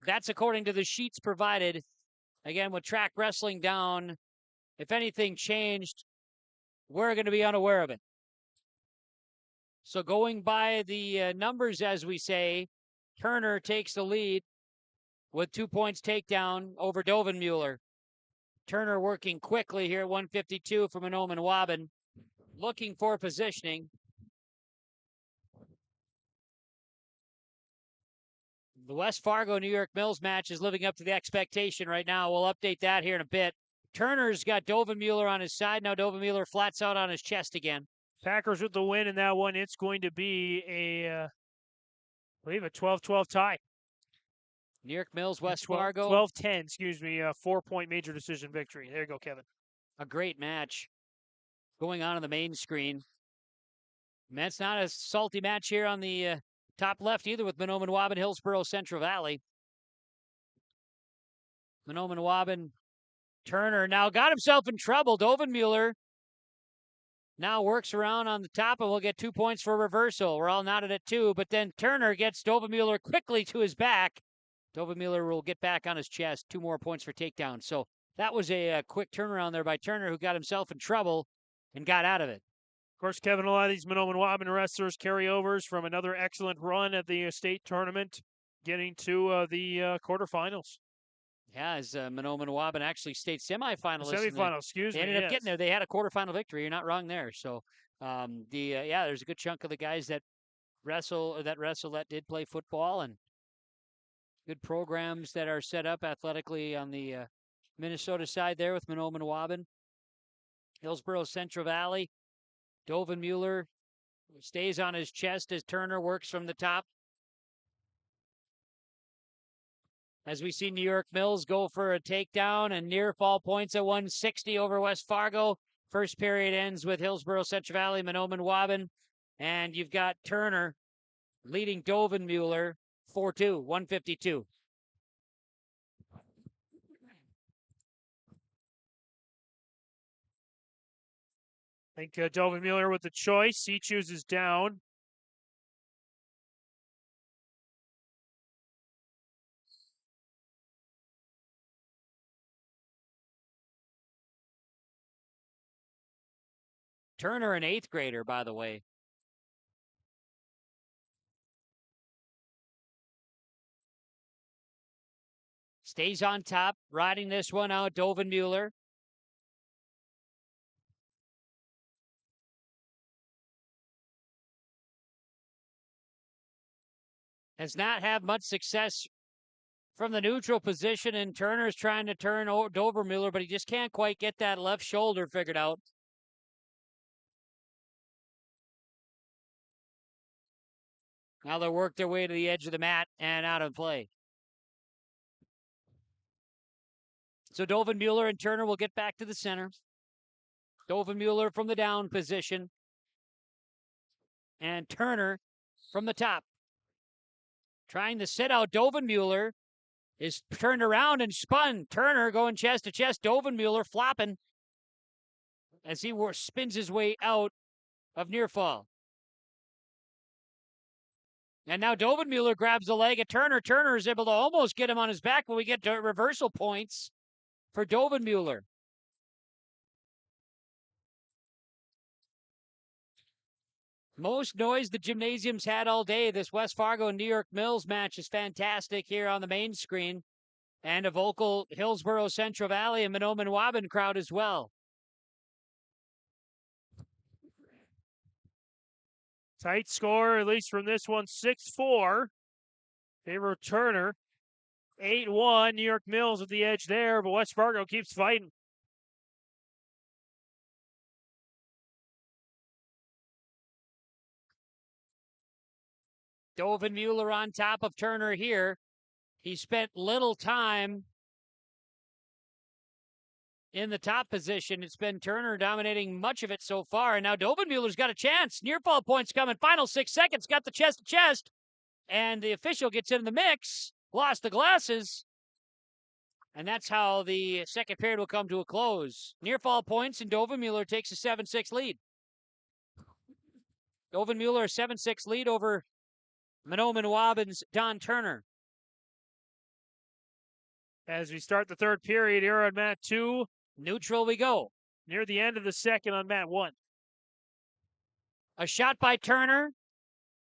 That's according to the sheets provided. Again, with track wrestling down, if anything changed, we're going to be unaware of it. So going by the numbers, as we say, Turner takes the lead with 2 points takedown over Dovenmuller. Turner working quickly here at 152 for Mahnomen Waubun, looking for positioning. The West Fargo New York Mills match is living up to the expectation right now. We'll update that here in a bit. Turner's got Dovenmuller on his side. Now Dovenmuller flats out on his chest again. Packers with the win in that one. It's going to be I believe a 12-12 tie. New York Mills, West Fargo. 12-10, excuse me, a 4-point major decision victory. There you go, Kevin. A great match going on the main screen. And that's not a salty match here on the top left either with Mahnomen Waubun, Hillsboro-Central Valley. Mahnomen Waubun, Turner now got himself in trouble. Dovenmuller now works around on the top and we'll get 2 points for reversal. We're all knotted at 2, but then Turner gets Dovenmuller quickly to his back. Dovenmuller will get back on his chest. 2 more points for takedown. So that was a quick turnaround there by Turner, who got himself in trouble and got out of it. Of course, Kevin, a lot of these Mahnomen Waubun wrestlers carryovers from another excellent run at the state tournament, getting to the quarterfinals. Yeah, as Mahnomen Waubun actually state semifinalists. Semifinals, excuse me. They ended up getting there. They had a quarterfinal victory. You're not wrong there. So, there's a good chunk of the guys that wrestle that did play football, and good programs that are set up athletically on the Minnesota side there with Mahnomen Waubun. Hillsboro-Central Valley. Dovenmuller stays on his chest as Turner works from the top. As we see New York Mills go for a takedown and near fall points at 160 over West Fargo. First period ends with Hillsboro-Central Valley, Mahnomen Waubun. And you've got Turner leading Dovenmuller 4-2, 152. I think Dovenmuller with the choice. He chooses down. Turner, an 8th grader, by the way. Stays on top, riding this one out, Dovenmuller. Has not had much success from the neutral position, and Turner's trying to turn Dovenmuller, but he just can't quite get that left shoulder figured out. Now they work their way to the edge of the mat and out of play. So Dovenmuller and Turner will get back to the center. Dovenmuller from the down position. And Turner from the top. Trying to sit out Dovenmuller is turned around and spun. Turner going chest to chest. Dovenmuller flopping as he spins his way out of near fall. And now Dovenmuller grabs the leg of Turner. Turner is able to almost get him on his back, but we get reversal points for Dovenmuller. Most noise the gymnasium's had all day. This West Fargo and New York Mills match is fantastic here on the main screen. And a vocal Hillsboro-Central Valley and Mahnomen Waubun crowd as well. Tight score, at least from this one, 6-4. Favor of Turner. 8-1. New York Mills at the edge there, but West Fargo keeps fighting. Dovenmuller on top of Turner here. He spent little time in the top position. It's been Turner dominating much of it so far, and now Dovenmueller's got a chance. Near fall points coming. Final 6 seconds. Got the chest-to-chest, and the official gets in the mix. Lost the glasses, and that's how the second period will come to a close. Near fall points, and Dovenmueller takes a 7-6 lead. Dovenmueller, a 7-6 lead over Mahnomen Waubun's Don Turner. As we start the third period here on mat 2. Neutral we go. Near the end of the second on mat 1. A shot by Turner,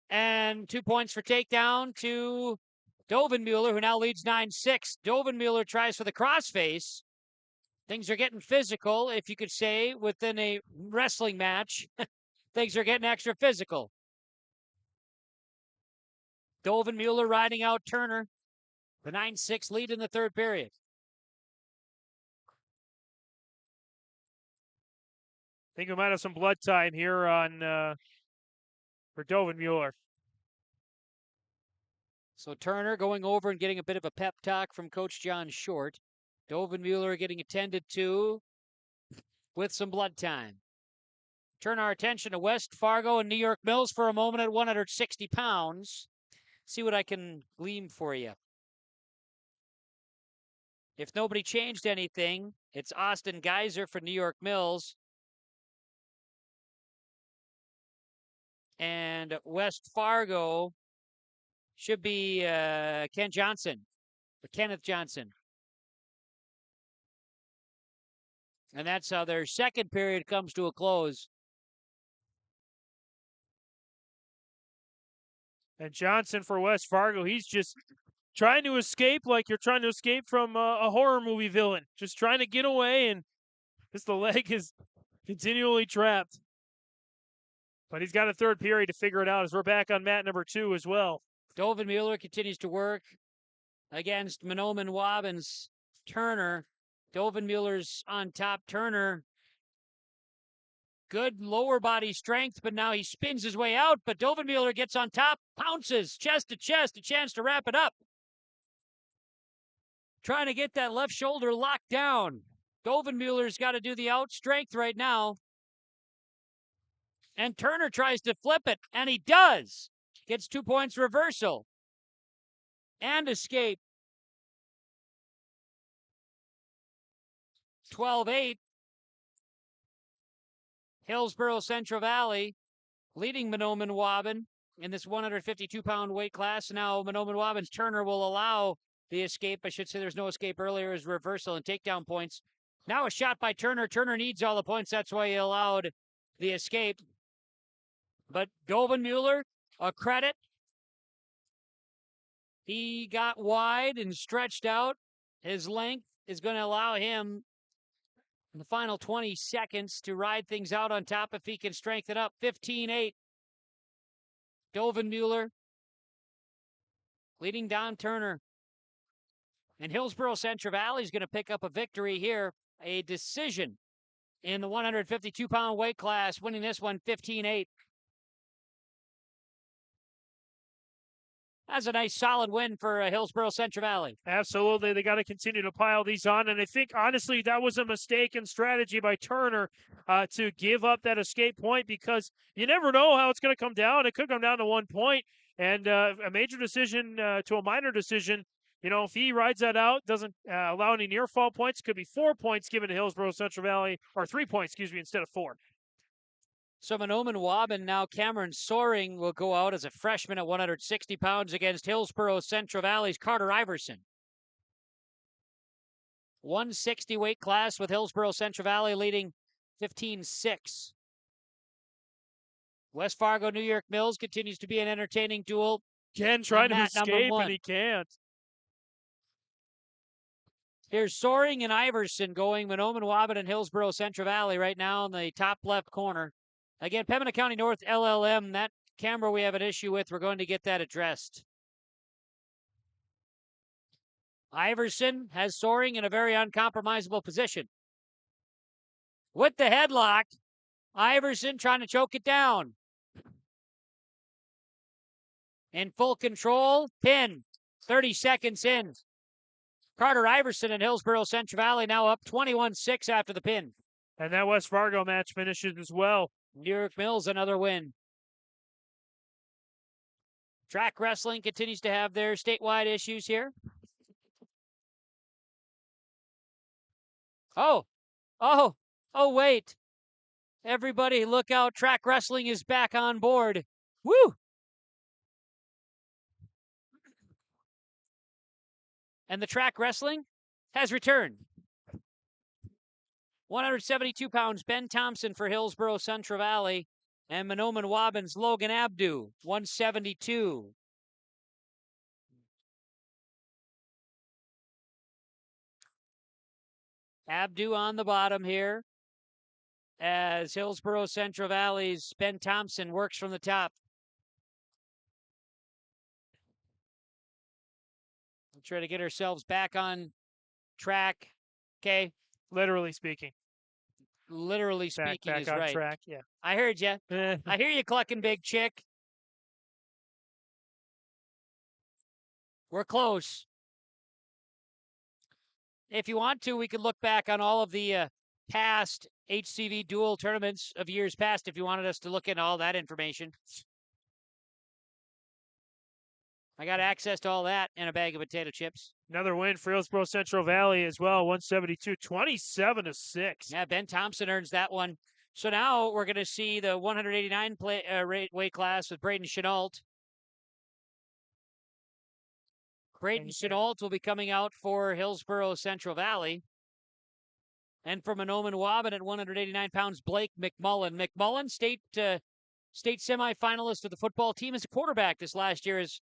and 2 points for takedown to Dovenmueller, who now leads 9-6. Dovenmueller tries for the crossface. Things are getting physical, if you could say, within a wrestling match. Things are getting extra physical. Dovenmueller riding out Turner. The 9-6 lead in the third period. I think we might have some blood time here on for Dovenmueller. So Turner going over and getting a bit of a pep talk from Coach John Short. Dovenmueller getting attended to with some blood time. Turn our attention to West Fargo and New York Mills for a moment at 160 pounds. See what I can glean for you. If nobody changed anything, it's Austin Geiser for New York Mills. And West Fargo should be Ken Johnson, or Kenneth Johnson. And that's how their second period comes to a close. And Johnson for West Fargo, he's just trying to escape like you're trying to escape from a horror movie villain. Just trying to get away, and just the leg is continually trapped. But he's got a third period to figure it out as we're back on mat number 2 as well. Dovenmueller continues to work against Mahnomen Waubun's Turner. Dovenmueller's on top. Turner, good lower body strength, but now he spins his way out. But Dovenmueller gets on top, pounces chest to chest, a chance to wrap it up. Trying to get that left shoulder locked down. Dovenmueller's got to do the out strength right now. And Turner tries to flip it, and he does. Gets 2 points reversal. And escape. 12-8. Hillsboro-Central Valley leading Mahnomen Waubun in this 152-pound weight class. Now Mahnomen Waubun's Turner will allow the escape. I should say there's no escape earlier as reversal and takedown points. Now a shot by Turner. Turner needs all the points. That's why he allowed the escape. But Dovenmueller, a credit. He got wide and stretched out. His length is going to allow him in the final 20 seconds to ride things out on top if he can strengthen up. 15-8. Dovenmueller leading Don Turner. And Hillsboro-Central Valley is going to pick up a victory here. A decision in the 152-pound weight class, winning this one 15-8. That's a nice solid win for Hillsboro-Central Valley. Absolutely. They got to continue to pile these on. And I think, honestly, that was a mistake in strategy by Turner to give up that escape point, because you never know how it's going to come down. It could come down to 1 point. And a major decision to a minor decision, you know, if he rides that out, doesn't allow any near fall points, could be 4 points given to Hillsboro-Central Valley, or 3 points, instead of 4. So Mahnomen Waubun, now Cameron Soaring will go out as a freshman at 160 pounds against Hillsboro-Central Valley's Carter Iverson. 160 weight class with Hillsboro-Central Valley leading 15-6. West Fargo, New York Mills continues to be an entertaining duel. Ken trying to escape, and he can't. Here's Soaring and Iverson going. Mahnomen Waubun and Hillsboro-Central Valley right now in the top left corner. Again, Pembina County North LLM, that camera we have an issue with, we're going to get that addressed. Iverson has Soaring in a very uncompromisable position. With the headlock, Iverson trying to choke it down. In full control, pin, 30 seconds in. Carter Iverson and Hillsboro-Central Valley now up 21-6 after the pin. And that West Fargo match finishes as well. New York Mills, another win. Track wrestling continues to have their statewide issues here. Oh, wait. Everybody look out. Track wrestling is back on board. Woo! And the track wrestling has returned. 172 pounds, Ben Thompson for Hillsboro-Central Valley. And Mahnomen Waubun's Logan Abdu, 172. Abdu on the bottom here as Hillsboro-Central Valley's Ben Thompson works from the top. We'll try to get ourselves back on track. Okay. Literally speaking. Literally speaking back is on right. Track, yeah. I heard you. I hear you clucking, big chick. We're close. If you want to, we can look back on all of the past HCV dual tournaments of years past if you wanted us to look into all that information. I got access to all that and a bag of potato chips. Another win for Hillsboro-Central Valley as well, 172, 27-6. Yeah, Ben Thompson earns that one. So now we're going to see the 189 weight class with Braden Chenault. Braden Chenault will be coming out for Hillsboro-Central Valley. And for Mahnomen Waubun at 189 pounds, Blake McMullen. McMullen, state semifinalist of the football team as a quarterback this last year, his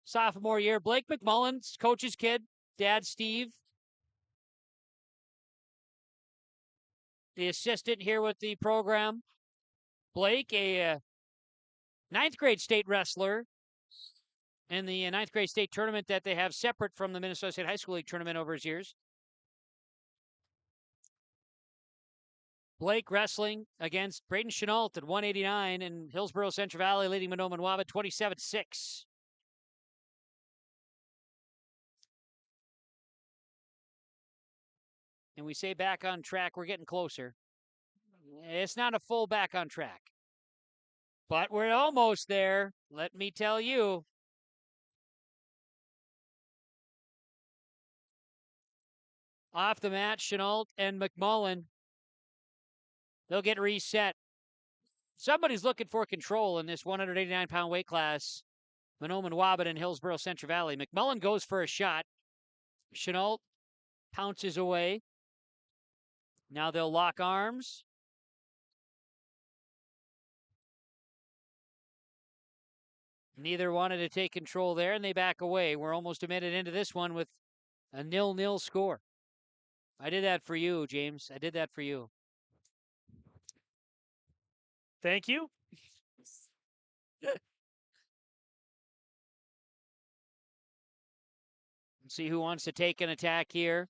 sophomore year. Blake McMullen's coach's kid, dad Steve. The assistant here with the program. Blake, a ninth grade state wrestler in the ninth grade state tournament that they have separate from the Minnesota State High School League tournament over his years. Blake wrestling against Braden Chenault at 189 and Hillsboro-Central Valley leading Mahnomen Waubun 27-6. And we say back on track, we're getting closer. It's not a full back on track. But we're almost there, let me tell you. Off the mat, Chenault and McMullen. They'll get reset. Somebody's looking for control in this 189-pound weight class. Mahnomen Waubun and Hillsboro-Central Valley. McMullen goes for a shot. Chenault pounces away. Now they'll lock arms. Neither wanted to take control there, and they back away. We're almost a minute into this one with a 0-0 score. I did that for you, James. I did that for you. Thank you. See who wants to take an attack here.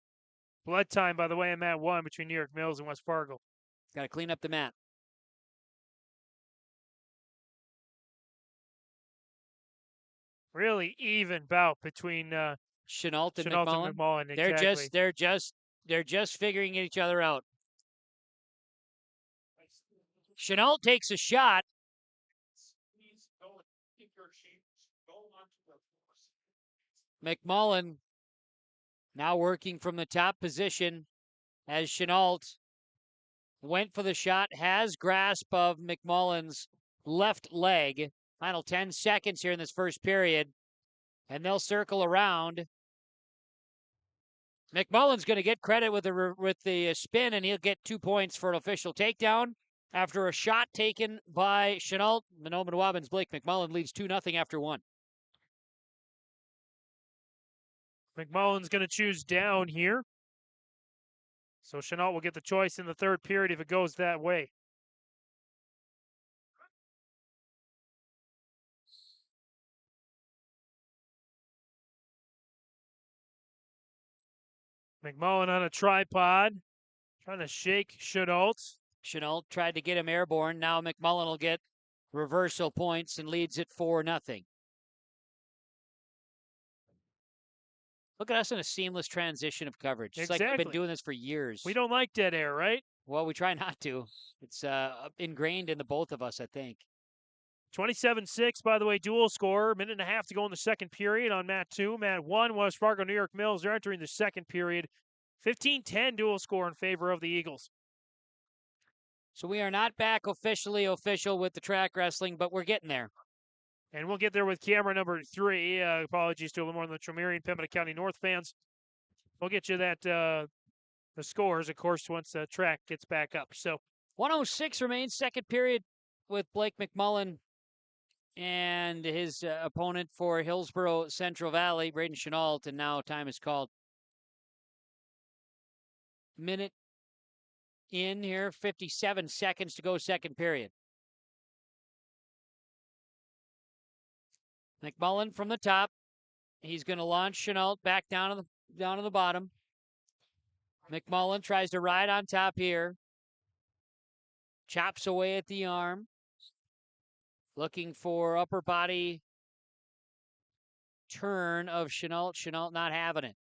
Blood time, by the way, in mat 1 between New York Mills and West Fargo. Got to clean up the mat. Really even bout between Chenault and Chenault McMullen. and McMullen. Exactly. They're just figuring each other out. Chenault takes a shot. McMullen now working from the top position as Chenault went for the shot, has grasp of McMullen's left leg. Final 10 seconds here in this first period, and they'll circle around. McMullen's going to get credit with the spin, and he'll get 2 points for an official takedown after a shot taken by Chenault. Mahnomen Waubun's Blake McMullen leads 2-0 after 1. McMullen's going to choose down here. So Chenault will get the choice in the third period if it goes that way. McMullen on a tripod, trying to shake Chenault. Chenault tried to get him airborne. Now McMullen will get reversal points and leads it 4-0. Look at us in a seamless transition of coverage. It's like we've been Exactly. doing this for years. We don't like dead air, right? Well, we try not to. It's ingrained in the both of us, I think. 27-6, by the way, dual score. Minute and a half to go in the second period on mat 2. Mat 1, West Fargo, New York Mills. They're entering the second period. 15-10 dual score in favor of the Eagles. So we are not back officially official with the track wrestling, but we're getting there. And we'll get there with camera number 3. Apologies to LaMoure and Litchville-Marion, Pembina County North fans. We'll get you that the scores, of course, once the track gets back up. So 1:06 remains, second period, with Blake McMullen and his opponent for Hillsboro-Central Valley, Braden Chenault, and now time is called. Minute in here, 57 seconds to go, second period. McMullen from the top. He's going to launch Chenault back down to the bottom. McMullen tries to ride on top here. Chops away at the arm. Looking for upper body turn of Chenault. Chenault not having it.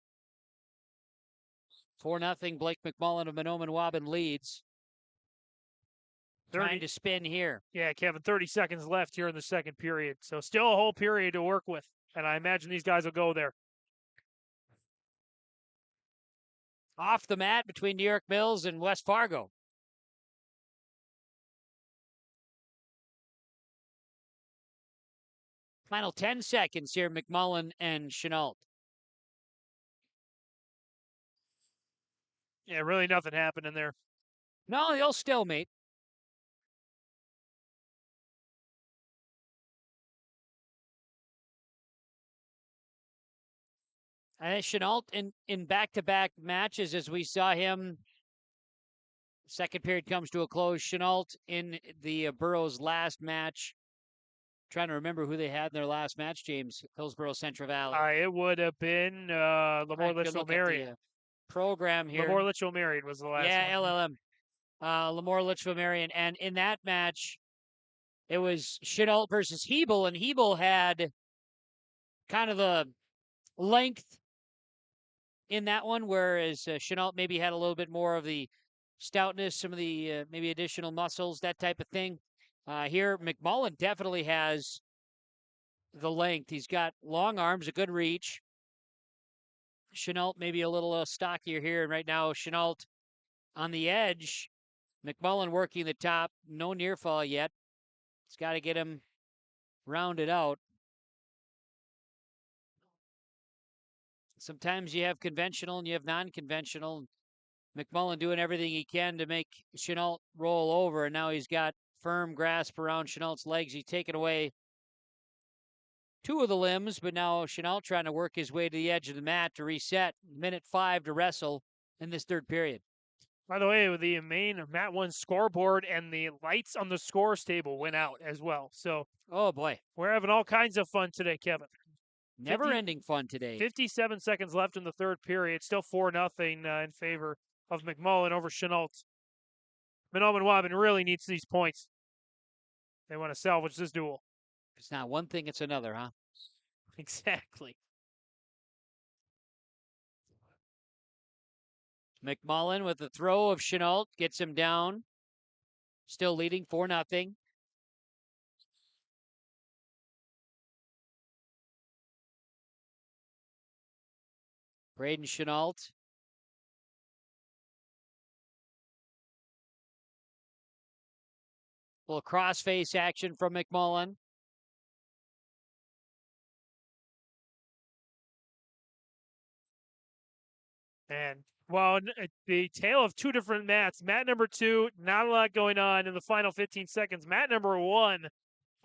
4-0. Blake McMullen of Mahnomen Waubun leads. Trying to spin here. Yeah, Kevin, 30 seconds left here in the second period. So still a whole period to work with. And I imagine these guys will go there. Off the mat between New York Mills and West Fargo. Final 10 seconds here, McMullen and Chenault. Yeah, really nothing happened in there. No, they'll stalemate. Chenault in back-to-back matches, as we saw him. Second period comes to a close. Chenault in the Burrows' last match. Trying to remember who they had in their last match, James. Hillsboro-Central Valley. It would have been LaMoure Litchville-Marion. Program here. LaMoure Litchville-Marion was the last yeah, one. LLM. LaMoure Litchville-Marion. And in that match, it was Chenault versus Hebel, and Hebel had kind of the length in that one, whereas Chenault maybe had a little bit more of the stoutness, some of the maybe additional muscles, that type of thing. Here, McMullen definitely has the length. He's got long arms, a good reach. Chenault maybe a little stockier here, and right now Chenault on the edge. McMullen working the top, no near fall yet. It's got to get him rounded out. Sometimes you have conventional and you have non-conventional. McMullen doing everything he can to make Chenault roll over, and now he's got firm grasp around Chenault's legs. He's taken away 2 of the limbs, but now Chenault trying to work his way to the edge of the mat to reset. Minute 5 to wrestle in this third period. By the way, the main Mat 1 scoreboard and the lights on the scores table went out as well. So, oh boy, we're having all kinds of fun today, Kevin. Never-ending fun today. 57 seconds left in the third period. Still 4-0 in favor of McMullen over Chenault. Mahnomen Waubun really needs these points. They want to salvage this duel. It's not one thing, it's another, huh? Exactly. McMullen with the throw of Chenault gets him down. Still leading 4-0. Braden Chenault. Little crossface action from McMullen. And, well, the tale of 2 different mats. Mat number 2, not a lot going on in the final 15 seconds. Mat number 1,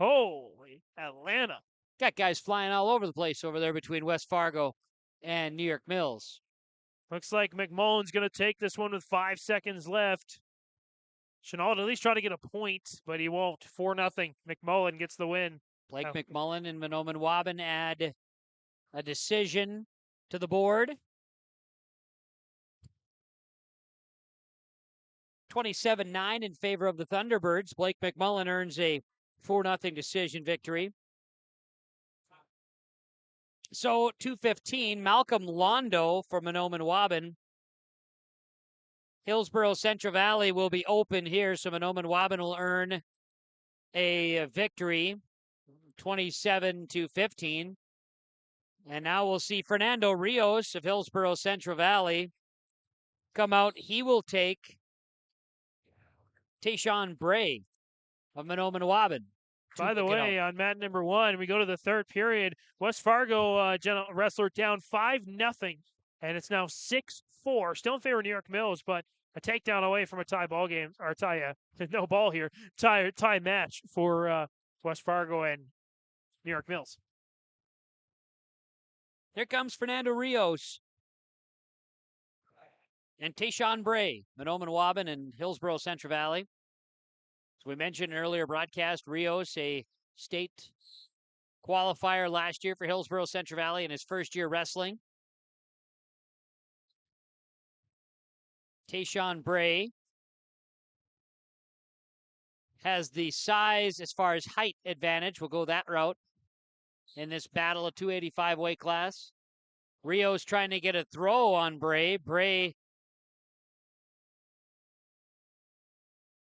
holy Atlanta. Got guys flying all over the place over there between West Fargo and New York Mills. Looks like McMullen's going to take this one with 5 seconds left. Chenault at least try to get a point, but he won't. 4-0. McMullen gets the win. Blake McMullen and Mahnomen Waubun add a decision to the board. 27-9 in favor of the Thunderbirds. Blake McMullen earns a 4-0 decision victory. So 2:15, Malcolm Londo for Mahnomen Waubun. Hillsboro-Central Valley will be open here, so Mahnomen Waubun will earn a victory, 27-15. And now we'll see Fernando Rios of Hillsboro-Central Valley come out. He will take Tayshawn Bray of Mahnomen Waubun. By the way, on mat number 1, we go to the third period. West Fargo wrestler down 5-0, and it's now 6-4. Still in favor of New York Mills, but a takedown away from a tie ball game, or no ball here, tie match for West Fargo and New York Mills. Here comes Fernando Rios and Tayshawn Bray, Mahnomen Waubun and Hillsboro-Central Valley. As we mentioned in an earlier broadcast, Rios, a state qualifier last year for Hillsboro-Central Valley in his first year wrestling. Tayshawn Bray has the size as far as height advantage. We'll go that route in this battle of 285 weight class. Rios trying to get a throw on Bray. Bray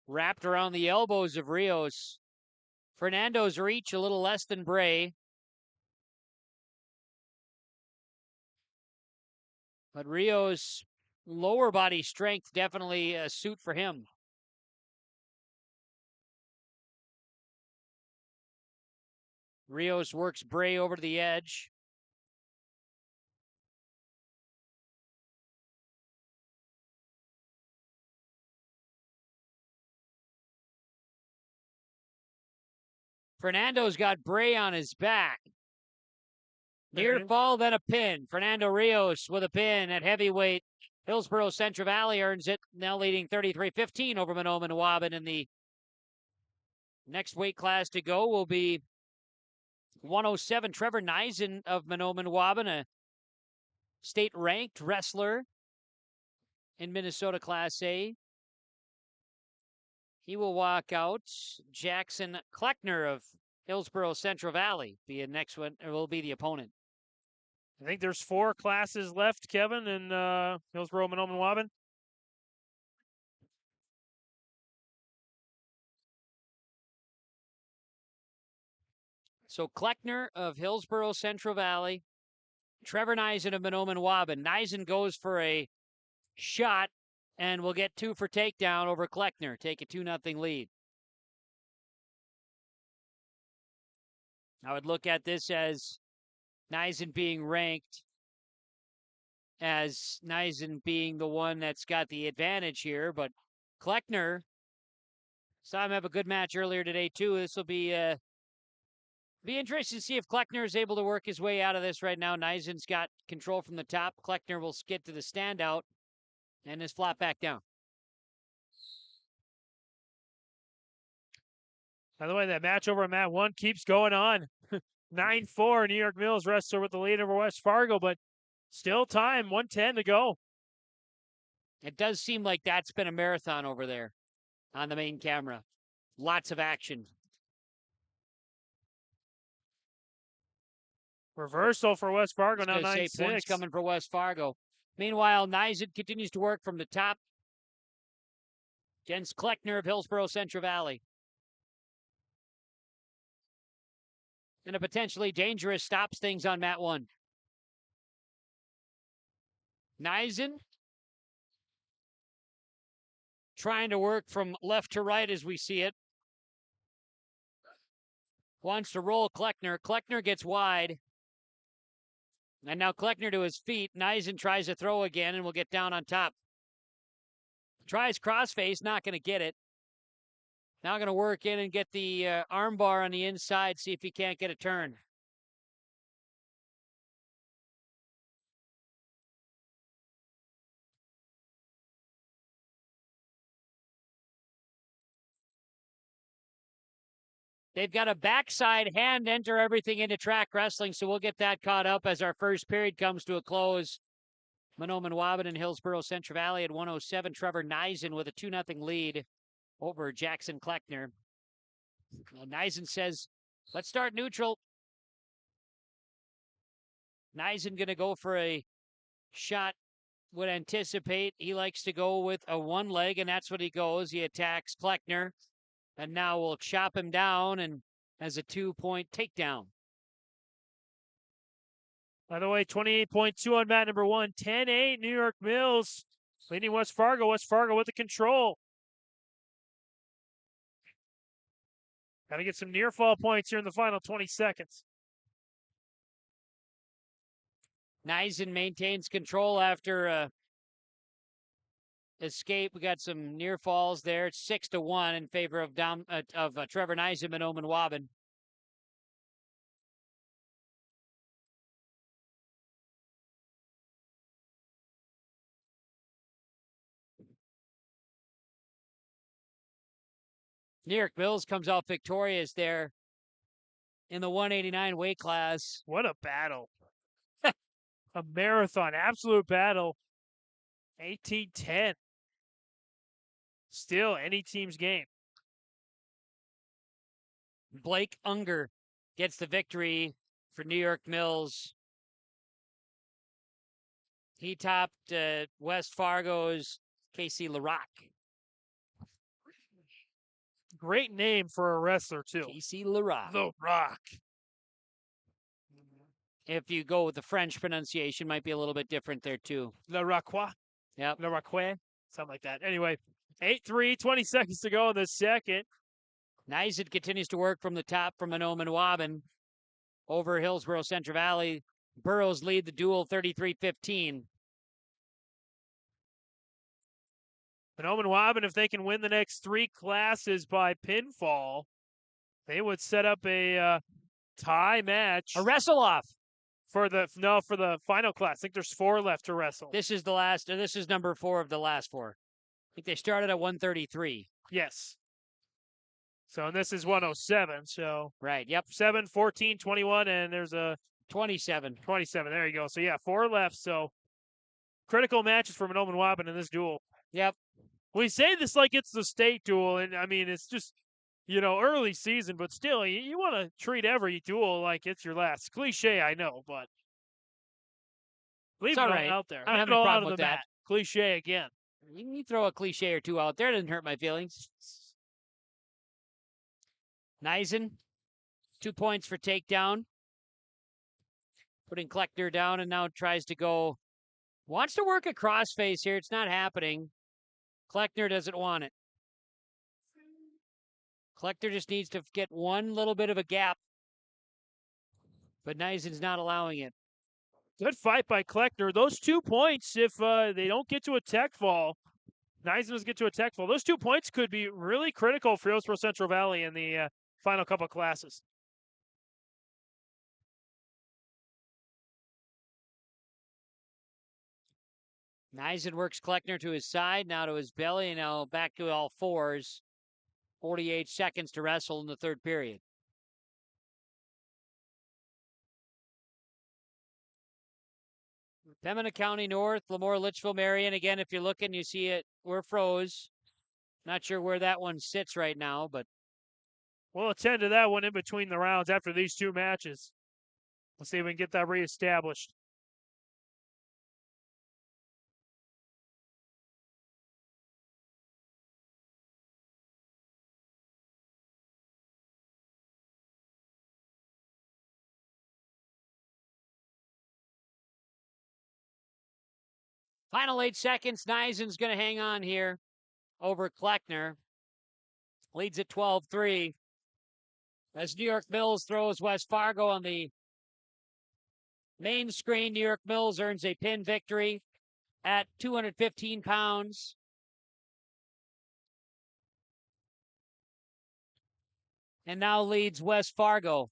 wrapped around the elbows of Rios. Fernando's reach a little less than Bray. But Rios' lower body strength definitely a suit for him. Rios works Bray over to the edge. Fernando's got Bray on his back. Near fall, then a pin. Fernando Rios with a pin at heavyweight. Hillsboro-Central Valley earns it, now leading 33-15 over Mahnomen Waubun. And the next weight class to go will be 107. Trevor Neisen of Mahnomen Waubun, a state-ranked wrestler in Minnesota Class A. He will walk out. Jackson Kleckner of Hillsboro-Central Valley will be the opponent. I think there's 4 classes left, Kevin, in Hillsboro, Mahnomen Waubun. So Kleckner of Hillsboro-Central Valley, Trevor Neisen of Mahnomen Waubun. Neisen goes for a shot and will get 2 for takedown over Kleckner. Take a 2-0 lead. I would look at this as Neisen being ranked, as Neisen being the one that's got the advantage here, but Kleckner saw him have a good match earlier today too. This will be interesting to see if Kleckner is able to work his way out of this right now. Neisen's got control from the top. Kleckner will get to the standout and is flat back down. By the way, that match over on mat 1 keeps going on. 9-4, New York Mills wrestler with the lead over West Fargo, but still time, 1:10 to go. It does seem like that's been a marathon over there on the main camera. Lots of action. Reversal for West Fargo, now 9-6. Points coming for West Fargo. Meanwhile, Neisen continues to work from the top against Kleckner of Hillsboro-Central Valley. And a potentially dangerous stops things on mat 1. Neisen trying to work from left to right as we see it. Wants to roll Kleckner. Kleckner gets wide. And now Kleckner to his feet. Neisen tries to throw again and will get down on top. Tries crossface, not going to get it. Now going to work in and get the arm bar on the inside, see if he can't get a turn. They've got a backside hand enter everything into track wrestling, so we'll get that caught up as our first period comes to a close. Mahnomen Waubun and Hillsboro-Central Valley at 107. Trevor Neisen with a 2-0 lead over Jackson Kleckner. Well, Neisen says, let's start neutral. Neisen going to go for a shot, would anticipate. He likes to go with a one leg, and that's what he goes. He attacks Kleckner, and now we'll chop him down and has a 2-point takedown. By the way, 28.2 on mat number 1, 10-8 New York Mills leading West Fargo. West Fargo with the control. Got to get some near fall points here in the final 20 seconds. Neisen maintains control after escape. We got some near falls there. It's 6-1 in favor of Trevor Neisen, Mahnomen, Waubun. New York Mills comes out victorious there in the 189 weight class. What a battle. A marathon, absolute battle. 18-10. Still any team's game. Blake Unger gets the victory for New York Mills. He topped West Fargo's Casey Larac. Great name for a wrestler, too. Casey Larac. The Rock. If you go with the French pronunciation, might be a little bit different there, too. Le Racqua. Yep. Le Racqua. Something like that. Anyway, 8-3, 20 seconds to go in the second. Neisen continues to work from the top from Mahnomen, Waubun over Hillsboro-Central Valley. Burrows lead the duel 33-15. Mahnomen, Waubun, if they can win the next 3 classes by pinfall, they would set up a tie match. A wrestle-off. For the final class. I think there's 4 left to wrestle. This is the last. This is number 4 of the last 4. I think they started at 133. Yes. So, and this is 107. So, right. Yep. 7, 14, 21, and there's a 27. 27. There you go. So, yeah, 4 left. So, critical matches for Mahnomen, Waubun in this duel. Yep. We say this like it's the state duel, and I mean, it's just, early season, but still, you want to treat every duel like it's your last. Cliche, I know, but leave it's it all right. out there. I don't have any problem with that. Mat. Cliche again. You can throw a cliche or 2 out there. It doesn't hurt my feelings. Neisen, 2 points for takedown. Putting Kleckner down and now tries to go. Wants to work a crossface here. It's not happening. Kleckner doesn't want it. Kleckner just needs to get one little bit of a gap. But Neisen's not allowing it. Good fight by Kleckner. Those 2 points, if they don't get to a tech fall, Neisen doesn't get to a tech fall, those 2 points could be really critical for Hillsboro-Central Valley in the final couple classes. Neisen works Kleckner to his side, now to his belly, and now back to all fours. 48 seconds to wrestle in the third period. Pembina County North, LaMoure, Litchville-Marion. Again, if you're looking, you see it. We're froze. Not sure where that one sits right now, but we'll attend to that one in between the rounds after these 2 matches. Let's see if we can get that reestablished. Final 8 seconds. Neisen's going to hang on here over Kleckner. Leads at 12-3. As New York Mills throws West Fargo on the main screen, New York Mills earns a pin victory at 215 pounds. And now leads West Fargo.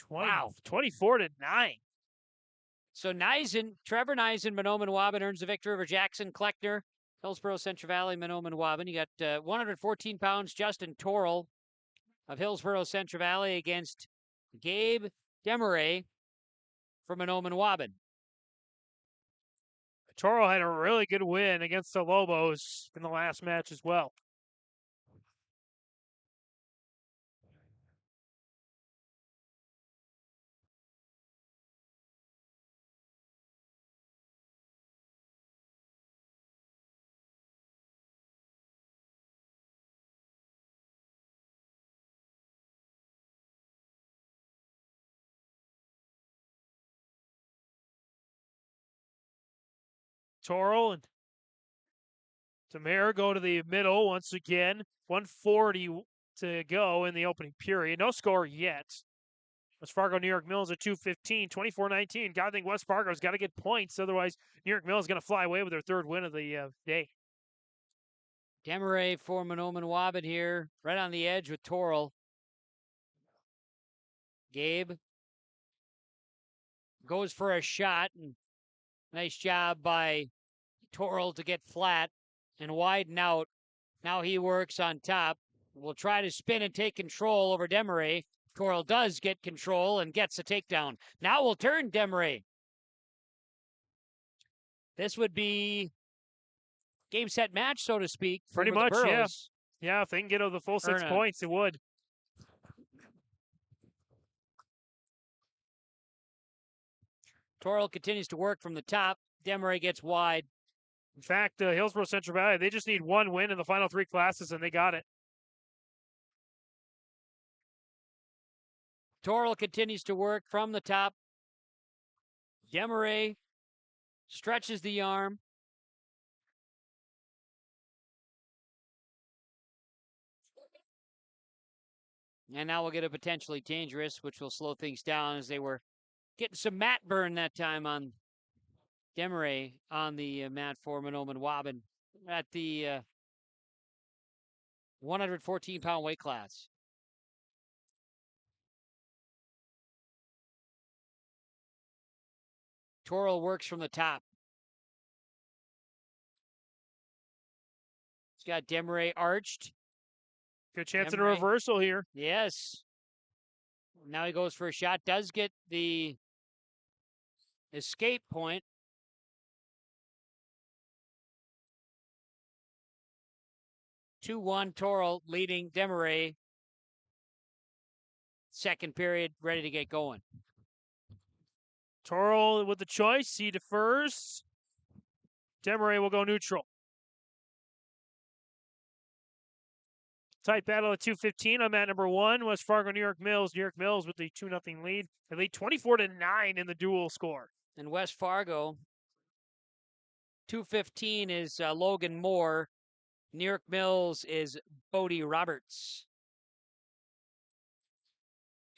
Wow, 24-9. So Trevor Neisen, Mahnomen, Waubun earns the victory over Jackson Kleckner, Hillsboro-Central Valley, Mahnomen, Waubun. You got 114 pounds, Justin Torrell of Hillsboro-Central Valley against Gabe Demare from Mahnomen, Waubun. Torrell had a really good win against the Lobos in the last match as well. Torrell and LaMoure go to the middle once again. 1:40 to go in the opening period. No score yet. West Fargo, New York Mills at 2:15, 24-19. Gotta think West Fargo's got to get points. Otherwise, New York Mills is going to fly away with their third win of the day. Jamboree for Mahnomen Waubun here, right on the edge with Torrell. Gabe goes for a shot, and nice job by Torrell to get flat and widen out. Now he works on top. Will try to spin and take control over Demare. Torrell does get control and gets a takedown. Now we'll turn Demare. This would be game, set, match, so to speak. Pretty much, yeah. Yeah, if they can get over the full 6 points, it would. Torrell continues to work from the top. Demare gets wide. In fact, Hillsboro-Central Valley, they just need one win in the final 3 classes, and they got it. Torrell continues to work from the top. Demare stretches the arm. And now we'll get a potentially dangerous, which will slow things down as they were getting some mat burn that time on Demare on the mat for Mahnomen Waubun at the 114-pound weight class. Torrell works from the top. He's got Demare arched. Good chance at a reversal here. Yes. Now he goes for a shot. Does get the escape point. (2-1) Torrell leading Demare. Second period ready to get going. Torrell with the choice. He defers. Demare will go neutral. Tight battle at 2:15 on mat number 1. West Fargo, New York Mills. New York Mills with the 2-0 lead. They lead 24-9 in the dual score. And West Fargo, 2:15 is Logan Moore. New York Mills is Bodie Roberts.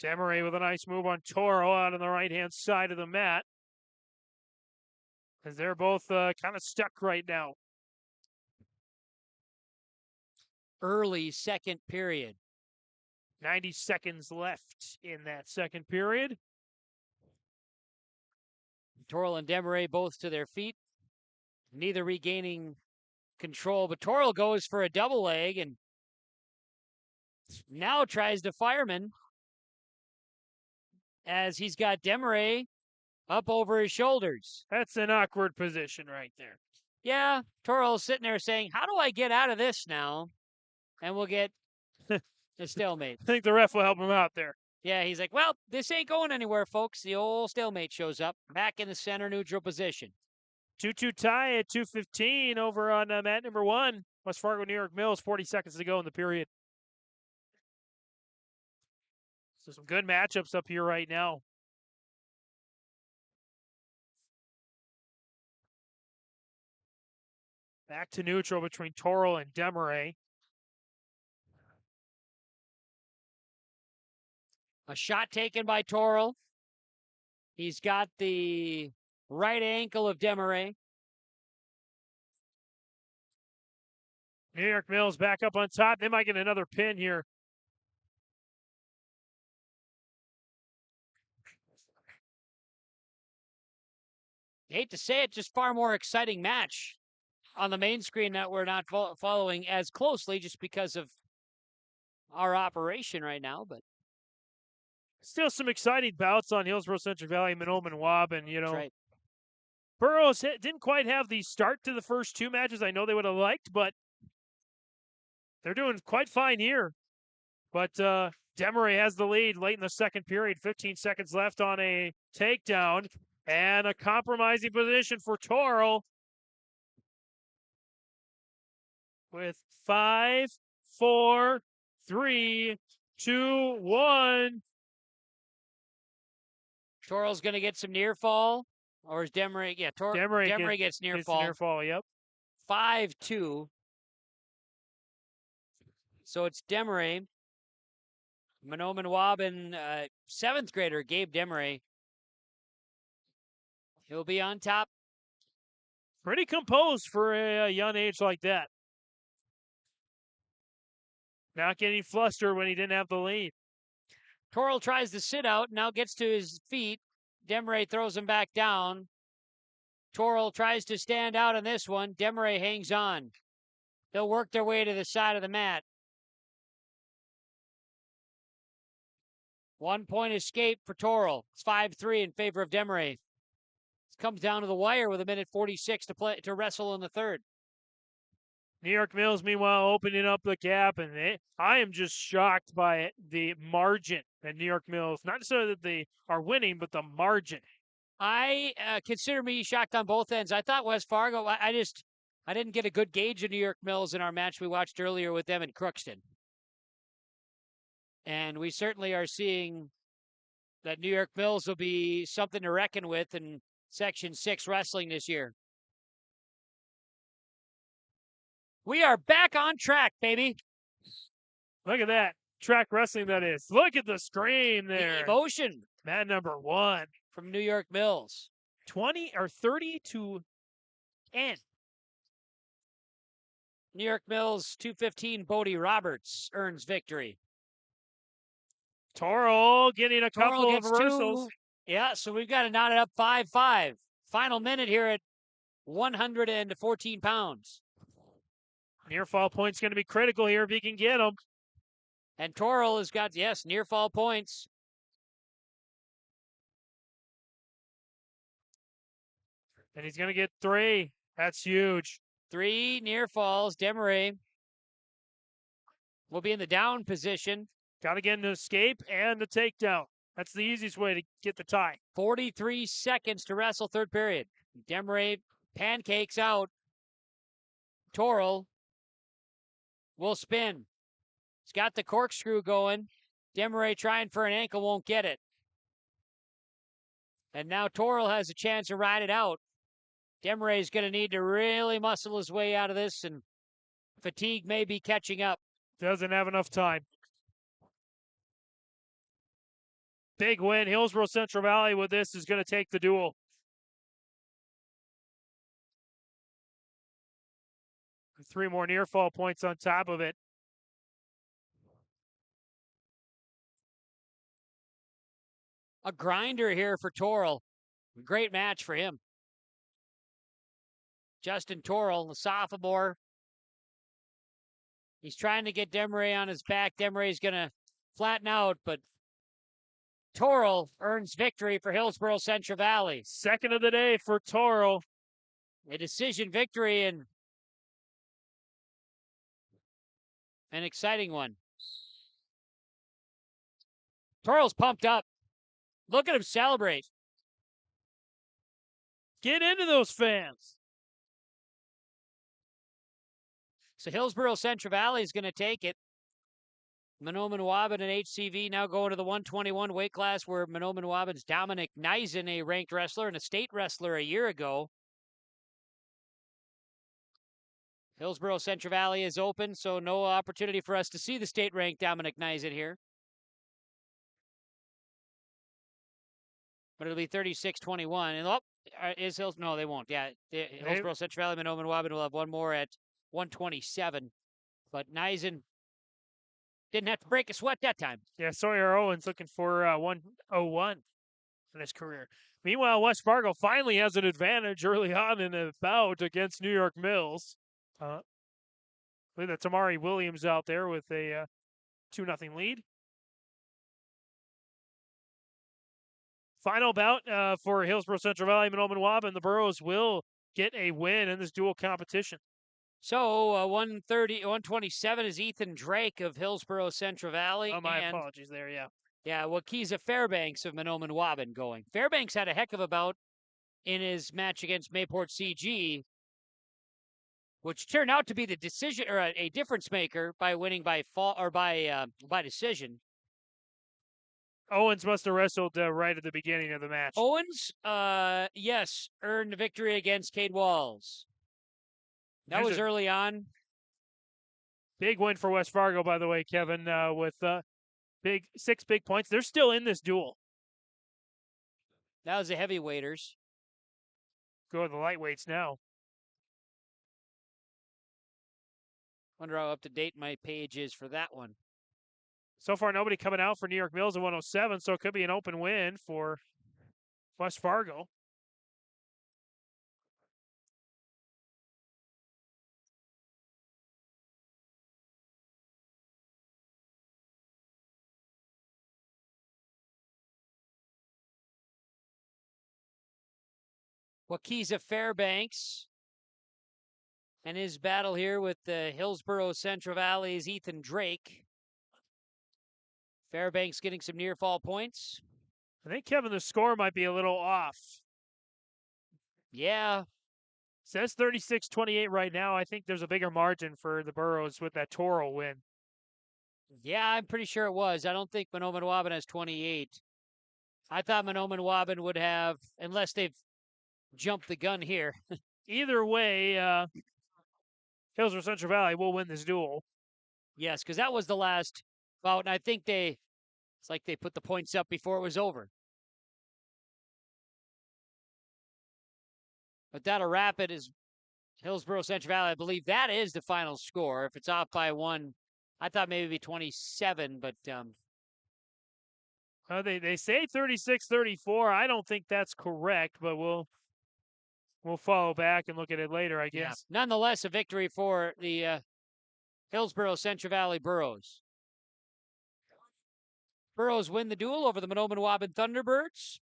Demare with a nice move on Torrell out on the right-hand side of the mat. As they're both kind of stuck right now. Early second period. 90 seconds left in that second period. Torrell and Demare both to their feet. Neither regaining control, but Torrell goes for a double leg and now tries to fireman as he's got Demare up over his shoulders. That's an awkward position right there. Yeah, Torrell's sitting there saying, how do I get out of this now? And we'll get a stalemate. I think the ref will help him out there. Yeah, he's like, well, this ain't going anywhere, folks. The old stalemate shows up back in the center neutral position. 2-2 tie at 2:15 over on mat number 1. West Fargo, New York Mills, 40 seconds to go in the period. So some good matchups up here right now. Back to neutral between Torrell and Demare. A shot taken by Torrell. He's got the right ankle of Demare. New York Mills back up on top. They might get another pin here. Hate to say it, just far more exciting match on the main screen that we're not following as closely just because of our operation right now, but still some exciting bouts on Hillsboro-Central Valley, Mahnomen, Waubun. You know, right. Burroughs didn't quite have the start to the first 2 matches I know they would have liked, but they're doing quite fine here. But Demare has the lead late in the second period. 15 seconds left on a takedown and a compromising position for Torrell. With 5, 4, 3, 2, 1. Torrell's going to get some near fall. Or is Demeray? Yeah, Demeray gets near gets fall. near fall, yep. 5-2. So it's Demeray. Mahnomen Waubun, 7th grader Gabe Demeray. He'll be on top. Pretty composed for a young age like that. Not getting flustered when he didn't have the lead. Torrell tries to sit out, now gets to his feet. Demeray throws him back down. Torrell tries to stand out on this one. Demeray hangs on. They'll work their way to the side of the mat. 1 point escape for Torrell. It's 5-3 in favor of Demeray. This comes down to the wire with 1:46 to wrestle in the third. New York Mills, meanwhile, opening up the gap, and I am just shocked by the margin that New York Mills, not necessarily that they are winning, but the margin. I consider me shocked on both ends. I thought West Fargo, I didn't get a good gauge of New York Mills in our match we watched earlier with them in Crookston. And we certainly are seeing that New York Mills will be something to reckon with in Section 6 wrestling this year. We are back on track, baby. Look at that. Track wrestling, that is. Look at the scream there. The emotion. Man number 1. From New York Mills. 30-10. New York Mills 215 Bodie Roberts earns victory. Torrell getting a couple of reversals. Yeah, so we've got to knot it up 5-5. Final minute here at 114 pounds. Near fall point's going to be critical here if he can get them. And Torrell has got, yes, near fall points. And he's going to get 3. That's huge. 3 near falls. Demeray will be in the down position. Got to get an escape and a takedown. That's the easiest way to get the tie. 43 seconds to wrestle third period. Demeray pancakes out. Torrell will spin. He's got the corkscrew going. Demeray trying for an ankle, won't get it. And now Torrell has a chance to ride it out. Demeray is going to need to really muscle his way out of this, and fatigue may be catching up. Doesn't have enough time. Big win. Hillsboro-Central Valley with this is going to take the duel. Three more near fall points on top of it. A grinder here for Torrell. Great match for him. Justin Torrell, the sophomore. He's trying to get Demeray on his back. Demeray is going to flatten out, but Torrell earns victory for Hillsboro-Central Valley. Second of the day for Torrell. A decision victory and an exciting one. Torrell's pumped up. Look at him celebrate. Get into those fans. So Hillsboro-Central Valley is going to take it. Mahnomen Waubun and HCV now going to the 121 weight class where Mahnomen Waubun's Dominic Neisen, a ranked wrestler and a state wrestler a year ago. Hillsboro-Central Valley is open, so no opportunity for us to see the state-ranked Dominic Neisen here. But it'll be 36-21. And is Hills? No, they won't. Yeah, Hillsboro-Central Valley, Mahnomen Waubun will have one more at 127. But Neisen didn't have to break a sweat that time. Yeah, Sawyer Owens looking for 101 in his career. Meanwhile, West Fargo finally has an advantage early on in the bout against New York Mills. Look at Tamari Williams out there with a 2-0 lead. Final bout for Hillsboro-Central Valley, Mahnomen Waubun. The Burros will get a win in this dual competition. So 127 is Ethan Drake of Hillsboro-Central Valley. Oh, my apologies there, yeah. Yeah, Wakiza Fairbanks of Mahnomen Waubun going. Fairbanks had a heck of a bout in his match against Mayport CG, which turned out to be the decision or a difference maker by winning by decision. Owens must have wrestled right at the beginning of the match. Owens, yes, earned a victory against Cade Walls. That was early on. Big win for West Fargo, by the way, Kevin, with 6 big points. They're still in this duel. That was the heavyweighters. Go to the lightweights now. Wonder how up to date my page is for that one. So far, nobody coming out for New York Mills at 107, so it could be an open win for West Fargo. Wakiza Fairbanks and his battle here with the Hillsboro-Central Valley's Ethan Drake. Fairbanks getting some near fall points. I think, Kevin, the score might be a little off. Yeah. Says 36-28 right now. I think there's a bigger margin for the Burros with that Toro win. Yeah, I'm pretty sure it was. I don't think Mahnomen Waubun has 28. I thought Mahnomen Waubun would have, unless they've jumped the gun here. Either way, Hillsboro-Central Valley will win this duel. Yes, because that was the last bout, and I think it's like they put the points up before it was over. But that'll wrap it as Hillsboro-Central Valley. I believe that is the final score. If it's off by 1, I thought maybe it'd be 27, but they say 36-34. I don't think that's correct, but we'll follow back and look at it later, I guess. Yeah. Nonetheless, a victory for the Hillsboro-Central Valley Burros. Burros win the duel over the Mahnomen Waubun Thunderbirds.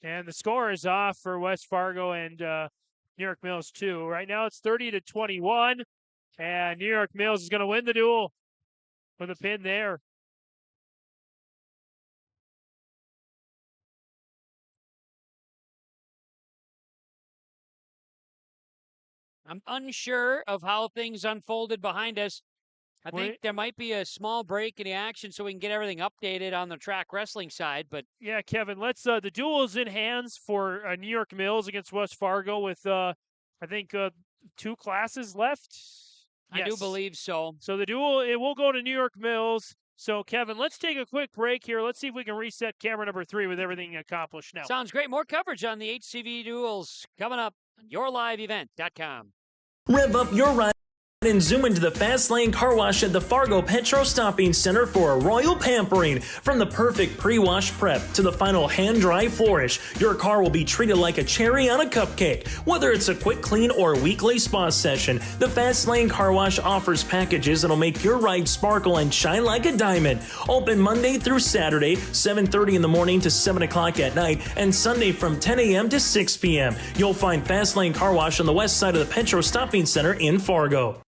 And the score is off for West Fargo and New York Mills, too. Right now it's 30-21, and New York Mills is going to win the duel with a pin there. I'm unsure of how things unfolded behind us. I think there might be a small break in the action so we can get everything updated on the track wrestling side. But yeah, Kevin, let's the duel is in hands for New York Mills against West Fargo with I think 2 classes left. I do believe so. So the duel, it will go to New York Mills. So Kevin, let's take a quick break here. Let's see if we can reset camera number 3 with everything accomplished now. Sounds great. More coverage on the HCV duels coming up on yourliveevent.com. Rev up your ride and zoom into the Fast Lane Car Wash at the Fargo Petro Stopping Center for a royal pampering. From the perfect pre-wash prep to the final hand-dry flourish, your car will be treated like a cherry on a cupcake. Whether it's a quick clean or a weekly spa session, the Fast Lane Car Wash offers packages that'll make your ride sparkle and shine like a diamond. Open Monday through Saturday, 7:30 in the morning to 7 o'clock at night, and Sunday from 10 a.m. to 6 p.m. You'll find Fast Lane Car Wash on the west side of the Petro Stopping Center in Fargo.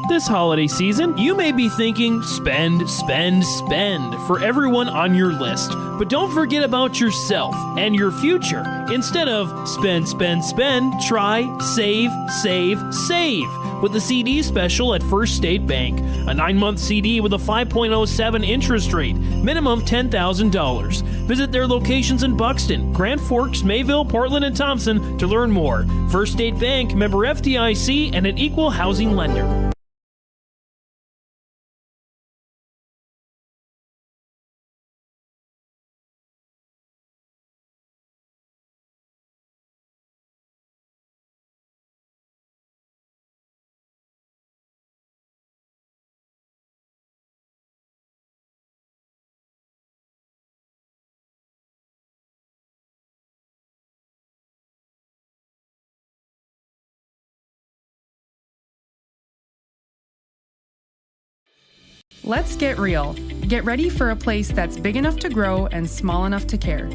This holiday season, you may be thinking spend, spend, spend for everyone on your list. But don't forget about yourself and your future. Instead of spend, spend, spend, try save, save, save with the CD special at First State Bank. A 9-month CD with a 5.07 interest rate, minimum $10,000. Visit their locations in Buxton, Grand Forks, Mayville, Portland, and Thompson to learn more. First State Bank, member FDIC, and an equal housing lender. Let's get real. Get ready for a place that's big enough to grow and small enough to care.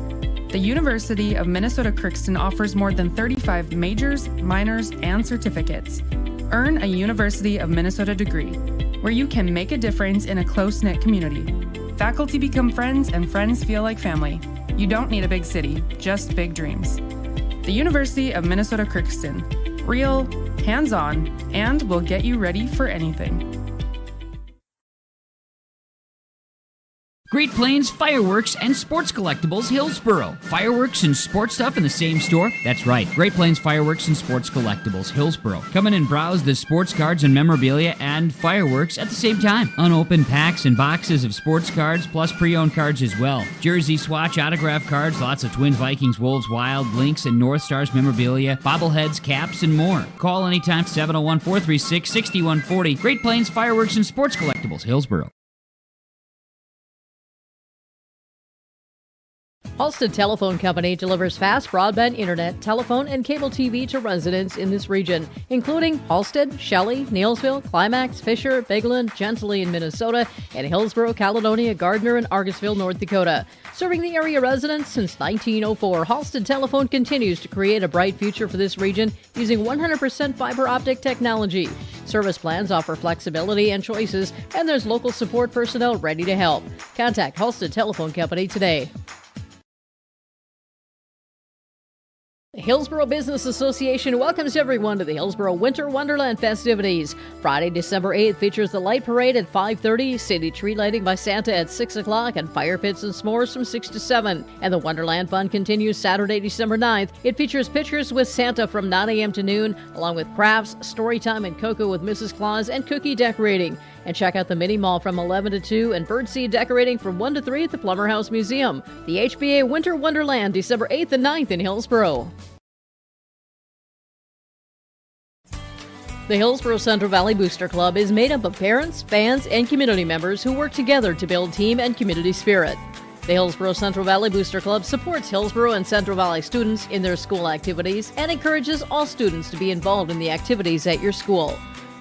The University of Minnesota Crookston offers more than 35 majors, minors, and certificates. Earn a University of Minnesota degree, where you can make a difference in a close-knit community. Faculty become friends and friends feel like family. You don't need a big city, just big dreams. The University of Minnesota Crookston. Real, hands-on, and will get you ready for anything. Great Plains Fireworks and Sports Collectibles, Hillsboro. Fireworks and sports stuff in the same store? That's right. Great Plains Fireworks and Sports Collectibles, Hillsboro. Come in and browse the sports cards and memorabilia and fireworks at the same time. Unopened packs and boxes of sports cards, plus pre-owned cards as well. Jersey swatch, autograph cards, lots of Twins, Vikings, Wolves, Wild, Lynx, and North Stars memorabilia, bobbleheads, caps, and more. Call anytime, 701-436-6140. Great Plains Fireworks and Sports Collectibles, Hillsboro. Halstead Telephone Company delivers fast broadband internet, telephone, and cable TV to residents in this region, including Halstead, Shelley, Neillsville, Climax, Fisher, Bigland, Gentilly in Minnesota, and Hillsboro, Caledonia, Gardner, and Argosville, North Dakota. Serving the area residents since 1904, Halstead Telephone continues to create a bright future for this region using 100% fiber optic technology. Service plans offer flexibility and choices, and there's local support personnel ready to help. Contact Halstead Telephone Company today. The Hillsboro Business Association welcomes everyone to the Hillsboro Winter Wonderland festivities. Friday, December 8th features the light parade at 5:30, city tree lighting by Santa at 6 o'clock, and fire pits and s'mores from 6 to 7. And the Wonderland Fun continues Saturday, December 9th. It features pictures with Santa from 9 a.m. to noon, along with crafts, story time, and cocoa with Mrs. Claus, and cookie decorating. And check out the mini mall from 11 to 2 and birdseed decorating from 1 to 3 at the Plummer House Museum. The HBA Winter Wonderland, December 8th and 9th in Hillsboro. The Hillsboro-Central Valley Booster Club is made up of parents, fans, and community members who work together to build team and community spirit. The Hillsboro-Central Valley Booster Club supports Hillsboro and Central Valley students in their school activities and encourages all students to be involved in the activities at your school.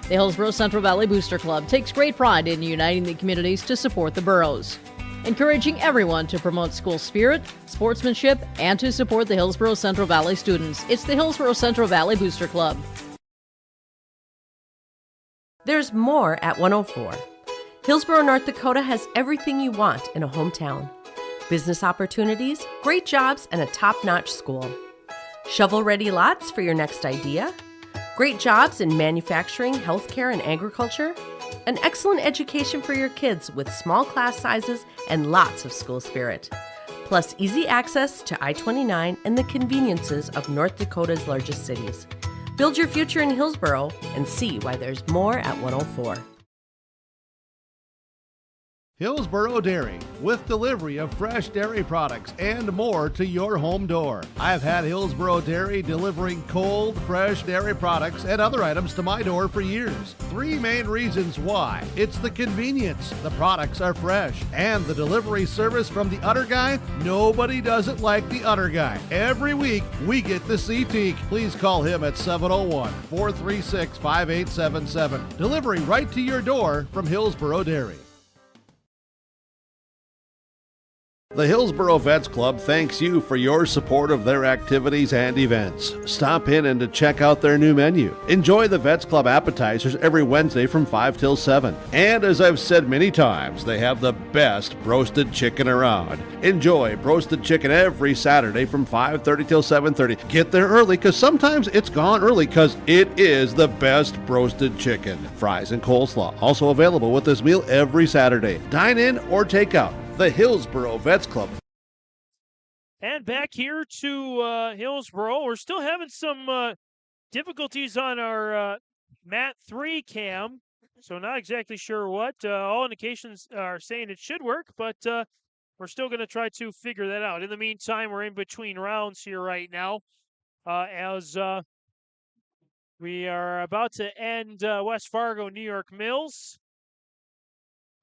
The Hillsboro-Central Valley Booster Club takes great pride in uniting the communities to support the boroughs, encouraging everyone to promote school spirit, sportsmanship, and to support the Hillsboro-Central Valley students. It's the Hillsboro-Central Valley Booster Club. There's more at 104. Hillsboro, North Dakota has everything you want in a hometown. Business opportunities, great jobs, and a top-notch school. Shovel-ready lots for your next idea. Great jobs in manufacturing, healthcare, and agriculture. An excellent education for your kids with small class sizes and lots of school spirit. Plus easy access to I-29 and the conveniences of North Dakota's largest cities. Build your future in Hillsboro and see why there's more at 104. Hillsboro Dairy, with delivery of fresh dairy products and more to your home door. I've had Hillsboro Dairy delivering cold, fresh dairy products and other items to my door for years. 3 main reasons why. It's the convenience, the products are fresh, and the delivery service from the Udder Guy. Nobody does it like the Udder Guy. Every week, we get to see Teak. Please call him at 701-436-5877. Delivery right to your door from Hillsboro Dairy. The Hillsboro Vets Club thanks you for your support of their activities and events. Stop in and to check out their new menu. Enjoy the Vets Club appetizers every Wednesday from 5 till 7. And as I've said many times, they have the best roasted chicken around. Enjoy roasted chicken every Saturday from 5:30 till 7:30. Get there early because sometimes it's gone early because it is the best roasted chicken. Fries and coleslaw also available with this meal every Saturday. Dine in or take out. The Hillsboro Vets Club. And back here to Hillsboro, we're still having some difficulties on our Mat 3 cam, so not exactly sure what. All indications are saying it should work, but we're still going to try to figure that out. In the meantime, we're in between rounds here right now as we are about to end West Fargo, New York Mills.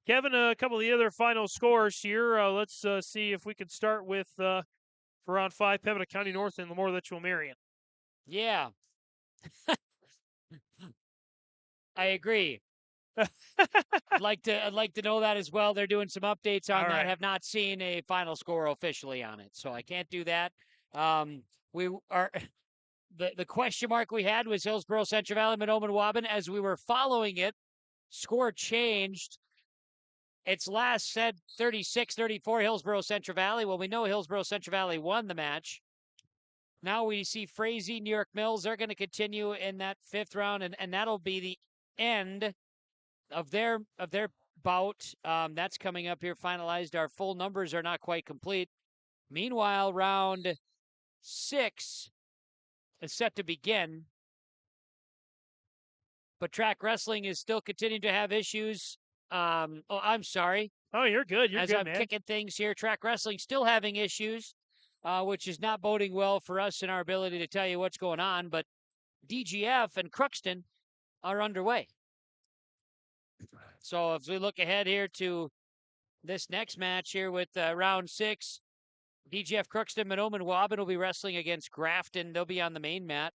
Kevin, a couple of the other final scores here. Let's see if we can start with, for round 5, Pembina County North and LaMoure Litchville-Marion. Yeah. I agree. I'd like to know that as well. They're doing some updates on that. Right. Have not seen a final score officially on it, so I can't do that. We are the question mark we had was Hillsboro-Central Valley, Mahnomen, Waubun. As we were following it, score changed. It's last said 36-34 Hillsboro-Central Valley. Well, we know Hillsboro-Central Valley won the match. Now we see Frazee, New York Mills. They're going to continue in that 5th round, and that'll be the end of their bout. That's coming up here, finalized. Our full numbers are not quite complete. Meanwhile, round 6 is set to begin. But track wrestling is still continuing to have issues. I'm sorry. Oh, you're good. You're As good, I'm man. kicking things here, track wrestling still having issues, which is not boding well for us in our ability to tell you what's going on. But DGF and Crookston are underway. So if we look ahead here to this next match here with round 6, DGF Crookston, Mahnomen, Waubun will be wrestling against Grafton. They'll be on the main mat.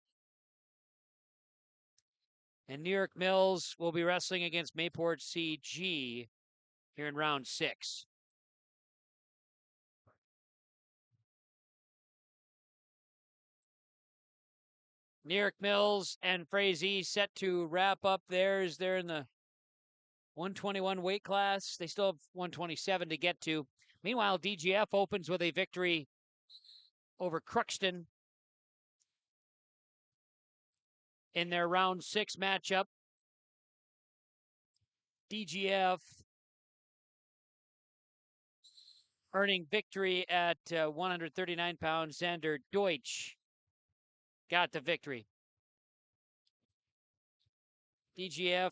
And New York Mills will be wrestling against Mayport CG here in round 6. New York Mills and Frazee set to wrap up theirs. They're in the 121 weight class. They still have 127 to get to. Meanwhile, DGF opens with a victory over Crookston in their round 6 matchup. DGF earning victory at 139 pounds. Xander Deutsch got the victory. DGF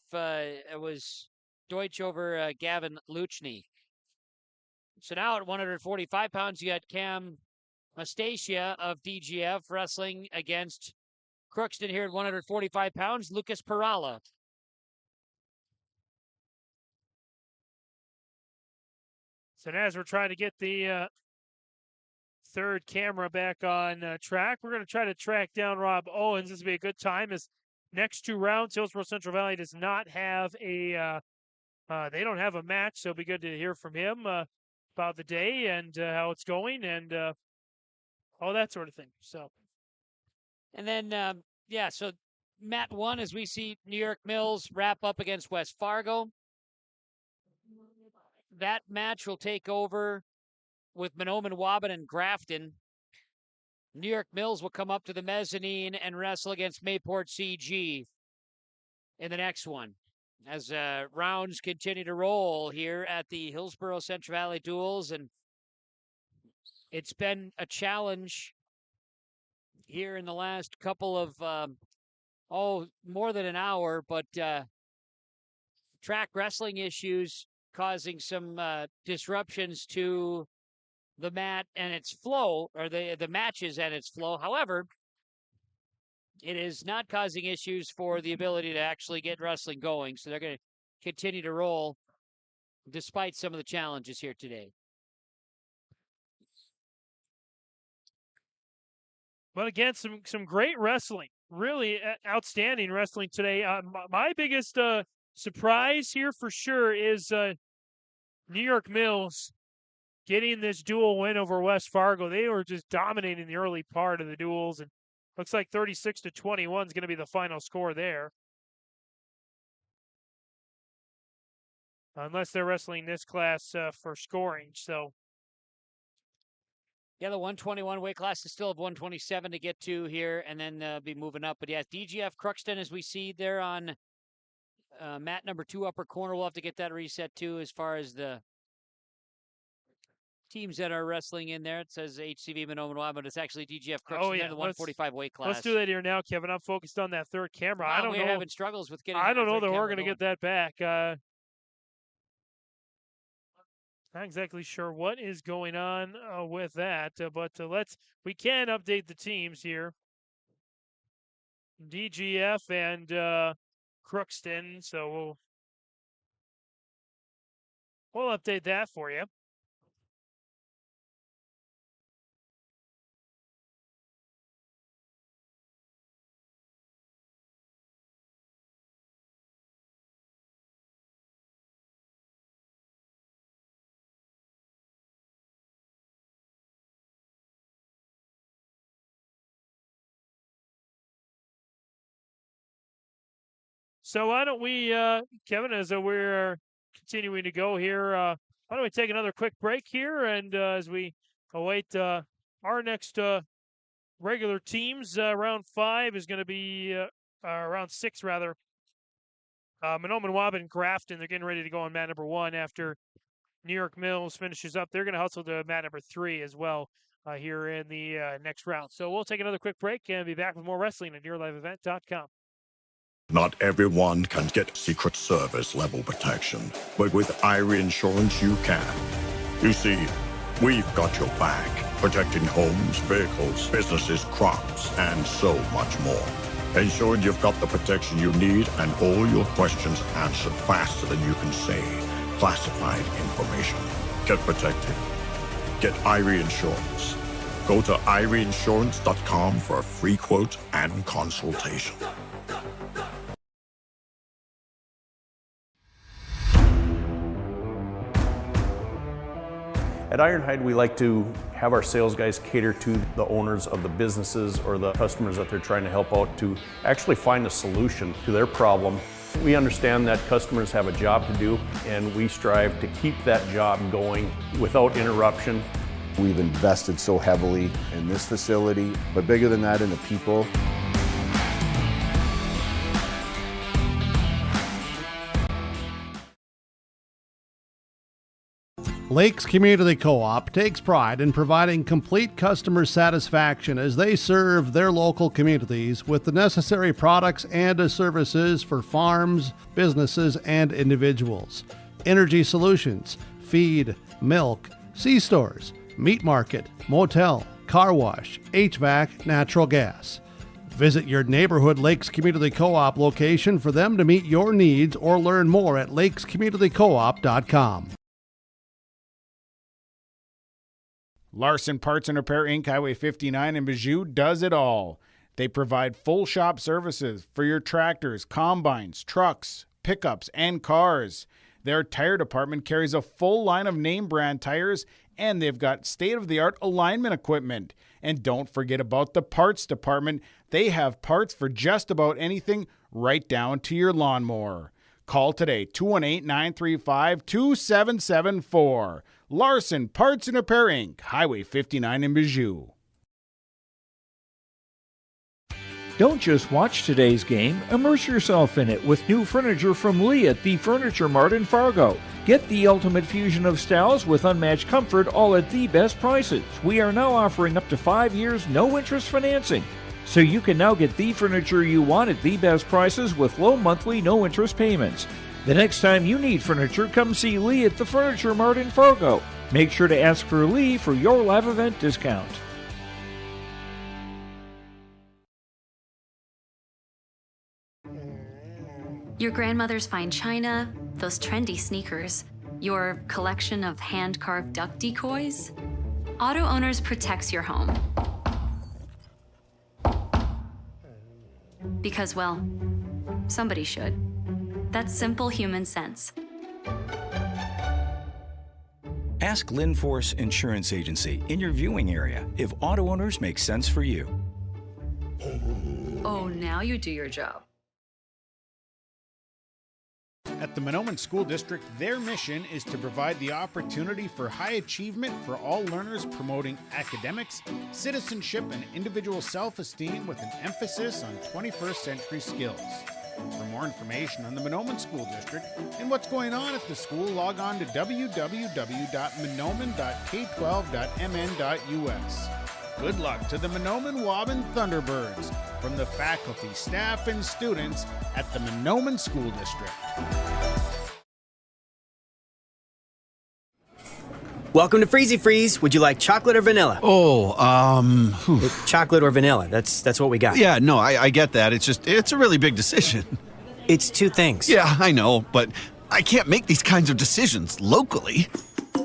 was Deutsch over Gavin Luchny. So now at 145 pounds, you got Cam Mastacia of DGF wrestling against Crookston here at 145 pounds, Lucas Perala. So now as we're trying to get the third camera back on track, we're going to try to track down Rob Owens. This will be a good time as next 2 rounds, Hillsboro-Central Valley does not have a they don't have a match, so it'll be good to hear from him about the day and how it's going and all that sort of thing. So, and then so mat 1 as we see New York Mills wrap up against West Fargo. That match will take over with Mahnomen, Waubun, and Grafton. New York Mills will come up to the mezzanine and wrestle against Mayport CG in the next one. As rounds continue to roll here at the Hillsboro-Central Valley Duels, and it's been a challenge here in the last couple of, more than an hour, but track wrestling issues causing some disruptions to the mat and its flow, or the matches and its flow. However, it is not causing issues for the ability to actually get wrestling going. So they're going to continue to roll despite some of the challenges here today. But again, some great wrestling, really outstanding wrestling today. My biggest surprise here for sure is New York Mills getting this dual win over West Fargo. They were just dominating the early part of the duels, and looks like 36-21 is going to be the final score there. Unless they're wrestling this class for scoring. So, yeah, the 121 weight class is still have 127 to get to here, and then be moving up. But yeah, DGF Crookston, as we see there on mat number 2 upper corner, we'll have to get that reset too as far as the teams that are wrestling in there. It says HCV Mahnomen, but it's actually DGF Crookston in the 145 weight class. Let's do that here now, Kevin. I'm focused on that third camera. Wow, I don't know. We're having struggles with getting. I don't know that we're going to get that back. Not exactly sure what is going on with that, but we can update the teams here. DGF and Crookston, so we'll update that for you. So why don't we, Kevin, as we're continuing to go here, why don't we take another quick break here, and as we await our next regular teams, round 5 is going to be, round 6 rather, Mahnomen, Waubun, Grafton, they're getting ready to go on mat number 1 after New York Mills finishes up. They're going to hustle to mat number 3 as well here in the next round. So we'll take another quick break and be back with more wrestling at yourliveevent.com. Not everyone can get Secret Service level protection, but with Irie Insurance you can. You see, we've got your back, protecting homes, vehicles, businesses, crops, and so much more. Ensuring you've got the protection you need and all your questions answered faster than you can say classified information. Get protected. Get Irie Insurance. Go to IrieInsurance.com for a free quote and consultation. At Ironhide, we like to have our sales guys cater to the owners of the businesses or the customers that they're trying to help out to actually find a solution to their problem. We understand that customers have a job to do, and we strive to keep that job going without interruption. We've invested so heavily in this facility, but bigger than that, in the people. Lakes Community Co-op takes pride in providing complete customer satisfaction as they serve their local communities with the necessary products and services for farms, businesses, and individuals. Energy solutions, feed, milk, C-stores, meat market, motel, car wash, HVAC, natural gas. Visit your neighborhood Lakes Community Co-op location for them to meet your needs or learn more at lakescommunitycoop.com. Larson Parts and Repair Inc., Highway 59 in Bijou does it all. They provide full shop services for your tractors, combines, trucks, pickups, and cars. Their tire department carries a full line of name brand tires, and they've got state-of-the-art alignment equipment. And don't forget about the parts department. They have parts for just about anything, right down to your lawnmower. Call today, 218-935-2774. Larson Parts and Repair Inc., Highway 59 in Bijou. Don't just watch today's game, immerse yourself in it with new furniture from Lee at the Furniture Mart in Fargo. Get the ultimate fusion of styles with unmatched comfort, all at the best prices. We are now offering up to 5 years no-interest financing. So you can now get the furniture you want at the best prices with low monthly no-interest payments. The next time you need furniture, come see Lee at the Furniture Mart in Fargo. Make sure to ask for Lee for your live event discount. Your grandmother's fine china, those trendy sneakers, your collection of hand-carved duck decoys. Auto Owners protects your home. Because, well, somebody should. That's simple human sense. Ask Linforce Insurance Agency in your viewing area if Auto Owners make sense for you. Oh, now you do your job. At the Mahnomen School District, their mission is to provide the opportunity for high achievement for all learners, promoting academics, citizenship, and individual self-esteem with an emphasis on 21st century skills. For more information on the Mahnomen School District and what's going on at the school, log on to www.mahnomen.k12.mn.us. Good luck to the Mahnomen Waubun Thunderbirds from the faculty, staff, and students at the Mahnomen School District. Welcome to Freezy Freeze. Would you like chocolate or vanilla? Chocolate or vanilla. That's what we got. Yeah, no, I get that. It's a really big decision. It's two things. Yeah, I know, but I can't make these kinds of decisions locally.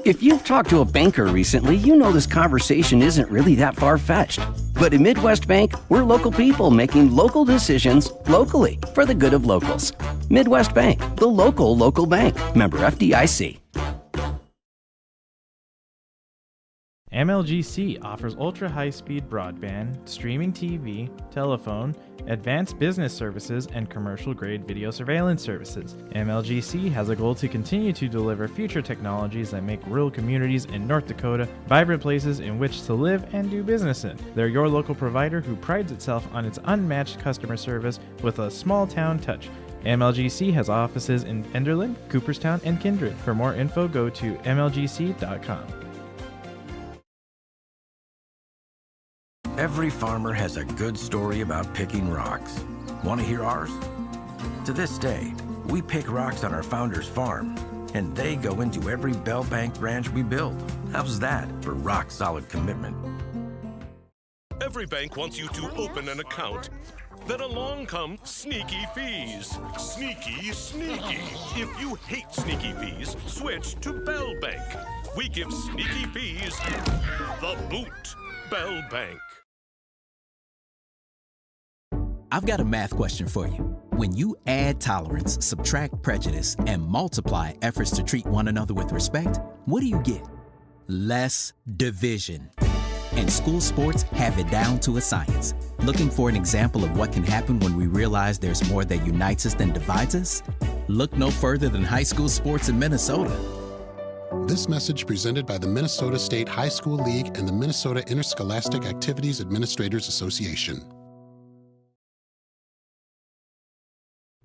If you've talked to a banker recently, you know this conversation isn't really that far-fetched. But at Midwest Bank, we're local people making local decisions locally for the good of locals. Midwest Bank, the local bank. Member FDIC. MLGC offers ultra-high-speed broadband, streaming TV, telephone, advanced business services, and commercial-grade video surveillance services. MLGC has a goal to continue to deliver future technologies that make rural communities in North Dakota vibrant places in which to live and do business in. They're your local provider who prides itself on its unmatched customer service with a small-town touch. MLGC has offices in Enderlin, Cooperstown, and Kindred. For more info, go to mlgc.com. Every farmer has a good story about picking rocks. Want to hear ours? To this day, we pick rocks on our founder's farm, and they go into every Bell Bank branch we build. How's that for rock-solid commitment? Every bank wants you to open an account. Then along come sneaky fees. Sneaky, sneaky. If you hate sneaky fees, switch to Bell Bank. We give sneaky fees the boot. Bell Bank. I've got a math question for you. When you add tolerance, subtract prejudice, and multiply efforts to treat one another with respect, what do you get? Less division. And school sports have it down to a science. Looking for an example of what can happen when we realize there's more that unites us than divides us? Look no further than high school sports in Minnesota. This message presented by the Minnesota State High School League and the Minnesota Interscholastic Activities Administrators Association.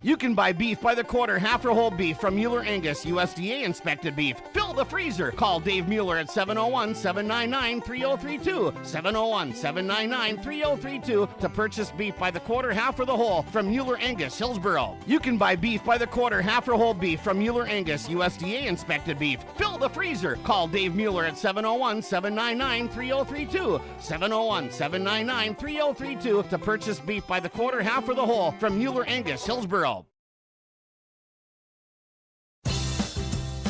You can buy beef by the quarter, half or whole beef from Mueller Angus, USDA inspected beef. Fill the freezer. Call Dave Mueller at 701-799-3032. 701-799-3032 to purchase beef by the quarter, half or the whole from Mueller Angus, Hillsboro. You can buy beef by the quarter, half or whole beef from Mueller Angus, USDA inspected beef. Fill the freezer. Call Dave Mueller at 701-799-3032. 701-799-3032 to purchase beef by the quarter, half or the whole from Mueller Angus, Hillsboro.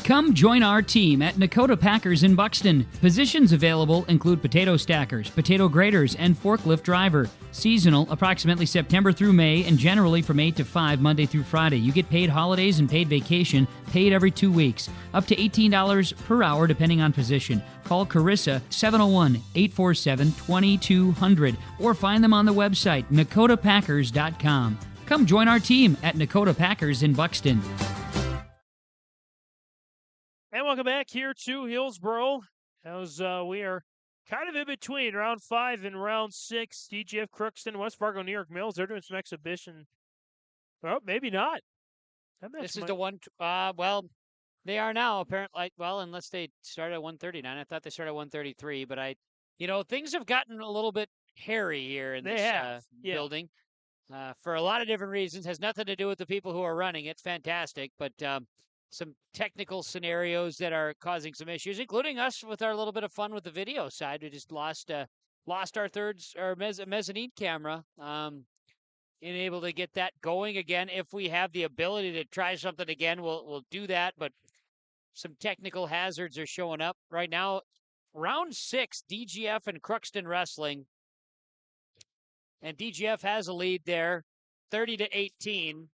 Come join our team at Nakota Packers in Buxton. Positions available include potato stackers, potato graders, and forklift driver. Seasonal, approximately September through May, and generally from 8 to 5, Monday through Friday. You get paid holidays and paid vacation, paid every 2 weeks. Up to $18 per hour, depending on position. Call Carissa, 701-847-2200, or find them on the website, nakotapackers.com. Come join our team at Nakota Packers in Buxton. And welcome back here to Hillsboro, as we are kind of in between round 5 and round 6. DGF, Crookston, West Fargo, New York Mills, they're doing some exhibition. Well, maybe not. This is the one, well, they are now apparently, well, unless they start at 139. I thought they started at 133, but things have gotten a little bit hairy here in this building for a lot of different reasons. Has nothing to do with the people who are running. It's fantastic, but some technical scenarios that are causing some issues, including us with our little bit of fun with the video side. We just lost our mezzanine camera. Able to get that going again. If we have the ability to try something again, we'll do that. But some technical hazards are showing up right now. Round 6, DGF and Crookston wrestling, and DGF has a lead there, 30-18.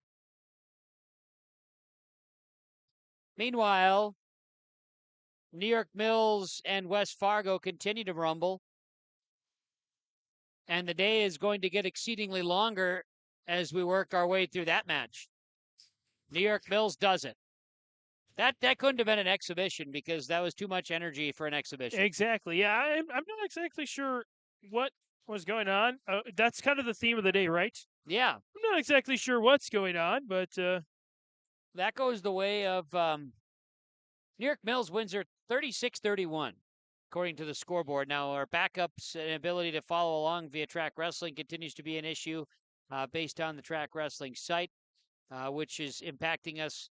Meanwhile, New York Mills and West Fargo continue to rumble. And the day is going to get exceedingly longer as we work our way through that match. New York Mills does it. That couldn't have been an exhibition because that was too much energy for an exhibition. Exactly. Yeah, I'm not exactly sure what was going on. That's kind of the theme of the day, right? Yeah. I'm not exactly sure what's going on, but... that goes the way of New York Mills wins her 36-31, according to the scoreboard. Now, our backups and ability to follow along via track wrestling continues to be an issue based on the track wrestling site, which is impacting us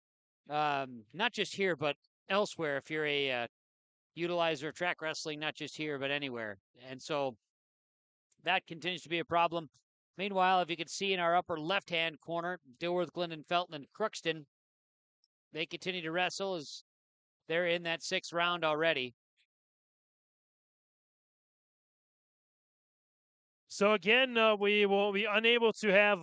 not just here, but elsewhere if you're a utilizer of track wrestling, not just here, but anywhere. And so that continues to be a problem. Meanwhile, if you can see in our upper left-hand corner, Dilworth-Glyndon-Felton and Crookston, they continue to wrestle as they're in that 6th round already. So again, we will be unable to have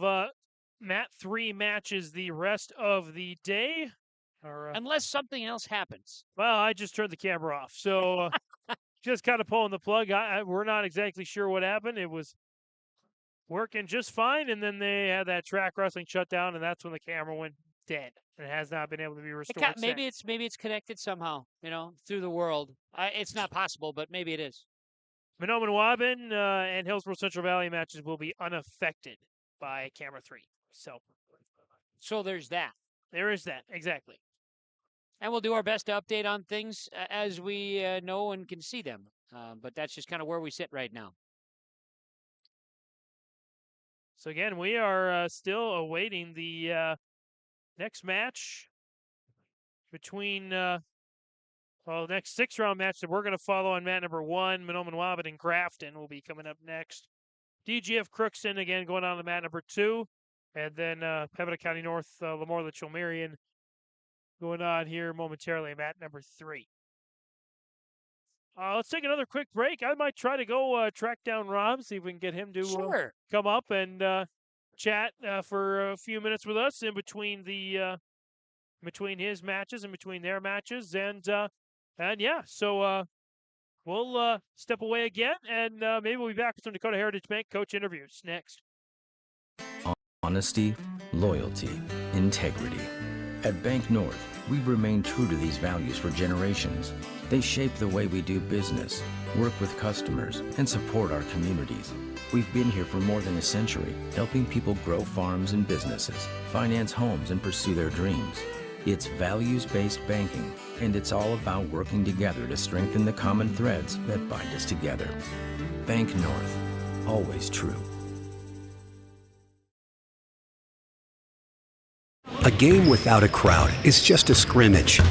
Mat 3 matches the rest of the day. Unless something else happens. Well, I just turned the camera off. So just kind of pulling the plug. We're not exactly sure what happened. It was working just fine, and then they had that track wrestling shut down, and that's when the camera went dead. And it has not been able to be restored. Maybe it's connected somehow, through the world. It's not possible, but maybe it is. Mahnomen Waubun and Hillsboro-Central Valley matches will be unaffected by camera 3. So there's that. There is that, exactly. And we'll do our best to update on things as we know and can see them. But that's just kind of where we sit right now. So again, we are still awaiting the next match between, next 6-round match that we're going to follow on mat number 1. Mahnomen Waubun and Grafton will be coming up next. DGF Crookston, again, going on to mat number 2. And then Pembina County North, LaMoure, Litchville-Marion going on here momentarily, mat number 3. Let's take another quick break. I might try to go track down Rob, see if we can get him to come up and chat for a few minutes with us in between between his matches and between their matches. And yeah, so we'll step away again, and maybe we'll be back with some Dakota Heritage Bank coach interviews next. Honesty, loyalty, integrity. At Bank North, we've remained true to these values for generations. They shape the way we do business, work with customers, and support our communities. We've been here for more than a century, helping people grow farms and businesses, finance homes, and pursue their dreams. It's values-based banking, and it's all about working together to strengthen the common threads that bind us together. Bank North, always true. A game without a crowd is just a scrimmage.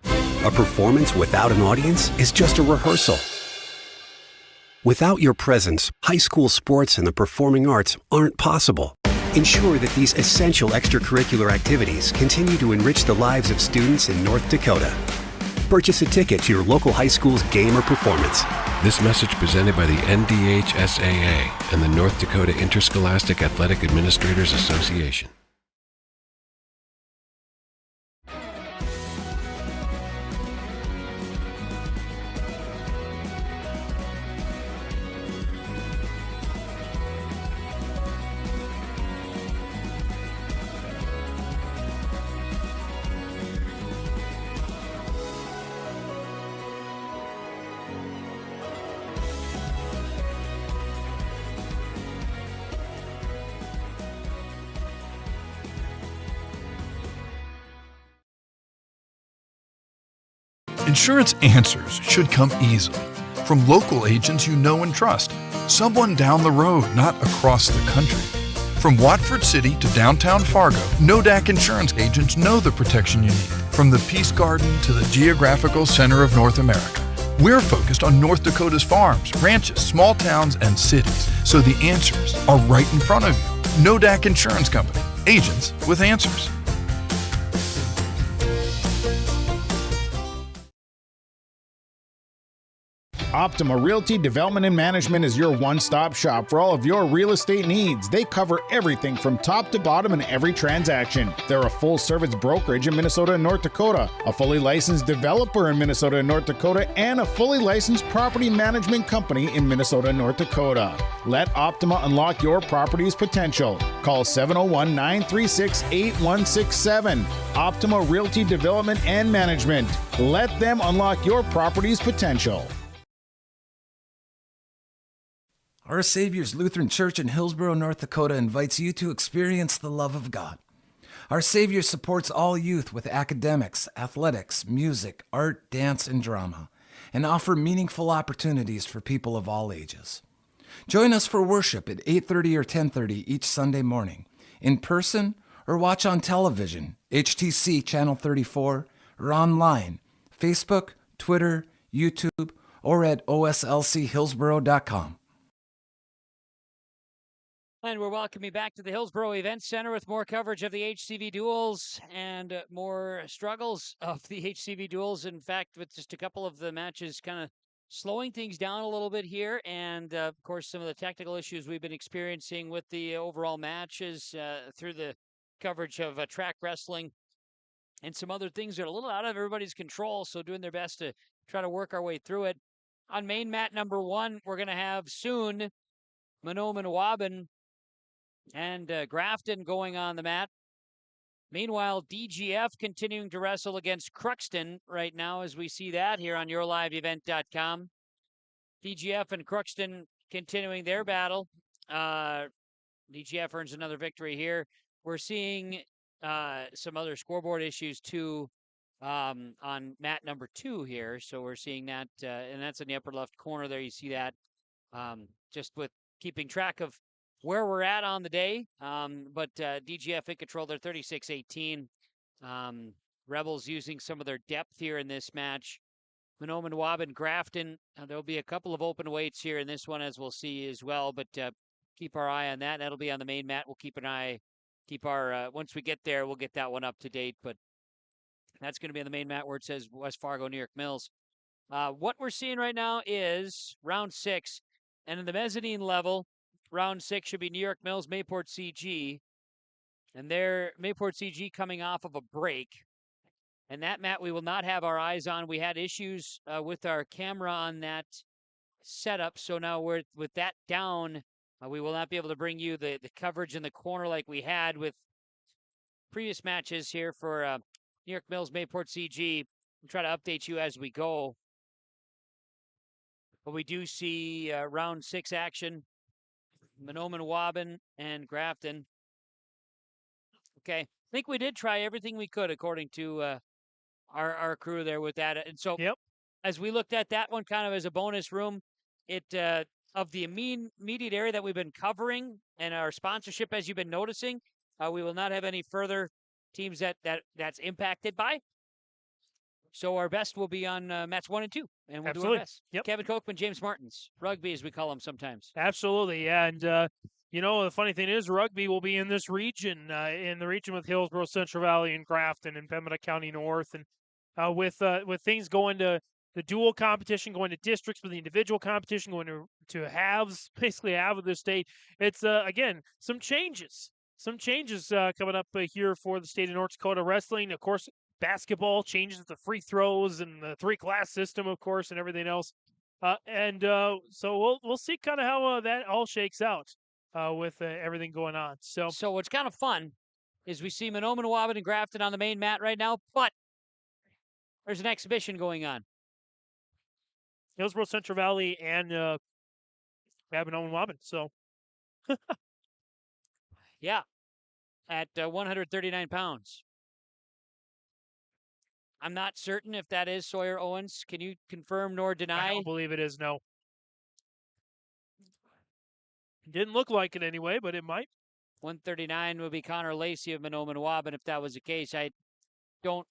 A performance without an audience is just a rehearsal. Without your presence, high school sports and the performing arts aren't possible. Ensure that these essential extracurricular activities continue to enrich the lives of students in North Dakota. Purchase a ticket to your local high school's game or performance. This message presented by the NDHSAA and the North Dakota Interscholastic Athletic Administrators Association. Insurance answers should come easily from local agents you know and trust. Someone down the road, not across the country. From Watford City to downtown Fargo, NODAC insurance agents know the protection you need. From the Peace Garden to the geographical center of North America. We're focused on North Dakota's farms, ranches, small towns, and cities, so the answers are right in front of you. NODAC Insurance Company. Agents with answers. Optima Realty Development and Management is your one-stop shop for all of your real estate needs. They cover everything from top to bottom in every transaction. They're a full-service brokerage in Minnesota and North Dakota, a fully licensed developer in Minnesota and North Dakota, and a fully licensed property management company in Minnesota and North Dakota. Let Optima unlock your property's potential. Call 701-936-8167. Optima Realty Development and Management. Let them unlock your property's potential. Our Savior's Lutheran Church in Hillsboro, North Dakota invites you to experience the love of God. Our Savior supports all youth with academics, athletics, music, art, dance, and drama, and offer meaningful opportunities for people of all ages. Join us for worship at 8:30 or 10:30 each Sunday morning, in person or watch on television, HTC Channel 34, or online, Facebook, Twitter, YouTube, or at oslchillsboro.com. And we're welcoming back to the Hillsboro Event Center with more coverage of the HCV duels and more struggles of the HCV duels. In fact, with just a couple of the matches kind of slowing things down a little bit here. And, of course, some of the technical issues we've been experiencing with the overall matches through the coverage of track wrestling and some other things that are a little out of everybody's control. So doing their best to try to work our way through it. On main mat number 1, we're going to have soon Mahnomen, Waubun, and Grafton going on the mat. Meanwhile, DGF continuing to wrestle against Crookston right now as we see that here on yourliveevent.com. DGF and Crookston continuing their battle. DGF earns another victory here. We're seeing some other scoreboard issues too on mat number 2 here. So we're seeing that, and that's in the upper left corner there. You see that just with keeping track of where we're at on the day. But DGF in control, they're 36-18. Rebels using some of their depth here in this match. Mahnomen, Waubun, Grafton, there'll be a couple of open weights here in this one, as we'll see as well. But keep our eye on that. That'll be on the main mat. We'll keep an eye, once we get there, we'll get that one up to date. But that's going to be on the main mat where it says West Fargo, New York Mills. What we're seeing right now is round 6. And in the mezzanine level, round 6 should be New York Mills, Mayport CG. And they're Mayport CG coming off of a break. And that mat we will not have our eyes on. We had issues with our camera on that setup. So now with that down, we will not be able to bring you the coverage in the corner like we had with previous matches here for New York Mills, Mayport CG. We'll try to update you as we go. But we do see round 6 action. Mahnomen, Waubun, and Grafton. Okay. I think we did try everything we could according to our crew there with that. And so as we looked at that one kind of as a bonus room, it of the immediate area that we've been covering and our sponsorship, as you've been noticing, we will not have any further teams that's impacted by. So our best will be on mats 1 and 2, and we'll do our best. Kevin Kochman, James Martins, rugby as we call them sometimes. Absolutely, yeah. And the funny thing is, rugby will be in this region, with Hillsboro-Central Valley and Grafton and Pembina County North, and with things going to the dual competition, going to districts, with the individual competition going to halves, basically half of the state. It's again some changes coming up here for the state of North Dakota wrestling. Of course, basketball changes the free throws and the 3-class system, of course, and everything else. So we'll see kind of how that all shakes out with everything going on. So what's kind of fun is we see Mahnomen, Waubun, and Grafton on the main mat right now, but there's an exhibition going on. Hillsboro-Central Valley and Mahnomen, Waubun. So yeah, at 139 pounds. I'm not certain if that is Sawyer Owens. Can you confirm nor deny? I don't believe it is, no. Didn't look like it anyway, but it might. 139 would be Connor Lacey of Mahnomen, Waubun. If that was the case, I don't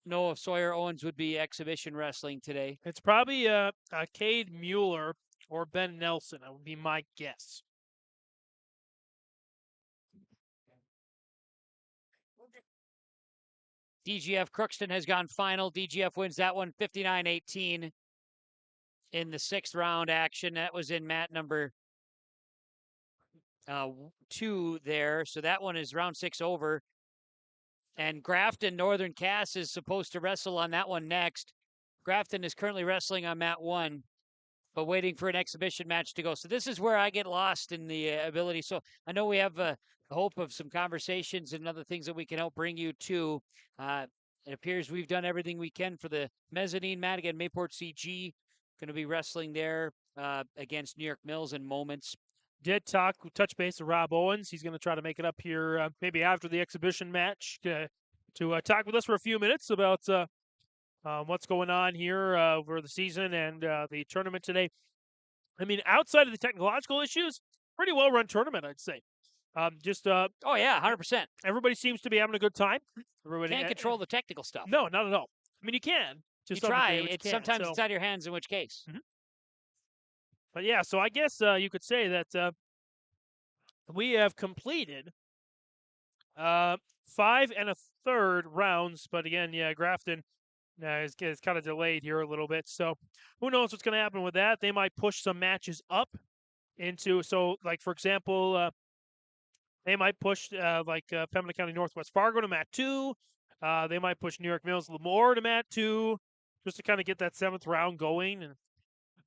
know if Sawyer Owens would be exhibition wrestling today. It's probably Cade Mueller or Ben Nelson. That would be my guess. DGF Crookston has gone final. DGF wins that one 59-18 in the 6th round action. That was in mat number 2 there. So that one is round 6 over. And Grafton Northern Cass is supposed to wrestle on that one next. Grafton is currently wrestling on mat 1, but waiting for an exhibition match to go. So this is where I get lost in the ability. So I know we have the hope of some conversations and other things that we can help bring you to. It appears we've done everything we can for the mezzanine mat. Again, Mayport CG going to be wrestling there against New York Mills in moments. Did touch base with Rob Owens. He's going to try to make it up here maybe after the exhibition match to talk with us for a few minutes about what's going on here over the season and the tournament today. I mean, outside of the technological issues, pretty well-run tournament, I'd say. Oh, yeah, 100%. Everybody seems to be having a good time. Everybody can't control the technical stuff. No, not at all. I mean, you can. You try. Sometimes it's out of your hands, in which case. Mm-hmm. But yeah, so I guess you could say that we have completed 5 1/3 rounds. But again, yeah, Grafton is kind of delayed here a little bit. So who knows what's going to happen with that? They might push some matches up into, so like, for example, they might push Pembina County Northwest Fargo to mat 2. They might push New York Mills LaMoure to mat 2. just to kind of get that 7th round going. And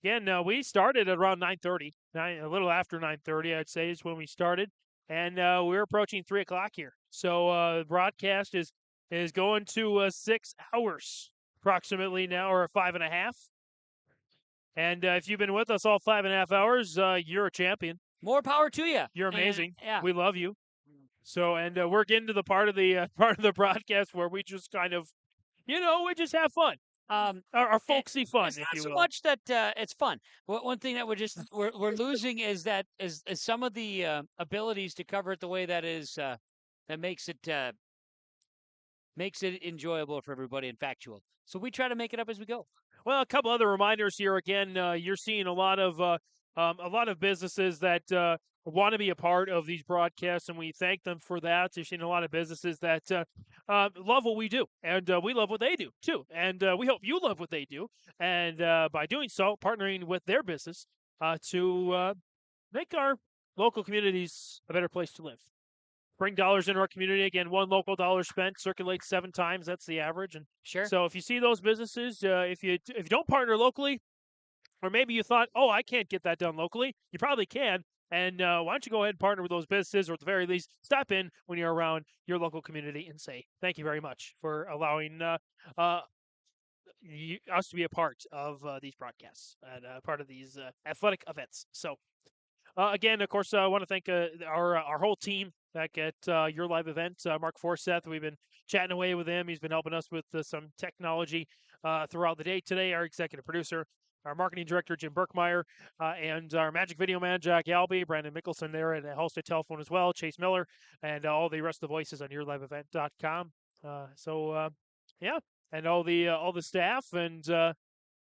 again, we started at around 9:30, a little after 9:30, I'd say, is when we started. And we're approaching 3 o'clock here. So the broadcast is going to 6 hours approximately now, or 5.5. And if you've been with us all 5.5 hours, you're a champion. More power to you. You're amazing. Yeah. We love you. So, and we're getting to the part of the broadcast where we just kind of, we just have fun. Our folksy fun, It's if not you so will. much that it's fun. One thing that we're losing is some of the abilities to cover it the way that is that makes it enjoyable for everybody and factual. So we try to make it up as we go. Well, a couple other reminders here. Again, you're seeing a lot of businesses that want to be a part of these broadcasts, and we thank them for that. You're seeing a lot of businesses that love what we do, and we love what they do too. And we hope you love what they do, and by doing so, partnering with their business to make our local communities a better place to live. Bring dollars into our community. Again, one local dollar spent circulates 7 times. That's the average. And sure. So if you see those businesses, if you don't partner locally, or maybe you thought, oh, I can't get that done locally, you probably can. And why don't you go ahead and partner with those businesses, or at the very least, stop in when you're around your local community and say thank you very much for allowing us to be a part of these broadcasts and part of these athletic events. So again, of course, I want to thank our whole team back at your live event. Mark Forseth, we've been chatting away with him. He's been helping us with some technology throughout the day today. Our executive producer, our marketing director, Jim Berkmeyer, and our magic video man, Jack Albee, Brandon Mickelson there at hosted telephone as well, Chase Miller, and all the rest of the voices on yourliveevent.com. Yeah, and all the staff and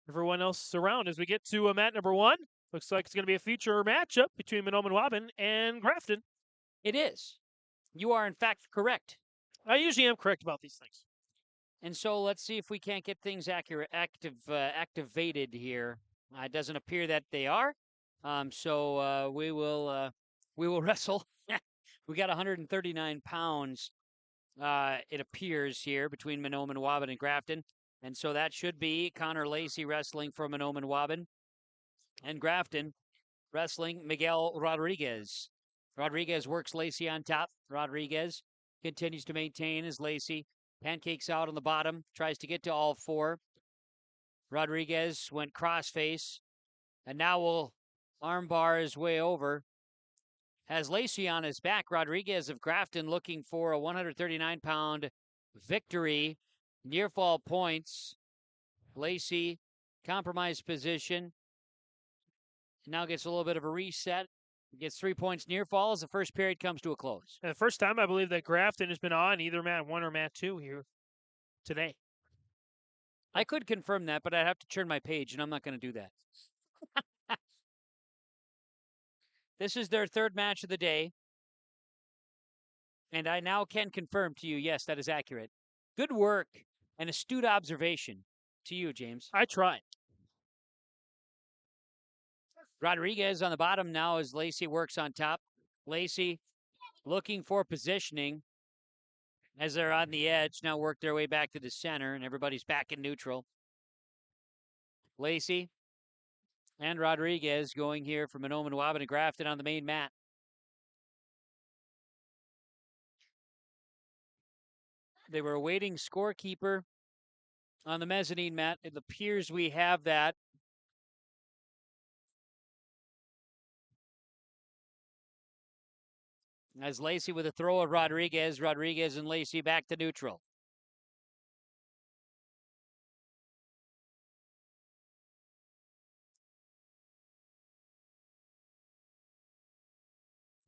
everyone else around as we get to mat number 1. Looks like it's going to be a future matchup between Mahnomen Waubun and Grafton. It is. You are, in fact, correct. I usually am correct about these things. And so let's see if we can't get things activated here. It doesn't appear that they are. So we will wrestle. We got 139 pounds, it appears, here between Mahnomen, Waubun, and Grafton. And so that should be Connor Lacey wrestling for Mahnomen, Waubun. And Grafton wrestling Miguel Rodriguez. Rodriguez works Lacey on top. Rodriguez continues to maintain as Lacey pancakes out on the bottom, tries to get to all 4. Rodriguez went crossface, and now will armbar his way over. Has Lacey on his back. Rodriguez of Grafton looking for a 139-pound victory. Near fall points. Lacey, compromised position. Now gets a little bit of a reset. Gets 3 points near fall as the first period comes to a close. And the first time I believe that Grafton has been on either mat 1 or mat 2 here today. I could confirm that, but I'd have to turn my page, and I'm not going to do that. This is their 3rd match of the day. And I now can confirm to you, yes, that is accurate. Good work and astute observation to you, James. I tried. Rodriguez on the bottom now as Lacey works on top. Lacey looking for positioning as they're on the edge. Now work their way back to the center, and everybody's back in neutral. Lacey and Rodriguez going here for Mahnomen, Waubun, and Grafton on the main mat. They were awaiting scorekeeper on the mezzanine mat. It appears we have that. As Lacey with a throw of Rodriguez. Rodriguez and Lacey back to neutral.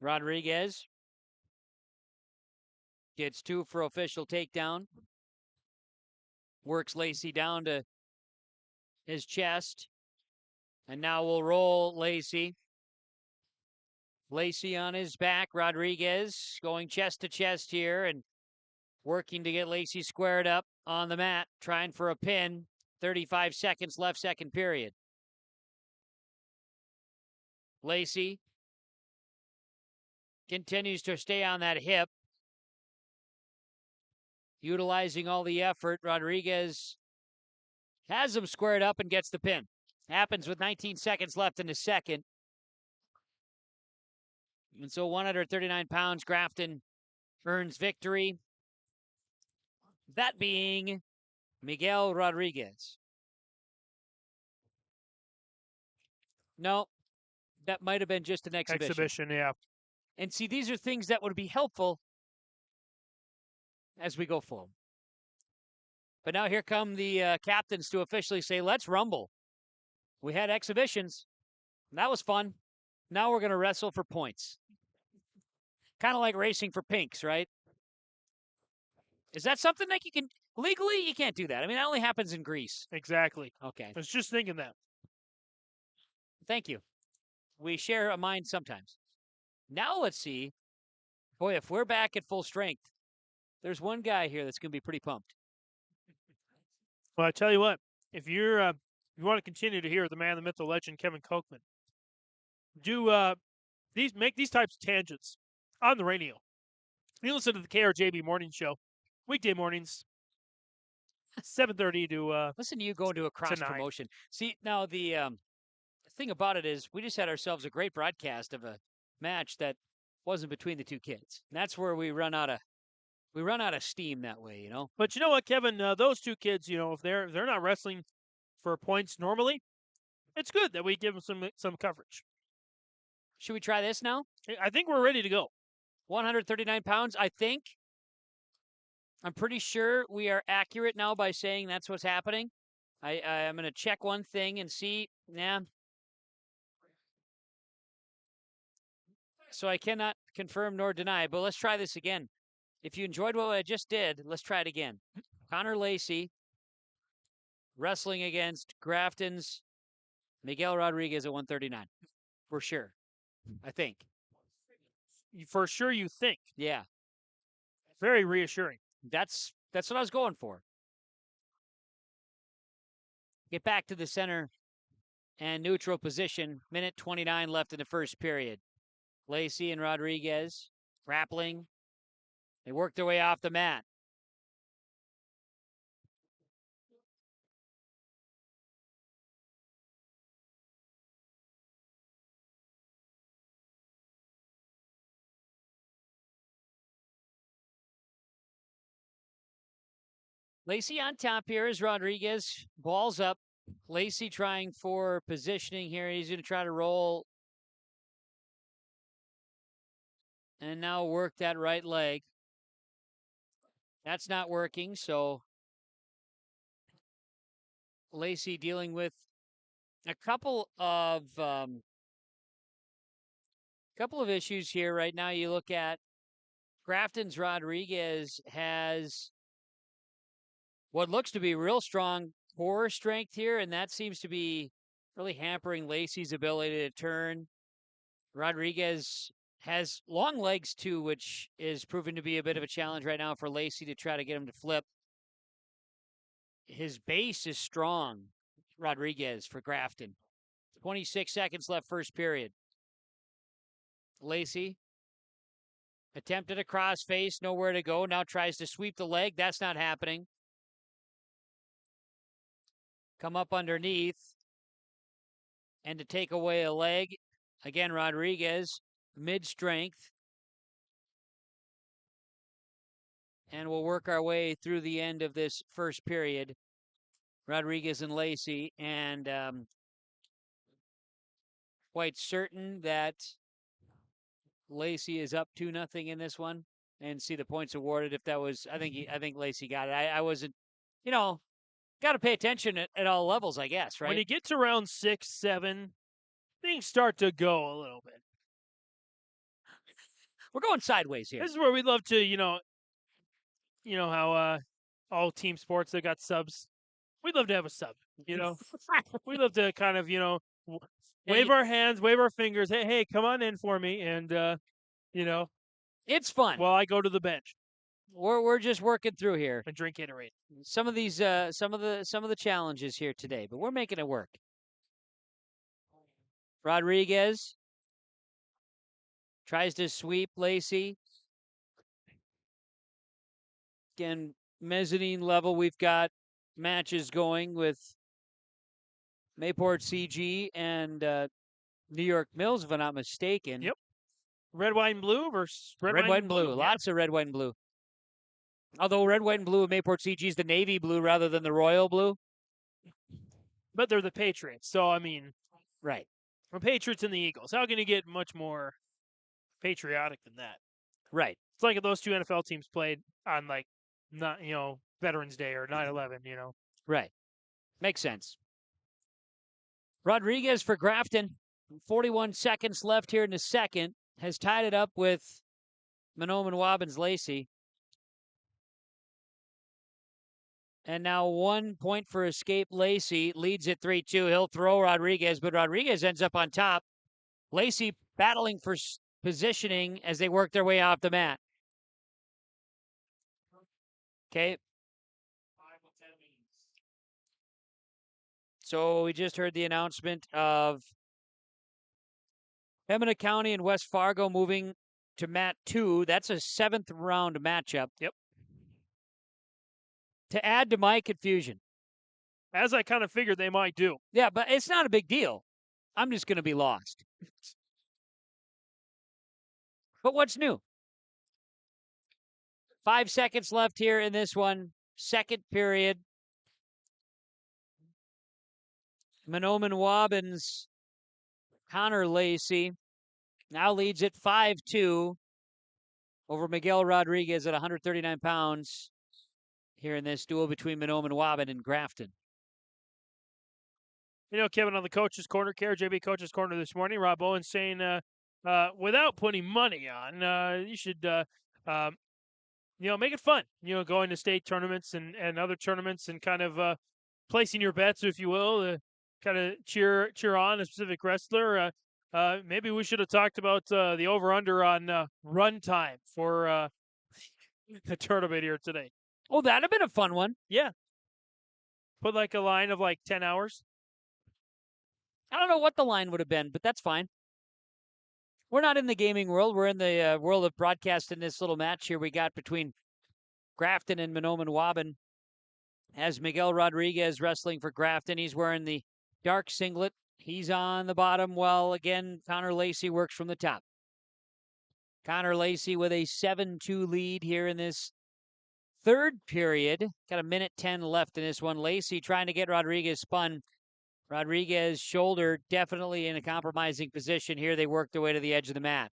Rodriguez gets 2 for official takedown. Works Lacey down to his chest. And now we'll roll Lacey. Lacey on his back. Rodriguez going chest to chest here and working to get Lacey squared up on the mat, trying for a pin. 35 seconds left, second period. Lacey continues to stay on that hip, utilizing all the effort. Rodriguez Has him squared up and gets the pin. Happens with 19 seconds left in the second. And so 139 pounds, Grafton earns victory. That being Miguel Rodriguez. No, that might have been just an exhibition. Exhibition, yeah. And see, these are things that would be helpful as we go forward. But now here come the captains to officially say, let's rumble. We had exhibitions. That was fun. Now we're going to wrestle for points. Kind of like racing for pinks, right? Is that something that you can... Legally, you can't do that. I mean, that only happens in Greece. Exactly. Okay. I was just thinking that. Thank you. We share a mind sometimes. Now let's see. Boy, if we're back at full strength, there's one guy here that's going to be pretty pumped. Well, I tell you what, if you want to continue to hear the man, the myth, the legend, Kevin Kochman, make these types of tangents on the radio. You listen to the KRJB morning show, weekday mornings, 7:30 to listen to you go into a cross promotion. See, now the thing about it is we just had ourselves a great broadcast of a match that wasn't between the two kids. And that's where we run out of steam that way, you know. But you know what, Kevin? Those two kids, you know, if they're not wrestling for points normally, it's good that we give them some coverage. Should we try this now? I think we're ready to go. 139 pounds, I think. I'm pretty sure we are accurate now by saying that's what's happening. I'm going to check one thing and see. Yeah. So I cannot confirm nor deny, but let's try this again. If you enjoyed what I just did, let's try it again. Connor Lacey wrestling against Grafton's Miguel Rodriguez at 139. For sure. I think. For sure you think. Yeah. Very reassuring. That's what I was going for. Get back to the center and neutral position. Minute 29 left in the first period. Lacey and Rodriguez grappling. They work their way off the mat. Lacey on top here as Rodriguez balls up. Lacey trying for positioning here. He's going to try to roll. And now work that right leg. That's not working, so Lacey dealing with a couple of issues here right now. You look at Grafton's Rodriguez has what looks to be real strong core strength here, and that seems to be really hampering Lacey's ability to turn. Rodriguez has long legs too, which is proving to be a bit of a challenge right now for Lacey to try to get him to flip. His base is strong, Rodriguez, for Grafton. 26 seconds left first period. Lacey attempted a crossface, nowhere to go. Now tries to sweep the leg. That's not happening. Come up underneath. And to take away a leg. Again, Rodriguez, mid-strength. And we'll work our way through the end of this first period. Rodriguez and Lacey. And quite certain that Lacey is up 2-0 in this one. And see the points awarded. If that was, I think Lacey got it. I wasn't, got to pay attention at all levels, I guess, right? When you get to round 6, 7, things start to go a little bit. We're going sideways here. This is where we love to, how all team sports, they got subs. We'd love to have a sub, we love to kind of, wave our hands, wave our fingers. Hey, come on in for me. And, it's fun. While I go to the bench. We're just working through here. And drink Gatorade. Some of these, some of the challenges here today, but we're making it work. Rodriguez tries to sweep Lacey. Again, mezzanine level. We've got matches going with Mayport CG and New York Mills, if I'm not mistaken. Yep. Red, white, and blue versus Red, white, and blue. Yeah. Lots of red, white, and blue. Although red, white, and blue of Mayport CG is the navy blue rather than the royal blue. But they're the Patriots, so I mean, right. The Patriots and the Eagles. How can you get much more patriotic than that? Right. It's like if those two NFL teams played on like not Veterans Day or 9/11. Right. Makes sense. Rodriguez for Grafton. 41 seconds left here in the second. Has tied it up with Mahnomen Waubun's Lacey. And now 1 point for escape. Lacey leads at 3-2. He'll throw Rodriguez, but Rodriguez ends up on top. Lacey battling for positioning as they work their way off the mat. Okay. So we just heard the announcement of Pembina County and West Fargo moving to mat 2. That's a 7th round matchup. Yep. To add to my confusion. As I kind of figured they might do. Yeah, but it's not a big deal. I'm just going to be lost. But what's new? 5 seconds left here in this one. Second period. Mahnomen Waubun's Connor Lacey now leads it 5-2 over Miguel Rodriguez at 139 pounds here in this duel between Mahnomen Waubun and Grafton. Kevin, on the coach's corner, KRJB coach's corner this morning, Rob Owen saying, without putting money on, you should, make it fun. Going to state tournaments and other tournaments and kind of placing your bets, if you will, kind of cheer on a specific wrestler. Maybe we should have talked about the over/under on run time for the tournament here today. Oh, that'd have been a fun one. Yeah. Put like a line of like 10 hours. I don't know what the line would have been, but that's fine. We're not in the gaming world. We're in the world of broadcasting this little match here we got between Grafton and Mahnomen Waubun. As Miguel Rodriguez wrestling for Grafton, he's wearing the dark singlet. He's on the bottom. Well, again, Connor Lacey works from the top. Connor Lacey with a 7-2 lead here in this third period. Got a minute 10 left in this one. Lacey trying to get Rodriguez spun. Rodriguez shoulder definitely in a compromising position here. They work their way to the edge of the mat.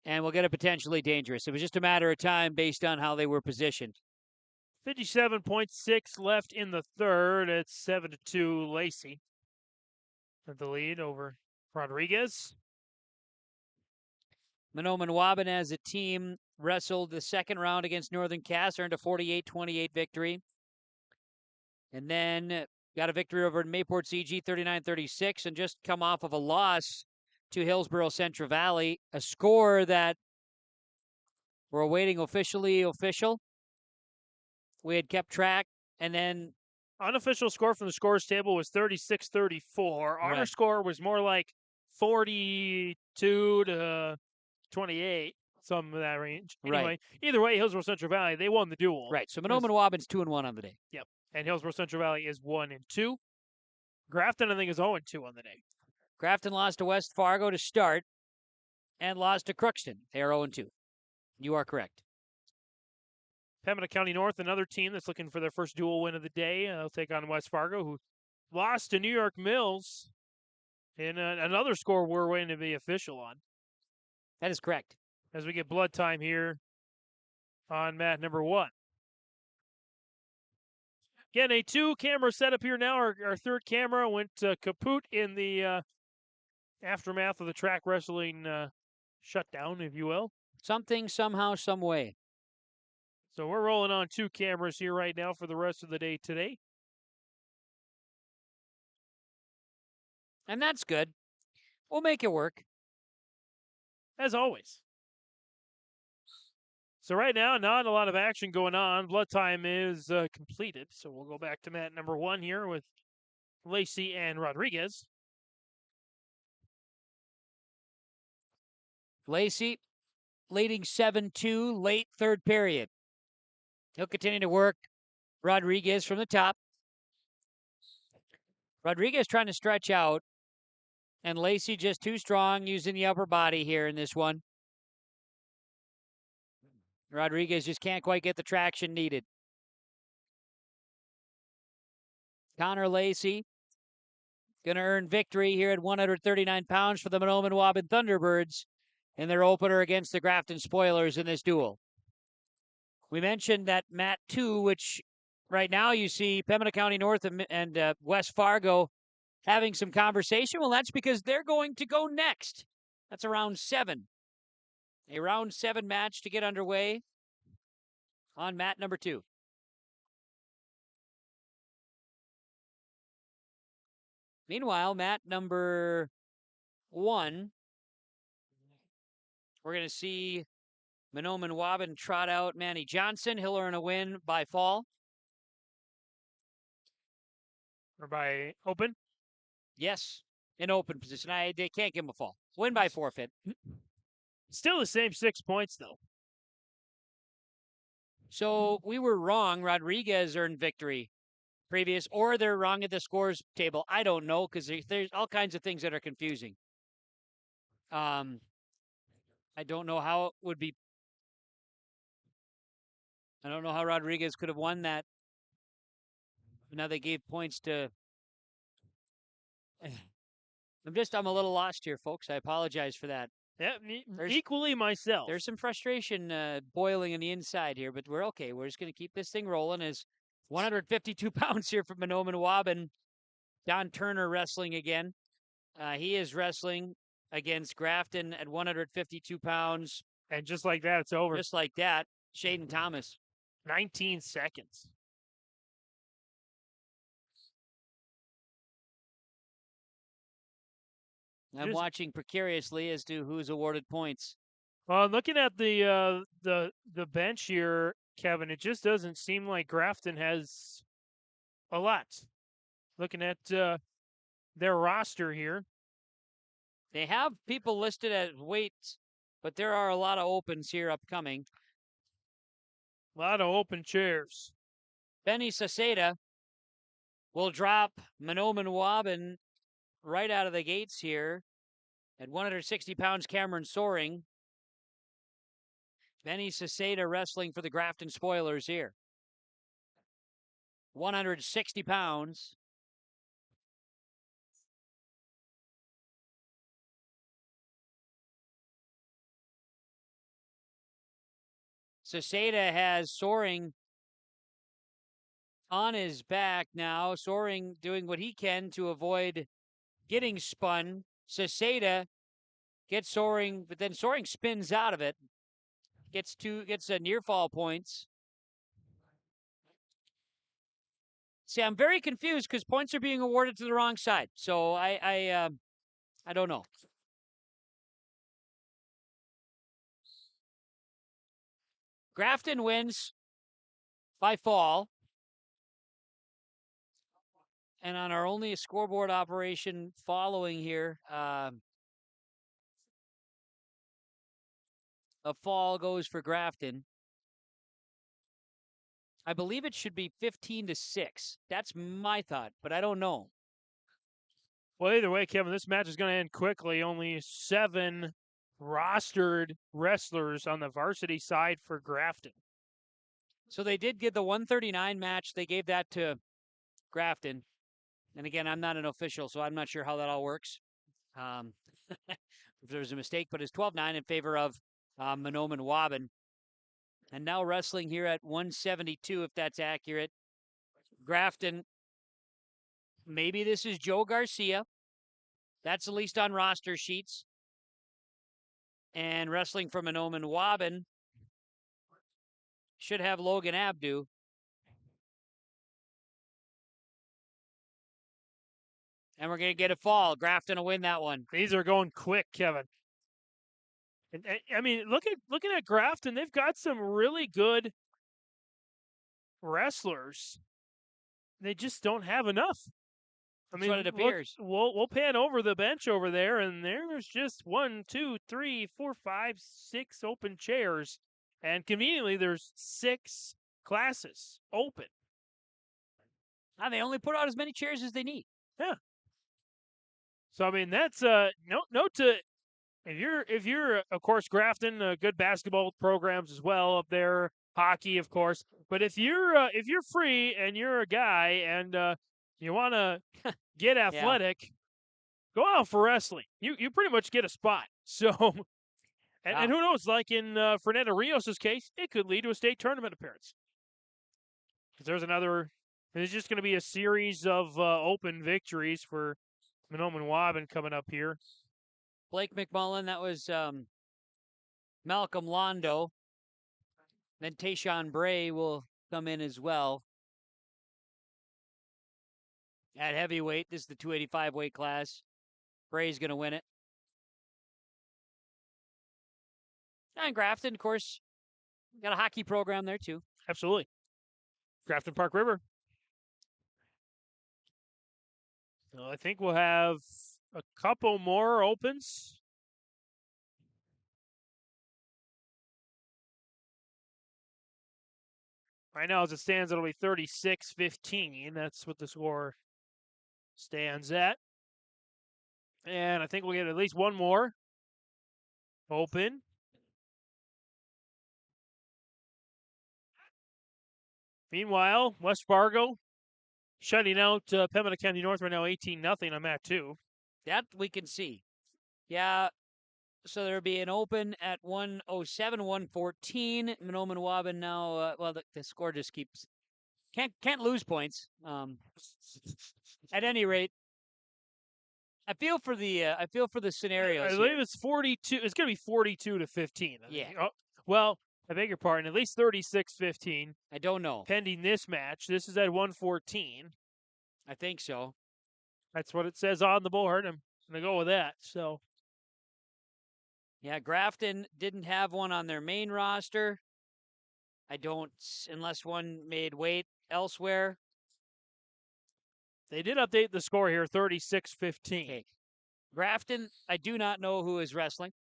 And we'll get it potentially dangerous. It was just a matter of time based on how they were positioned. 57.6 left in the third. It's 7-2 Lacey at the lead over Rodriguez. Mahnomen Waubun as a team wrestled the second round against Northern Cass, earned a 48-28 victory. And then got a victory over Mayport CG 39-36 and just come off of a loss to Hillsboro-Central Valley, a score that we're awaiting official. We had kept track, and then unofficial score from the scores table was 36-34. Our score was more like 42-28, some of that range. Anyway, either way, Hillsboro-Central Valley, they won the duel. Right, so Mahnomen Waubun's 2-1 on the day. Yep, and Hillsboro-Central Valley is 1-2. Grafton, I think, is 0-2 on the day. Grafton lost to West Fargo to start and lost to Crookston. They are 0-2. You are correct. Pembina County North, another team that's looking for their first dual win of the day. They'll take on West Fargo, who lost to New York Mills in another score we're waiting to be official on. That is correct. As we get blood time here on mat number 1. Again, a 2-camera setup here now. Our third camera went kaput in the aftermath of the track wrestling shutdown, if you will. Something, somehow, some way. So we're rolling on 2 cameras here right now for the rest of the day today. And that's good. We'll make it work. As always. So right now, not a lot of action going on. Blood time is completed. So we'll go back to mat number 1 here with Lacey and Rodriguez. Lacey leading 7-2 late third period. He'll continue to work Rodriguez from the top. Rodriguez trying to stretch out, and Lacey just too strong using the upper body here in this one. Rodriguez just can't quite get the traction needed. Connor Lacey going to earn victory here at 139 pounds for the Mahnomen Waubun Thunderbirds in their opener against the Grafton Spoilers in this duel. We mentioned that Mat 2, which right now you see Pembina County North and West Fargo having some conversation. Well, that's because they're going to go next. That's a round 7. A round 7 match to get underway on mat number 2. Meanwhile, mat number 1, we're going to see Mahnomen Waubun trot out Manny Johnson. He'll earn a win by fall. Or by open? Yes, in open position. They can't give him a fall. Win by forfeit. Still the same 6 points, though. So we were wrong. Rodriguez earned victory previous, or they're wrong at the scores table. I don't know, because there's all kinds of things that are confusing. I don't know how it would be. I don't know how Rodriguez could have won that. Now they gave points to. I'm a little lost here, folks. I apologize for that. Yeah, equally myself. There's some frustration boiling on the inside here, but we're okay. We're just going to keep this thing rolling. As 152 pounds here from Mahnomen Waubun. Don Turner wrestling again. He is wrestling against Grafton at 152 pounds. And just like that, it's over. Just like that, Shaden Thomas. 19 seconds. I'm watching precariously as to who's awarded points. Well, looking at the bench here, Kevin, it just doesn't seem like Grafton has a lot. Looking at their roster here. They have people listed as weights, but there are a lot of opens here upcoming. A lot of open chairs. Benny Saceda will drop Mahnomen Waubun right out of the gates here at 160 pounds. Cameron Soaring. Benny Saceda wrestling for the Grafton Spoilers here. 160 pounds. Saceda has Soaring on his back now. Soaring doing what he can to avoid getting spun. Saceda gets Soaring, but then Soaring spins out of it. Gets near fall points. See, I'm very confused because points are being awarded to the wrong side. So I don't know. Grafton wins by fall. And on our only scoreboard operation following here, a fall goes for Grafton. I believe it should be 15-6. That's my thought, but I don't know. Well, either way, Kevin, this match is going to end quickly. Only 7 rostered wrestlers on the varsity side for Grafton. So they did get the 139 match. They gave that to Grafton. And again, I'm not an official, so I'm not sure how that all works. If there was a mistake, but it's 12-9 in favor of Mahnomen Waubun. And now wrestling here at 172, if that's accurate. Grafton, maybe this is Joe Garcia. That's at least on roster sheets. And wrestling for Mahnomen Waubun should have Logan Abdu. And we're going to get a fall. Grafton will win that one. These are going quick, Kevin. And I mean, looking at Grafton, they've got some really good wrestlers. They just don't have enough. I mean, that's what it appears. We'll pan over the bench over there, and there's just 1, 2, 3, 4, 5, 6 open chairs. And conveniently, there's 6 classes open. They only put out as many chairs as they need. Yeah. So I mean, that's note to if you're of course Grafton, good basketball programs as well up there, hockey of course. But if you're free and you're a guy and you want to get athletic, go out for wrestling. You pretty much get a spot. So. And who knows, like in Fernando Rios' case, it could lead to a state tournament appearance. Because there's just going to be a series of open victories for Mahnomen Waubun coming up here. Blake McMullen, that was Malcolm Londo. Then Tayshawn Bray will come in as well. At heavyweight, this is the 285 weight class. Bray's going to win it. And Grafton, of course, got a hockey program there too. Absolutely. Grafton Park River. So I think we'll have a couple more opens. Right now, as it stands, it'll be 36-15. That's what the score stands at. And I think we'll get at least one more open. Meanwhile, West Fargo shutting out Pembina County North right now 18-0 on Mat 2. That we can see. Yeah, so there'll be an open at 107, 114. Mahnomen Waubun now, the score just keeps, can't lose points. At any rate, I feel for the scenarios. I believe it's 42. It's going to be 42-15. Yeah. Oh, well, I beg your pardon. At least 36-15. I don't know. Pending this match. This is at 114. I think so. That's what it says on the board. I'm going to go with that. So. Yeah, Grafton didn't have one on their main roster. Unless one made weight elsewhere. They did update the score here, 36-15. Okay. Grafton, I do not know who is wrestling.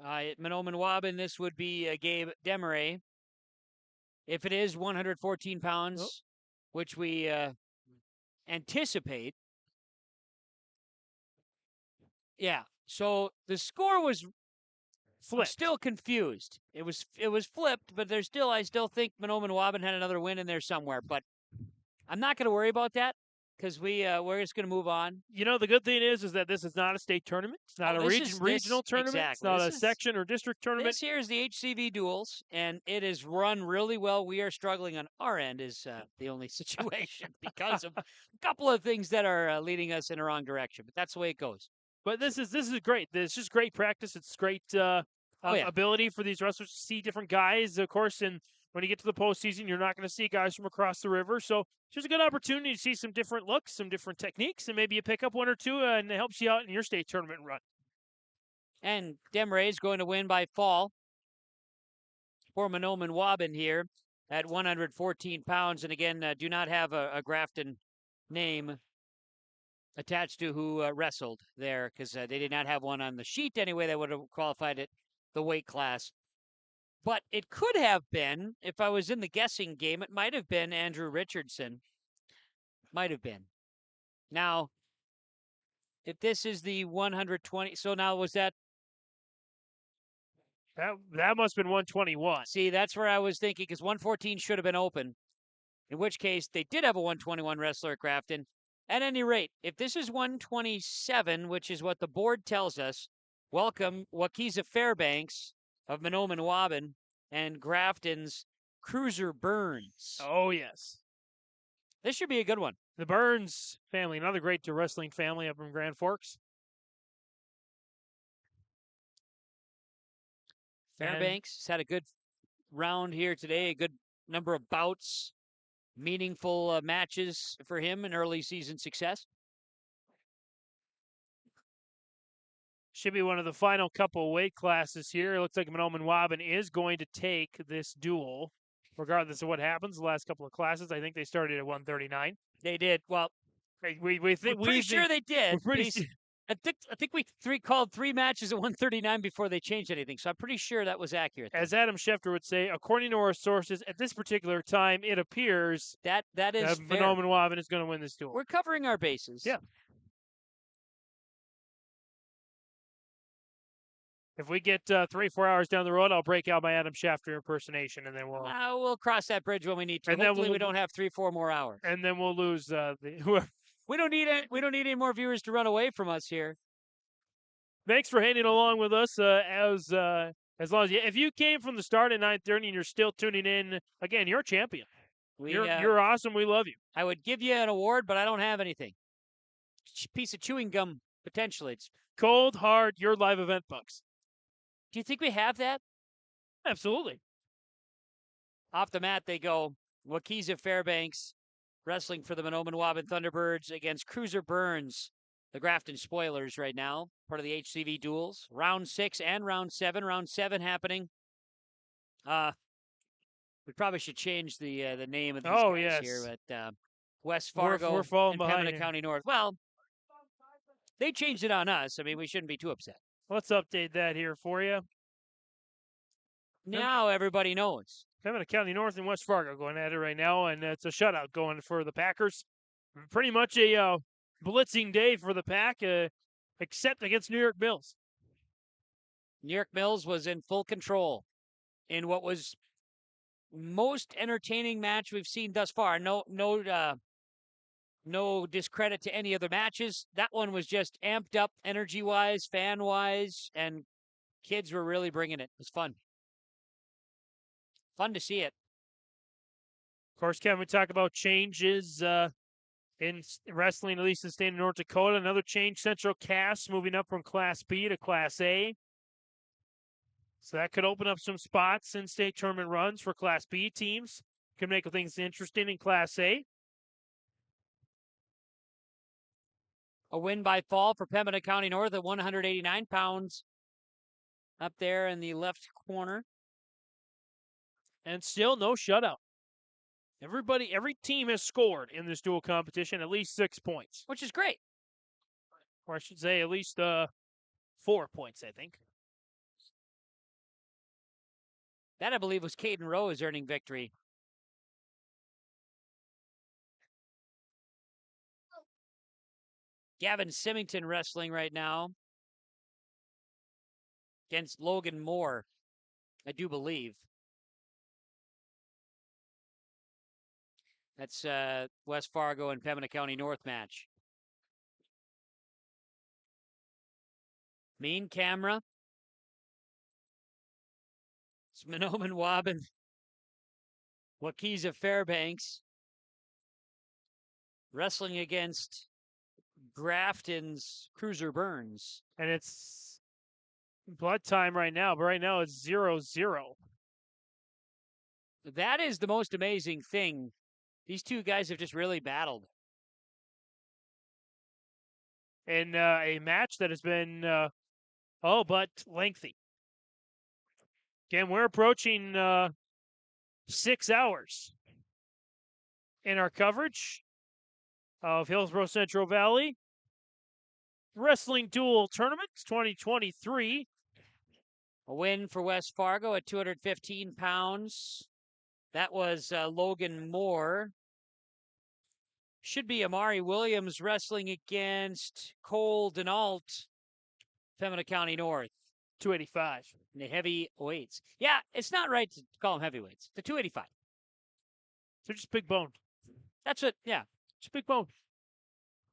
At Mahnomen Waubun, this would be Gabe Desmarais. If it is 114 pounds, which we anticipate. Yeah, so the score was flipped. I'm still confused. It was flipped, but I still think Mahnomen Waubun had another win in there somewhere. But I'm not going to worry about that. Because we're just going to move on. You know, the good thing is that this is not a state tournament. It's not a regional tournament. Exactly. It's not a section or district tournament. This here is the HCV duels, and it is run really well. We are struggling on our end is the only situation because of a couple of things that are leading us in the wrong direction. But that's the way it goes. But this is great. It's just great practice. It's great ability for these wrestlers to see different guys, of course, and when you get to the postseason, you're not going to see guys from across the river. So it's just a good opportunity to see some different looks, some different techniques, and maybe you pick up one or two and it helps you out in your state tournament run. And Desmarais is going to win by fall for Mahnomen Waubun here at 114 pounds. And again, do not have a Grafton name attached to who wrestled there because they did not have one on the sheet anyway that would have qualified it the weight class. But it could have been, if I was in the guessing game, it might have been Andrew Richardson. Might have been. Now, if this is the 120, so now was that? That must have been 121. See, that's where I was thinking, because 114 should have been open. In which case, they did have a 121 wrestler at Grafton. At any rate, if this is 127, which is what the board tells us, welcome Waukesha Fairbanks of Mahnomen Waubun and Grafton's Cruiser Burns. Oh, yes. This should be a good one. The Burns family, another great wrestling family up in Grand Forks. Fairbanks has had a good round here today, a good number of bouts, meaningful matches for him in early season success. Should be one of the final couple weight classes here. It looks like Mahnomen Waubun is going to take this duel, regardless of what happens. The last couple of classes, I think they started at 139. They did. Well, we're pretty sure they did. I think we called 3 matches at 139 before they changed anything, so I'm pretty sure that was accurate. As Adam Schefter would say, according to our sources, at this particular time, it appears that is fair. Mahnomen Waubun is going to win this duel. We're covering our bases. Yeah. If we get 3-4 hours down the road, I'll break out my Adam Schefter impersonation, and then we'll cross that bridge when we need to. And hopefully we don't have 3-4 more hours. And then we'll lose whoever. We don't need any more viewers to run away from us here. Thanks for hanging along with us. As long as if you came from the start at 9:30 and you're still tuning in, again, you're a champion. You're awesome. We love you. I would give you an award, but I don't have anything. Piece of chewing gum potentially. It's cold, hard. Your live event bucks. Do you think we have that? Absolutely. Off the mat they go. Waukesha Fairbanks wrestling for the Mahnomen Waubun Thunderbirds against Cruiser Burns, the Grafton Spoilers right now, part of the HCV duels. Round 6 and round 7. Round 7 happening. We probably should change the name of these guys here, but West Fargo we're falling and behind Pembina County North. Well, they changed it on us. I mean, we shouldn't be too upset. Let's update that here for you. Now everybody knows. Pembina County North and West Fargo going at it right now, and it's a shutout going for the Packers. Pretty much a blitzing day for the Pack, except against New York Mills. New York Mills was in full control in what was most entertaining match we've seen thus far. No discredit to any other matches. That one was just amped up energy-wise, fan-wise, and kids were really bringing it. It was fun. Fun to see it. Of course, Kevin, we talk about changes in wrestling, at least in the state of North Dakota. Another change, Central Cass moving up from Class B to Class A. So that could open up some spots in state tournament runs for Class B teams. Could make things interesting in Class A. A win by fall for Pembina County North at 189 pounds. Up there in the left corner. And still no shutout. Every team has scored in this dual competition at least 6 points. Which is great. Or I should say at least 4 points, I think. That, I believe, was Caden Rose earning victory. Gavin Symington wrestling right now against Logan Moore, I do believe. That's West Fargo and Pembina County North match. Main camera. It's Mahnomen Waubun. Waukesha Fairbanks. Wrestling against Grafton's Cruiser Burns. And it's blood time right now, but right now it's 0-0. That is the most amazing thing. These two guys have just really battled. In a match that has been, but lengthy. Again, we're approaching 6 hours in our coverage of Hillsboro-Central Valley Wrestling Dual Tournament 2023. A win for West Fargo at 215 pounds. That was Logan Moore. Should be Amari Williams wrestling against Cole Denault, Pembina County North. 285. In the heavy weights. Yeah, it's not right to call them heavyweights. The 285. They're just big boned. That's what, yeah. Just big bone.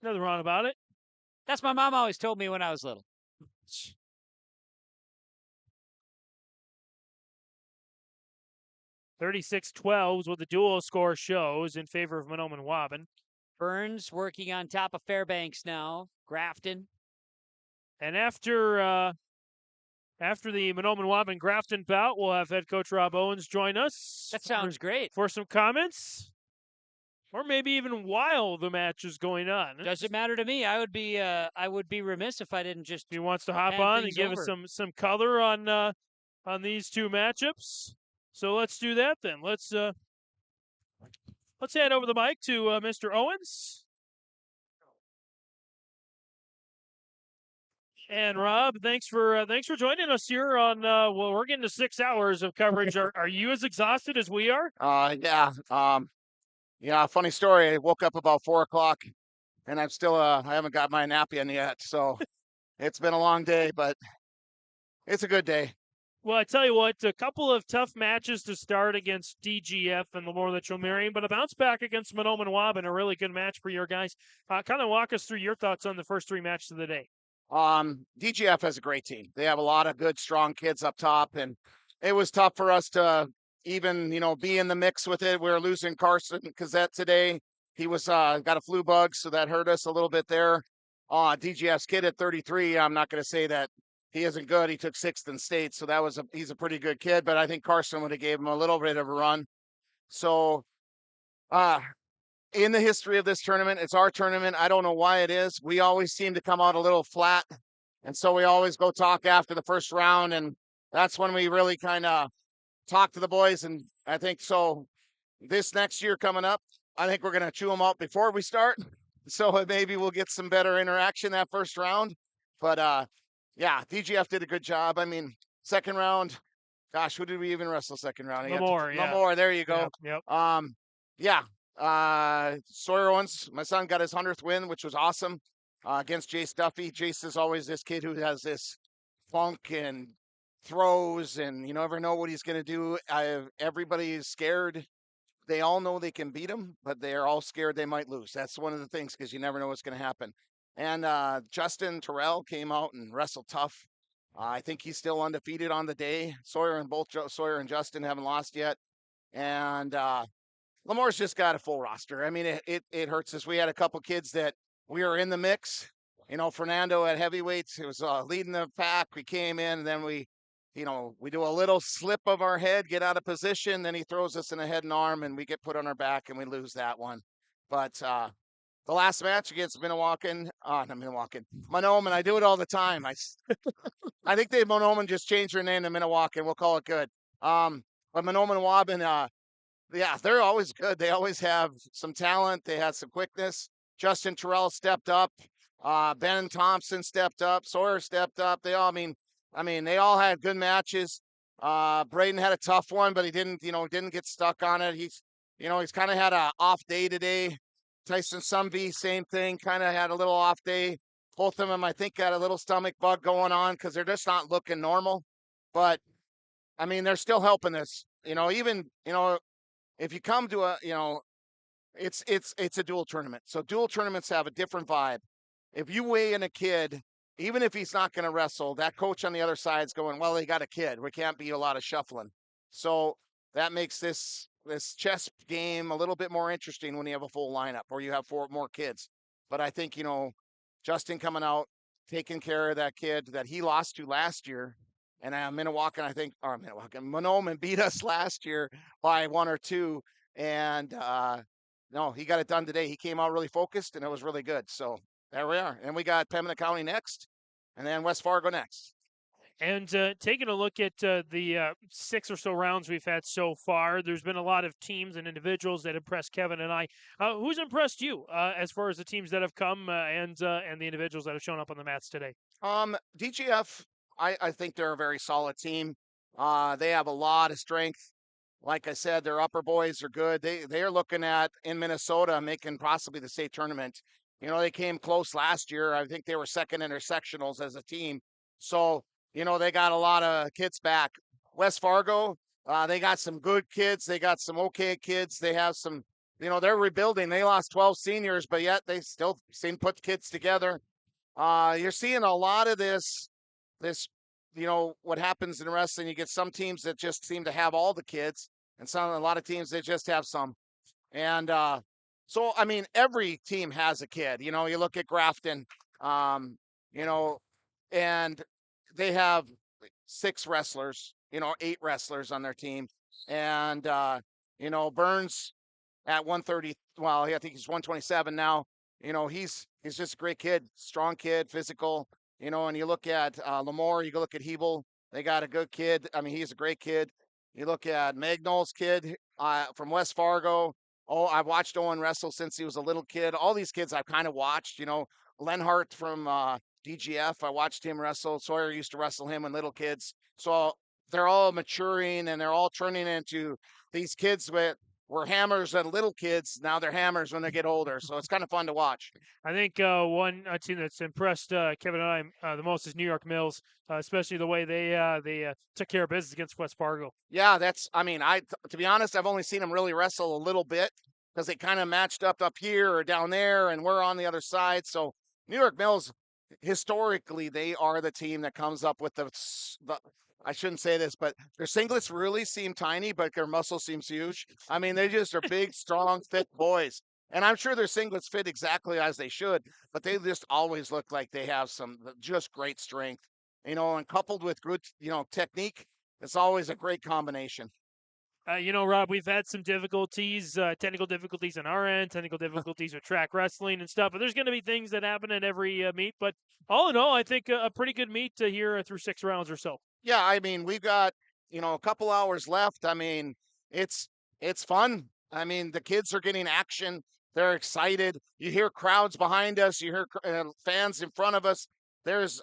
Nothing wrong about it. That's my mom always told me when I was little. 36-12 is what the dual score shows in favor of Mahnomen Waubun. Burns working on top of Fairbanks now. Grafton. And after the Mahnomen Waubun Grafton bout, we'll have head coach Rob Owens join us. That sounds great. For some comments. Or maybe even while the match is going on. Doesn't matter to me. I would be remiss if I didn't just. He wants to hop on and give us some color on these two matchups. So let's do that then. Let's hand over the mic to Mr. Owens. And Rob, thanks for joining us here on. Well, we're getting to 6 hours of coverage. Are you as exhausted as we are? Yeah. Yeah. Funny story. I woke up about 4:00, and I'm still I haven't got my nap in yet. So it's been a long day, but it's a good day. Well, I tell you what, a couple of tough matches to start against DGF and LaMoure Litchville-Marion, but a bounce back against Mahnomen Waubun, a really good match for your guys. Kind of walk us through your thoughts on the first 3 matches of the day. DGF has a great team. They have a lot of good, strong kids up top, and it was tough for us to even, be in the mix with it. We were losing Carson Cassette today. He was got a flu bug, so that hurt us a little bit there. DGF's kid at 33, I'm not going to say that he isn't good. He took 6th in state, so he's a pretty good kid, but I think Carson would have gave him a little bit of a run. So, in the history of this tournament, it's our tournament. I don't know why it is. We always seem to come out a little flat, and so we always go talk after the first round, and that's when we really kind of talk to the boys. And I think so this next year coming up, I think we're going to chew them out before we start, so maybe we'll get some better interaction that first round. But yeah, DGF did a good job. I mean, second round, gosh, who did we even wrestle second round? LaMoure, yeah. LaMoure, there you go. Yep. Yeah. Sawyer Owens, my son got his 100th win, which was awesome, against Jace Duffy. Jace is always this kid who has this funk and throws, and you never know what he's going to do. Everybody is scared. They all know they can beat him, but they're all scared they might lose. That's one of the things, because you never know what's going to happen. And Justin Terrell came out and wrestled tough. I think he's still undefeated on the day. Sawyer and Justin haven't lost yet. And LaMoure's just got a full roster. I mean, it hurts us. We had a couple kids that we were in the mix. Fernando at heavyweights, it was leading the pack. We came in, and then we do a little slip of our head, get out of position. Then he throws us in the head and arm, and we get put on our back, and we lose that one. But the last match against Mahnomen, I do it all the time. I think Mahnomen just changed their name to Minnewacan. We'll call it good. But Mahnomen Waubun, yeah, they're always good. They always have some talent. They had some quickness. Justin Terrell stepped up. Ben Thompson stepped up. Sawyer stepped up. They all had good matches. Braden had a tough one, but he didn't get stuck on it. He's kind of had an off day today. Tyson Sumby, same thing, kind of had a little off day. Both of them, I think, got a little stomach bug going on because they're just not looking normal. But, they're still helping us. If you come to it's a dual tournament. So dual tournaments have a different vibe. If you weigh in a kid, even if he's not going to wrestle, that coach on the other side's going, well, they got a kid. We can't be a lot of shuffling. So that makes this chess game a little bit more interesting when you have a full lineup or you have 4 more kids. But I think, Justin coming out, taking care of that kid that he lost to last year. And Mahnomen beat us last year by 1 or 2. And no, he got it done today. He came out really focused, and it was really good. So there we are. And we got Pembina County next, and then West Fargo next. And taking a look at the 6 or so rounds we've had so far, there's been a lot of teams and individuals that impressed Kevin and I. Who's impressed you as far as the teams that have come and the individuals that have shown up on the mats today? DGF, I think they're a very solid team. They have a lot of strength. Like I said, their upper boys are good. They are looking at, in Minnesota, making possibly the state tournament. They came close last year. I think they were second in their sectionals as a team. So, they got a lot of kids back. West Fargo, they got some good kids. They got some okay kids. They have some, they're rebuilding. They lost 12 seniors, but yet they still seem to put kids together. You're seeing a lot of this, what happens in wrestling. You get some teams that just seem to have all the kids, and a lot of teams that just have some. And so, every team has a kid. You look at Grafton, and they have 6 wrestlers, 8 wrestlers on their team. And, Burns at 130, well, I think he's 127 now. He's just a great kid, strong kid, physical, and you look at LaMoure, you go look at Hebel, they got a good kid. He's a great kid. You look at Magnol's kid from West Fargo. Oh, I've watched Owen wrestle since he was a little kid. All these kids I've kind of watched, Lenhart from DGF. I watched him wrestle. Sawyer used to wrestle him when little kids. So they're all maturing and they're all turning into these kids that were hammers and little kids. Now they're hammers when they get older. So it's kind of fun to watch. I think one team that's impressed Kevin and I the most is New York Mills, especially the way they took care of business against West Fargo. Yeah, to be honest, I've only seen them really wrestle a little bit because they kind of matched up here or down there, and we're on the other side. So New York Mills, historically, they are the team that comes up with the I shouldn't say this, but their singlets really seem tiny, but their muscle seems huge. I mean, they just are big, strong, fit boys. And I'm sure their singlets fit exactly as they should, but they just always look like they have some just great strength, and coupled with good, technique, it's always a great combination. Rob, we've had some difficulties, technical difficulties on our end, technical difficulties with track wrestling and stuff, but there's going to be things that happen at every meet. But all in all, I think a pretty good meet here through 6 rounds or so. Yeah, I mean, we've got, a couple hours left. I mean, it's fun. I mean, the kids are getting action. They're excited. You hear crowds behind us. You hear fans in front of us. There's,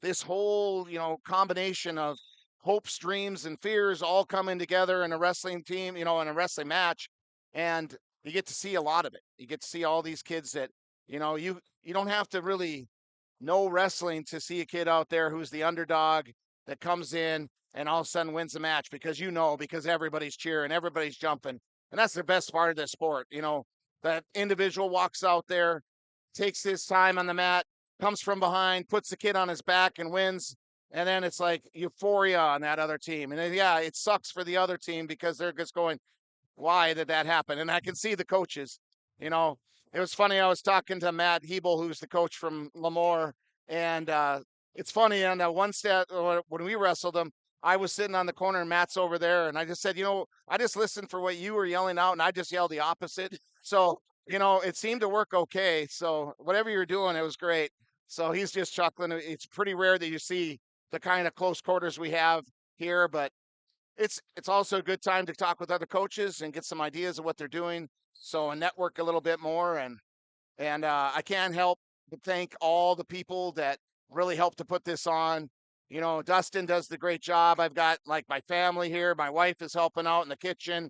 this whole, combination of hopes, dreams, and fears all coming together in a wrestling team, in a wrestling match. And you get to see a lot of it. You get to see all these kids that, you don't have to really know wrestling to see a kid out there who's the underdog that comes in and all of a sudden wins the match because everybody's cheering, everybody's jumping. And that's the best part of this sport. That individual walks out there, takes his time on the mat, comes from behind, puts the kid on his back and wins. And then it's like euphoria on that other team. And then, yeah, it sucks for the other team because they're just going, why did that happen? And I can see the coaches, it was funny. I was talking to Matt Hebel, who's the coach from LaMoure, and it's funny, on one stat, when we wrestled them, I was sitting on the corner and Matt's over there, and I just said, I just listened for what you were yelling out, and I just yelled the opposite. So, it seemed to work okay. So whatever you're doing, it was great. So he's just chuckling. It's pretty rare that you see the kind of close quarters we have here, but it's also a good time to talk with other coaches and get some ideas of what they're doing. So network a little bit more, and I can't help but thank all the people that really helped to put this on. Dustin does the great job. I've got my family here. My wife is helping out in the kitchen.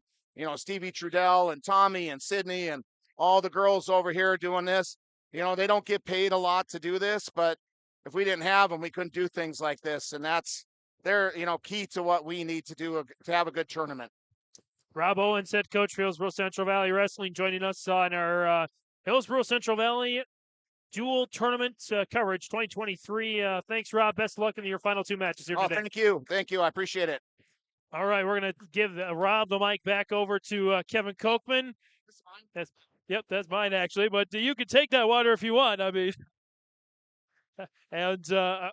Stevie Trudell and Tommy and Sydney and all the girls over here doing this. They don't get paid a lot to do this, but if we didn't have them, we couldn't do things like this. And they're key to what we need to do to have a good tournament. Rob Owens, head coach for Hillsboro-Central Valley Wrestling, joining us on our Hillsboro-Central Valley Dual Tournament coverage 2023. Thanks, Rob. Best of luck in your final 2 matches here today. Thank you. I appreciate it. All right, we're going to give Rob the mic back over to Kevin Kochman. That's mine, actually. But you can take that water if you want. I mean, and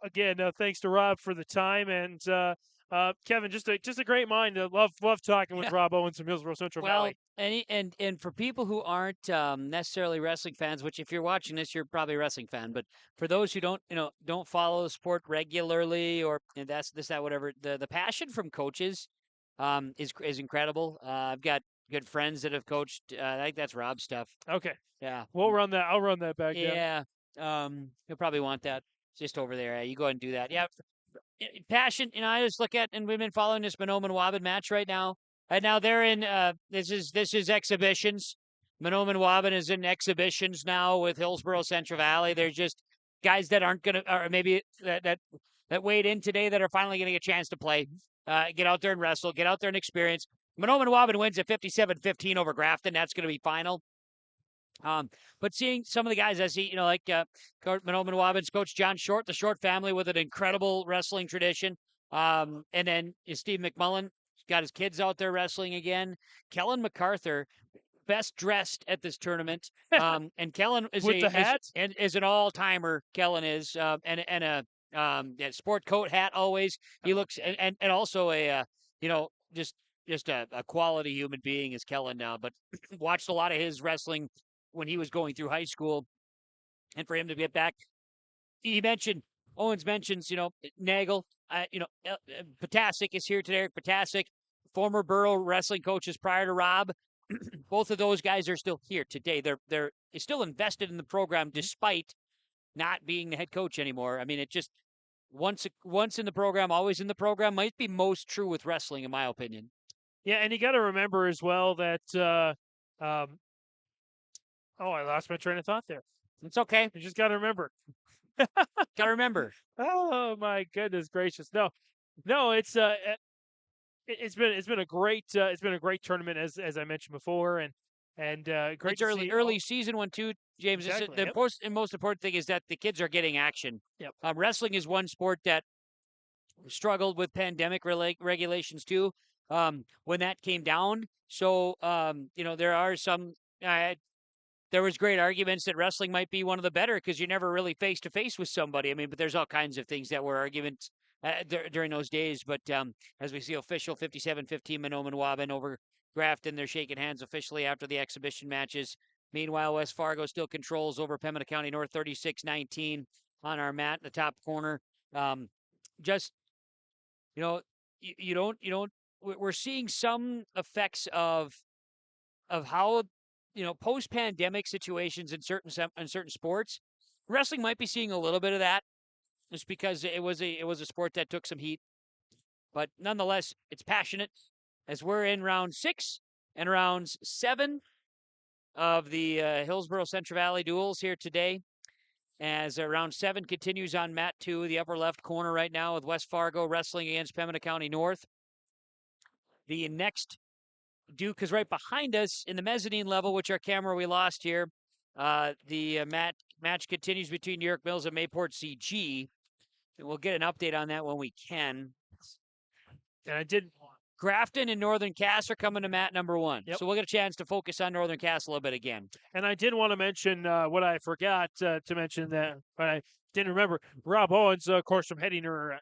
again, thanks to Rob for the time. And Kevin, just a great mind. Love talking with Rob Owens from Hillsboro-Central Valley. And for people who aren't necessarily wrestling fans, which if you're watching this, you're probably a wrestling fan. But for those who don't follow the sport regularly, or whatever, the passion from coaches is incredible. I've got good friends that have coached. I think that's Rob's stuff. Okay. Yeah. I'll run that back. Yeah. You'll probably want that just over there. You go ahead and do that. Yeah. Passion, I just look at, and we've been following this Mahnomen Waubun match right now. And now they're in, this is exhibitions. Mahnomen Waubun is in exhibitions now with Hillsboro-Central Valley. They're just guys that aren't going to, or maybe that weighed in today that are finally getting a chance to play. Get out there and wrestle, get out there and experience. Mahnomen Waubun wins at 57-15 over Grafton. That's going to be final. But seeing some of the guys I see, Mahnomen Waubun's coach John Short, the Short family with an incredible wrestling tradition. And then Steve McMullen got his kids out there wrestling again. Kellen MacArthur, best dressed at this tournament. And Kellen is with the hat is an all-timer. Kellen is and a sport coat hat always. He looks and also a just a quality human being is Kellen now. But watched a lot of his wrestling when he was going through high school, and for him to get back, Owens mentions, Nagel, Potasic is here today. Potasic, former Borough wrestling coaches prior to Rob. Both of those guys are still here today. They're still invested in the program despite not being the head coach anymore. I mean, it just once in the program, always in the program might be most true with wrestling, in my opinion. Yeah, and you got to remember as well that I lost my train of thought there. It's okay. You just got to remember. Got to remember. Oh my goodness gracious! No, it's been a great tournament as I mentioned before, and great. It's early season one too, James. Exactly, The most important thing is that the kids are getting action. Yep. Wrestling is one sport that struggled with pandemic regulations too. When that came down, so there are some. There was great arguments that wrestling might be one of the better because you're never really face to face with somebody. I mean, but there's all kinds of things that were arguments during those days. But as we see, official 57-15 Mahnomen Waubun over Grafton. They're shaking hands officially after the exhibition matches. Meanwhile, West Fargo still controls over Pembina County North 36-19 on our mat in the top corner. We're seeing some effects of how post-pandemic situations in certain sports. Wrestling might be seeing a little bit of that, just because it was a sport that took some heat. But nonetheless, it's passionate. As we're in round 6 and rounds 7 of the Hillsboro-Central Valley duels here today, as round 7 continues on mat 2, the upper left corner right now, with West Fargo wrestling against Pembina County North. The next Duke is right behind us in the mezzanine level, which our camera we lost here. The match continues between New York Mills and Mayport CG. And we'll get an update on that when we can. And Grafton and Northern Cass are coming to mat number 1. Yep. So we'll get a chance to focus on Northern Cass a little bit again. And I did want to mention what I forgot to mention that, but I didn't remember. Rob Owens, of course, from Henninger,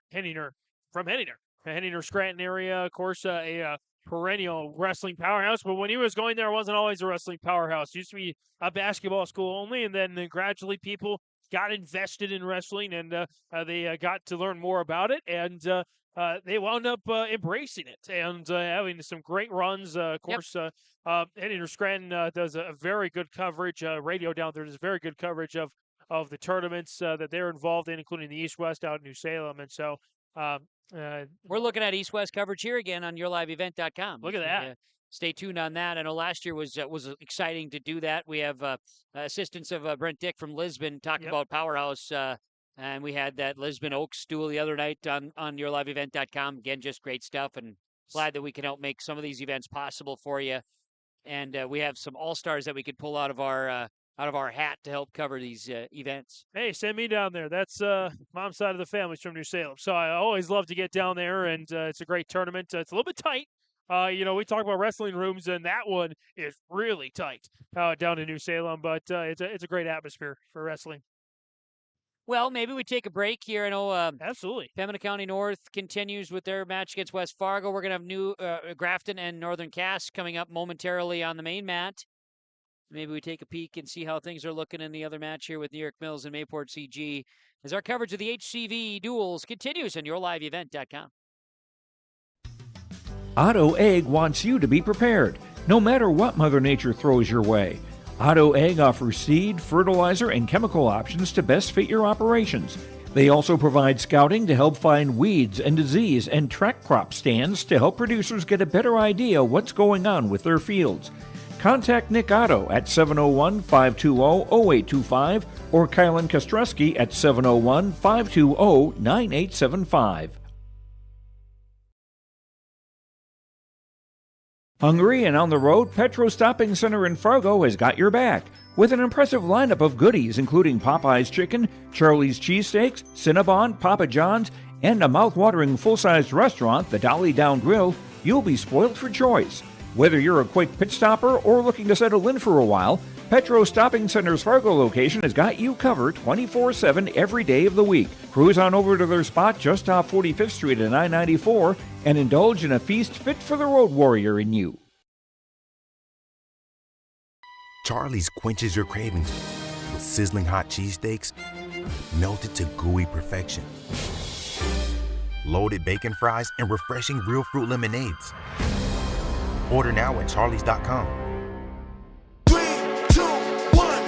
Scranton area, of course, a perennial wrestling powerhouse. But when he was going there, it wasn't always a wrestling powerhouse. It used to be a basketball school only, and then gradually people got invested in wrestling, and they got to learn more about it, and they wound up embracing it and having some great runs. Of course, Henninger Scranton does a very good coverage. Radio down there does very good coverage of the tournaments that they're involved in, including the East-West out in New Salem. And so we're looking at East-West coverage here again on yourliveevent.com. Look at that. Stay tuned on that. I know last year was exciting to do that. We have assistance of Brent Dick from Lisbon talking about Powerhouse. And we had that Lisbon Oaks duel the other night on yourliveevent.com. Again, just great stuff, and glad that we can help make some of these events possible for you. And we have some all-stars that we could pull out of our hat to help cover these events. Hey, send me down there. That's mom's side of the family's from New Salem, so I always love to get down there, and it's a great tournament. It's a little bit tight. We talk about wrestling rooms, and that one is really tight down in New Salem, but it's a great atmosphere for wrestling. Well, maybe we take a break here. I know absolutely. Pembina County North continues with their match against West Fargo. We're going to have new Grafton and Northern Cass coming up momentarily on the main mat. Maybe we take a peek and see how things are looking in the other match here with New York Mills and Mayport CG as our coverage of the HCV duels continues on yourliveevent.com. Otto Egg wants you to be prepared, no matter what Mother Nature throws your way. Otto Egg offers seed, fertilizer, and chemical options to best fit your operations. They also provide scouting to help find weeds and disease, and track crop stands to help producers get a better idea what's going on with their fields. Contact Nick Otto at 701-520-0825 or Kylan Kostreski at 701-520-9875. Hungry and on the road, Petro Stopping Center in Fargo has got your back with an impressive lineup of goodies including Popeye's Chicken, Charlie's Cheesesteaks, Cinnabon, Papa John's, and a mouth-watering full-sized restaurant, the Dolly Down Grill. You'll be spoiled for choice. Whether you're a quick pit stopper or looking to settle in for a while, Petro Stopping Center's Fargo location has got you covered 24/7 every day of the week. Cruise on over to their spot just off 45th Street and I-94 and indulge in a feast fit for the road warrior in you. Charlie's quenches your cravings with sizzling hot cheesesteaks melted to gooey perfection, loaded bacon fries, and refreshing real fruit lemonades. Order now at charlies.com. 3, 2, 1,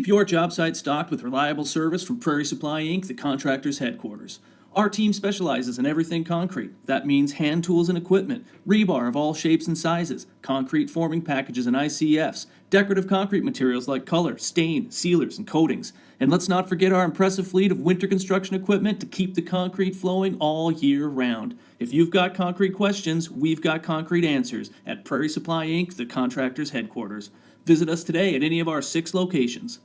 Keep your job site stocked with reliable service from Prairie Supply Inc., the contractor's headquarters. Our team specializes in everything concrete. That means hand tools and equipment, rebar of all shapes and sizes, concrete forming packages and ICFs, decorative concrete materials like color, stain, sealers, and coatings. And let's not forget our impressive fleet of winter construction equipment to keep the concrete flowing all year round. If you've got concrete questions, we've got concrete answers at Prairie Supply Inc., the contractor's headquarters. Visit us today at any of our 6 locations.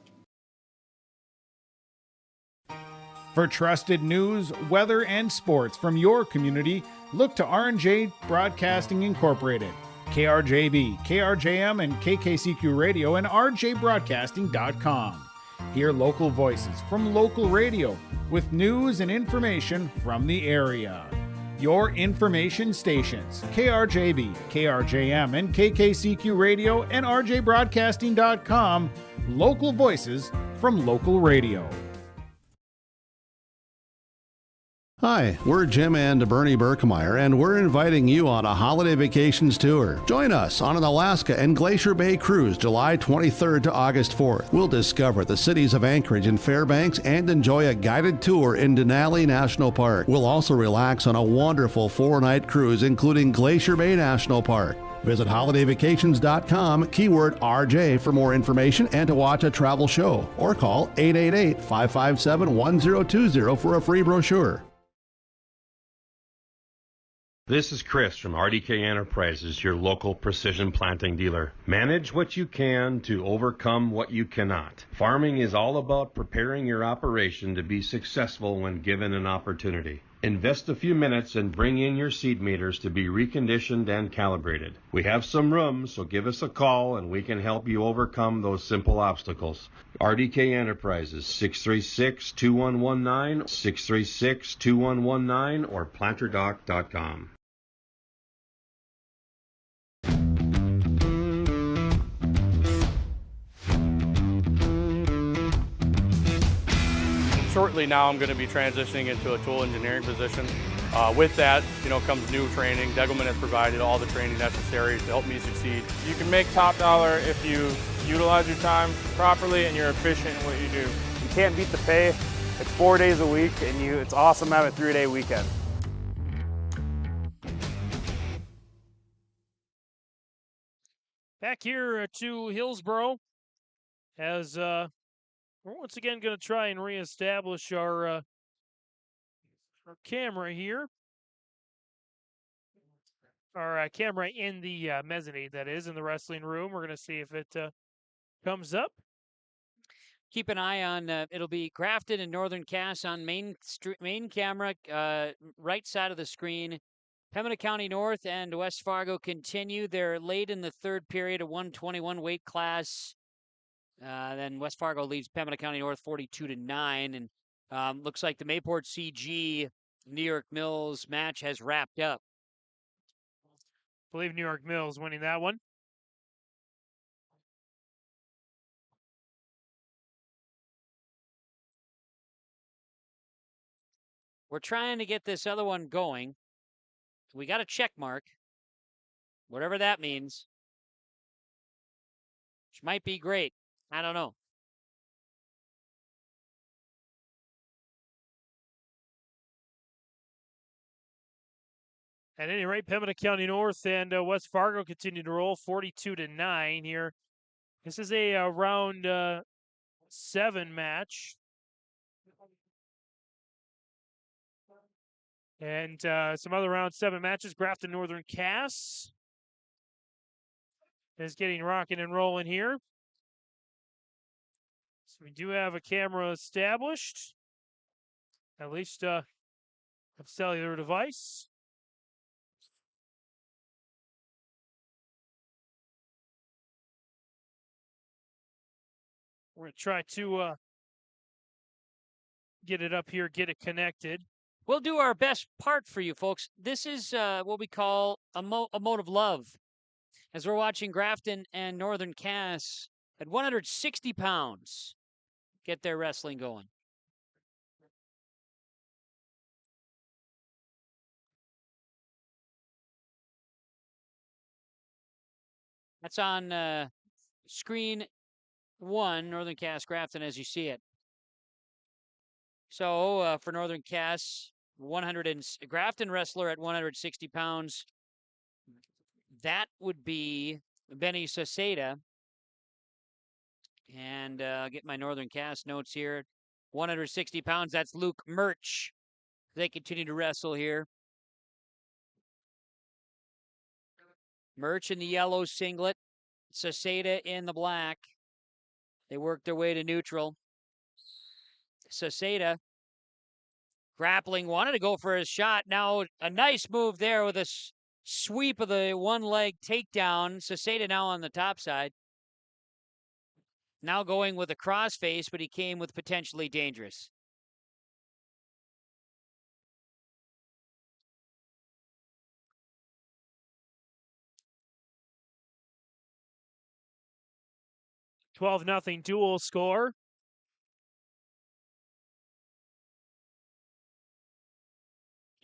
For trusted news, weather, and sports from your community, look to R&J Broadcasting Incorporated, KRJB, KRJM, and KKCQ Radio, and rjbroadcasting.com. Hear local voices from local radio with news and information from the area. Your information stations, KRJB, KRJM, and KKCQ Radio, and rjbroadcasting.com, local voices from local radio. Hi, we're Jim and Bernie Berkemeyer, and we're inviting you on a holiday vacations tour. Join us on an Alaska and Glacier Bay cruise July 23rd to August 4th. We'll discover the cities of Anchorage and Fairbanks and enjoy a guided tour in Denali National Park. We'll also relax on a wonderful 4-night cruise, including Glacier Bay National Park. Visit holidayvacations.com, keyword RJ for more information and to watch a travel show, or call 888-557-1020 for a free brochure. This is Chris from RDK Enterprises, your local precision planting dealer. Manage what you can to overcome what you cannot. Farming is all about preparing your operation to be successful when given an opportunity. Invest a few minutes and bring in your seed meters to be reconditioned and calibrated. We have some room, so give us a call and we can help you overcome those simple obstacles. RDK Enterprises, 636-2119, 636-2119, or planterdoc.com. Shortly now, I'm going to be transitioning into a tool engineering position. With that, comes new training. Degelman has provided all the training necessary to help me succeed. You can make top dollar if you utilize your time properly and you're efficient in what you do. You can't beat the pay. It's 4 days a week, and it's awesome to have a 3-day weekend. Back here to Hillsboro, as we're once again going to try and reestablish our camera here. Our camera in the mezzanine, that is, in the wrestling room. We're going to see if it comes up. Keep an eye on, it'll be Grafton and Northern Cass on main camera, right side of the screen. Pembina County North and West Fargo continue. They're late in the third period, a 121 weight class. Then West Fargo leads Pembina County North 42-9. And looks like the Mayport CG New York Mills match has wrapped up. I believe New York Mills winning that one. We're trying to get this other one going. We got a check mark, whatever that means, which might be great. I don't know. At any rate, Pembina County North and West Fargo continue to roll 42-9 here. This is a round 7 match. And some other round 7 matches. Grafton Northern Cass is getting rocking and rolling here. So we do have a camera established, at least a cellular device. We're going to try to get it up here, get it connected. We'll do our best part for you, folks. This is what we call a mode of love. As we're watching Grafton and Northern Cass at 160 pounds get their wrestling going. That's on screen 1, Northern Cass Grafton as you see it. So for Northern Cass, Grafton wrestler at 160 pounds. That would be Benny Soseda. And get my Northern Cass notes here. 160 pounds, that's Luke Murch. They continue to wrestle here. Murch in the yellow singlet. Soseda in the black. They work their way to neutral. Soseda grappling, wanted to go for his shot. Now a nice move there with a sweep of the one leg takedown. Soseda now on the top side. Now going with a crossface, but he came with potentially dangerous. $12-0 dual score.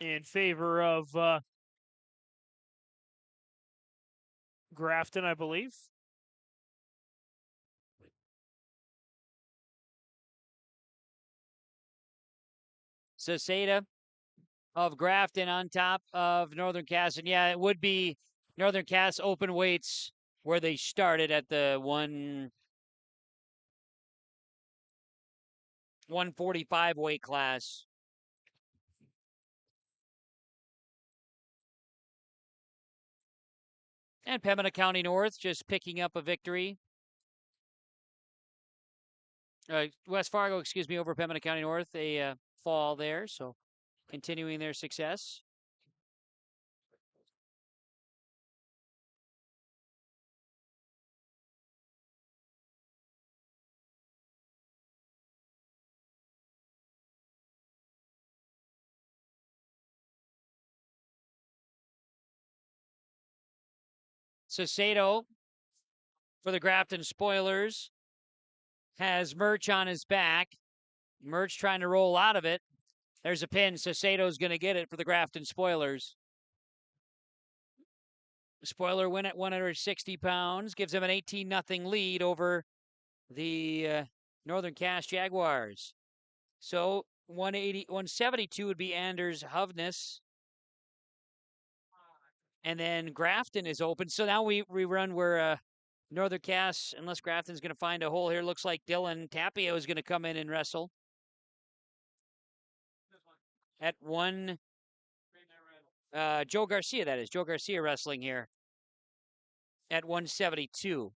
In favor of Grafton, I believe. Soseda of Grafton on top of Northern Cass. And yeah, it would be Northern Cass open weights where they started at the 145 weight class. And Pembina County North just picking up a victory. West Fargo, excuse me, over Pembina County North, a fall there. So continuing their success. Soseda for the Grafton Spoilers has Murch on his back. Murch trying to roll out of it. There's a pin. Sosedo's going to get it for the Grafton Spoilers. Spoiler win at 160 pounds. Gives him an 18-0 lead over the Northern Cass Jaguars. So 172 would be Anders Hovness. And then Grafton is open. So now we run where Northern Cass, unless Grafton's going to find a hole here, looks like Dylan Tapio is going to come in and wrestle. At Joe Garcia, that is. Joe Garcia wrestling here at 172.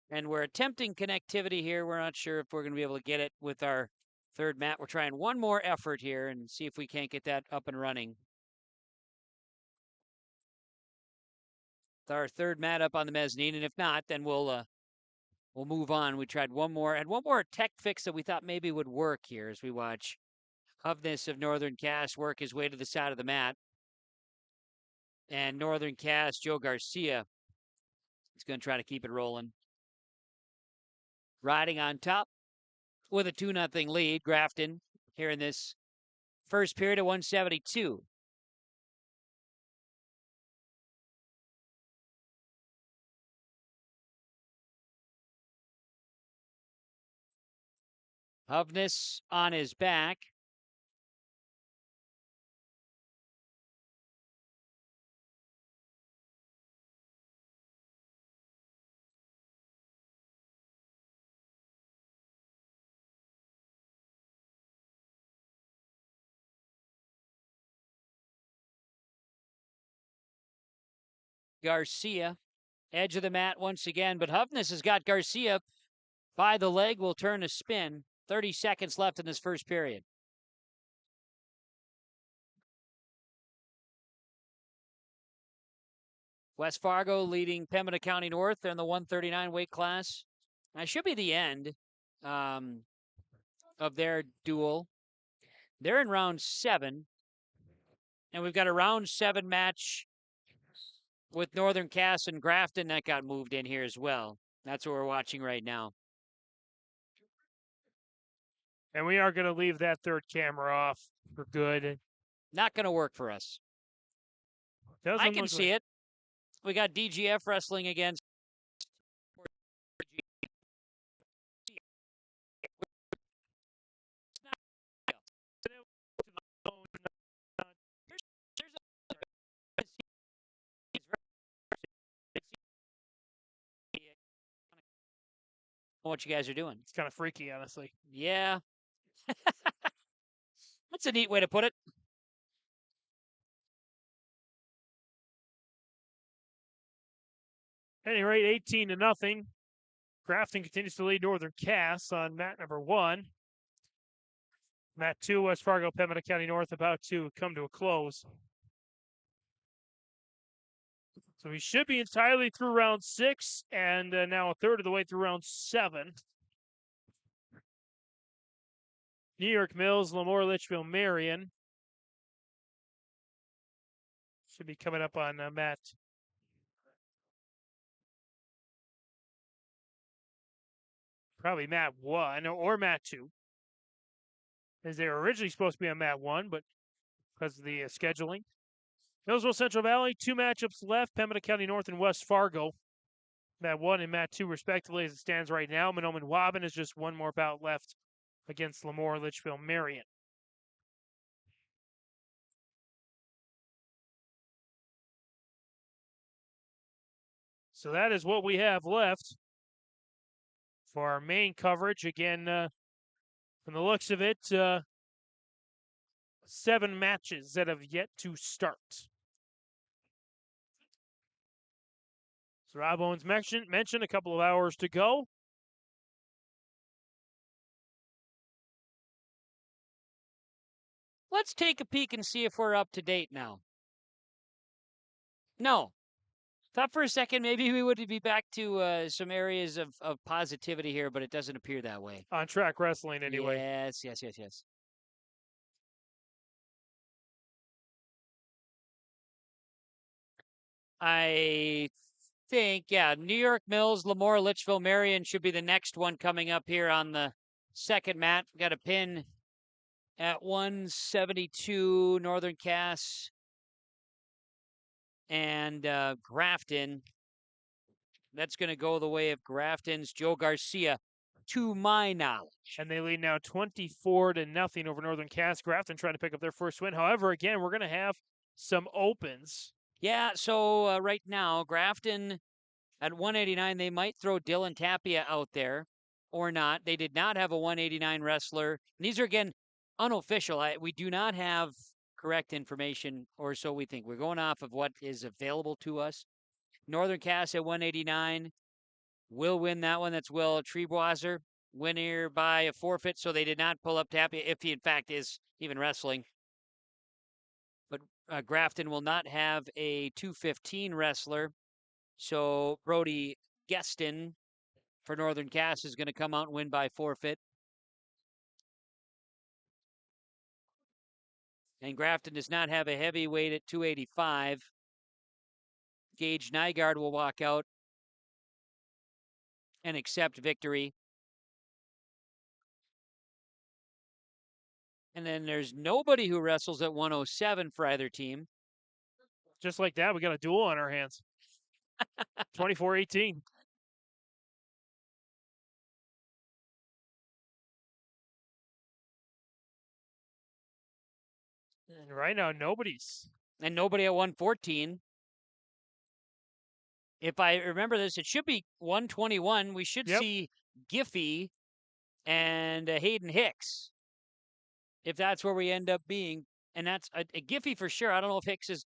And we're attempting connectivity here. We're not sure if we're going to be able to get it with our third mat. We're trying one more effort here and see if we can't get that up and running. With our third mat up on the mezzanine, and if not, then we'll move on. We tried one more tech fix that we thought maybe would work here as we watch Hovness of Northern Cass work his way to the side of the mat. And Northern Cass, Joe Garcia, is going to try to keep it rolling. Riding on top with a 2-0 lead, Grafton, here in this first period at 172. Hovness on his back. Garcia, edge of the mat once again, but Hovness has got Garcia by the leg, will turn a spin. 30 seconds left in this first period. West Fargo leading Pembina County North. They're in the 139 weight class. That should be the end of their duel. They're in round 7. And we've got a round 7 match with Northern Cass and Grafton that got moved in here as well. That's what we're watching right now. And we are going to leave that third camera off for good. Not going to work for us. I can see it. we got DGF wrestling against. What you guys are doing. It's kind of freaky, honestly. Yeah. That's a neat way to put it. At any rate, 18-0. Grafton continues to lead Northern Cass on mat number 1. Mat 2, West Fargo, Pembina County North, about to come to a close. So we should be entirely through round 6, and now a third of the way through round 7. New York Mills, LaMoure, Litchville-Marion should be coming up on mat. Probably mat 1 or mat 2. As they were originally supposed to be on mat 1, but because of the scheduling. Hillsboro-Central Valley, 2 matchups left. Pembina County North and West Fargo. Mat 1 and mat 2, respectively, as it stands right now. Mahnomen Waubun is just one more bout left against LaMoure, Litchville-Marion. So that is what we have left for our main coverage. Again, from the looks of it, 7 matches that have yet to start. So Rob Owens mentioned a couple of hours to go. Let's take a peek and see if we're up to date now. No. Thought for a second maybe we would be back to some areas of positivity here, but it doesn't appear that way. On track wrestling, anyway. Yes. I think, New York Mills, LaMoure, Litchville-Marion should be the next one coming up here on the second mat. Got a pin at 172, Northern Cass and Grafton. That's going to go the way of Grafton's Joe Garcia, to my knowledge. And they lead now 24-0 over Northern Cass. Grafton trying to pick up their first win. However, again, we're going to have some opens. Yeah, so right now, Grafton at 189, they might throw Dylan Tapia out there or not. They did not have a 189 wrestler. And these are, again, unofficial. We do not have correct information, or so we think. We're going off of what is available to us. Northern Cass at 189 will win that one. That's Will Treeboiser. Winner by a forfeit, so they did not pull up Tapia, if he, in fact, is even wrestling. But Grafton will not have a 215 wrestler, so Brody Geston for Northern Cass is going to come out and win by forfeit. And Grafton does not have a heavyweight at 285. Gage Nygaard will walk out and accept victory. And then there's nobody who wrestles at 107 for either team. Just like that, we got a duel on our hands. 24-18. And right now, nobody's. And nobody at 114. If I remember this, it should be 121. We should see Giffey and Hayden Hicks, if that's where we end up being. And that's a Giffey for sure. I don't know if Hicks is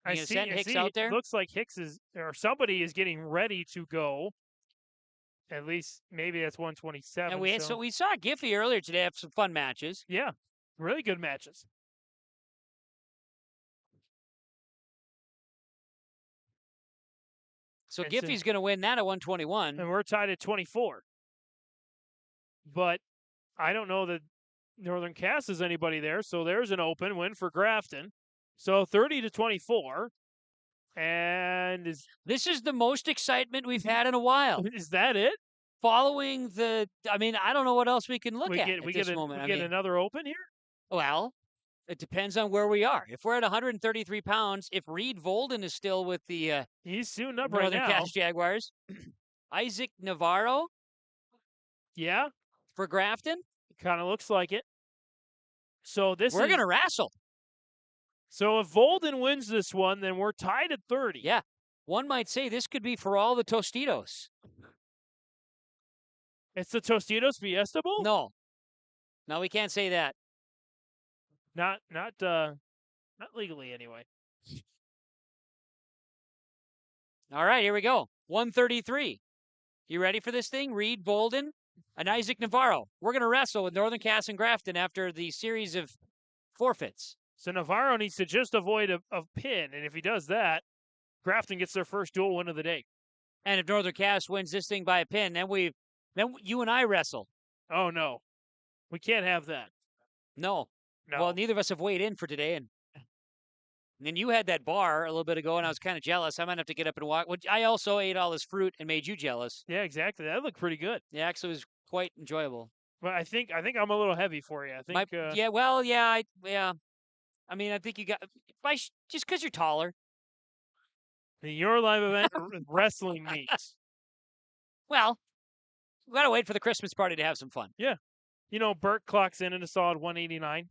going to send Hicks out there. It looks like Hicks is, or somebody is getting ready to go. At least maybe that's 127. And we saw Giffey earlier today have some fun matches. Yeah, really good matches. So Giffey's going to win that at 121. And we're tied at 24. But I don't know that Northern Cass is anybody there, so there's an open win for Grafton. So 30-24. And this is the most excitement we've had in a while. Is that it? Following I don't know what else we can look at this moment. We get another open here? Well, It depends on where we are. If we're at 133 pounds, if Reed Volden is still with the he's suiting up right Northern now. Cache Jaguars, Isaac Navarro, Yeah, for Grafton, kind of looks like it. So we're going to wrestle. So if Volden wins this one, then we're tied at 30. Yeah. One might say this could be for all the Tostitos. It's the Tostitos Fiesta Bowl? No. No, we can't say that. Not legally anyway. All right, here we go. 133. You ready for this thing? Reed Volden and Isaac Navarro. We're going to wrestle with Northern Cass and Grafton after the series of forfeits. So Navarro needs to just avoid a pin, and if he does that, Grafton gets their first dual win of the day. And if Northern Cass wins this thing by a pin, then you and I wrestle. Oh no, we can't have that. No. No. Well, neither of us have weighed in for today, and then you had that bar a little bit ago, and I was kind of jealous. I might have to get up and walk. I also ate all this fruit and made you jealous. Yeah, exactly. That looked pretty good. Yeah, actually, it was quite enjoyable. But I think I'm a little heavy for you. I think. Yeah. I mean, I think you got just because you're taller. Your live event wrestling meets. Well, we got to wait for the Christmas party to have some fun. Yeah. Bert clocks in at a solid 189,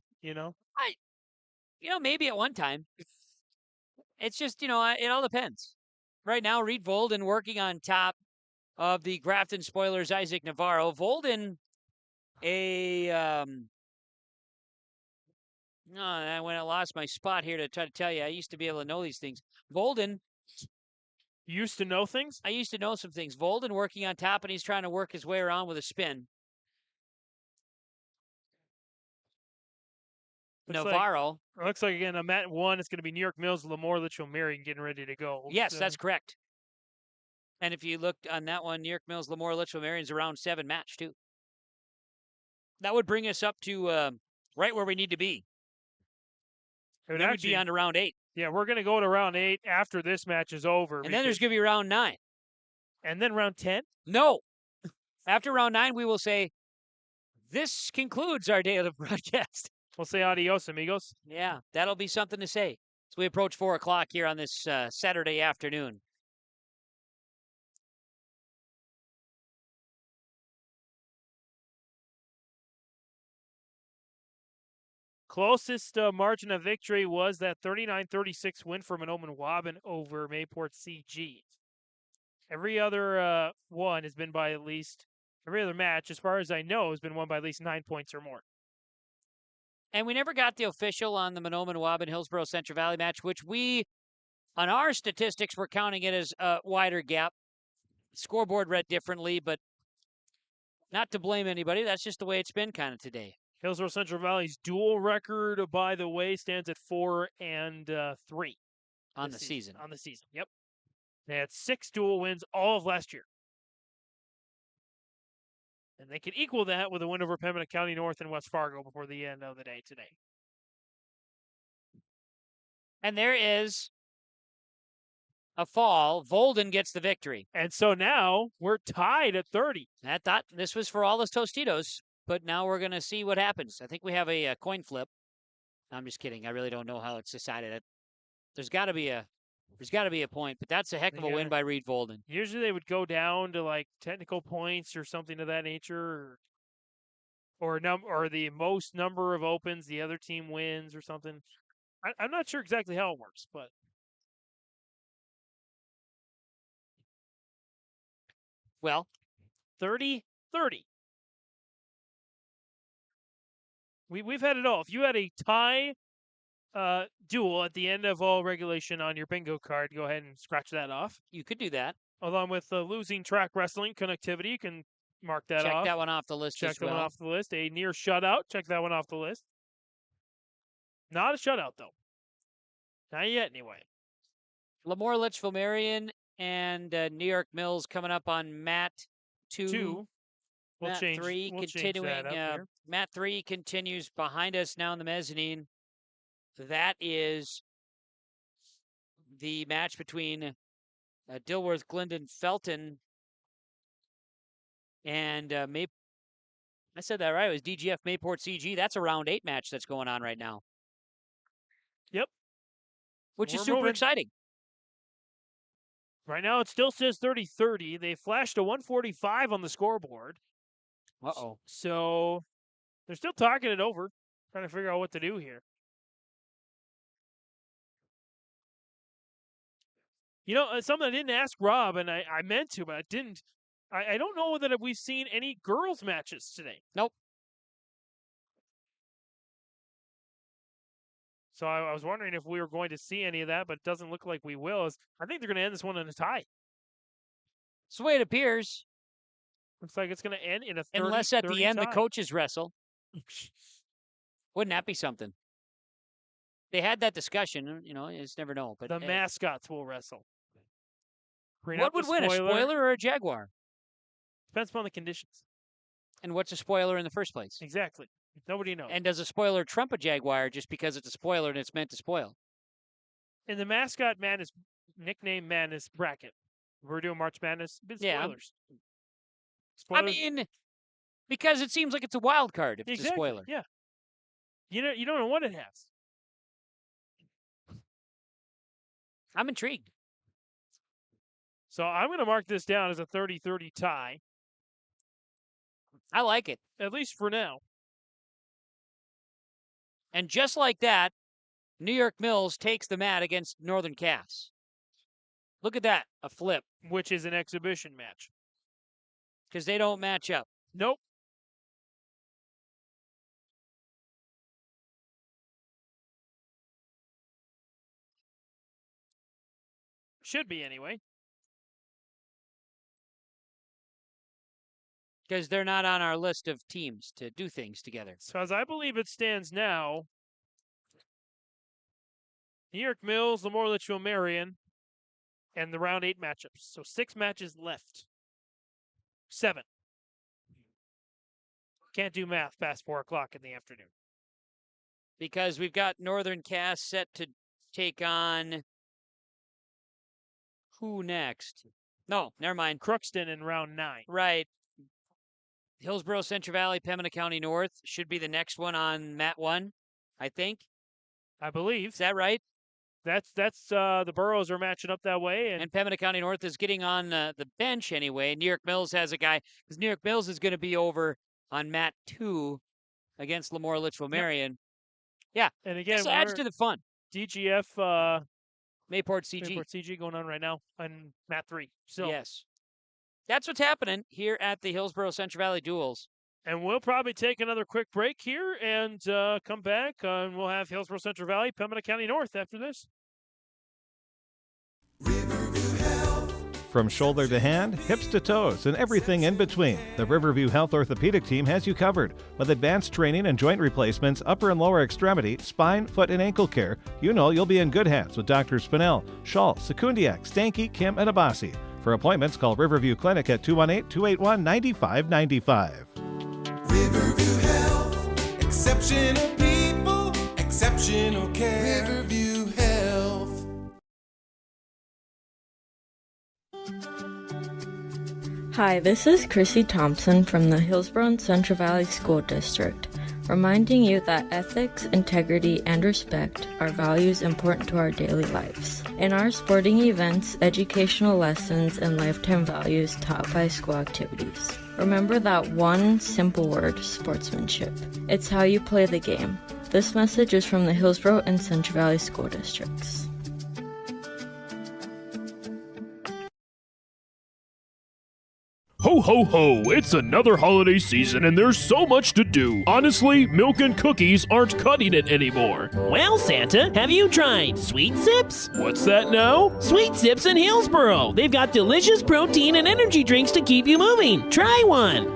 Maybe at one time. It's just, it all depends. Right now, Reed Volden working on top of the Grafton Spoilers, Isaac Navarro. Volden, when I lost my spot here to try to tell you, I used to be able to know these things. Volden. You used to know things? I used to know some things. Volden working on top, and he's trying to work his way around with a spin. Navarro. Looks like, again, I'm at 1. It's going to be New York Mills, LaMoure, Litchville-Marion getting ready to go. Yes, that's correct. And if you looked on that one, New York Mills, LaMoure, Litchville-Marion's a round 7 match, too. That would bring us up to right where we need to be. Then we'd be on to round 8. Yeah, we're going to go to round 8 after this match is over. And then there's going to be round 9. And then round 10? No. After round 9, we will say, this concludes our day of the broadcast. We'll say adios, amigos. Yeah, that'll be something to say as we approach 4 o'clock here on this Saturday afternoon. Closest margin of victory was that 39-36 win for Mahnomen Waubun over Mayport CG. Every other one has been by at least, every other match, as far as I know, has been won by at least 9 points or more. And we never got the official on the Mahnomen Waubun Hillsboro-Central Valley match, which we, on our statistics, were counting it as a wider gap. Scoreboard read differently, but not to blame anybody. That's just the way it's been kind of today. Hillsboro-Central Valley's dual record, by the way, stands at 4-3 on the season. On the season, yep. They had 6 dual wins all of last year. And they can equal that with a win over Pembina County North and West Fargo before the end of the day today. And there is a fall. Volden gets the victory. And so now we're tied at 30. I thought this was for all those Tostitos, but now we're going to see what happens. I think we have a coin flip. I'm just kidding. I really don't know how it's decided. There's got to be a point, but that's a heck of a win by Reed Volden. Usually they would go down to like technical points or something of that nature, or the most number of opens the other team wins or something. I'm not sure exactly how it works, but well, 30-30. We've had it all. If you had a tie duel at the end of all regulation on your bingo card, go ahead and scratch that off. You could do that. Along with losing track wrestling connectivity, you can mark that off. Check that one off the list Check as that well. one off the list. A near shutout, check that one off the list. Not a shutout, though. Not yet, anyway. LaMoure, Litchville-Marion, and New York Mills coming up on mat 2. We'll Mat change, 3 we'll continuing. change that up here. Mat 3 continues behind us now in the mezzanine. That is the match between Dilworth-Glyndon-Felton and I said that right. It was DGF Mayport CG. That's a round 8 match that's going on right now. Yep. Which is We're super moving. exciting. Right now, it still says 30-30. They flashed a 145 on the scoreboard. Uh-oh. So they're still talking it over, trying to figure out what to do here. You know, something I didn't ask Rob, and I meant to, but I didn't. I don't know that we've seen any girls' matches today. Nope. So I was wondering if we were going to see any of that, but it doesn't look like we will. I think they're going to end this one in a tie. That's the way it appears. Looks like it's going to end in a 30-30 Unless at the end tie. the coaches wrestle. Wouldn't that be something? They had that discussion. You know, you just never know. But The mascots will wrestle. Bring what up the would win, a spoiler or a jaguar? Depends upon the conditions. And what's a spoiler in the first place? Exactly. Nobody knows. And does a spoiler trump a jaguar just because it's a spoiler and it's meant to spoil? And the mascot nickname Madness bracket. We're doing March Madness. Spoilers. I mean, because it seems like it's a wild card if it's a spoiler. Yeah. You don't know what it has. I'm intrigued. So I'm going to mark this down as a 30-30 tie. I like it. At least for now. And just like that, New York Mills takes the mat against Northern Cass. Look at that, a flip. Which is an exhibition match. Because they don't match up. Nope. Should be anyway. Because they're not on our list of teams to do things together. So as I believe it stands now, New York Mills, LaMoure, Litchville-Marion, and the round 8 matchups. So 6 matches left. 7. Can't do math past 4 o'clock in the afternoon. Because we've got Northern Cass set to take on who next? No, never mind. Crookston in round 9. Right. Hillsboro-Central Valley, Pembina County North should be the next one on mat 1, I think. I believe. Is that right? That's the boroughs are matching up that way. And Pembina County North is getting on the bench anyway. New York Mills has a guy, because New York Mills is going to be over on mat 2 against LaMoure, Litchville-Marion. Yep. Yeah. And again, this adds to the fun. DGF Mayport CG. Mayport CG going on right now on mat 3. So yes. That's what's happening here at the Hillsboro-Central Valley Duels. And we'll probably take another quick break here and come back. And we'll have Hillsboro-Central Valley, Pembina County North after this. From shoulder to hand, hips to toes, and everything in between, the Riverview Health Orthopedic Team has you covered. With advanced training and joint replacements, upper and lower extremity, spine, foot, and ankle care, you know you'll be in good hands with Drs. Spinell, Schall, Sekundiak, Stanky, Kim, and Abassi. For appointments, call Riverview Clinic at 218-281-9595. Riverview Health, exceptional people, exceptional care. Riverview Health. Hi, this is Chrissy Thompson from the Hillsboro-Central Valley School District, reminding you that ethics, integrity, and respect are values important to our daily lives. In our sporting events, educational lessons, and lifetime values taught by school activities. Remember that one simple word, sportsmanship. It's how you play the game. This message is from the Hillsboro and Central Valley School Districts. Ho, ho, ho! It's another holiday season and there's so much to do. Honestly, milk and cookies aren't cutting it anymore. Well, Santa, have you tried Sweet Sips? What's that now? Sweet Sips in Hillsboro. They've got delicious protein and energy drinks to keep you moving. Try one.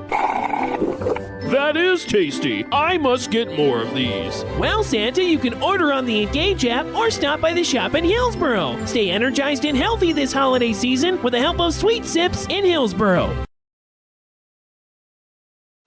That is tasty. I must get more of these. Well, Santa, you can order on the Engage app or stop by the shop in Hillsboro. Stay energized and healthy this holiday season with the help of Sweet Sips in Hillsboro.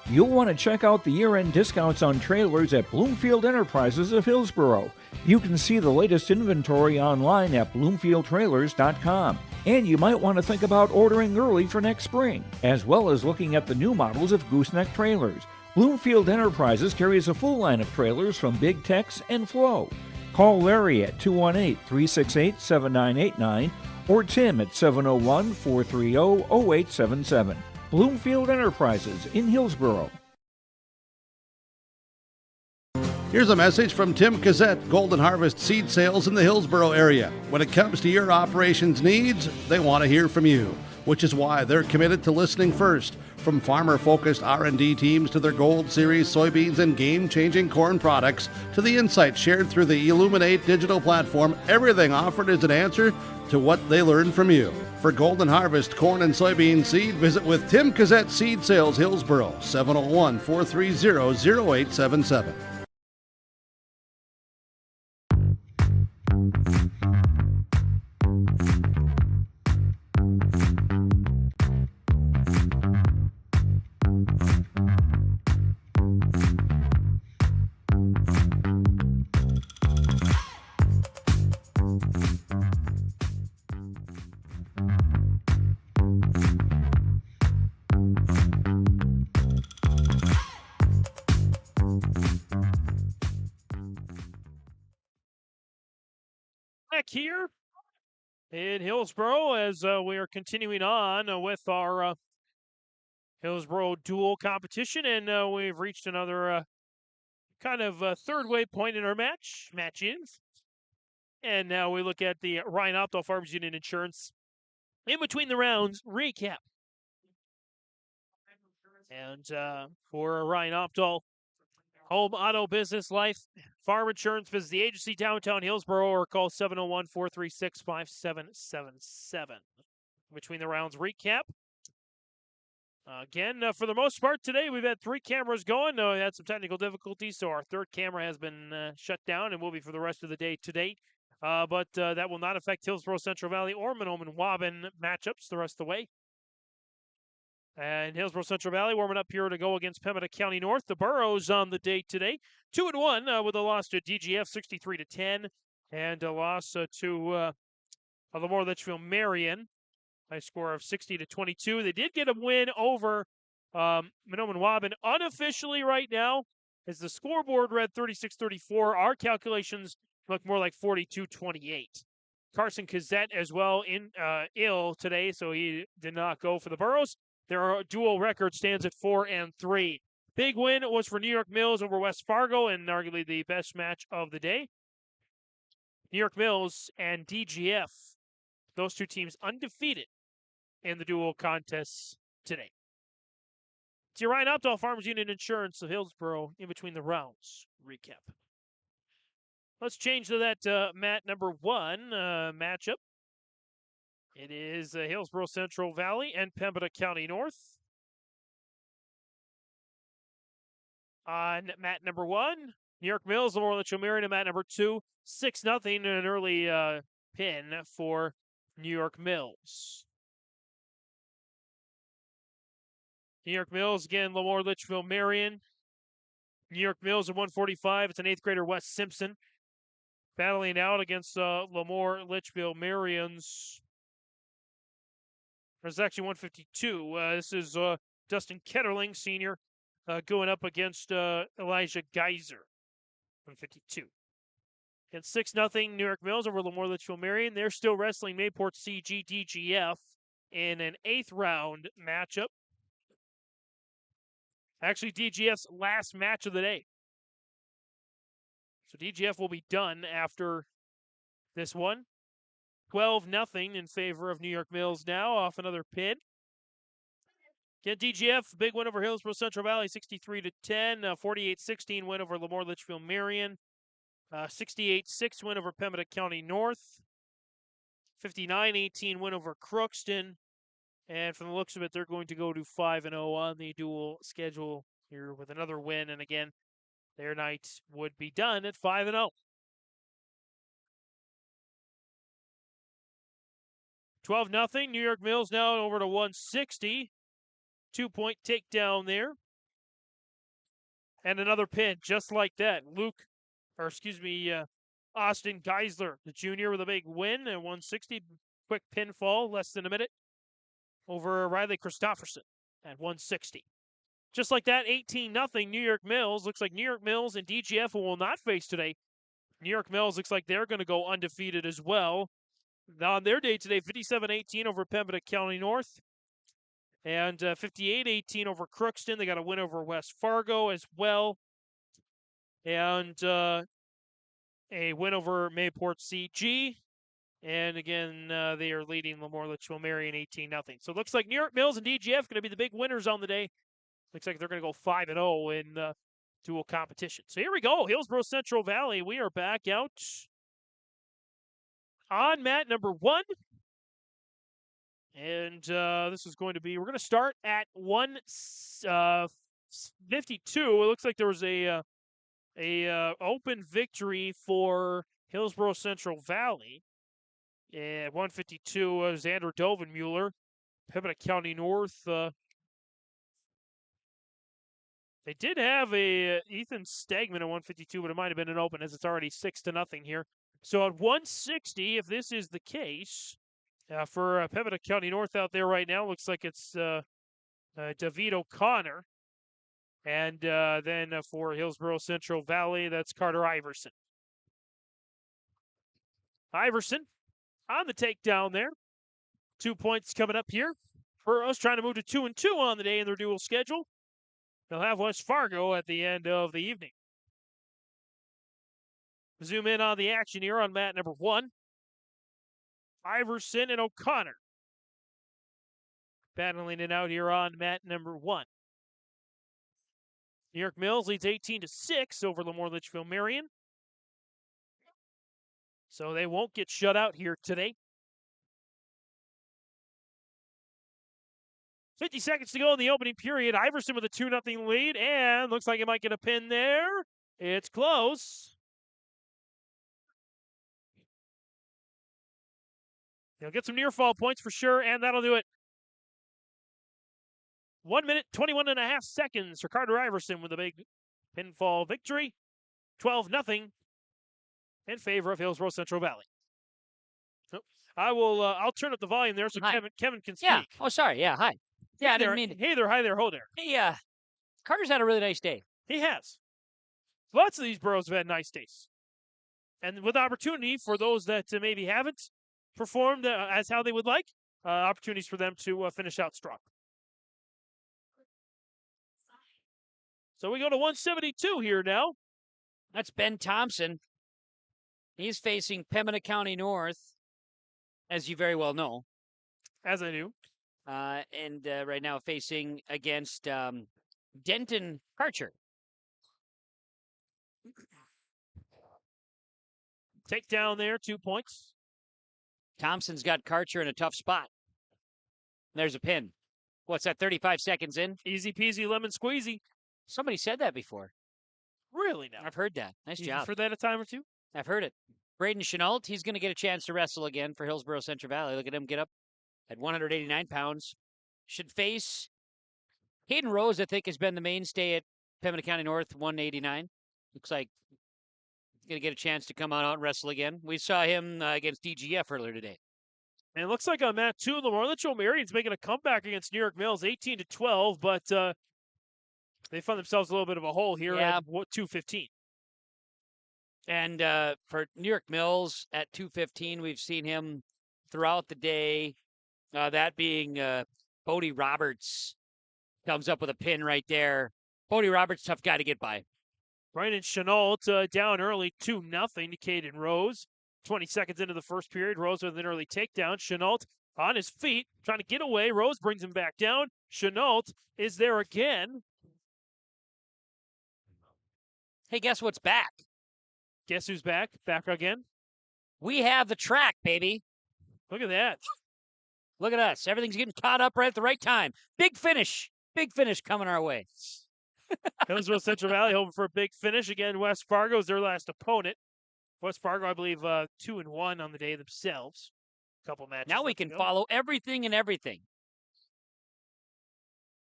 You'll want to check out the year-end discounts on trailers at Bloomfield Enterprises of Hillsboro. You can see the latest inventory online at bloomfieldtrailers.com. And you might want to think about ordering early for next spring, as well as looking at the new models of gooseneck trailers. Bloomfield Enterprises carries a full line of trailers from Big Tex and Flow. Call Larry at 218-368-7989 or Tim at 701-430-0877. Bloomfield Enterprises in Hillsboro. Here's a message from Tim Cassette, Golden Harvest Seed Sales in the Hillsboro area. When it comes to your operations needs, they want to hear from you, which is why they're committed to listening first. From farmer-focused R&D teams to their Gold Series soybeans and game-changing corn products to the insights shared through the Illuminate digital platform, everything offered is an answer to what they learned from you. For Golden Harvest corn and soybean seed, visit with Tim Cassette Seed Sales Hillsboro, 701-430-0877. Back here in Hillsboro as we are continuing on with our Hillsboro dual competition, and we've reached another kind of third way point in our match-ins. And now we look at the Ryan Opdahl Farmers Union Insurance in between the rounds recap. And for Ryan Opdahl, home, auto, business, life, farm insurance, visit the agency downtown Hillsboro or call 701-436-5777. Between the rounds recap. Again, for the most part today, we've had 3 cameras going. We had some technical difficulties, so our third camera has been shut down and will be for the rest of the day today. But that will not affect Hillsboro-Central Valley or Mahnomen-Waubun matchups the rest of the way. And Hillsboro-Central Valley warming up here to go against Pembina County North. The Burros on the day today, 2-1 with a loss to DGF 63-10, and a loss to LaMoure Litchville-Marion, high score of 60-22. They did get a win over Mahnomen-Waubun unofficially right now, as the scoreboard read 36-34. Our calculations look more like 42-28. Carson Cassette as well ill today, so he did not go for the Burros. Their dual record stands at 4-3. Big win was for New York Mills over West Fargo, and arguably the best match of the day. New York Mills and DGF, those two teams undefeated in the dual contests today. It's your Ryan Opdahl Farmers Union Insurance of Hillsboro in between the rounds recap. Let's change to that mat number 1 matchup. It is Hillsboro-Central Valley and Pembina County North. On mat number 1, New York Mills, LaMoure Litchville-Marion, and mat number 2, 6-0, an early pin for New York Mills. New York Mills, again, LaMoure Litchville-Marion. New York Mills at 145. It's an 8th grader, Wes Simpson, battling out against LaMoure Litchville-Marion's. There's actually 152. This is Dustin Ketterling, senior, going up against Elijah Geyser, 152. And 6-0 New York Mills over LaMoure Litchville-Marion. They're still wrestling Mayport CG DGF in an 8th round matchup. Actually, DGF's last match of the day. So DGF will be done after this one. 12-0 in favor of New York Mills now, off another pin. Again, DGF, big win over Hillsboro-Central Valley, 63-10. 48-16 win over LaMoure Litchville-Marion. 68-6 win over Pembina County North. 59-18 win over Crookston. And from the looks of it, they're going to go to 5-0 on the dual schedule here with another win. And again, their night would be done at 5-0. 12-0. New York Mills now over to 160. 2-point takedown there. And another pin just like that. Austin Geisler, the junior, with a big win at 160. Quick pinfall, less than a minute, over Riley Christofferson at 160. Just like that, 18-0 New York Mills. Looks like New York Mills and DGF will not face today. New York Mills looks like they're going to go undefeated as well. On their day today, 57-18 over Pembina County North. And 58-18 over Crookston. They got a win over West Fargo as well. And a win over Mayport CG. And again, they are leading LaMoure Litchville-Marion 18-0. So it looks like New York Mills and DGF going to be the big winners on the day. Looks like they're going to go 5-0 in dual competition. So here we go. Hillsboro-Central Valley. We are back out on mat number 1. And this is going to be, we're going to start at 152. It looks like there was a open victory for Hillsboro-Central Valley. At 152 was Xander Dovenmuller. Pembina County North. They did have a Ethan Stegman at 152, but it might have been an open as it's already 6-0 here. So at 160, if this is the case, for Pembina County North out there right now, looks like it's David O'Connor. And then for Hillsboro-Central Valley, that's Carter Iverson. Iverson on the takedown there. 2 points coming up here for us, trying to move to 2-2 on the day in their dual schedule. They'll have West Fargo at the end of the evening. Zoom in on the action here on mat number 1. Iverson and O'Connor battling it out here on mat number 1. New York Mills leads 18-6 over LaMoure Litchville-Marion. So they won't get shut out here today. 50 seconds to go in the opening period. Iverson with a 2-0 lead, and looks like he might get a pin there. It's close. He'll get some near fall points for sure, and that'll do it. 1 minute, 21.5 seconds for Carter Iverson with a big pinfall victory. 12-0 in favor of Hillsboro-Central Valley. I'll turn up the volume there so Kevin can speak. Yeah. Oh, sorry. Yeah. Hi. Yeah, Hey I didn't there. mean to. Hey there. Hi there. Ho there. Hey, Carter's had a really nice day. He has. Lots of these boroughs have had nice days. And with opportunity for those that maybe haven't performed as how they would like, opportunities for them to finish out strong. So we go to 172 here now. That's Ben Thompson. He's facing Pembina County North, as you very well know. As I do. And right now facing against Denton Karcher. Take down there, 2 points. Thompson's got Karcher in a tough spot. There's a pin. What's that, 35 seconds in? Easy peasy lemon squeezy. Somebody said that before. Really now? I've heard that. Nice job. You've heard that a time or two? I've heard it. Braden Chenault, he's going to get a chance to wrestle again for Hillsboro-Central Valley. Look at him get up at 189 pounds. Should face Hayden Rose, I think, has been the mainstay at Pembina County North, 189. Looks like he's going to get a chance to come out and wrestle again. We saw him against DGF earlier today. And it looks like on mat 2, LaMoure Litchville-Marion's making a comeback against New York Mills, 18-12, but they found themselves a little bit of a hole here at 215. And for New York Mills at 215, we've seen him throughout the day. That being Bodie Roberts comes up with a pin right there. Bodie Roberts, tough guy to get by. Brandon Chenault down early, 2-0 to Caden Rose. 20 seconds into the first period, Rose with an early takedown. Chenault on his feet, trying to get away. Rose brings him back down. Chenault is there again. Hey, guess what's back? Guess who's back? Back again? We have the track, baby. Look at that. Look at us. Everything's getting caught up right at the right time. Big finish. Big finish coming our way. Hillsboro-Central Valley hoping for a big finish. Again, West Fargo is their last opponent. West Fargo, I believe, 2-1 on the day themselves. Couple matches. Now we can follow everything and everything.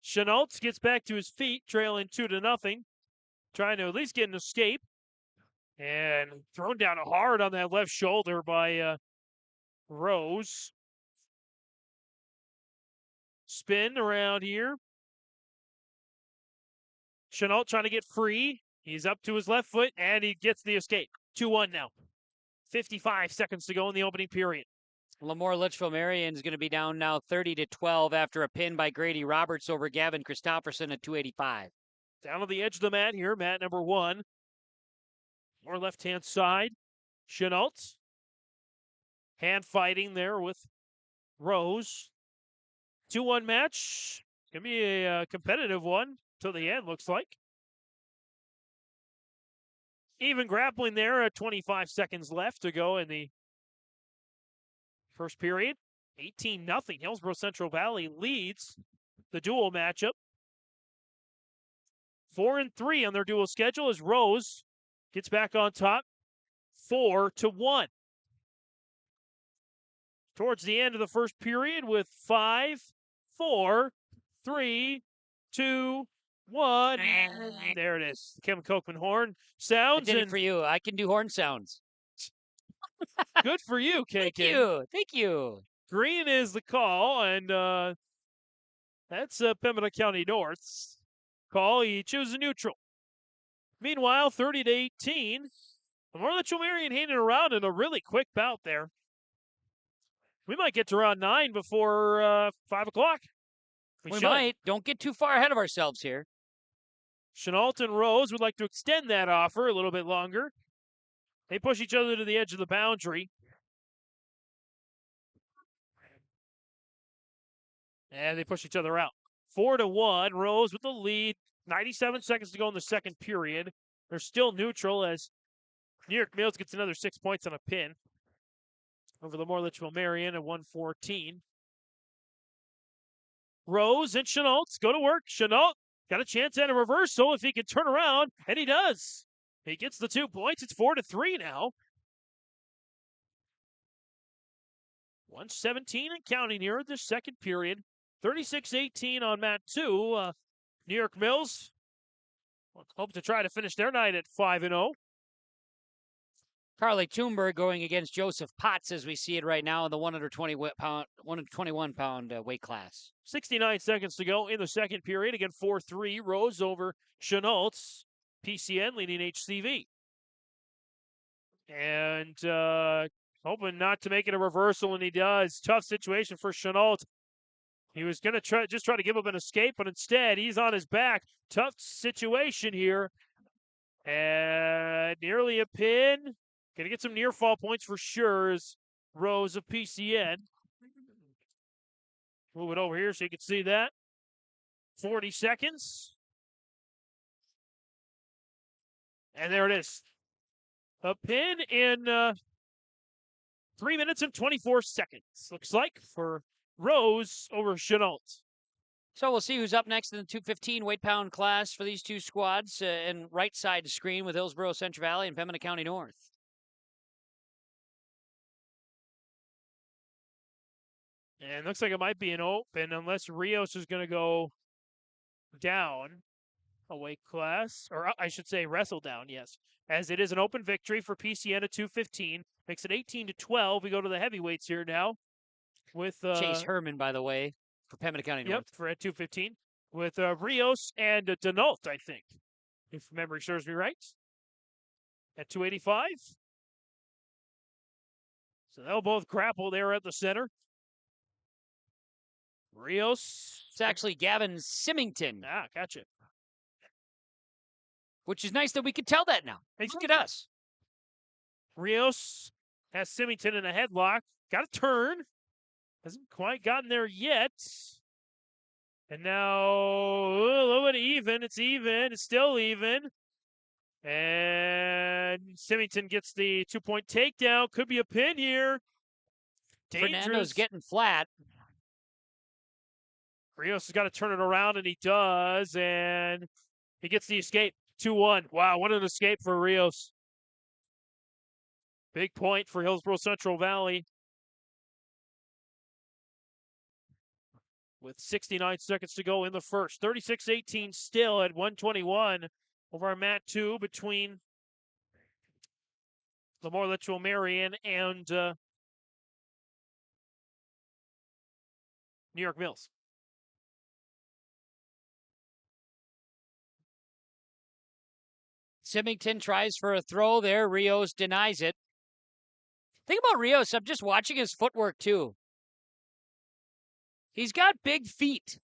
Chenault gets back to his feet, trailing 2-0. Trying to at least get an escape. And thrown down hard on that left shoulder by Rose. Spin around here. Chenault trying to get free. He's up to his left foot, and he gets the escape. 2-1 now. 55 seconds to go in the opening period. LaMoure Litchville-Marion is going to be down now 30-12 after a pin by Grady Roberts over Gavin Christopherson at 285. Down on the edge of the mat here, mat number 1. More left-hand side. Chenault. Hand fighting there with Rose. 2-1 match. It's going to be a competitive one till the end, looks like. Even grappling there at 25 seconds left to go in the first period. 18-0. Hillsboro-Central Valley leads the dual matchup. 4-3 on their dual schedule as Rose gets back on top. 4-1. Towards the end of the first period with 5, 4, 3, 2, 1. There it is. Kevin Kochman horn sounds. I did it for you. I can do horn sounds. Good for you, KK. Thank you. Thank you. Green is the call, and that's Pembina County North's call. He chose a neutral. Meanwhile, 30-18. LaMoure Litchville-Marion hanging around in a really quick bout there. We might get to round 9 before 5 o'clock. We might. Don't get too far ahead of ourselves here. Chenault and Rose would like to extend that offer a little bit longer. They push each other to the edge of the boundary. And they push each other out. 4-1. Rose with the lead. 97 seconds to go in the second period. They're still neutral as New York Mills gets another 6 points on a pin over LaMoure Litchville-Marion at 114. Rose and Chenault go to work. Chenault got a chance at a reversal if he can turn around, and he does. He gets the 2 points. It's 4-3 now. 117 and counting here in the second period. 36-18 on mat 2. New York Mills hope to try to finish their night at 5-0. Carly Thunberg going against Joseph Potts as we see it right now in the 121-pound weight class. 69 seconds to go in the second period. Again, 4-3. Rose over Chenault. PCN leading HCV. And hoping not to make it a reversal, and he does. Tough situation for Chenault. He was going to try to give up an escape, but instead he's on his back. Tough situation here. And nearly a pin. Going to get some near fall points for sure as Rose of PCN. Move it over here so you can see that. 40 seconds. And there it is. A pin in 3 minutes and 24 seconds. Looks like for Rose over Chenault. So we'll see who's up next in the 215 weight pound class for these two squads. And right side screen with Hillsboro-Central Valley and Pembina County North. And looks like it might be an open unless Rios is going to go down a weight class. Or I should say wrestle down, yes. As it is an open victory for PCN at 215. Makes it 18-12. We go to the heavyweights here now. With Chase Herman, by the way, for Pembina County North. Yep, for at 215. With Rios and Denault, I think. If memory serves me right. At 285. So they'll both grapple there at the center. Rios. It's actually Gavin Symington. Ah, gotcha. Which is nice that we can tell that now. Look at us. Rios has Symington in a headlock. Got a turn. Hasn't quite gotten there yet. And now a little bit even. It's even. It's still even. And Symington gets the 2-point takedown. Could be a pin here. Dangerous. Fernando's getting flat. Rios has got to turn it around, and he does. And he gets the escape. 2-1. Wow, what an escape for Rios. Big point for Hillsboro-Central Valley. With 69 seconds to go in the first. 36-18 still at 121 over our mat 2 between LaMoure Litchville-Marion and New York Mills. Symington tries for a throw there. Rios denies it. Think about Rios. I'm just watching his footwork, too. He's got big feet.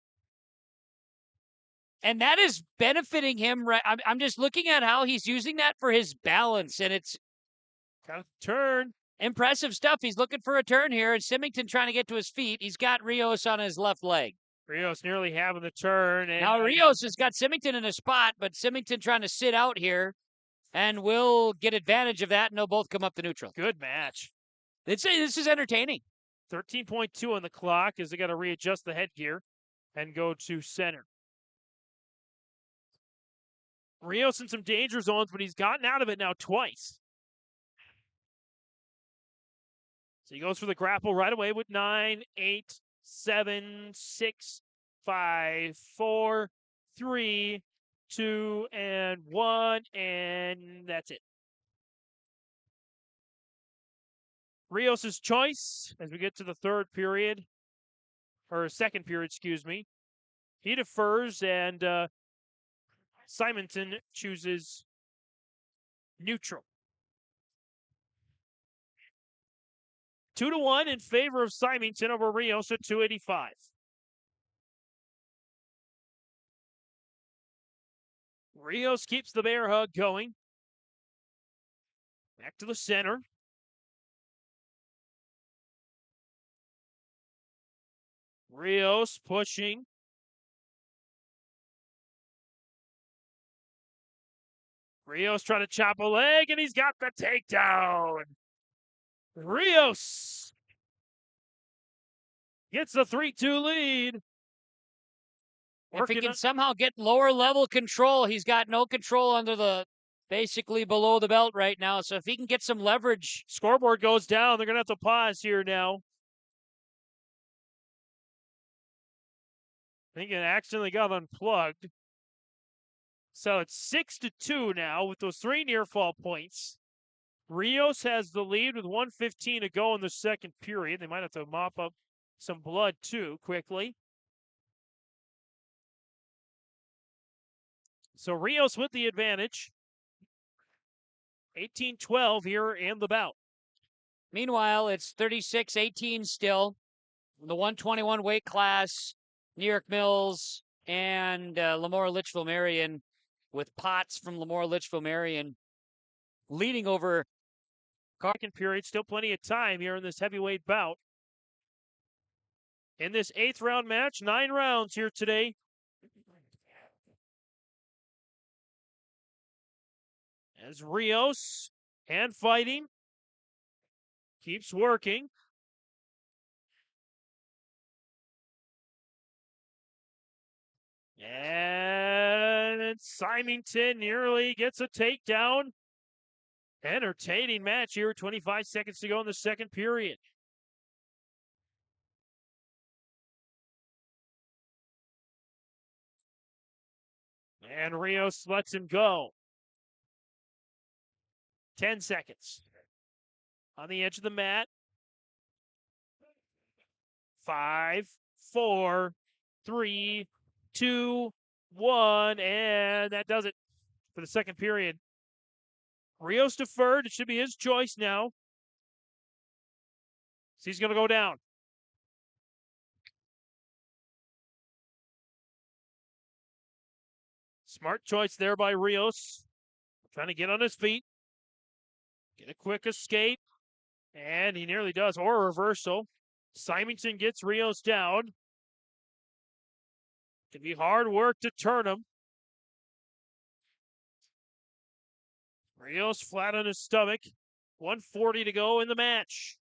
And that is benefiting him. Right? I'm just looking at how he's using that for his balance, and it's got a turn. Impressive stuff. He's looking for a turn here, and Symington trying to get to his feet. He's got Rios on his left leg. Rios nearly having the turn. And now Rios has got Symington in a spot, but Symington trying to sit out here, and will get advantage of that, and they'll both come up to neutral. Good match. This is entertaining. 13.2 on the clock as they got to readjust the headgear and go to center. Rios in some danger zones, but he's gotten out of it now twice. So he goes for the grapple right away with 9, 8, 7, 6, 5, 4, 3, 2, and 1, and that's it. Rios' choice as we get to the second period, excuse me. He defers, and Simonton chooses neutral. 2-1 in favor of Symington over Rios at 285. Rios keeps the bear hug going. Back to the center. Rios pushing. Rios trying to chop a leg, and he's got the takedown. Rios gets the 3-2 lead. If he can somehow get lower level control, he's got no control under the, basically below the belt right now. So if he can get some leverage. Scoreboard goes down. They're going to have to pause here now. I think it accidentally got unplugged. So it's 6-2 now with those 3 near fall points. Rios has the lead with 1:15 to go in the second period. They might have to mop up some blood too quickly. So Rios with the advantage. 18-12 here in the bout. Meanwhile, it's 36-18 still. In the 121 weight class, New York Mills and LaMoure Litchville-Marion, with Potts from LaMoure Litchville-Marion leading over. Second period, still plenty of time here in this heavyweight bout. In this 8th round match, 9 rounds here today. As Rios, hand fighting, keeps working. And Symington nearly gets a takedown. Entertaining match here, 25 seconds to go in the second period. And Rios lets him go. 10 seconds. On the edge of the mat. 5, 4, 3, 2, 1, and that does it for the second period. Rios deferred. It should be his choice now. So he's going to go down. Smart choice there by Rios. Trying to get on his feet. Get a quick escape. And he nearly does. Or a reversal. Symington gets Rios down. Can be hard work to turn him. Rios flat on his stomach. 1:40 to go in the match.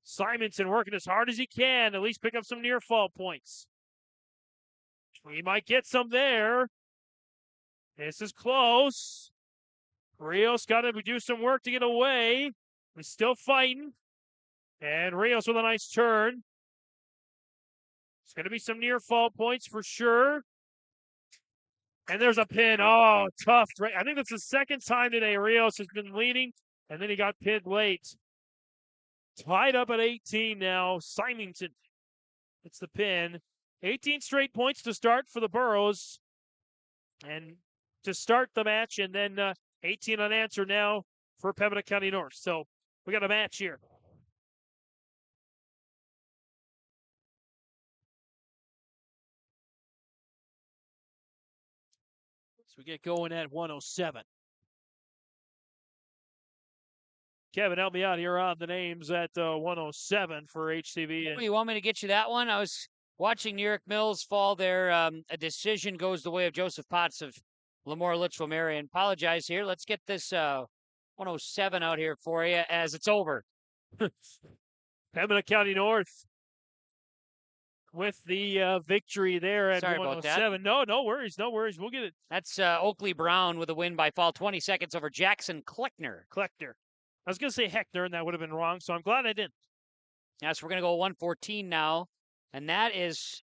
Symington working as hard as he can, at least pick up some near fall points. He might get some there. This is close. Rios got to do some work to get away. He's still fighting. And Rios with a nice turn. It's going to be some near fall points for sure. And there's a pin. Oh, tough. I think that's the second time today Rios has been leading, and then he got pinned late. Tied up at 18 now. Symington. It's the pin. 18 straight points to start for the Burros. And to start the match, and then 18 unanswered now for Pembina County North. So we got a match here. So we get going at 107. Kevin, help me out here on the names at 107 for HCV. Oh, you want me to get you that one? I was watching New York Mills fall there. A decision goes the way of Joseph Potts of LaMoure, Litchville-Marion. Apologize here. Let's get this 107 out here for you as it's over. Pembina County North with the victory there at Sorry 107. about that. No worries. We'll get it. That's Oakley Brown with a win by fall 20 seconds over Jackson Kleckner. I was going to say Heckner, and that would have been wrong, so I'm glad I didn't. Yeah, so we're going to go 114 now, and that is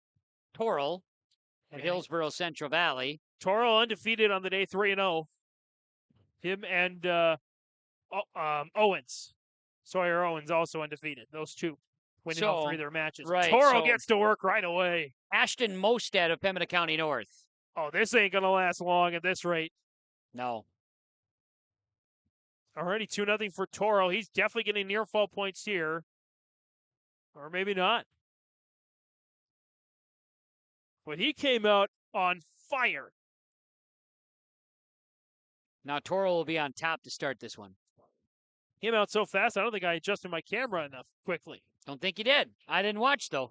Torrell at Hillsboro-Central Valley. Torrell undefeated on the day, 3-0. Him and Owens. Sawyer Owens also undefeated. Those two winning all three of their matches. Right, Torrell gets to work right away. Ashton Mostad of Pembina County North. Oh, this ain't going to last long at this rate. No. Already 2-0 for Torrell. He's definitely getting near fall points here. Or maybe not. But he came out on fire. Now Torrell will be on top to start this one. Came out so fast, I don't think I adjusted my camera enough quickly. Don't think you did. I didn't watch, though.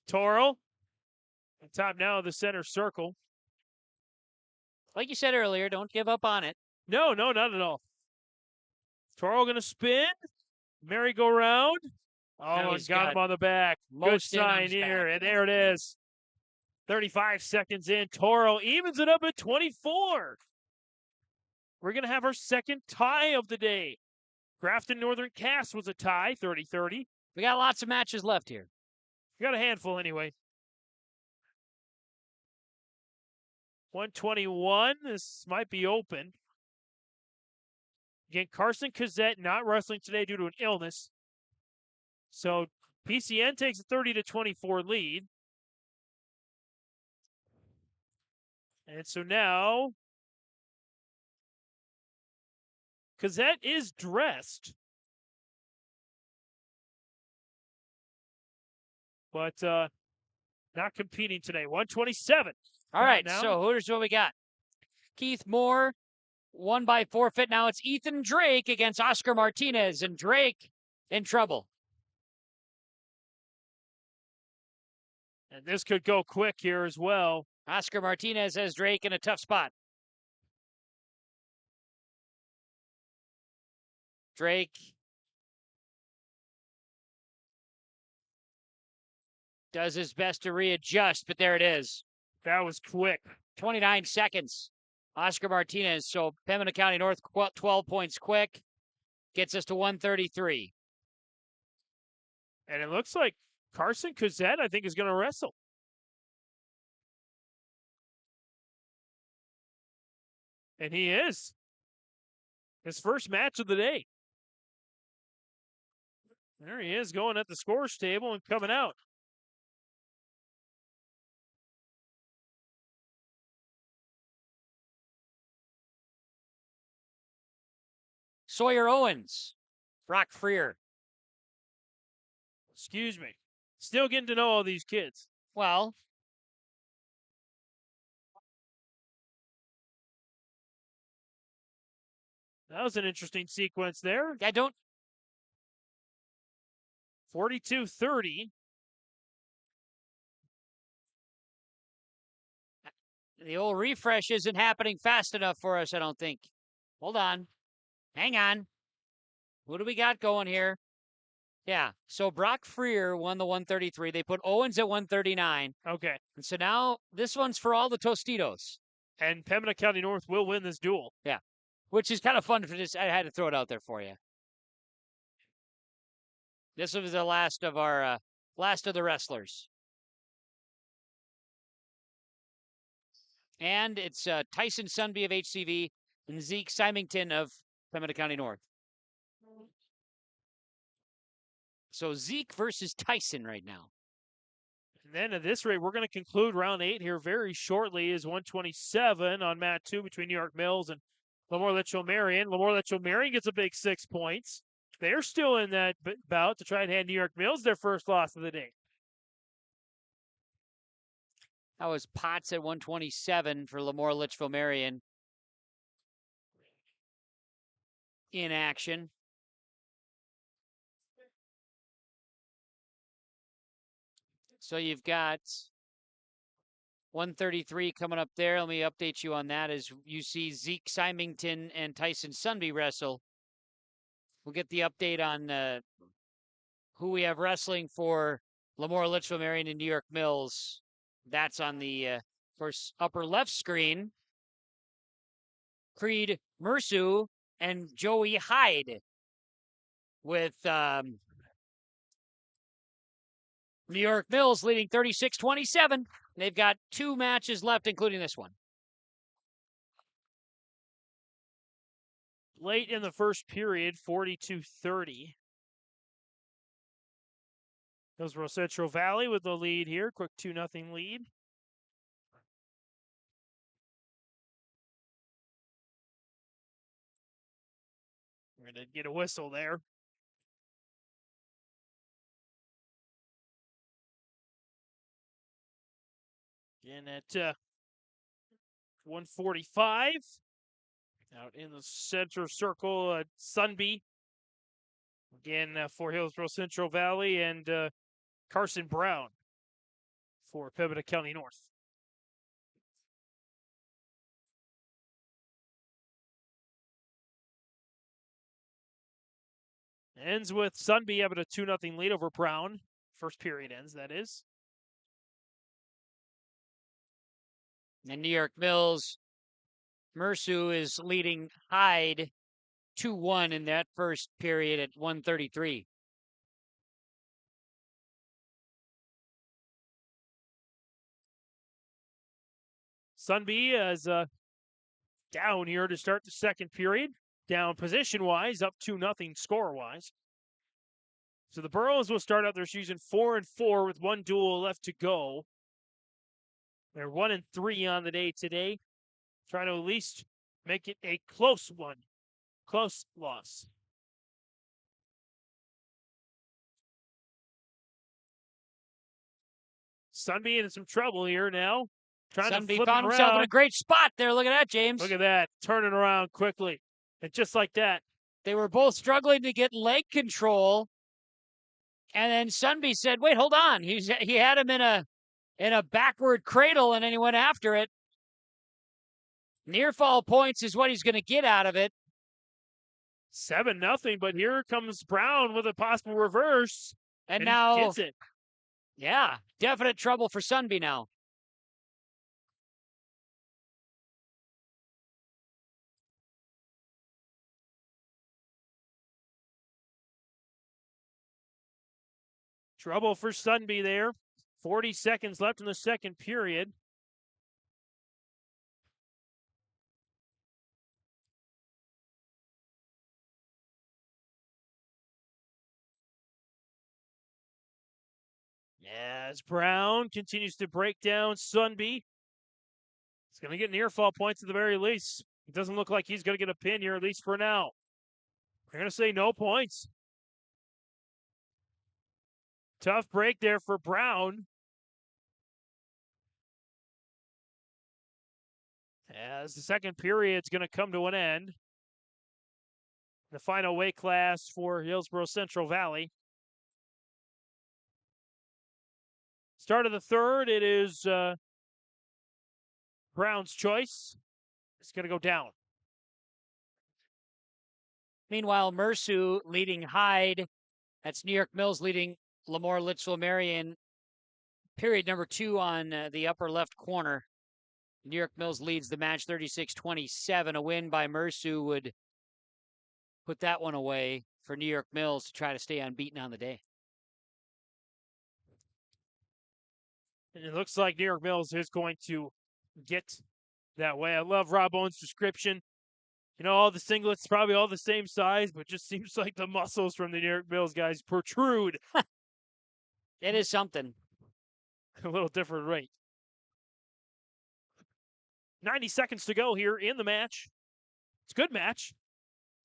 Torrell on top now of the center circle. Like you said earlier, don't give up on it. No, not at all. Torrell going to spin. Merry-go-round. Oh, he's got him on the back. Good sign here, and there it is. 35 seconds in. Torrell evens it up at 24. We're going to have our second tie of the day. Grafton Northern Cass was a tie, 30-30. We got lots of matches left here. We got a handful anyway. 121. This might be open. Again, Carson Cazzette not wrestling today due to an illness. So PCN takes a 30-24 lead. And so now Cazzette is dressed. But not competing today. 127. All right, so here's what we got. Keith Moore won by forfeit. Now it's Ethan Drake against Oscar Martinez, and Drake in trouble. And this could go quick here as well. Oscar Martinez has Drake in a tough spot. Drake does his best to readjust, but there it is. That was quick. 29 seconds. Oscar Martinez, so Pembina County North 12 points quick. Gets us to 133. And it looks like Carson Cazzette, I think, is going to wrestle. And he is. His first match of the day. There he is going at the scores table and coming out. Sawyer Owens, Brock Freer. Excuse me. Still getting to know all these kids. Well, that was an interesting sequence there. I don't. 42-30. The old refresh isn't happening fast enough for us, I don't think. Hold on. Hang on. What do we got going here? Yeah, so Brock Freer won the 133. They put Owens at 139. Okay. And so now this one's for all the Tostitos. And Pembina County North will win this duel. Yeah, which is kind of fun for this. I had to throw it out there for you. This was the last of the wrestlers. And it's Tyson Sunby of HCV and Zeke Symington of Pembina County North. So Zeke versus Tyson right now. then at this rate, we're going to conclude round 8 here very shortly. Is 127 on mat 2 between New York Mills and LaMoure Litchville-Marion. LaMoure Litchville-Marion gets a big 6 points. They're still in that bout to try and hand New York Mills their first loss of the day. That was Potts at 127 for LaMoure Litchville-Marion in action. So you've got 133 coming up there. Let me update you on that as you see Zeke Symington and Tyson Sunby wrestle. We'll get the update on who we have wrestling for LaMoure Litchville-Marion and New York Mills. That's on the first upper left screen. Creed Mersu and Joey Hyde with New York Mills leading 36-27. They've got 2 matches left, including this one. Late in the first period, 42-30. Hillsboro-Central Valley with the lead here. Quick 2-0 lead. We're going to get a whistle there. Again at 145. Out in the center circle, Sunby. Again for Hillsboro-Central Valley, and Carson Brown for Pembina County North. Ends with Sunby having a 2-0 lead over Brown. First period ends, that is. And New York Mills, Mersu is leading Hyde 2-1 in that first period at 133. Sunby is down here to start the second period. Down position-wise, up 2-0 score-wise. So the Burros will start out their season 4-4 with 1 duel left to go. They're 1-3 on the day today. Trying to at least make it a close one. Close loss. Sunby in some trouble here now. Sunby found himself in a great spot there. Look at that, James. Look at that. Turning around quickly. And just like that. They were both struggling to get leg control. And then Sunby said, wait, hold on. He had him in a backward cradle, and then he went after it. Near fall points is what he's going to get out of it. 7-0, but here comes Brown with a possible reverse. And now gets it. Yeah, definite trouble for Sunby now. Trouble for Sunby there. 40 seconds left in the second period. As Brown continues to break down Sunby. He's going to get near fall points at the very least. It doesn't look like he's going to get a pin here, at least for now. They're going to say no points. Tough break there for Brown. As the second period's going to come to an end. The final weight class for Hillsboro-Central Valley. Start of the third, it is Brown's choice. It's going to go down. Meanwhile, Mersu leading Hyde. That's New York Mills leading LaMoure Litchville-Marion. Period number 2 on the upper left corner. New York Mills leads the match 36-27. A win by Mersu would put that one away for New York Mills to try to stay unbeaten on the day. And it looks like New York Mills is going to get that way. I love Rob Owen's description. You know, all the singlets, probably all the same size, but just seems like the muscles from the New York Mills guys protrude. It is something. a little different rate. 90 seconds to go here in the match. It's a good match.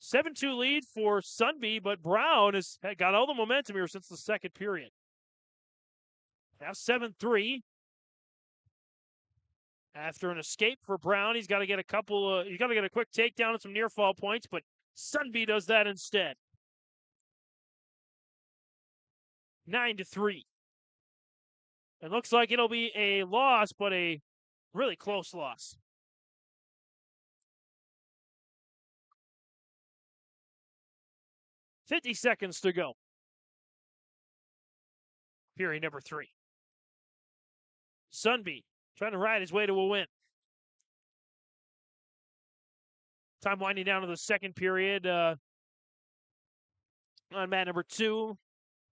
7-2 lead for Sunby, but Brown has got all the momentum here since the second period. Now 7-3. After an escape for Brown, he's got to get a couple. He's got to get a quick takedown and some near fall points, but Sunby does that instead. 9-3. It looks like it'll be a loss, but a really close loss. $50 seconds to go. Period number 3. Sunby trying to ride his way to a win. Time winding down to the second period. On mat number 2,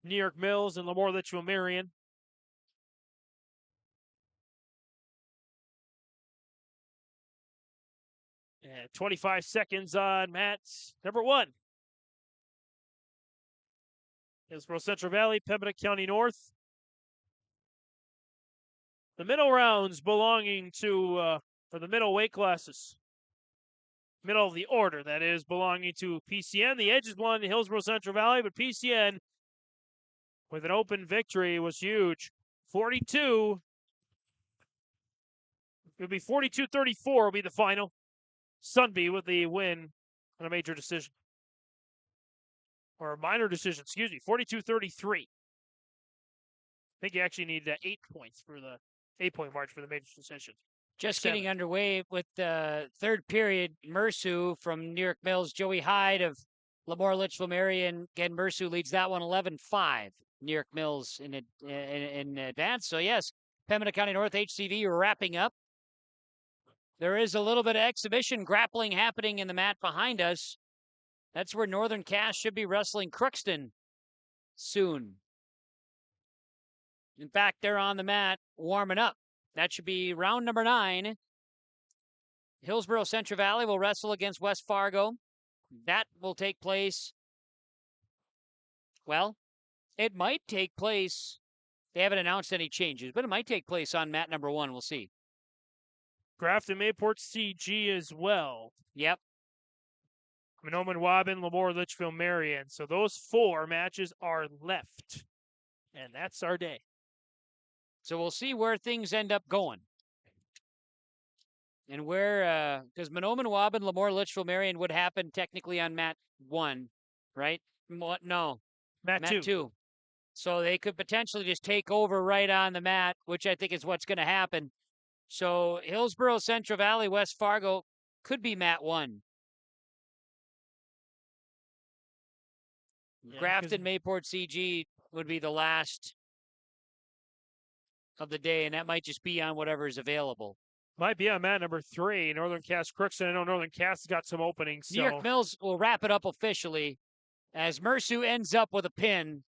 New York Mills and LaMoure Litchville-Marion. And 25 seconds on mat number 1. Hillsboro-Central Valley, Pembina County North. The middle rounds belonging to, for the middle weight classes. Middle of the order, that is, belonging to PCN. The edges belong to Hillsboro-Central Valley, but PCN, with an open victory, was huge. 42. It'll be 42-34 will be the final. Sunby with the win on a major decision. Or a minor decision, excuse me, 42-33. I think you actually need 8 points for the 8-point margin for the major decision. Just getting underway with the third period. Mersu from New York Mills, Joey Hyde of LaMoure Litchville-Marion. Again, Mersu leads that one 11-5. New York Mills in advance. So yes, Pembina County North HCV wrapping up. There is a little bit of exhibition grappling happening in the mat behind us. That's where Northern Cass should be wrestling Crookston soon. In fact, they're on the mat warming up. That should be round number 9. Hillsboro-Central Valley will wrestle against West Fargo. That will take place. Well, it might take place. They haven't announced any changes, but it might take place on mat number 1. We'll see. Grafton, Mayport, CG as well. Yep. Mahnomen, Waubun, LaMoure, Litchville-Marion. So those 4 matches are left. And that's our day. So we'll see where things end up going. And where, because Mahnomen, Waubun, LaMoure, Litchville-Marion would happen technically on mat 1, right? No. Mat 2. So they could potentially just take over right on the mat, which I think is what's going to happen. So Hillsboro-Central Valley, West Fargo could be mat 1. Yeah, Grafton, Mayport, CG would be the last of the day, and that might just be on whatever is available. Might be on mat number 3, Northern Cass Crookston. I know Northern Cass has got some openings. New York Mills will wrap it up officially as Mersu ends up with a pin.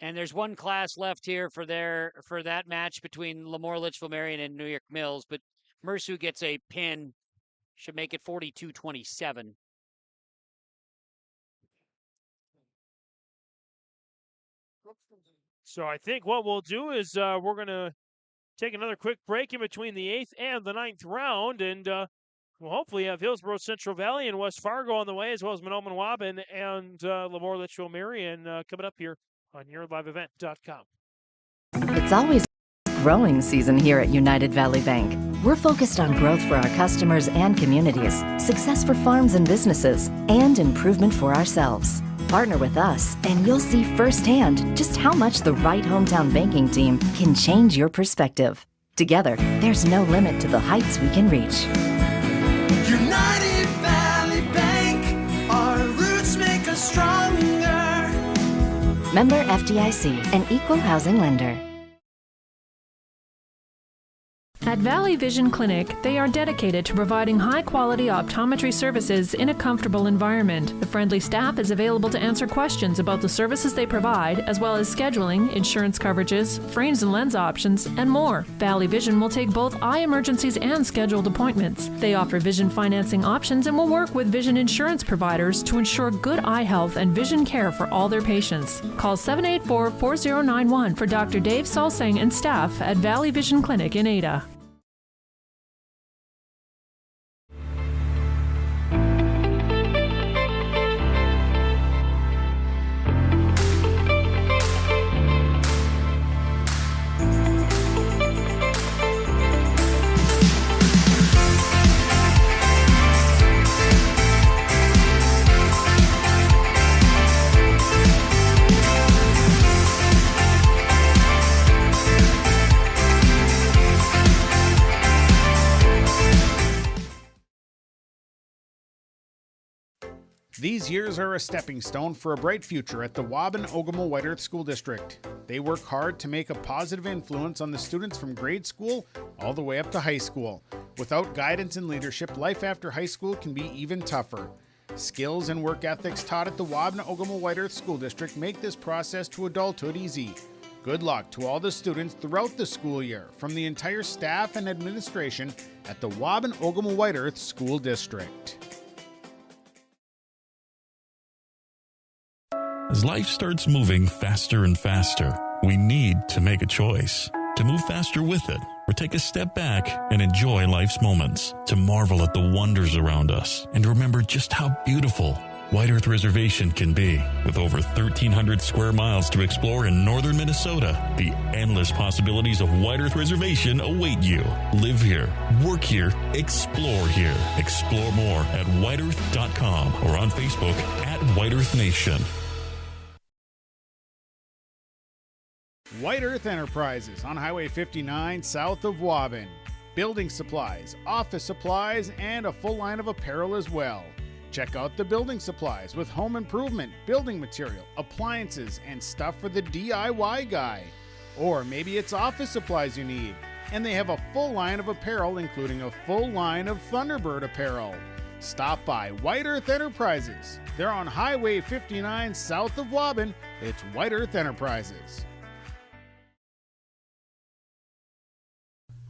And there's one class left here for that match between LaMoure Litchville-Marion and New York Mills, but Mersu gets a pin, should make it 42-27. So I think what we'll do is we're going to take another quick break in between the 8th and the 9th round, and we'll hopefully have Hillsboro-Central Valley and West Fargo on the way, as well as Mahnomen, Waubun and LaMoure Litchville-Marion coming up here on YourLiveEvent.com. It's always growing season here at United Valley Bank. We're focused on growth for our customers and communities, success for farms and businesses, and improvement for ourselves. Partner with us, and you'll see firsthand just how much the right hometown banking team can change your perspective. Together, there's no limit to the heights we can reach. United Valley Bank, our roots make us stronger. Member FDIC, an equal housing lender. At Valley Vision Clinic, they are dedicated to providing high-quality optometry services in a comfortable environment. The friendly staff is available to answer questions about the services they provide, as well as scheduling, insurance coverages, frames and lens options, and more. Valley Vision will take both eye emergencies and scheduled appointments. They offer vision financing options and will work with vision insurance providers to ensure good eye health and vision care for all their patients. Call 784-4091 for Dr. Dave Salsing and staff at Valley Vision Clinic in Ada. These years are a stepping stone for a bright future at the Waubun-Ogama-White Earth School District. They work hard to make a positive influence on the students from grade school all the way up to high school. Without guidance and leadership, life after high school can be even tougher. Skills and work ethics taught at the Waubun-Ogama-White Earth School District make this process to adulthood easy. Good luck to all the students throughout the school year from the entire staff and administration at the Waubun-Ogama-White Earth School District. As life starts moving faster and faster, we need to make a choice. To move faster with it, or take a step back and enjoy life's moments. To marvel at the wonders around us, and remember just how beautiful White Earth Reservation can be. With over 1,300 square miles to explore in northern Minnesota, the endless possibilities of White Earth Reservation await you. Live here, work here, explore here. Explore more at whiteearth.com or on Facebook at White Earth Nation. White Earth Enterprises on Highway 59 south of Waubun. Building supplies, office supplies, and a full line of apparel as well. Check out the building supplies with home improvement, building material, appliances, and stuff for the DIY guy. Or maybe it's office supplies you need, and they have a full line of apparel, including a full line of Thunderbird apparel. Stop by White Earth Enterprises. They're on Highway 59 south of Waubun. It's White Earth Enterprises.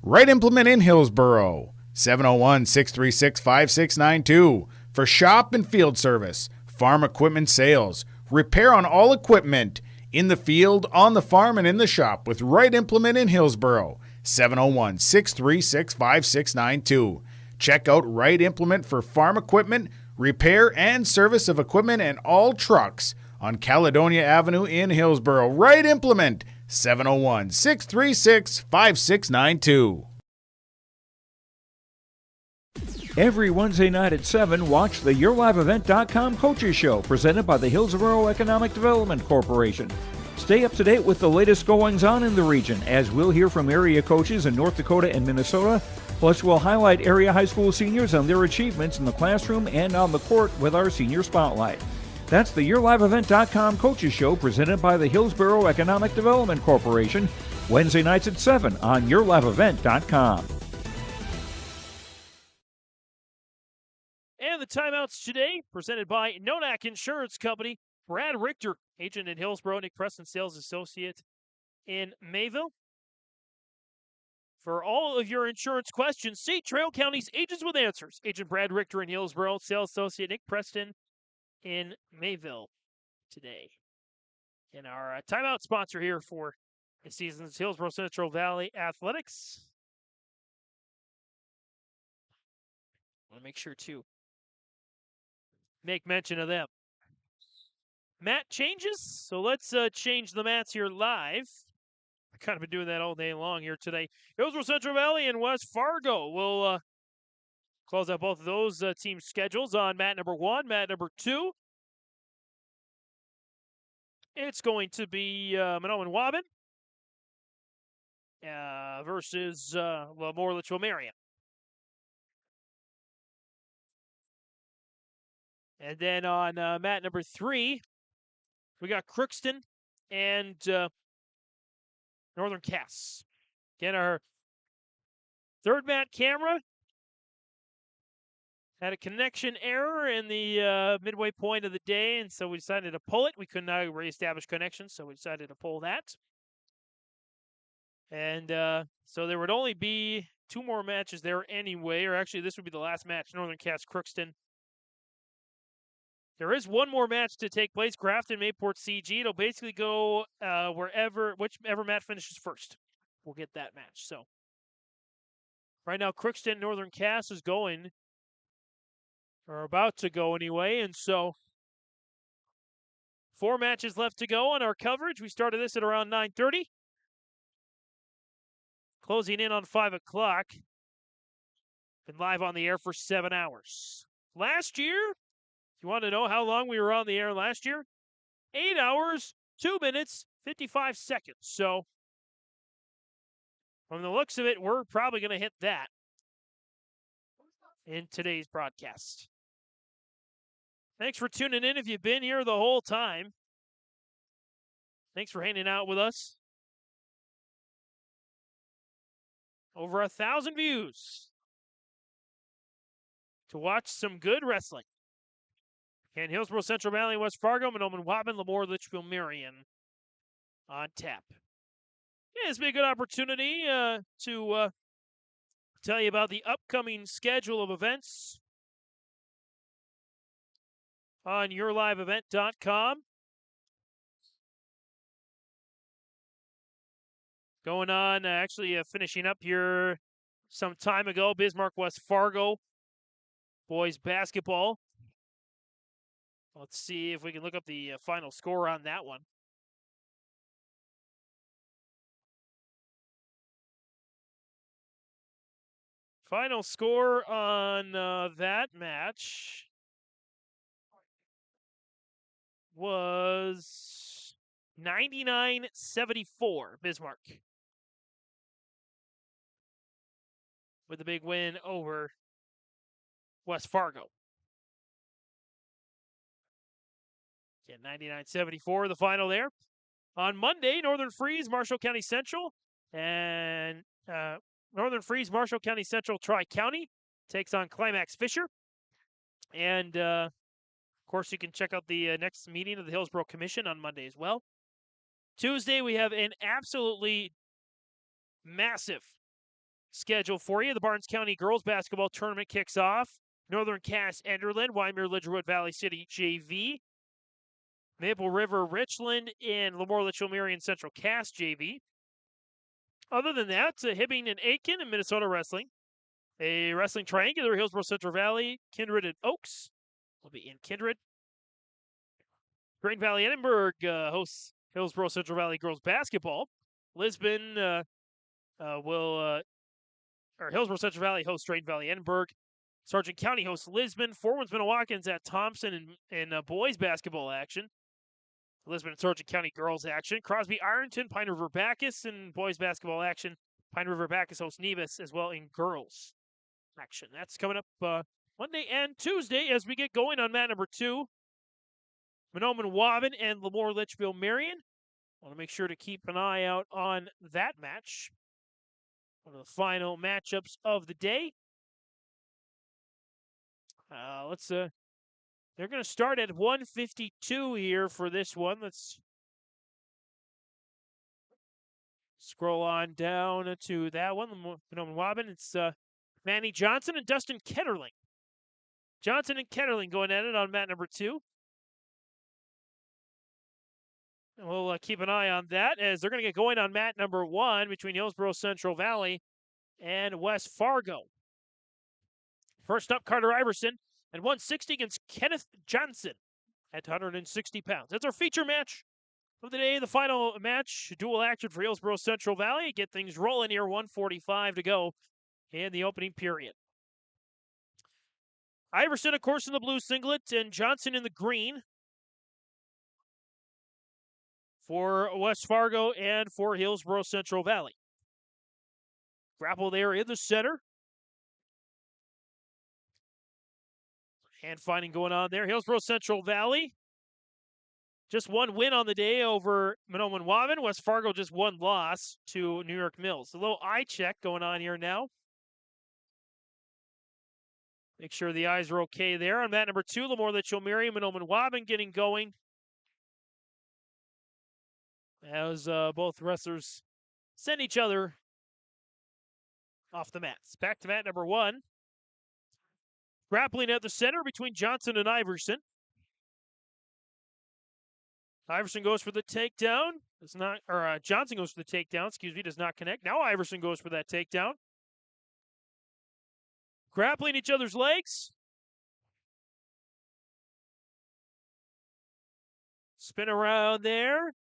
Right Implement in Hillsboro, 701-636-5692 for shop and field service, farm equipment sales, repair on all equipment, in the field, on the farm, and in the shop with Right Implement in Hillsboro, 701-636-5692. Check out Right Implement for farm equipment, repair and service of equipment and all trucks on Caledonia Avenue in Hillsboro. Right Implement, 701-636-5692. Every Wednesday night at 7, watch the YourLiveEvent.com Coaches Show presented by the Hillsboro Economic Development Corporation. Stay up to date with the latest goings-on in the region, as we'll hear from area coaches in North Dakota and Minnesota. Plus, we'll highlight area high school seniors and their achievements in the classroom and on the court with our Senior Spotlight. That's the YourLiveEvent.com Coaches Show presented by the Hillsboro Economic Development Corporation, Wednesday nights at 7 on YourLiveEvent.com. And the timeouts today, presented by Nonak Insurance Company. Brad Richter, agent in Hillsboro, Nick Preston, sales associate in Mayville. For all of your insurance questions, see Trail County's Agents with Answers. Agent Brad Richter in Hillsboro, sales associate Nick Preston in Mayville today. And our timeout sponsor here for this season's Hillsboro-Central Valley Athletics. I want to make sure to make mention of them. Mat changes, so let's change the mats here live. I've kind of been doing that all day long here today. Hillsboro-Central Valley and West Fargo will close out both of those team schedules on mat number 1, mat number 2. It's going to be Mahnomen Waubun versus LaMoure Litchville-Marion. And then on mat number 3, we got Crookston and Northern Cass. Again, our Third mat camera had a connection error in the midway point of the day, and so we decided to pull it. We could not reestablish connection, so we decided to pull that. And so there would only be 2 more matches there anyway, or actually this would be the last match, Northern Cass Crookston. There is 1 more match to take place, Grafton Mayport CG. It'll basically go whichever match finishes first. We'll get that match. So right now, Crookston Northern Cass is going, or about to go anyway, and so 4 matches left to go on our coverage. We started this at around 9:30. Closing in on 5 o'clock. Been live on the air for 7 hours. Last year, if you want to know how long we were on the air last year, 8 hours, 2 minutes, 55 seconds. So, from the looks of it, we're probably going to hit that in today's broadcast. Thanks for tuning in if you've been here the whole time. Thanks for hanging out with us. Over 1,000 views to watch some good wrestling. And Hillsboro, Central Valley, West Fargo, Mahnomen, Waubun, LaMoure, Litchville-Marion on tap. Yeah, it's been a good opportunity to tell you about the upcoming schedule of events on yourliveevent.com. Going on, finishing up here some time ago, Bismarck, West Fargo, boys basketball. Let's see if we can look up the final score on that one. Final score on that match was 99-74, Bismarck, with a big win over West Fargo. Yeah, 99-74, the final there. On Monday, Northern Freeze, Marshall County Central, and Northern Freeze, Marshall County Central, Tri-County takes on Climax Fisher. And, of course, you can check out the next meeting of the Hillsboro Commission on Monday as well. Tuesday, we have an absolutely massive schedule for you. The Barnes County Girls Basketball Tournament kicks off. Northern Cass Enderlin, Wymer Lidgerwood Valley City JV. Maple River Richland and LaMoure Litchville-Marion Central Cass JV. Other than that, Hibbing and Aiken and Minnesota Wrestling. A wrestling triangular, Hillsboro Central Valley, Kindred and Oaks will be in Kindred. Green Valley Edinburgh hosts Hillsboro Central Valley Girls Basketball. Lisbon Hillsboro Central Valley hosts Green Valley Edinburgh. Sargent County hosts Lisbon. Foreman's Minnewaukins at Thompson in boys basketball action. Lisbon and Sargent County girls action. Crosby Ironton, Pine River Bacchus in boys basketball action. Pine River Bacchus hosts Nevis as well in girls action. That's coming up Monday and Tuesday as we get going on mat number 2. Mahnomen Waubun and LaMoure Litchville-Marion. Want to make sure to keep an eye out on that match. One of the final matchups of the day. They're going to start at 152 here for this one. Let's scroll on down to that one. Mahnomen Waubun. It's Manny Johnson and Dustin Ketterling. Johnson and Ketterling going at it on mat number 2. And we'll keep an eye on that as they're going to get going on mat number 1 between Hillsboro Central Valley and West Fargo. First up, Carter Iverson at 160 against Kenneth Johnson at 160 pounds. That's our feature match of the day. The final match, dual action for Hillsboro Central Valley. Get things rolling here, 1:45 to go in the opening period. Iverson, of course, in the blue singlet and Johnson in the green for West Fargo and for Hillsboro Central Valley. Grapple there in the center. Hand fighting going on there. Hillsboro Central Valley, just one win on the day over Mahnomen Waubun. West Fargo just one loss to New York Mills. A little eye check going on here now. Make sure the eyes are okay there. On mat number 2, LaMoure, Litchville-Marion, Mahnomen, Waubun getting going. As both wrestlers send each other off the mats. Back to mat number 1. Grappling at the center between Johnson and Iverson. Iverson goes for the takedown. Johnson goes for the takedown, does not connect. Now Iverson goes for that takedown. Grappling each other's legs. Spin around there.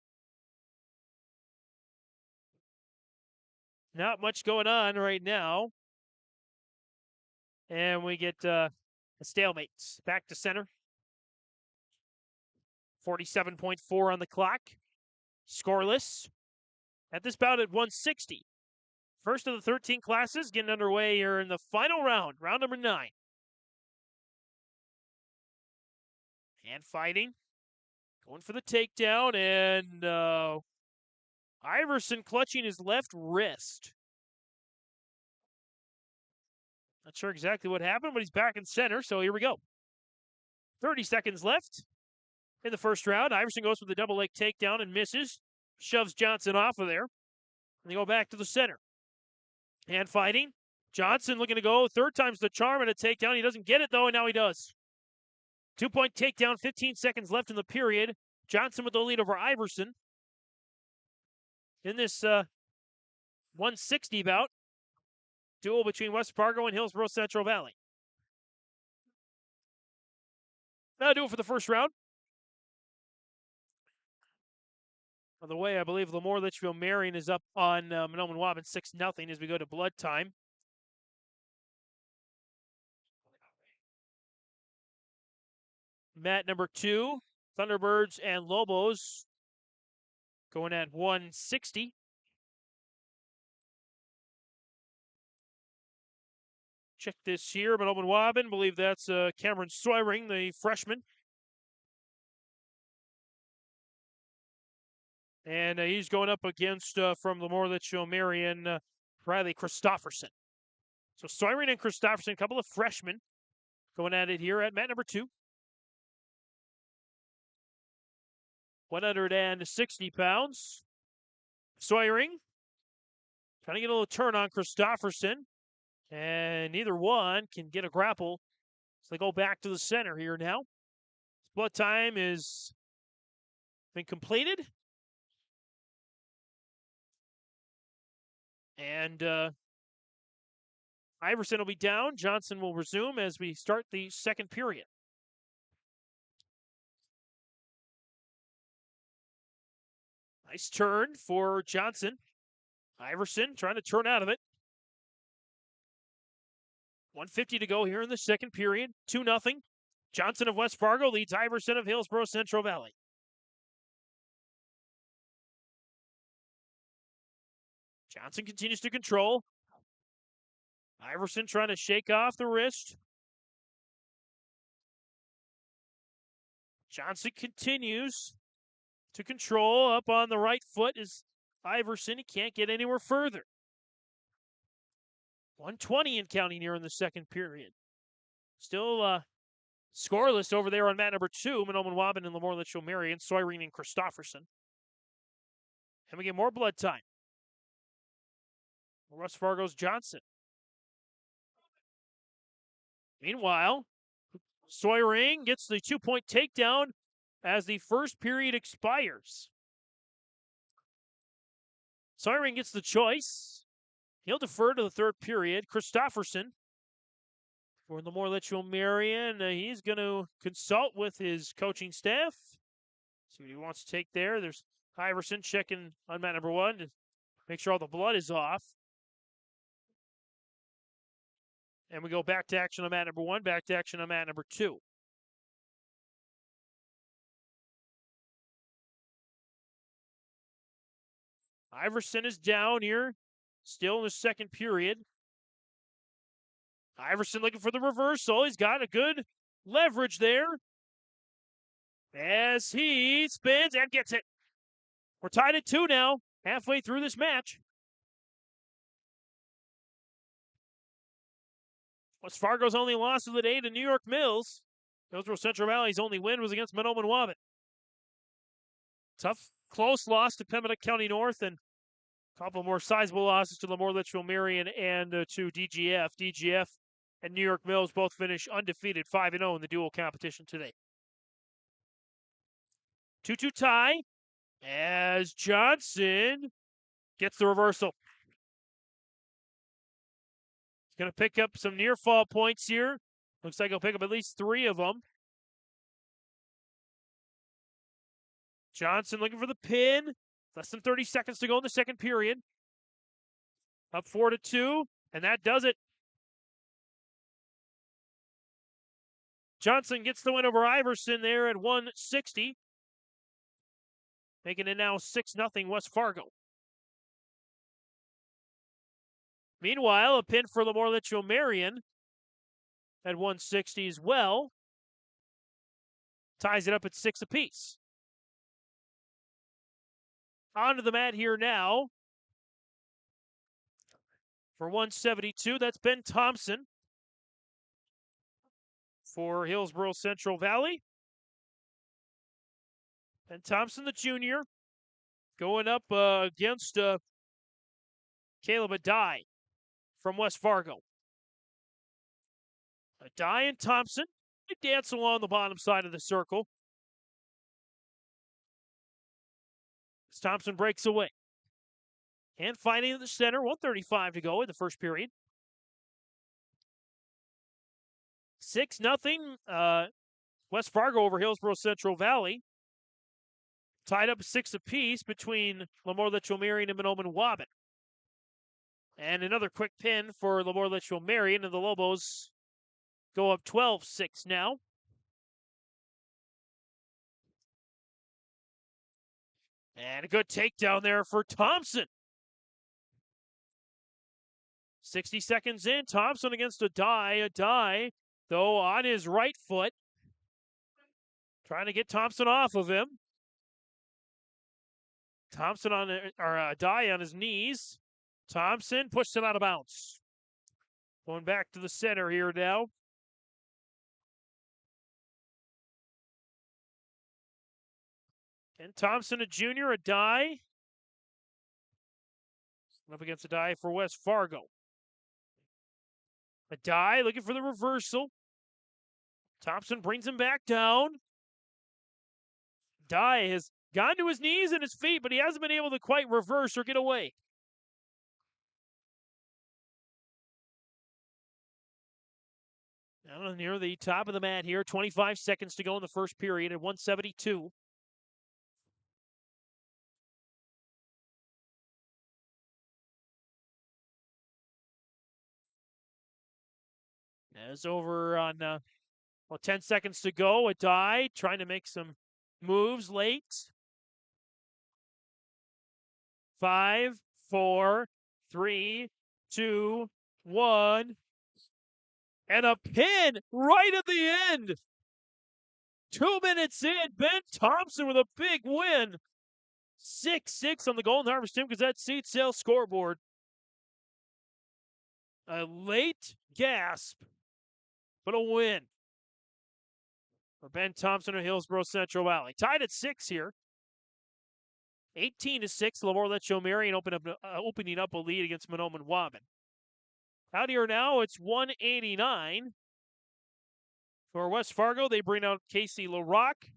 Not much going on right now. And we get a stalemate. Back to center. 47.4 on the clock. Scoreless. At this bout at 160. First of the 13 classes getting underway here in the final round. Round number 9. And fighting. Going for the takedown. And Iverson clutching his left wrist. Not sure exactly what happened, but he's back in center, so here we go. 30 seconds left in the first round. Iverson goes for the double leg takedown and misses. Shoves Johnson off of there. And they go back to the center. And fighting. Johnson looking to go. Third time's the charm and a takedown. He doesn't get it, though, and now he does. 2-point takedown, 15 seconds left in the period. Johnson with the lead over Iverson. In this 160 bout, duel between West Fargo and Hillsboro-Central Valley. Now duel for the first round. By the way, I believe LaMoure, Litchville-Marion is up on Mahnomen Waubun 6-0 as we go to blood time. Mat number 2, Thunderbirds and Lobos going at 160. Check this here, Mahnomen Waubun. Believe that's Cameron Soyring, the freshman. And he's going up against, from LaMoure, Litchville-Marion, Riley Christofferson. So Soyring and Christofferson, a couple of freshmen, going at it here at mat number 2. 160 pounds. Soyring trying to get a little turn on Christofferson. And neither one can get a grapple. So they go back to the center here now. Blood time has been completed. And Iverson will be down. Johnson will resume as we start the second period. Nice turn for Johnson. Iverson trying to turn out of it. 1:50 to go here in the second period. 2-0. Johnson of West Fargo leads Iverson of Hillsboro-Central Valley. Johnson continues to control. Iverson trying to shake off the wrist. Johnson continues to control up on the right foot as Iverson. He can't get anywhere further. 120 and counting here in the second period. Still scoreless over there on mat number 2. Mahnomen Waubun and LaMoure, Litchville-Marion, Soyring and Christofferson. And we get more blood time. West Fargo's Johnson. Meanwhile, Soyring gets the 2-point takedown as the first period expires. Soyring gets the choice. He'll defer to the third period. Christofferson for LaMoure, Litchville-Marion. He's going to consult with his coaching staff. See what he wants to take there. There's Iverson checking on mat number 1 to make sure all the blood is off. And we go back to action on mat number 1, back to action on mat number 2. Iverson is down here, still in the second period. Iverson looking for the reversal. He's got a good leverage there as he spins and gets it. We're tied at 2 now, halfway through this match. West Fargo's only loss of the day to New York Mills. Hillsboro-Central Valley's only win was against Mahnomen Waubun. Tough, close loss to Pembina County North, and a couple more sizable losses to LaMoure, Litchville-Marion, and to DGF. DGF and New York Mills both finish undefeated 5-0 in the dual competition today. 2-2 tie as Johnson gets the reversal. He's going to pick up some near fall points here. Looks like he'll pick up at least 3 of them. Johnson looking for the pin. Less than 30 seconds to go in the second period. Up 4-2, and that does it. Johnson gets the win over Iverson there at 160. Making it now 6-0 West Fargo. Meanwhile, a pin for LaMoure Litchville-Marion at 160 as well. Ties it up at 6 apiece. Onto the mat here now. For 172, that's Ben Thompson for Hillsboro-Central Valley. Ben Thompson, the junior, going up against Caleb Adai from West Fargo. Adai and Thompson, they dance along the bottom side of the circle. As Thompson breaks away. And fighting in the center, 1:35 to go in the first period. 6-0 West Fargo over Hillsboro-Central Valley. Tied up 6 apiece between LaMoure Litchville-Marion and Mahnomen Waubun. And another quick pin for LaMoure Litchville-Marion, and the Lobos go up 12-6 now. And a good takedown there for Thompson. 60 seconds in, Thompson against Adai. Adai, though, on his right foot. Trying to get Thompson off of him. Thompson Adai on his knees. Thompson pushed him out of bounds. Going back to the center here now. And Thompson, a junior, Adai. Up against Adai for West Fargo. Adai looking for the reversal. Thompson brings him back down. Adai has gone to his knees and his feet, but he hasn't been able to quite reverse or get away. Now near the top of the mat here, 25 seconds to go in the first period at 172. As over on 10 seconds to go, Adai trying to make some moves late. 5, 4, 3, 2, 1. And a pin right at the end. 2 minutes in, Ben Thompson with a big win. 6-6 on the Golden Harvest Tim Gazette seat sale scoreboard. A late gasp, but a win for Ben Thompson of Hillsboro-Central Valley. Tied at 6 here. 18-6, LaMoure Litchville-Marion opening up a lead against Mahnomen Waubun. Out here now, it's 189. For West Fargo, they bring out Casey LaRock.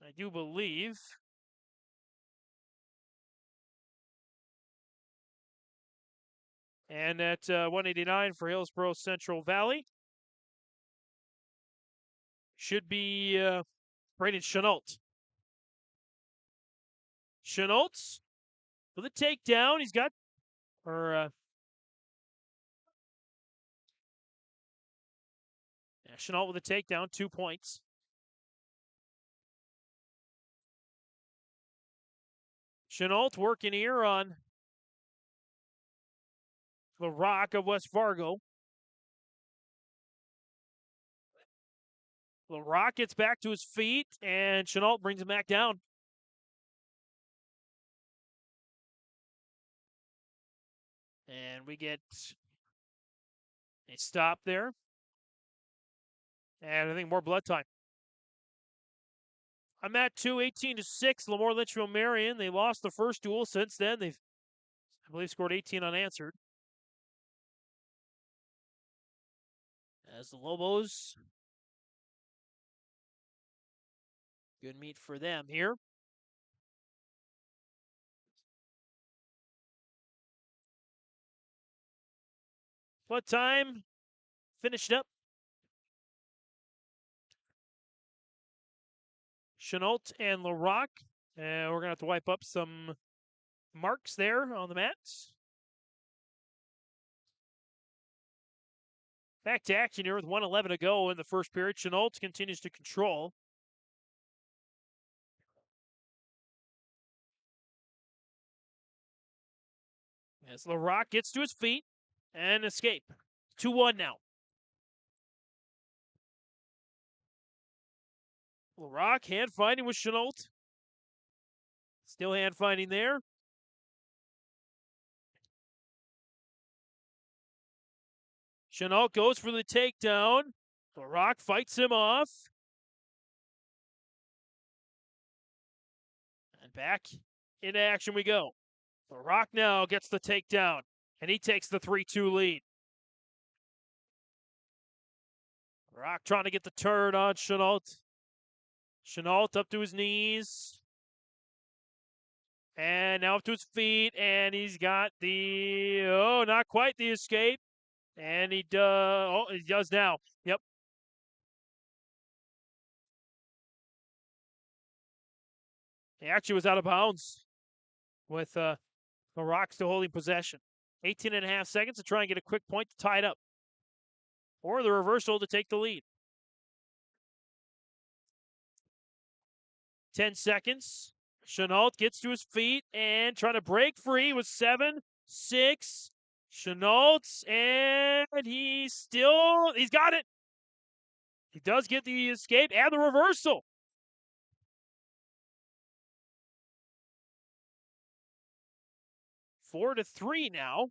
I do believe. And at 189 for Hillsboro-Central Valley should be Braden Chenault. Chenault with a takedown. He's got, Chenault with a takedown, 2 points. Chenault working here on the Rock of West Fargo. The Rock gets back to his feet, and Chenault brings him back down. And we get They stop there. And I think more blood time. I'm at 18-6, LaMoure Litchville-Marion. They lost the first duel. Since then, they've, I believe, scored 18 unanswered. As the Lobos, good meet for them here. Blood time finished up. Chenault and LaRock. And we're going to have to wipe up some marks there on the mats. Back to action here with 1:11 to go in the first period. Chenault continues to control. As LaRock gets to his feet and escape. 2-1 now. LaRock hand fighting with Chenault. Still hand fighting there. Chenault goes for the takedown. LaRock fights him off. And back into action we go. LaRock now gets the takedown, and he takes the 3-2 lead. LaRock trying to get the turn on Chenault. Chenault up to his knees. And now up to his feet, and he's got the, not quite the escape. And he does now. Yep. He actually was out of bounds with LaRock still holding possession. 18.5 seconds to try and get a quick point to tie it up. Or the reversal to take the lead. 10 seconds. Chenault gets to his feet and trying to break free with 7, 6. Chenault, and he's got it. He does get the escape and the reversal. Four to 3 now.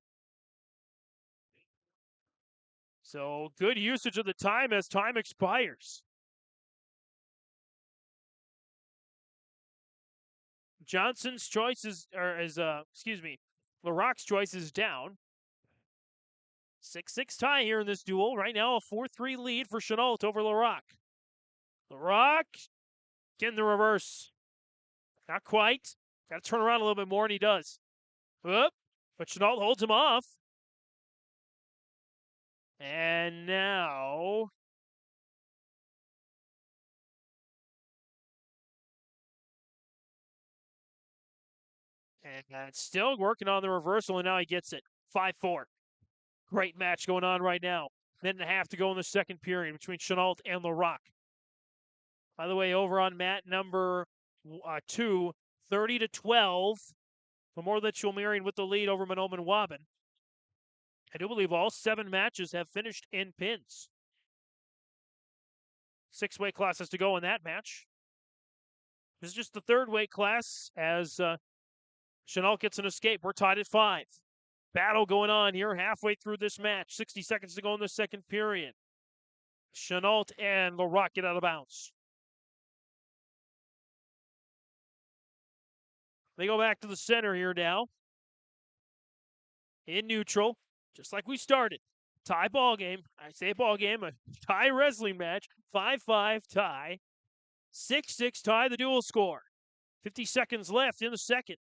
So good usage of the time as time expires. Johnson's choice LaRock's choice is down. 6-6 tie here in this duel. Right now, a 4-3 lead for Chenault over LaRock. LaRock getting the reverse. Not quite. Got to turn around a little bit more, and he does. But Chenault holds him off. And now and still working on the reversal, and now he gets it. 5-4. Great match going on right now. Minute and a half to go in the second period between Chenault and LaRock. By the way, over on mat number 2, 30-12. LaMoure Litchville-Marion with the lead over Mahnomen Waubun. I do believe all 7 matches have finished in pins. 6 weight classes to go in that match. This is just the 3rd weight class as Chenault gets an escape. We're tied at 5. Battle going on here halfway through this match. 60 seconds to go in the second period. Chenault and LaRock get out of bounds. They go back to the center here now. In neutral, just like we started. Tie ball game. I say ball game, a tie wrestling match. 5-5 tie. 6-6 tie, the dual score. 50 seconds left in the second.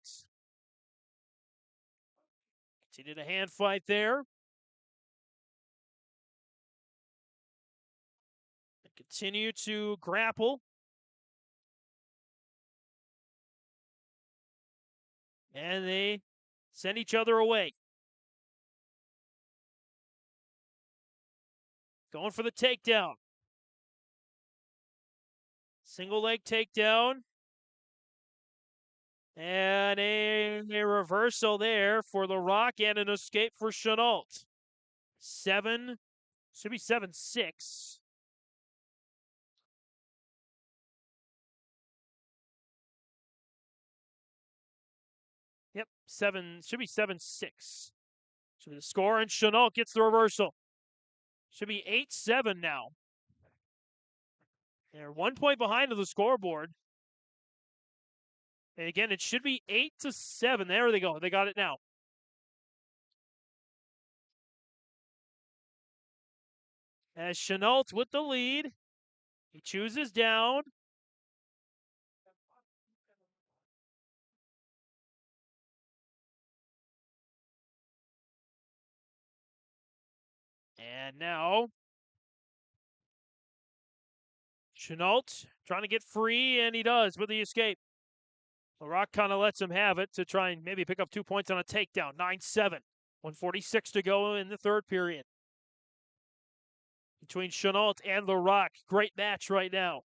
Continue to hand fight there. And continue to grapple. And they send each other away. Going for the takedown. Single leg takedown. And a reversal there for LaRock and an escape for Chenault. 7, should be 7-6. Yep, 7, should be 7-6. Should be the score, and Chenault gets the reversal. Should be 8-7 now. They're 1 point behind on the scoreboard. And again, it should be 8-7. There they go. They got it now. As Chenault with the lead. He chooses down. And now, Chenault trying to get free, and he does with the escape. LaRock kind of lets him have it to try and maybe pick up 2 points on a takedown. 9-7. 1:46 to go in the third period. Between Chenault and LaRock. Great match right now.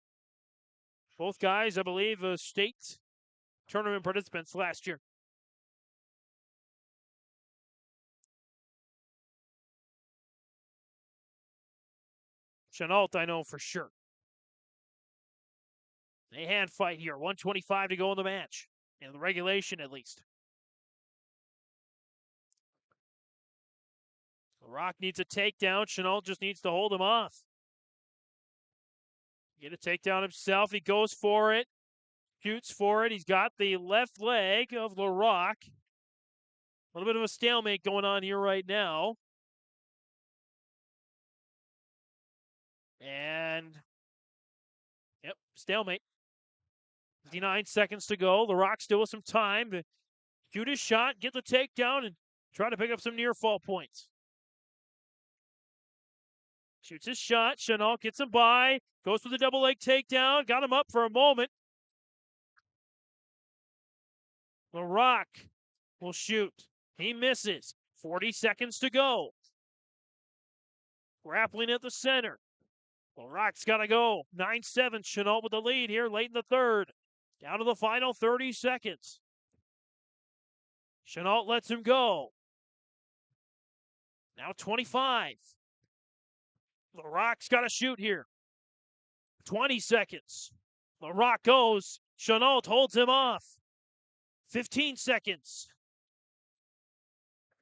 Both guys, I believe, state tournament participants last year. Chenault, I know for sure. A hand fight here. 1:25 to go in the match. In the regulation, at least. LaRock needs a takedown. Chenault just needs to hold him off. Get a takedown himself. He goes for it. Shoots for it. He's got the left leg of LaRock. A little bit of a stalemate going on here right now. And, yep, stalemate. 59 seconds to go. LaRock still with some time to shoot his shot, get the takedown, and try to pick up some near fall points. Shoots his shot. Chenault gets him by. Goes for the double leg takedown. Got him up for a moment. LaRock will shoot. He misses. 40 seconds to go. Grappling at the center. LaRock's got to go. 9-7. Chenault with the lead here late in the third. Down to the final 30 seconds. Chenault lets him go. Now 25. LaRock's got to shoot here. 20 seconds. LaRock goes. Chenault holds him off. 15 seconds.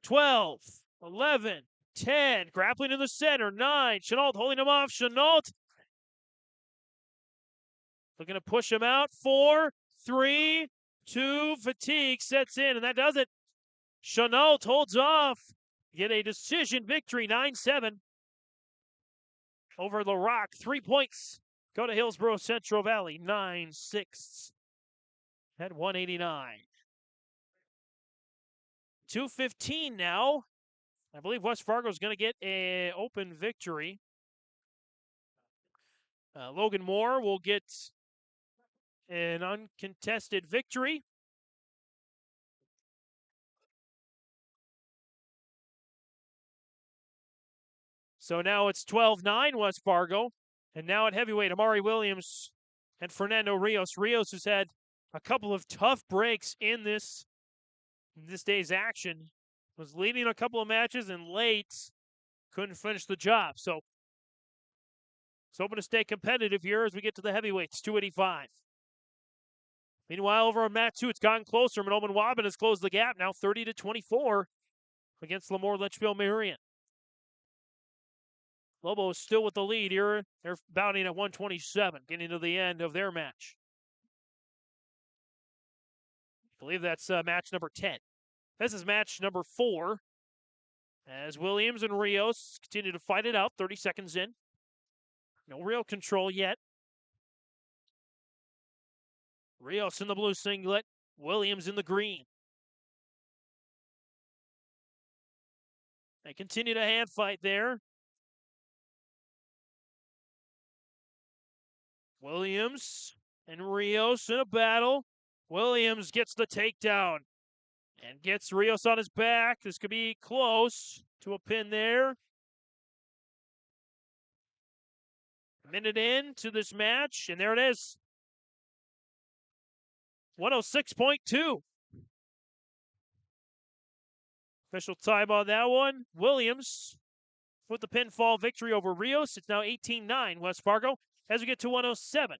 12, 11, 10. Grappling in the center. 9. Chenault holding him off. Chenault looking to push him out. 4, 3, 2. Fatigue sets in, and that does it. Chenault holds off. Get a decision victory. 9-7 over LaRock. 3 points go to Hillsboro-Central Valley. 9-6 at 189. 2:15 now. I believe West Fargo is going to get an open victory. Logan Moore will get an uncontested victory. So now it's 12-9 West Fargo. And now at heavyweight, Amari Williams and Fernando Rios. Rios has had a couple of tough breaks in this day's action. Was leading a couple of matches and late couldn't finish the job. So it's hoping to stay competitive here as we get to the heavyweights, 285. Meanwhile, over on mat 2, it's gotten closer. Mahnomen Waubun has closed the gap now 30-24 against LaMoure Litchville-Marion. Lobos still with the lead here. They're bouting at 127, getting to the end of their match. I believe that's match number 10. This is match number 4. As Williams and Rios continue to fight it out, 30 seconds in. No real control yet. Rios in the blue singlet, Williams in the green. They continue to hand fight there. Williams and Rios in a battle. Williams gets the takedown and gets Rios on his back. This could be close to a pin there. A minute into this match, and there it is. 106.2. Official time on that one. Williams with the pinfall victory over Rios. It's now 18-9 West Fargo as we get to 107.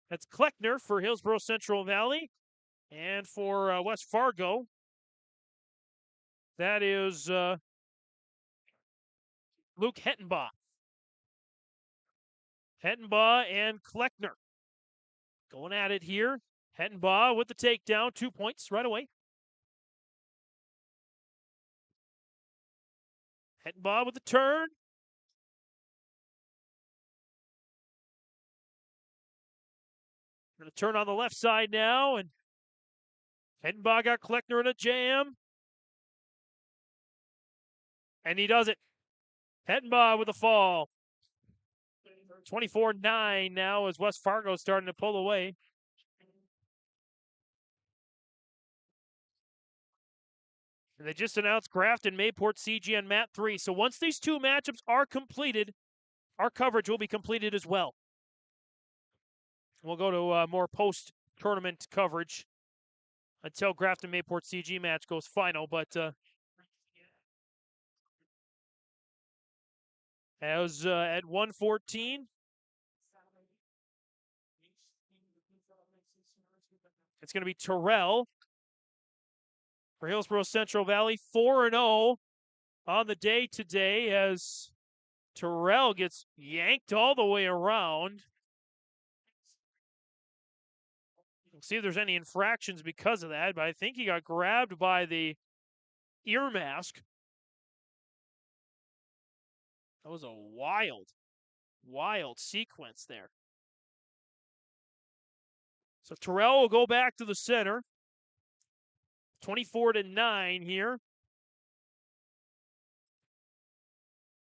That's Kleckner for Hillsboro-Central Valley. And for West Fargo, that is Luke Hettenbach. Hettenbaugh and Kleckner going at it here. Hettenbaugh with the takedown, 2 points right away. Hettenbaugh with the turn. Going to turn on the left side now, and Hettenbaugh got Kleckner in a jam. And he does it. Hettenbaugh with a fall. 24-9 now as West Fargo starting to pull away. And they just announced Grafton, Mayport, CG, and Mat 3. So once these two matchups are completed, our coverage will be completed as well. We'll go to more post-tournament coverage until Grafton, Mayport, CG match goes final. But as at 1:14, it's going to be Terrell for Hillsboro-Central Valley, 4-0 on the day today as Terrell gets yanked all the way around. We'll see if there's any infractions because of that, but I think he got grabbed by the ear mask. That was a wild sequence there. So Terrell will go back to the center. 24-9 here.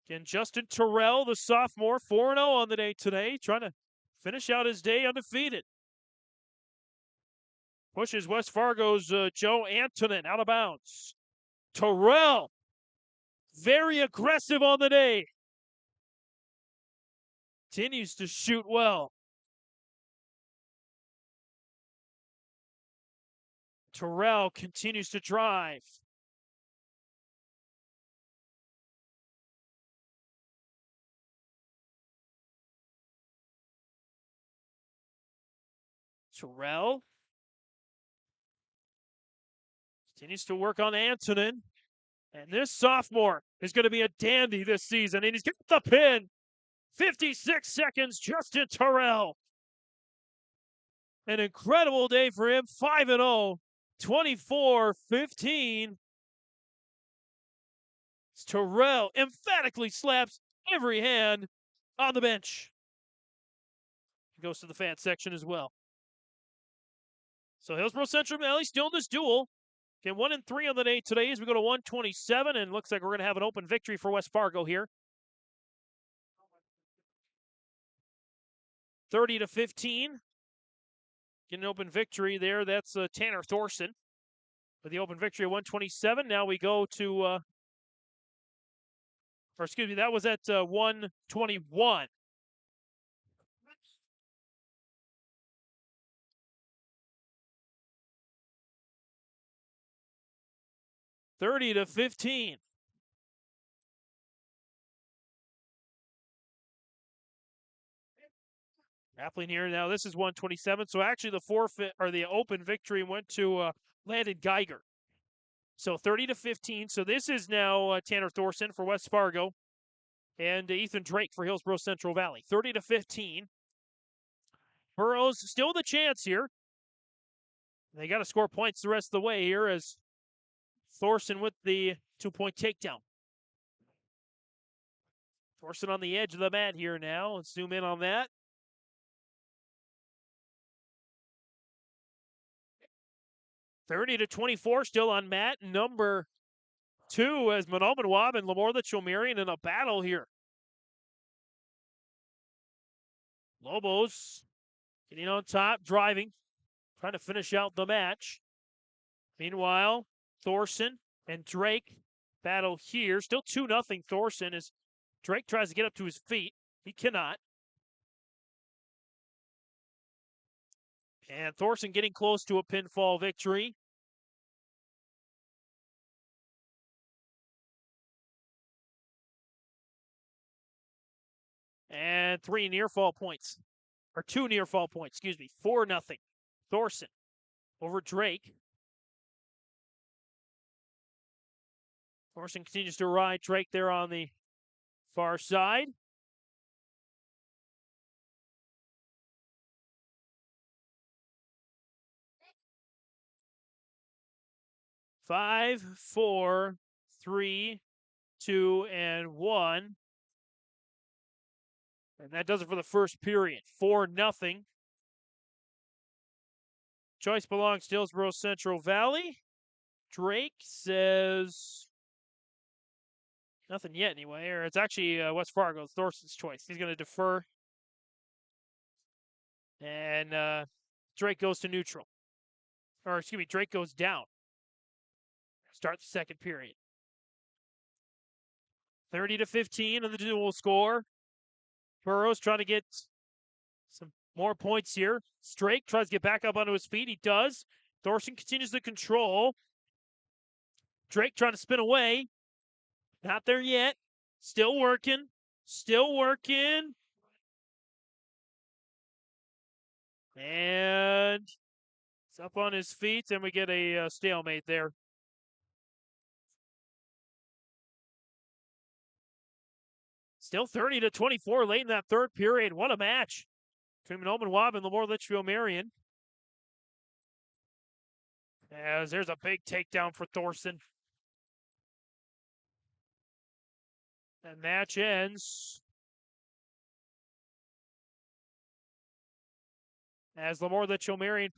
Again, Justin Terrell, the sophomore, 4-0 on the day today, trying to finish out his day undefeated. Pushes West Fargo's Joe Antonin out of bounds. Terrell, very aggressive on the day. Continues to shoot well. Terrell continues to drive. Terrell continues to work on Antonin. And this sophomore is going to be a dandy this season. And he's got the pin. 56 seconds, Justin Terrell. An incredible day for him. 5-0, 24-15. Terrell emphatically slaps every hand on the bench. He goes to the fan section as well. So Hillsboro-Central Valley still in this duel. Again, 1-3 on the day today as we go to 127, and looks like we're going to have an open victory for West Fargo here. 30-15. Get an open victory there. That's Tanner Thorson with the open victory at 127. Now we go to, or excuse me, that was at 121. $30-15. Grappling here now. This is 127. So actually, the forfeit or the open victory went to Landon Geiger. So 30-15. So this is now Tanner Thorson for West Fargo and Ethan Drake for Hillsboro-Central Valley. 30-15. Burroughs still the chance here. They got to score points the rest of the way here as Thorson with the 2-point takedown. Thorson on the edge of the mat here now. Let's zoom in on that. $30-24 still on mat number 2 as Mahnomen, Waubun, LaMoure, Litchville-Marion in a battle here. Lobos getting on top, driving, trying to finish out the match. Meanwhile, Thorson and Drake battle here. Still 2-0 Thorson as Drake tries to get up to his feet. He cannot. And Thorson getting close to a pinfall victory. And 3 near fall points. Or 2 near fall points, excuse me. 4-0. Thorson over Drake. Thorson continues to ride Drake there on the far side. 5, 4, 3, 2, and 1. And that does it for the first period. 4-0. Choice belongs to Hillsboro-Central Valley. Drake says nothing yet anyway. Or it's actually West Fargo. It's Thorson's choice. He's going to defer. And Drake goes to neutral. Or excuse me, Drake goes down. Start the second period. 30-15 on the dual score. Burrows trying to get some more points here. Drake tries to get back up onto his feet. He does. Thorson continues to control. Drake trying to spin away. Not there yet. Still working. Still working. And it's up on his feet, and we get a stalemate there. Still 30-24 late in that third period. What a match between Mahnomen and Waubun, LaMoure, Litchville-Marion. As there's a big takedown for Thorson. And match ends as LaMoure, Litchville-Marion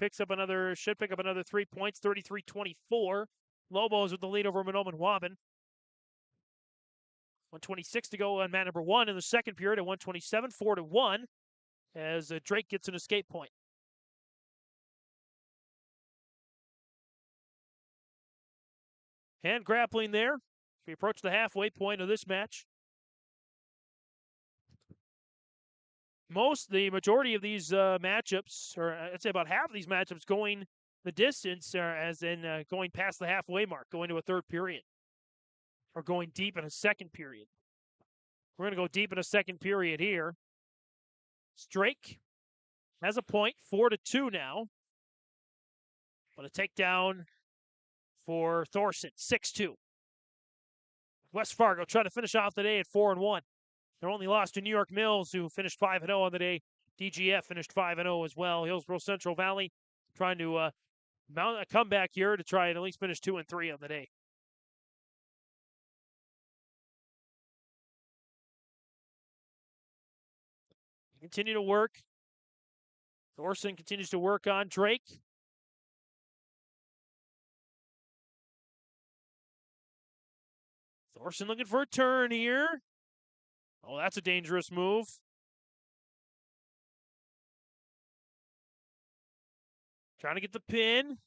should pick up another 3 points, 33-24. Lobos with the lead over Mahnomen and Waubun. 1:26 to go on mat number 1 in the second period at 1:27, 4-1, as Drake gets an escape point. Hand grappling there as we approach the halfway point of this match. The majority of these matchups, or I'd say about half of these matchups, going the distance, as in going past the halfway mark, going to a third period, or going deep in a second period. We're going to go deep in a second period here. Drake has a point, 4-2 now. But a takedown for Thorson, 6-2. West Fargo trying to finish off the day at 4-1. Their only loss to New York Mills, who finished 5-0 on the day. DGF finished 5-0 as well. Hillsboro-Central Valley trying to mount a comeback here to try and at least finish 2-3 on the day. Continue to work. Thorson continues to work on Drake. Thorson looking for a turn here. Oh, that's a dangerous move. Trying to get the pin.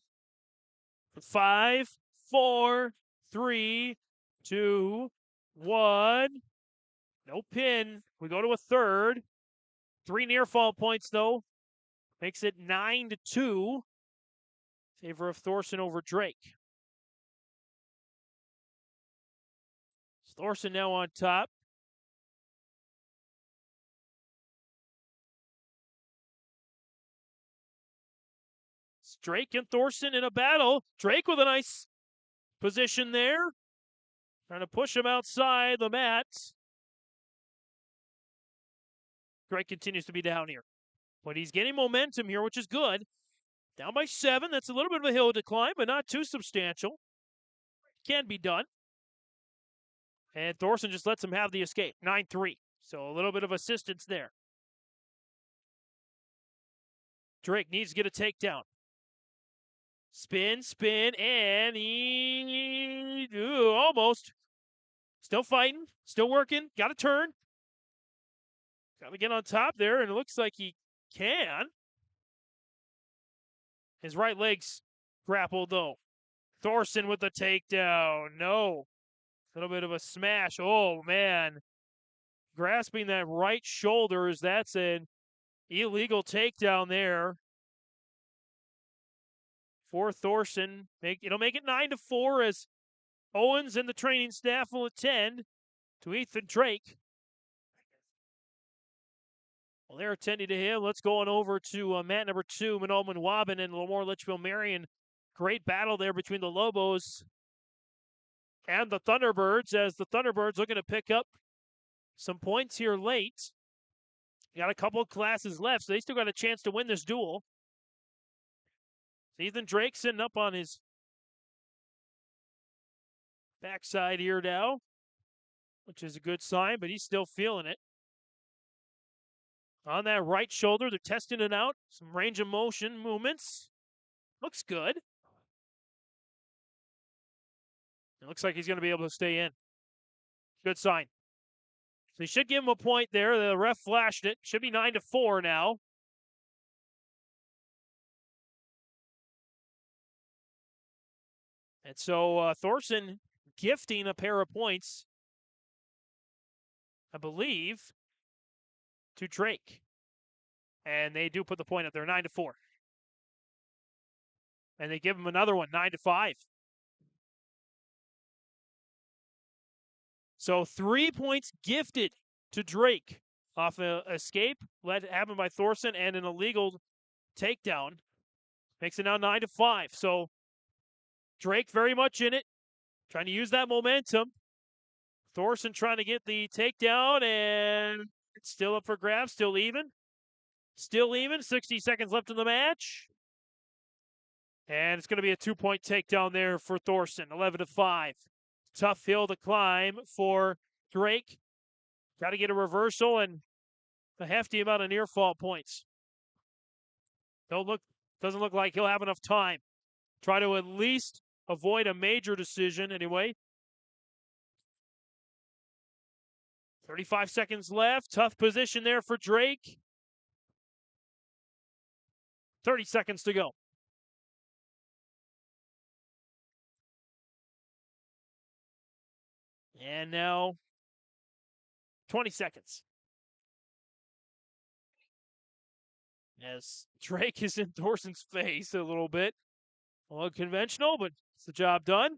5, 4, 3, 2, 1. No pin. We go to a third. 3 near fall points, though. Makes it 9-2. Favor of Thorson over Drake. Thorson now on top. It's Drake and Thorson in a battle. Drake with a nice position there. Trying to push him outside the mat. Drake continues to be down here. But he's getting momentum here, which is good. Down by 7. That's a little bit of a hill decline, but not too substantial. Can be done. And Thorson just lets him have the escape. 9-3. So a little bit of assistance there. Drake needs to get a takedown. Spin, and almost. Still fighting, still working, got to turn. Got to get on top there, and it looks like he can. His right leg's grappled, though. Thorson with the takedown. No. A little bit of a smash. Oh, man. Grasping that right shoulder, that's an illegal takedown there for Thorson. It'll make it 9-4 as Owens and the training staff will attend to Ethan Drake. Well, they're attending to him. Let's go on over to mat number 2, Mahnomen Waubun and LaMoure, Litchville-Marion. Great battle there between the Lobos and the Thunderbirds, as the Thunderbirds looking to pick up some points here late. Got a couple of classes left, so they still got a chance to win this duel. Ethan Drake sitting up on his backside here now, which is a good sign, but he's still feeling it. On that right shoulder, they're testing it out. Some range of motion movements. Looks good. It looks like he's going to be able to stay in. Good sign. So he should give him a point there. The ref flashed it. Should be 9-4 now. And so Thorson gifting a pair of points, I believe, to Drake. And they do put the point up there, 9-4. And they give him another one, 9-5. So 3 points gifted to Drake off an escape happened by Thorson and an illegal takedown. Makes it now 9-5. So Drake very much in it, trying to use that momentum. Thorson trying to get the takedown, and it's still up for grabs, still even. Still even, 60 seconds left in the match. And it's going to be a 2-point takedown there for Thorson, 11-5. Tough hill to climb for Drake. Got to get a reversal and a hefty amount of near fall points. Doesn't look like he'll have enough time. Try to at least avoid a major decision anyway. 35 seconds left. Tough position there for Drake. 30 seconds to go. And now 20 seconds. As Drake is in Thorson's face a little bit. Unconventional, but it's the job done.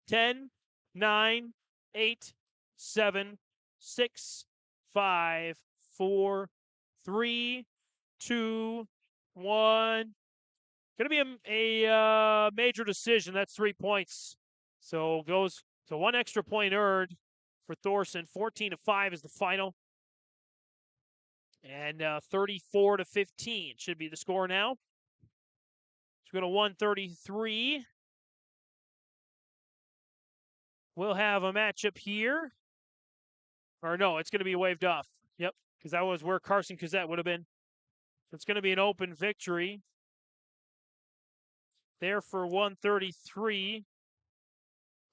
10, 9, 8, 7, 6, 5, 4, 3, 2, 1. Going to be a major decision. That's 3 points. So goes to one extra point earned for Thorson. 14-5 is the final. And 34-15 should be the score now. So we go to 133. We'll have a matchup here. Or no, it's going to be waved off. Yep, because that was where Carson Cazette would have been. So it's going to be an open victory. There for 133.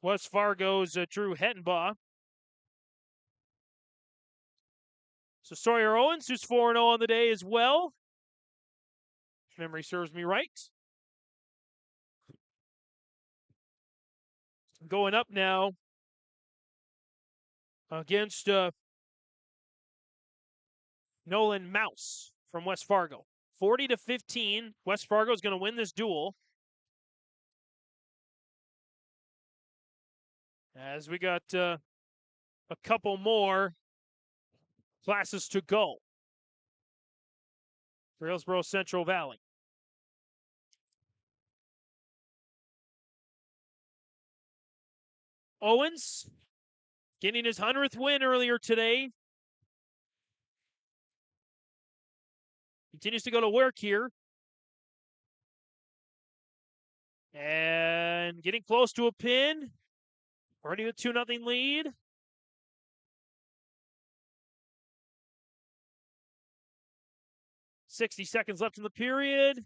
West Fargo's Drew Hettenbaugh. So Sawyer Owens, who's 4-0 on the day as well. If memory serves me right. Going up now against Nolan Mouse from West Fargo. 40-15. West Fargo is going to win this duel. As we got a couple more classes to go for Hillsboro-Central Valley. Owens getting his 100th win earlier today. Continues to go to work here. And getting close to a pin. Already with 2-0 lead. .60 seconds left in the period.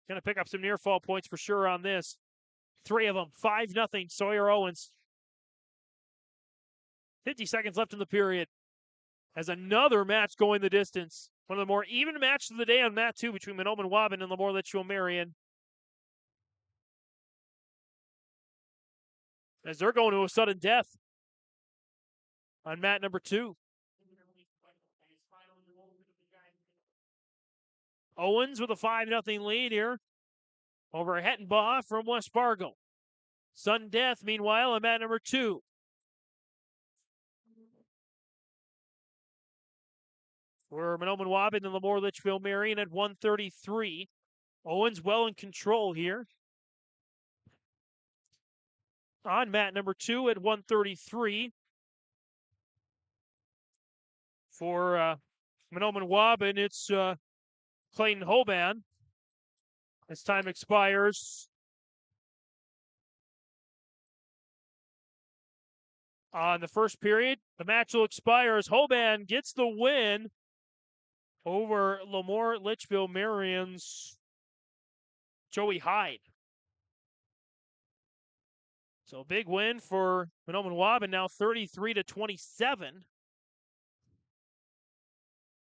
Going to pick up some near fall points for sure on this. 3 of them. 5-0 Sawyer Owens. 50 seconds left in the period. Has another match going the distance. One of the more even matches of the day on mat 2 between Mahnomen Waubun and LaMoure Litchville-Marion. As they're going to a sudden death on mat number 2. Owens with a 5-0 lead here over Hettenbaugh from West Fargo. Sudden death, meanwhile, on mat number 2. We're Mahnomen Waubun and LaMoure Litchville-Marion at 133. Owens well in control here. On mat number 2 at 133. For Mahnomen Waubun, it's Clayton Hoban. As time expires. On the first period, the match will expire as Waubun gets the win over LaMoure Litchville-Marion's Joey Hyde. So a big win for Mahnomen Waubun, now 33-27.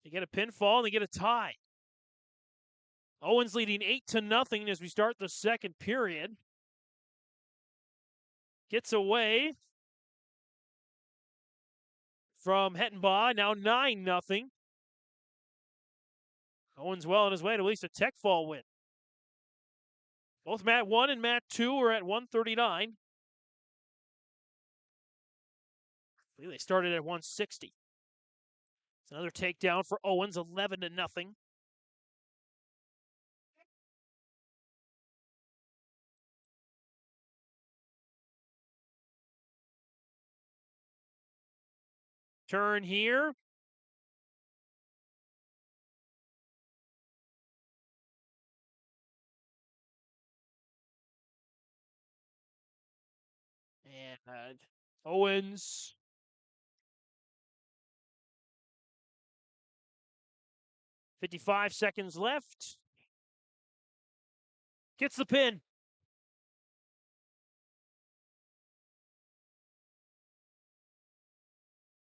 They get a pinfall and they get a tie. Owens leading 8-0 as we start the second period. Gets away from Hettenbaugh, now 9-0. Owens well on his way to at least a tech fall win. Both Mat 1 and Mat 2 are at 139. I believe they started at 160. It's another takedown for Owens, 11-0. Turn here. And Owens. .55 seconds left. Gets the pin.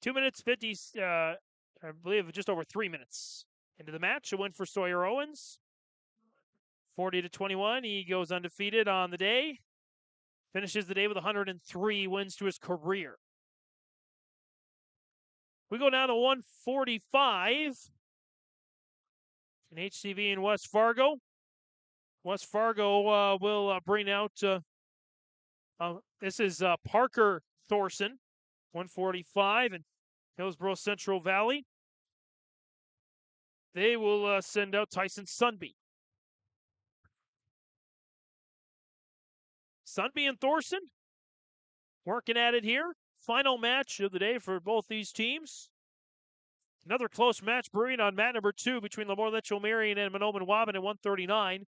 Two minutes 50, I believe just over 3 minutes into the match. A win for Sawyer Owens. 40-21. He goes undefeated on the day. Finishes the day with 103 wins to his career. We go down to 145 in HCV in West Fargo. West Fargo will bring out, this is Parker Thorson, 145, and Hillsboro-Central Valley. They will send out Tyson Sunby. Sunby and Thorson working at it here. Final match of the day for both these teams. Another close match brewing on mat number 2 between LaMoure Litchville-Marion and Mahnomen Waubun at 139.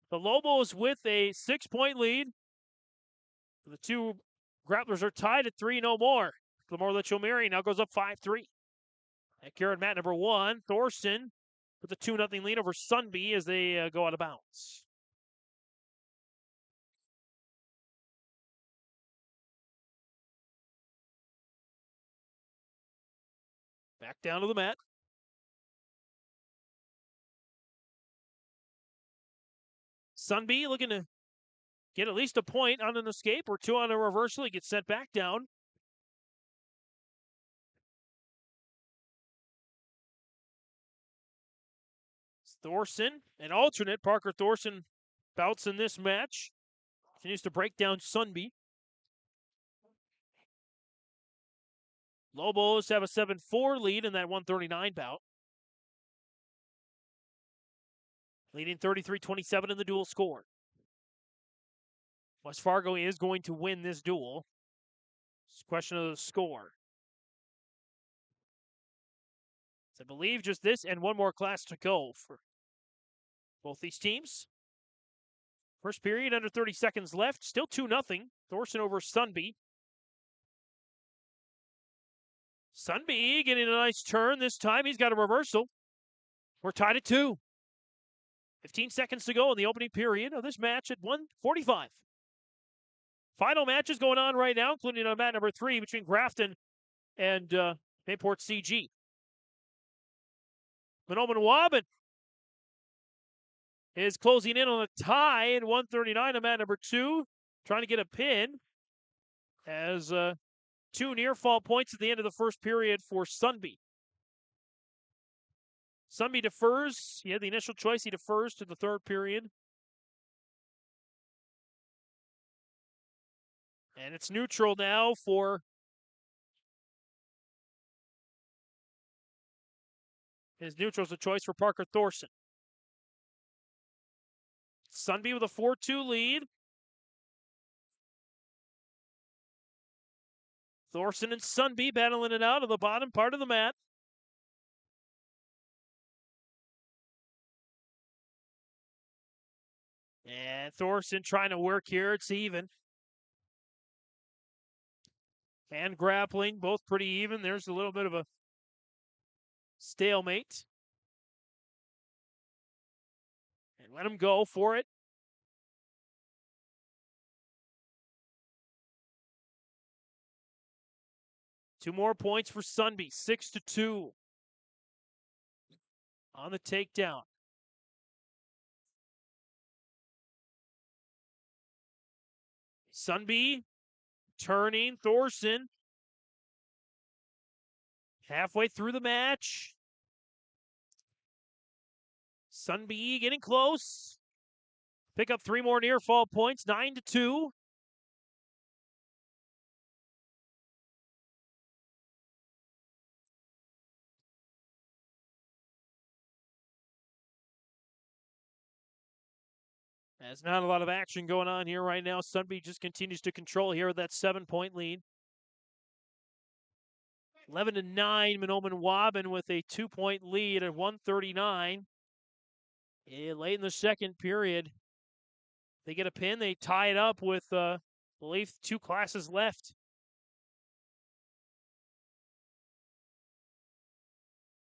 The Lobos with a 6-point lead. The two grapplers are tied at 3 no more. LaMoure Litchville-Marion now goes up 5-3. At here on mat number 1, Thorson with a 2-0 lead over Sunby as they go out of bounds. Back down to the mat. Sunby looking to get at least a point on an escape or 2 on a reversal. He gets sent back down. Thorson, an alternate. Parker Thorson bouts in this match. Continues to break down Sunby. Lobos have a 7-4 lead in that 139 bout. Leading 33-27 in the dual score. West Fargo is going to win this duel. It's a question of the score. So I believe just this and one more class to go for both these teams. First period, under 30 seconds left. Still 2-0. Thorson over Sunby. Sunby getting a nice turn this time. He's got a reversal. We're tied at 2. 15 seconds to go in the opening period of this match at 145. Final matches going on right now, including on mat number 3 between Grafton and Mayport CG. Mahnomen Waubun is closing in on a tie at 139 on mat number 2, trying to get a pin as 2 near-fall points at the end of the first period for Sunby. Sunby defers. He had the initial choice. He defers to the third period. And it's neutral now for his neutral's a choice for Parker Thorson. Sunby with a 4-2 lead. Thorson and Sunby battling it out of the bottom part of the mat. And Thorson trying to work here. It's even. and grappling, both pretty even. There's a little bit of a stalemate. And let him go for it. Two more points for Sunby, 6-2 on the takedown. Sunby turning, Thorson halfway through the match. Sunby getting close. Pick up 3 more near fall points, 9-2. There's not a lot of action going on here right now. Sunby just continues to control here with that 7-point lead. 11-9, Mahnomen Waubun with a 2-point lead at 1:39. Late in the second period, they get a pin. They tie it up with, I believe, 2 classes left.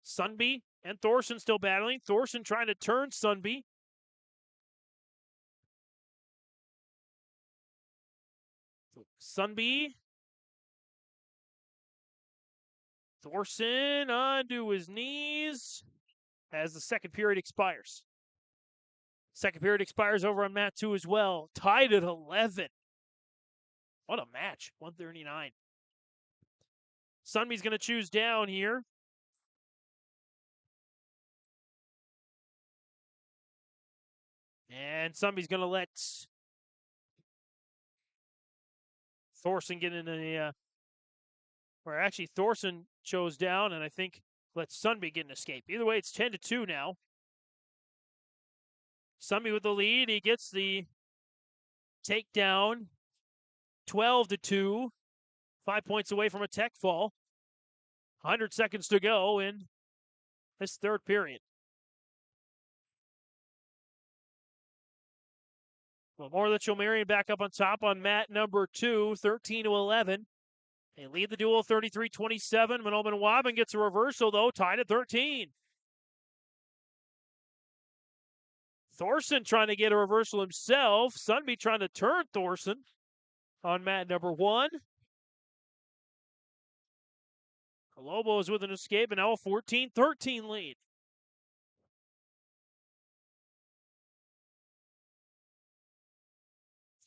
Sunby and Thorson still battling. Thorson trying to turn Sunby. Sunby. Thorson onto his knees as the second period expires. Second period expires over on mat 2 as well. Tied at 11. What a match. 139. Sunby's going to choose down here. And Sunby's going to let Thorson get in or actually Thorson chose down, and I think let Sunby get an escape. Either way, it's 10-2 now. Sunby with the lead. He gets the takedown. 12-2. 5 points away from a tech fall. 100 seconds to go in this third period. LaMoure Litchville-Marion back up on top on mat number 2, 13-11. They lead the duel 33-27. Mahnomen Waubun gets a reversal, though, tied at 13. Thorson trying to get a reversal himself. Sunby trying to turn Thorson on mat number 1. Lobos with an escape, and now a 14-13 lead.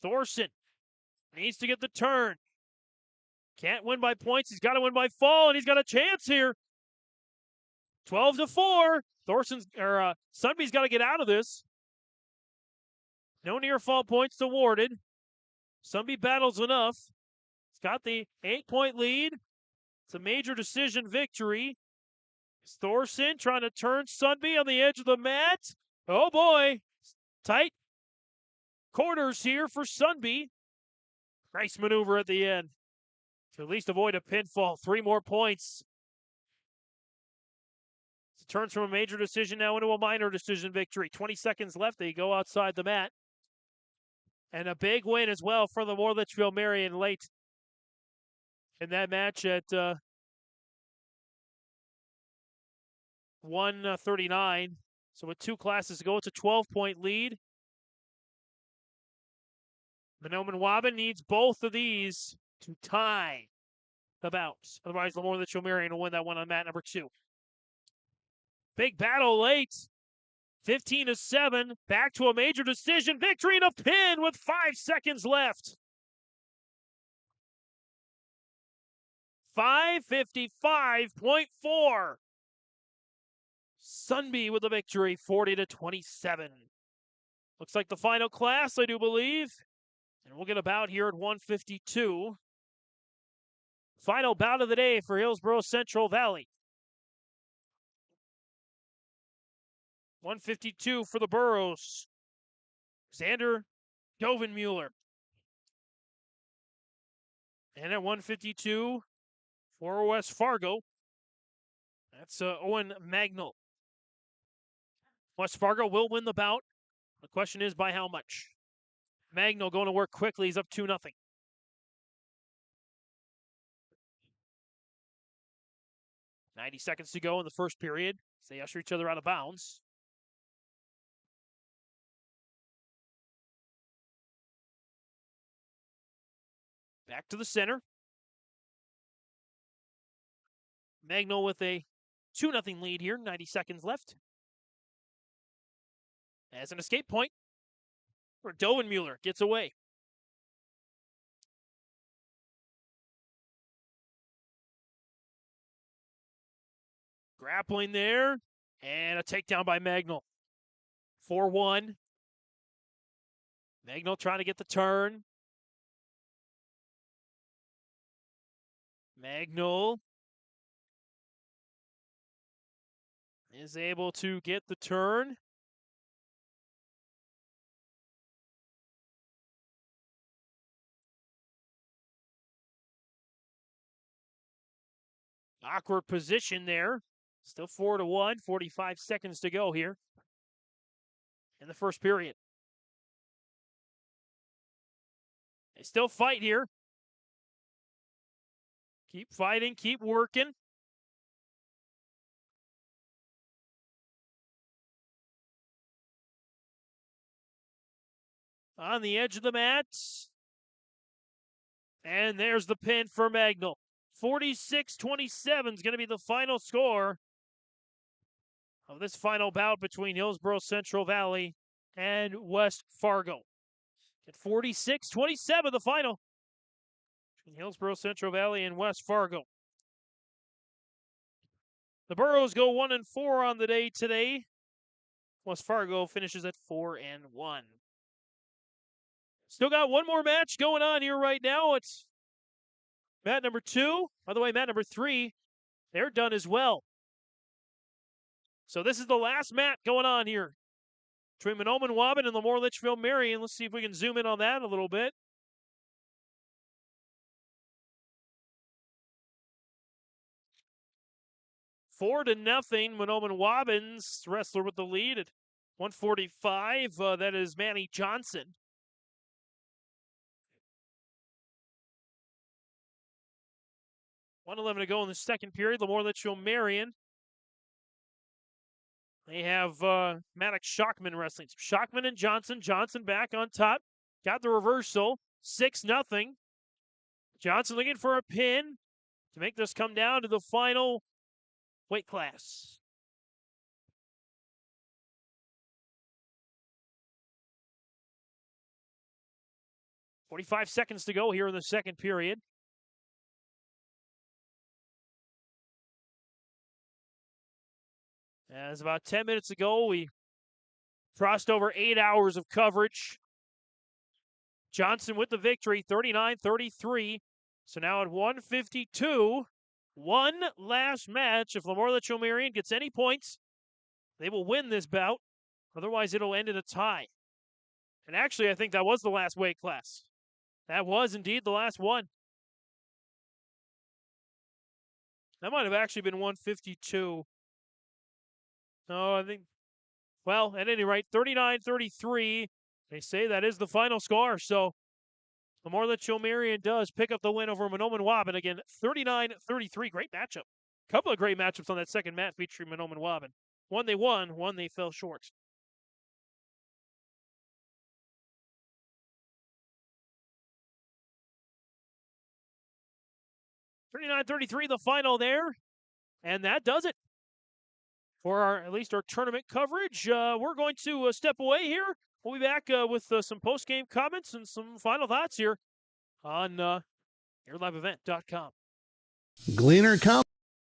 Thorson needs to get the turn. Can't win by points. He's got to win by fall, and he's got a chance here. 12-4. Sunby's got to get out of this. No near fall points awarded. Sunby battles enough. He's got the 8-point lead. It's a major decision victory. Thorson trying to turn Sunby on the edge of the mat. Oh boy. Tight quarters here for Sunby. Nice maneuver at the end to at least avoid a pinfall. 3 more points. It turns from a major decision now into a minor decision victory. 20 seconds left. They go outside the mat. And a big win as well for the LaMoure Litchville-Marion late in that match at 1:39. So with 2 classes to go, it's a 12-point lead. Mahnomen Waubun needs both of these to tie the bout. Otherwise, LaMoure Litchville-Marion will win that one on mat number 2. Big battle late. 15-7. Back to a major decision victory and a pin with 5 seconds left. 5:55.4. Sunby with the victory, 40-27. Looks like the final class, I do believe. And we'll get a bout here at 152. Final bout of the day for Hillsboro-Central Valley. 152 for the Burros. Xander Dovenmuller. And at 152 for West Fargo, that's Owen Magnol. West Fargo will win the bout. The question is by how much? Magnol going to work quickly. He's up 2-0. 90 seconds to go in the first period as they usher each other out of bounds. Back to the center. Magnol with a 2-0 lead here, 90 seconds left. As an escape point for Dovenmuller, gets away. Grappling there, and a takedown by Magnol. 4-1. Magnol trying to get the turn. Magnol is able to get the turn. Awkward position there. Still 4-1, 45 seconds to go here in the first period. They still fight here. Keep fighting, keep working. On the edge of the mat. And there's the pin for Magnol. 46-27 is going to be the final score of this final bout between Hillsboro-Central Valley and West Fargo. At 46-27, the final between Hillsboro-Central Valley and West Fargo. The Burros go 1-4 on the day today. West Fargo finishes at 4-1. Still got one more match going on here right now. It's mat number 2. By the way, mat number 3, they're done as well. So this is the last mat going on here between Mahnomen, Waubun, and LaMoure, Litchville-Marion. Let's see if we can zoom in on that a little bit. Four to nothing. Mahnomen Waubun's wrestler with the lead at 145. That is Manny Johnson. $1:11 to go in the second period. LaMoure, Litchville-Marion. They have Maddox Shockman wrestling. Shockman and Johnson. Johnson back on top. Got the reversal. 6-0. Johnson looking for a pin to make this come down to the final weight class. .45 seconds to go here in the second period. As about 10 minutes ago, we crossed over 8 hours of coverage. Johnson with the victory, 39-33. So now at 152, one last match. If LaMoure, Litchville-Marion gets any points, they will win this bout. Otherwise, it'll end in a tie. And actually, I think that was the last weight class. That was indeed the last one. That might have actually been 152. No, I think, well, at any rate, 39-33. They say that is the final score. So LaMoure, Litchville-Marion does pick up the win over Mahnomen Waubun. Again, 39-33. Great matchup. Couple of great matchups on that second mat featuring Mahnomen Waubun. One they won, one they fell short. $39-33, the final there. And that does it for at least our tournament coverage. We're going to step away here. We'll be back with some post-game comments and some final thoughts here on airliveevent.com. Gleaner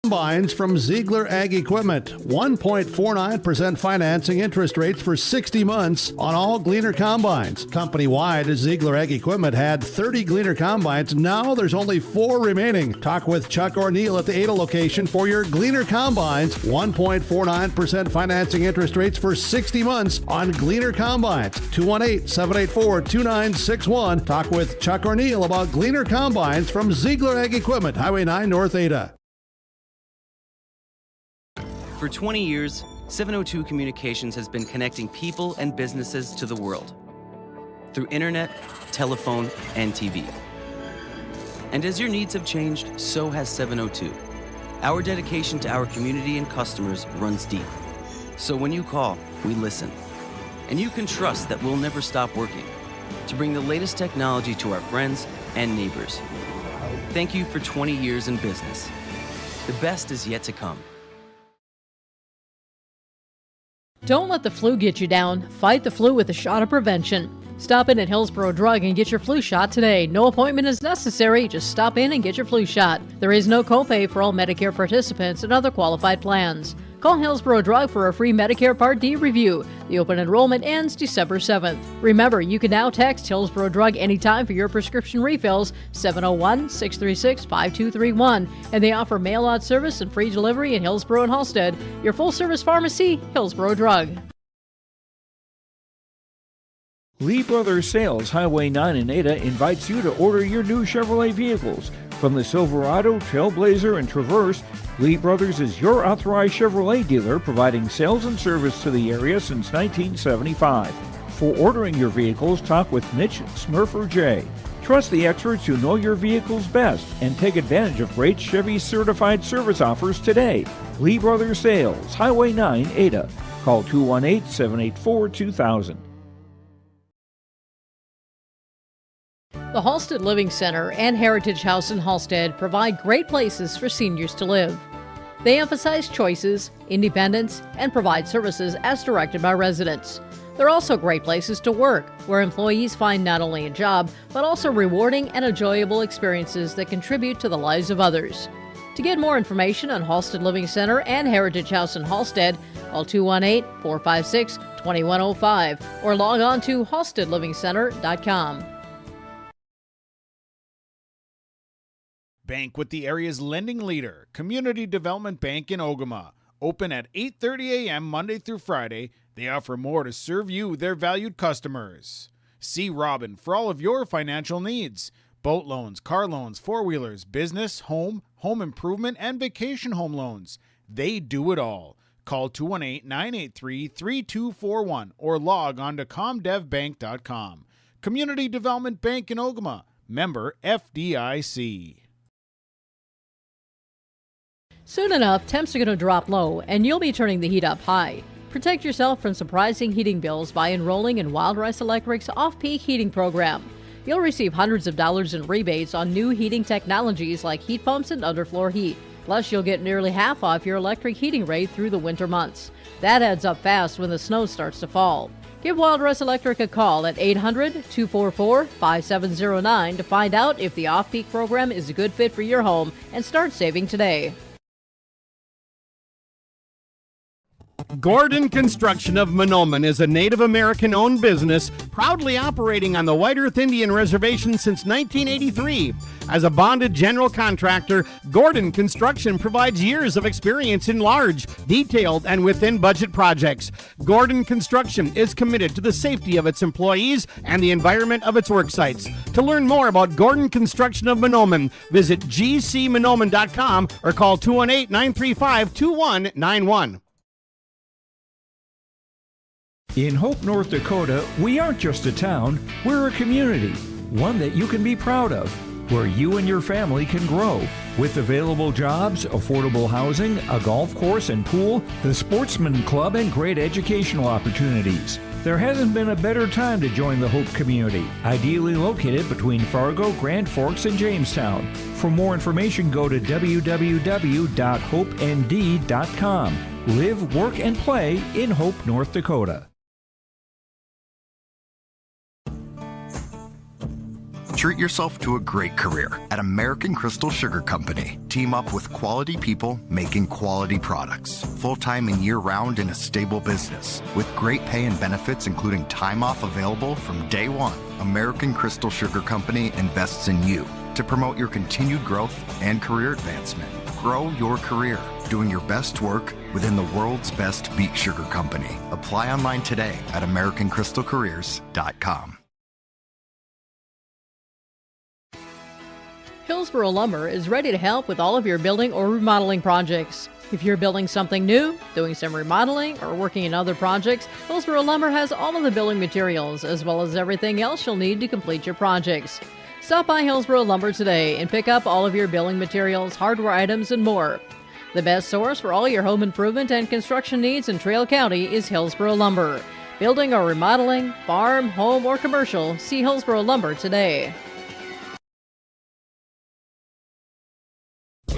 Combines from Ziegler Ag Equipment. 1.49% financing interest rates for 60 months on all Gleaner Combines. Company-wide, Ziegler Ag Equipment had 30 Gleaner Combines. Now there's only 4 remaining. Talk with Chuck O'Neill at the Ada location for your Gleaner Combines. 1.49% financing interest rates for 60 months on Gleaner Combines. 218-784-2961. Talk with Chuck O'Neill about Gleaner Combines from Ziegler Ag Equipment, Highway 9 North Ada. For 20 years, 702 Communications has been connecting people and businesses to the world through internet, telephone, and TV. And as your needs have changed, so has 702. Our dedication to our community and customers runs deep. So when you call, we listen. And you can trust that we'll never stop working to bring the latest technology to our friends and neighbors. Thank you for 20 years in business. The best is yet to come. Don't let the flu get you down. Fight the flu with a shot of prevention. Stop in at Hillsboro Drug and get your flu shot today. No appointment is necessary. Just stop in and get your flu shot. There is no copay for all Medicare participants and other qualified plans. Call Hillsboro Drug for a free Medicare Part D review. The open enrollment ends December 7th. Remember, you can now text Hillsboro Drug anytime for your prescription refills, 701-636-5231. And they offer mail-out service and free delivery in Hillsboro and Halstead. Your full-service pharmacy, Hillsboro Drug. Lee Brothers Sales, Highway 9 in Ada, invites you to order your new Chevrolet vehicles. From the Silverado, Trailblazer, and Traverse, Lee Brothers is your authorized Chevrolet dealer, providing sales and service to the area since 1975. For ordering your vehicles, talk with Mitch Smurfer J. Trust the experts who know your vehicles best and take advantage of great Chevy certified service offers today. Lee Brothers Sales, Highway 9, Ada. Call 218-784-2000. The Halstead Living Center and Heritage House in Halstead provide great places for seniors to live. They emphasize choices, independence, and provide services as directed by residents. They're also great places to work, where employees find not only a job, but also rewarding and enjoyable experiences that contribute to the lives of others. To get more information on Halstead Living Center and Heritage House in Halstead, call 218-456-2105 or log on to halsteadlivingcenter.com. Bank with the area's lending leader, Community Development Bank in Ogama. Open at 8:30 a.m. Monday through Friday. They offer more to serve you, their valued customers. See Robin for all of your financial needs. Boat loans, car loans, four-wheelers, business, home improvement, and vacation home loans. They do it all. Call 218-983-3241 or log on to comdevbank.com. Community Development Bank in Ogama. Member FDIC. Soon enough, temps are going to drop low, and you'll be turning the heat up high. Protect yourself from surprising heating bills by enrolling in Wild Rice Electric's off-peak heating program. You'll receive hundreds of dollars in rebates on new heating technologies like heat pumps and underfloor heat. Plus, you'll get nearly half off your electric heating rate through the winter months. That adds up fast when the snow starts to fall. Give Wild Rice Electric a call at 800-244-5709 to find out if the off-peak program is a good fit for your home and start saving today. Gordon Construction of Mahnomen is a Native American-owned business proudly operating on the White Earth Indian Reservation since 1983. As a bonded general contractor, Gordon Construction provides years of experience in large, detailed, and within-budget projects. Gordon Construction is committed to the safety of its employees and the environment of its work sites. To learn more about Gordon Construction of Mahnomen, visit gcmahnomen.com or call 218-935-2191. In Hope, North Dakota, we aren't just a town, we're a community, one that you can be proud of, where you and your family can grow. With available jobs, affordable housing, a golf course and pool, the Sportsman Club, and great educational opportunities. There hasn't been a better time to join the Hope community, ideally located between Fargo, Grand Forks, and Jamestown. For more information, go to www.hopend.com. Live, work, and play in Hope, North Dakota. Treat yourself to a great career at American Crystal Sugar Company. Team up with quality people making quality products. Full-time and year-round in a stable business. With great pay and benefits including time off available from day one. American Crystal Sugar Company invests in you to promote your continued growth and career advancement. Grow your career doing your best work within the world's best beet sugar company. Apply online today at AmericanCrystalCareers.com. Hillsboro Lumber is ready to help with all of your building or remodeling projects. If you're building something new, doing some remodeling, or working in other projects, Hillsboro Lumber has all of the building materials as well as everything else you'll need to complete your projects. Stop by Hillsboro Lumber today and pick up all of your building materials, hardware items, and more. The best source for all your home improvement and construction needs in Trail County is Hillsboro Lumber. Building or remodeling, farm, home, or commercial, see Hillsboro Lumber today.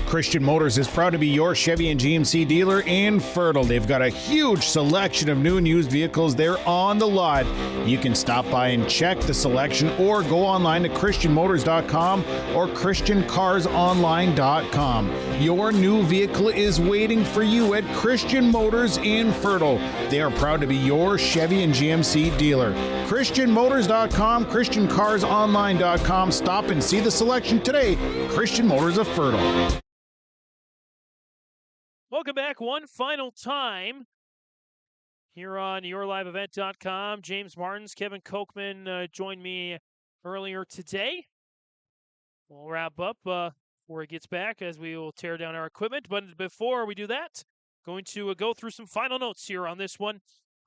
Christian Motors is proud to be your Chevy and GMC dealer in Fertile. They've got a huge selection of new and used vehicles there on the lot. You can stop by and check the selection or go online to christianmotors.com or christiancarsonline.com. Your new vehicle is waiting for you at Christian Motors in Fertile. They are proud to be your Chevy and GMC dealer. christianmotors.com, christiancarsonline.com. Stop and see the selection today. Christian Motors of Fertile. Welcome back one final time here on yourliveevent.com. James Martins, Kevin Kochman joined me earlier today. We'll wrap up before he gets back as we will tear down our equipment. But before we do that, going to go through some final notes here on this one.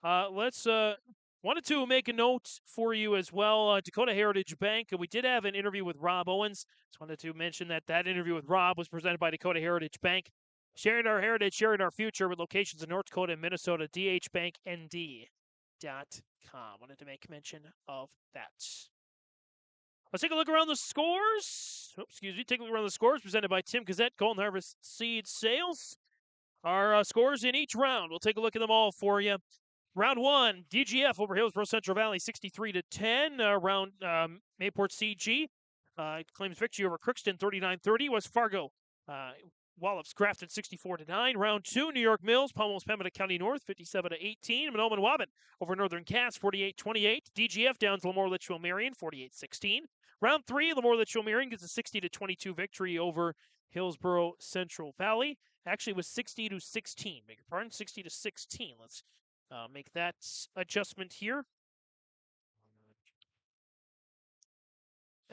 Wanted to make a note for you as well. Dakota Heritage Bank. We did have an interview with Rob Owens. Just wanted to mention that interview with Rob was presented by Dakota Heritage Bank. Sharing our heritage, sharing our future with locations in North Dakota and Minnesota, dhbanknd.com. Wanted to make mention of that. Let's take a look around the scores. Take a look around the scores presented by Tim Gazette, Golden Harvest Seed Sales. Our scores in each round. We'll take a look at them all for you. Round 1, DGF over Hillsboro-Central Valley, 63-10. Round Mayport CG claims victory over Crookston, 39-30. West Fargo Wallops Grafton 64-9. Round 2, New York Mills pummels Pembina County North 57-18. Mahnomen Waubun over Northern Cass 48-28. DGF downs LaMoure Litchville-Marion 48-16. Round 3, LaMoure Litchville-Marion gets a 60-22 victory over Hillsboro-Central Valley. Actually, it was 60-16. Beg your pardon, 60-16. Let's make that adjustment here.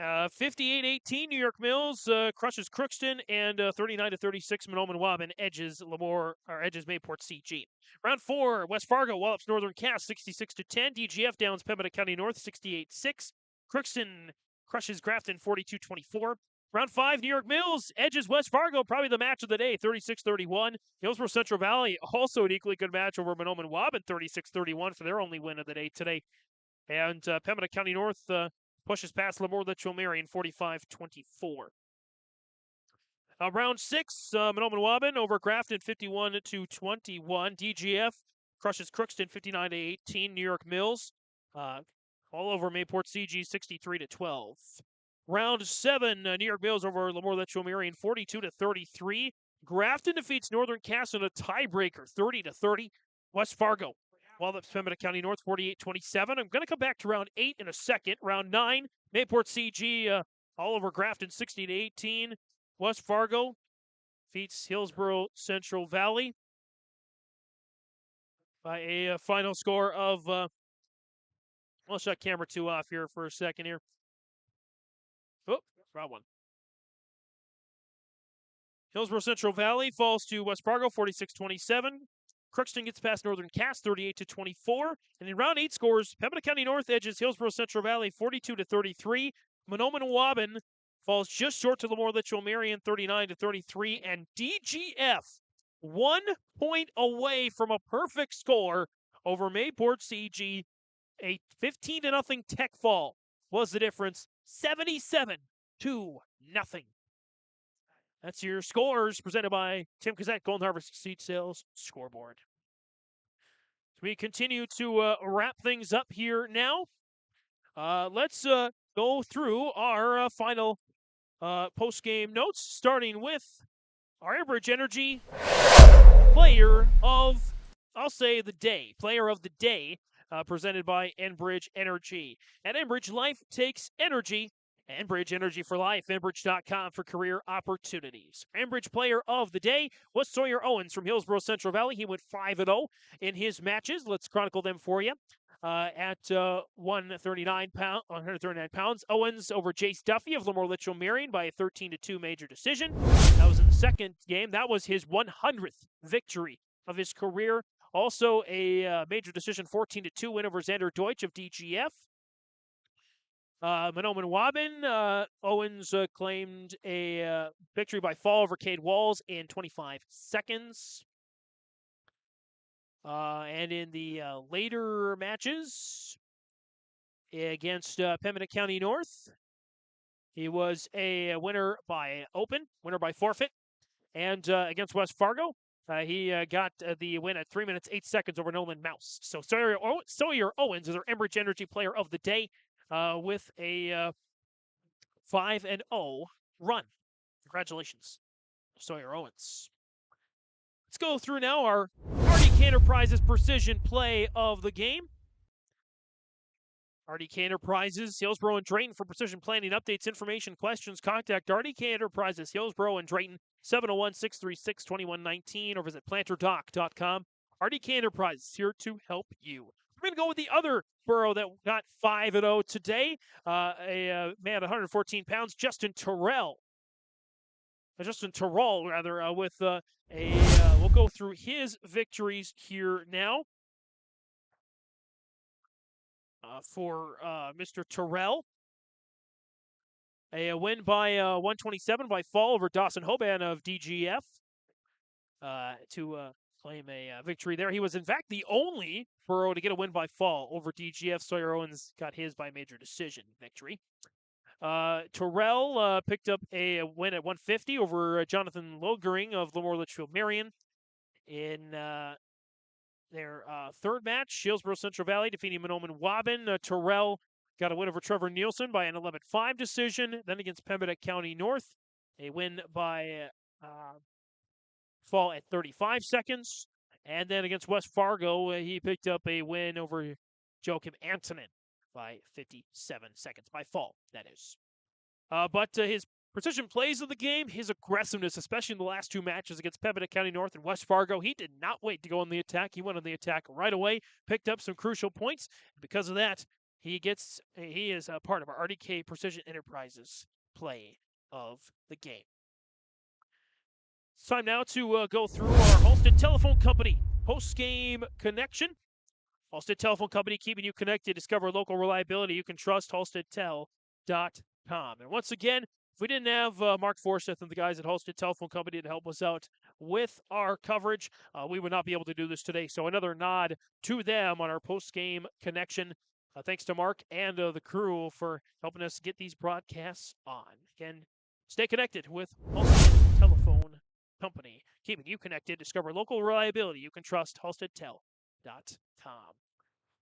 58-18, New York Mills crushes Crookston, and 39-36, Mahnomen Waubun edges Mayport CG. Round 4, West Fargo wallops Northern Cass 66-10. DGF downs Pembina County North 68-6. Crookston crushes Grafton 42-24. Round 5, New York Mills edges West Fargo, probably the match of the day, 36-31. Hillsboro-Central Valley, also an equally good match over Mahnomen Waubun, 36-31 for their only win of the day today. And Pembina County North pushes past LaMoure Litchville-Marion 45-24. Round 6, Mahnomen Waubun over Grafton 51-21. DGF crushes Crookston 59-18. New York Mills all over Mayport CG 63-12. Round 7, New York Mills over LaMoure Litchville-Marion 42-33. Grafton defeats Northern Cass in a tiebreaker 30-30. West Fargo wallops Pembina County North 48-27. I'm going to come back to round 8 in a second. Round 9, Mayport CG all over Grafton 60-18. West Fargo defeats Hillsboro-Central Valley by a final score of I'll shut camera 2 off here for a second here. Oh, wrong one. Hillsboro-Central Valley falls to West Fargo 46-27. Crookston gets past Northern Cass 38-24. And in round 8 scores, Pembina County North edges Hillsboro-Central Valley 42-33. Mahnomen Waubun falls just short to LaMoure Litchville-Marion 39-33. And DGF 1 point away from a perfect score over Mayport CG. A 15-0 tech fall was the difference. 77-0. That's your scores presented by Tim Gazette, Golden Harvest Seed Sales Scoreboard. So we continue to wrap things up here now. Let's go through our final post-game notes, starting with our Enbridge Energy Player of, I'll say, the day. Player of the Day, presented by Enbridge Energy. At Enbridge, life takes energy. Enbridge Energy for Life, Enbridge.com for career opportunities. Enbridge Player of the Day was Sawyer Owens from Hillsboro-Central Valley. He went 5-0 in his matches. Let's chronicle them for you. At 139 pounds, Owens over Jace Duffy of LaMoure Litchville-Marion by a 13-2 major decision. That was in the second game. That was his 100th victory of his career. Also a major decision 14-2 win over Xander Deutsch of DGF. Mahnomen Waubun, Owens claimed a victory by fall over Cade Walls in 25 seconds. And in the later matches against Pembina County North, he was a winner by winner by forfeit. And against West Fargo, he got the win at 3 minutes, 8 seconds over Nolan Mouse. So Sawyer Owens is our Enbridge Energy Player of the Day with a 5-0 run. Congratulations, Sawyer Owens. Let's go through now our RDK Enterprises precision play of the game. RDK Enterprises, Hillsboro and Drayton for precision planning updates, information, questions. Contact RDK Enterprises, Hillsboro and Drayton, 701-636-2119, or visit planterdoc.com. RDK Enterprises, here to help you. We're going to go with the other borough that got 5-0 today. A man, 114 pounds, Justin Terrell, with we'll go through his victories here now. For Mr. Terrell, a win by 127 by fall over Dawson Hoban of DGF to claim a victory there. He was, in fact, the only borough to get a win by fall over DGF. Sawyer Owens got his by major decision victory. Terrell picked up a win at 150 over Jonathan Logering of LaMoure Litchville-Marion. In their third match, Hillsboro-Central Valley defeating Mahnomen Waubun. Terrell got a win over Trevor Nielsen by an 11-5 decision. Then against Pembina County North, a win by fall at 35 seconds. And then against West Fargo, he picked up a win over Joachim Antonin by 57 seconds, by fall, that is. But his precision plays of the game, his aggressiveness, especially in the last two matches against Pembina County North and West Fargo, he did not wait to go on the attack. He went on the attack right away, picked up some crucial points. Because of that, he is a part of our RDK Precision Enterprises play of the game. It's time now to go through our Halstead Telephone Company post-game connection. Halstead Telephone Company, keeping you connected. Discover local reliability you can trust. HalsteadTel.com. And once again, if we didn't have Mark Forsyth and the guys at Halstead Telephone Company to help us out with our coverage, we would not be able to do this today. So another nod to them on our post-game connection. Thanks to Mark and the crew for helping us get these broadcasts on. Again, stay connected with Halstead Telephone Company, keeping you connected. Discover local reliability you can trust. HalsteadTel.com.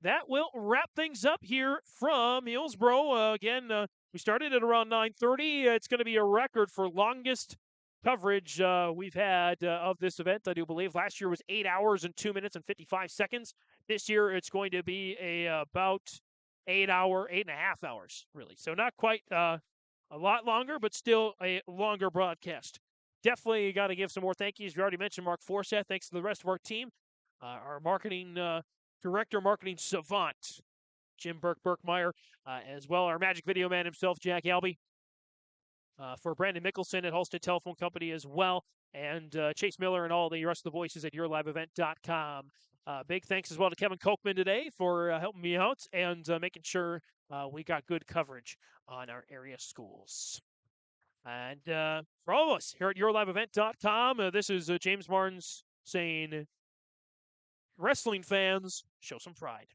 That will wrap things up here from Hillsboro. Again, we started at around 9:30. It's going to be a record for longest coverage we've had of this event, I do believe. Last year was 8 hours and 2 minutes and 55 seconds. This year it's going to be about 8.5 hours, really. So not quite a lot longer, but still a longer broadcast. Definitely got to give some more thank yous. We already mentioned Mark Forsyth. Thanks to the rest of our team. Our marketing director, marketing savant, Jim Burkmeyer, as well our magic video man himself, Jack Albee, for Brandon Mickelson at Halstead Telephone Company as well, and Chase Miller and all the rest of the voices at yourliveevent.com. Big thanks as well to Kevin Kochman today for helping me out and making sure we got good coverage on our area schools. And for all of us here at yourliveevent.com, this is James Martins saying, wrestling fans, show some pride.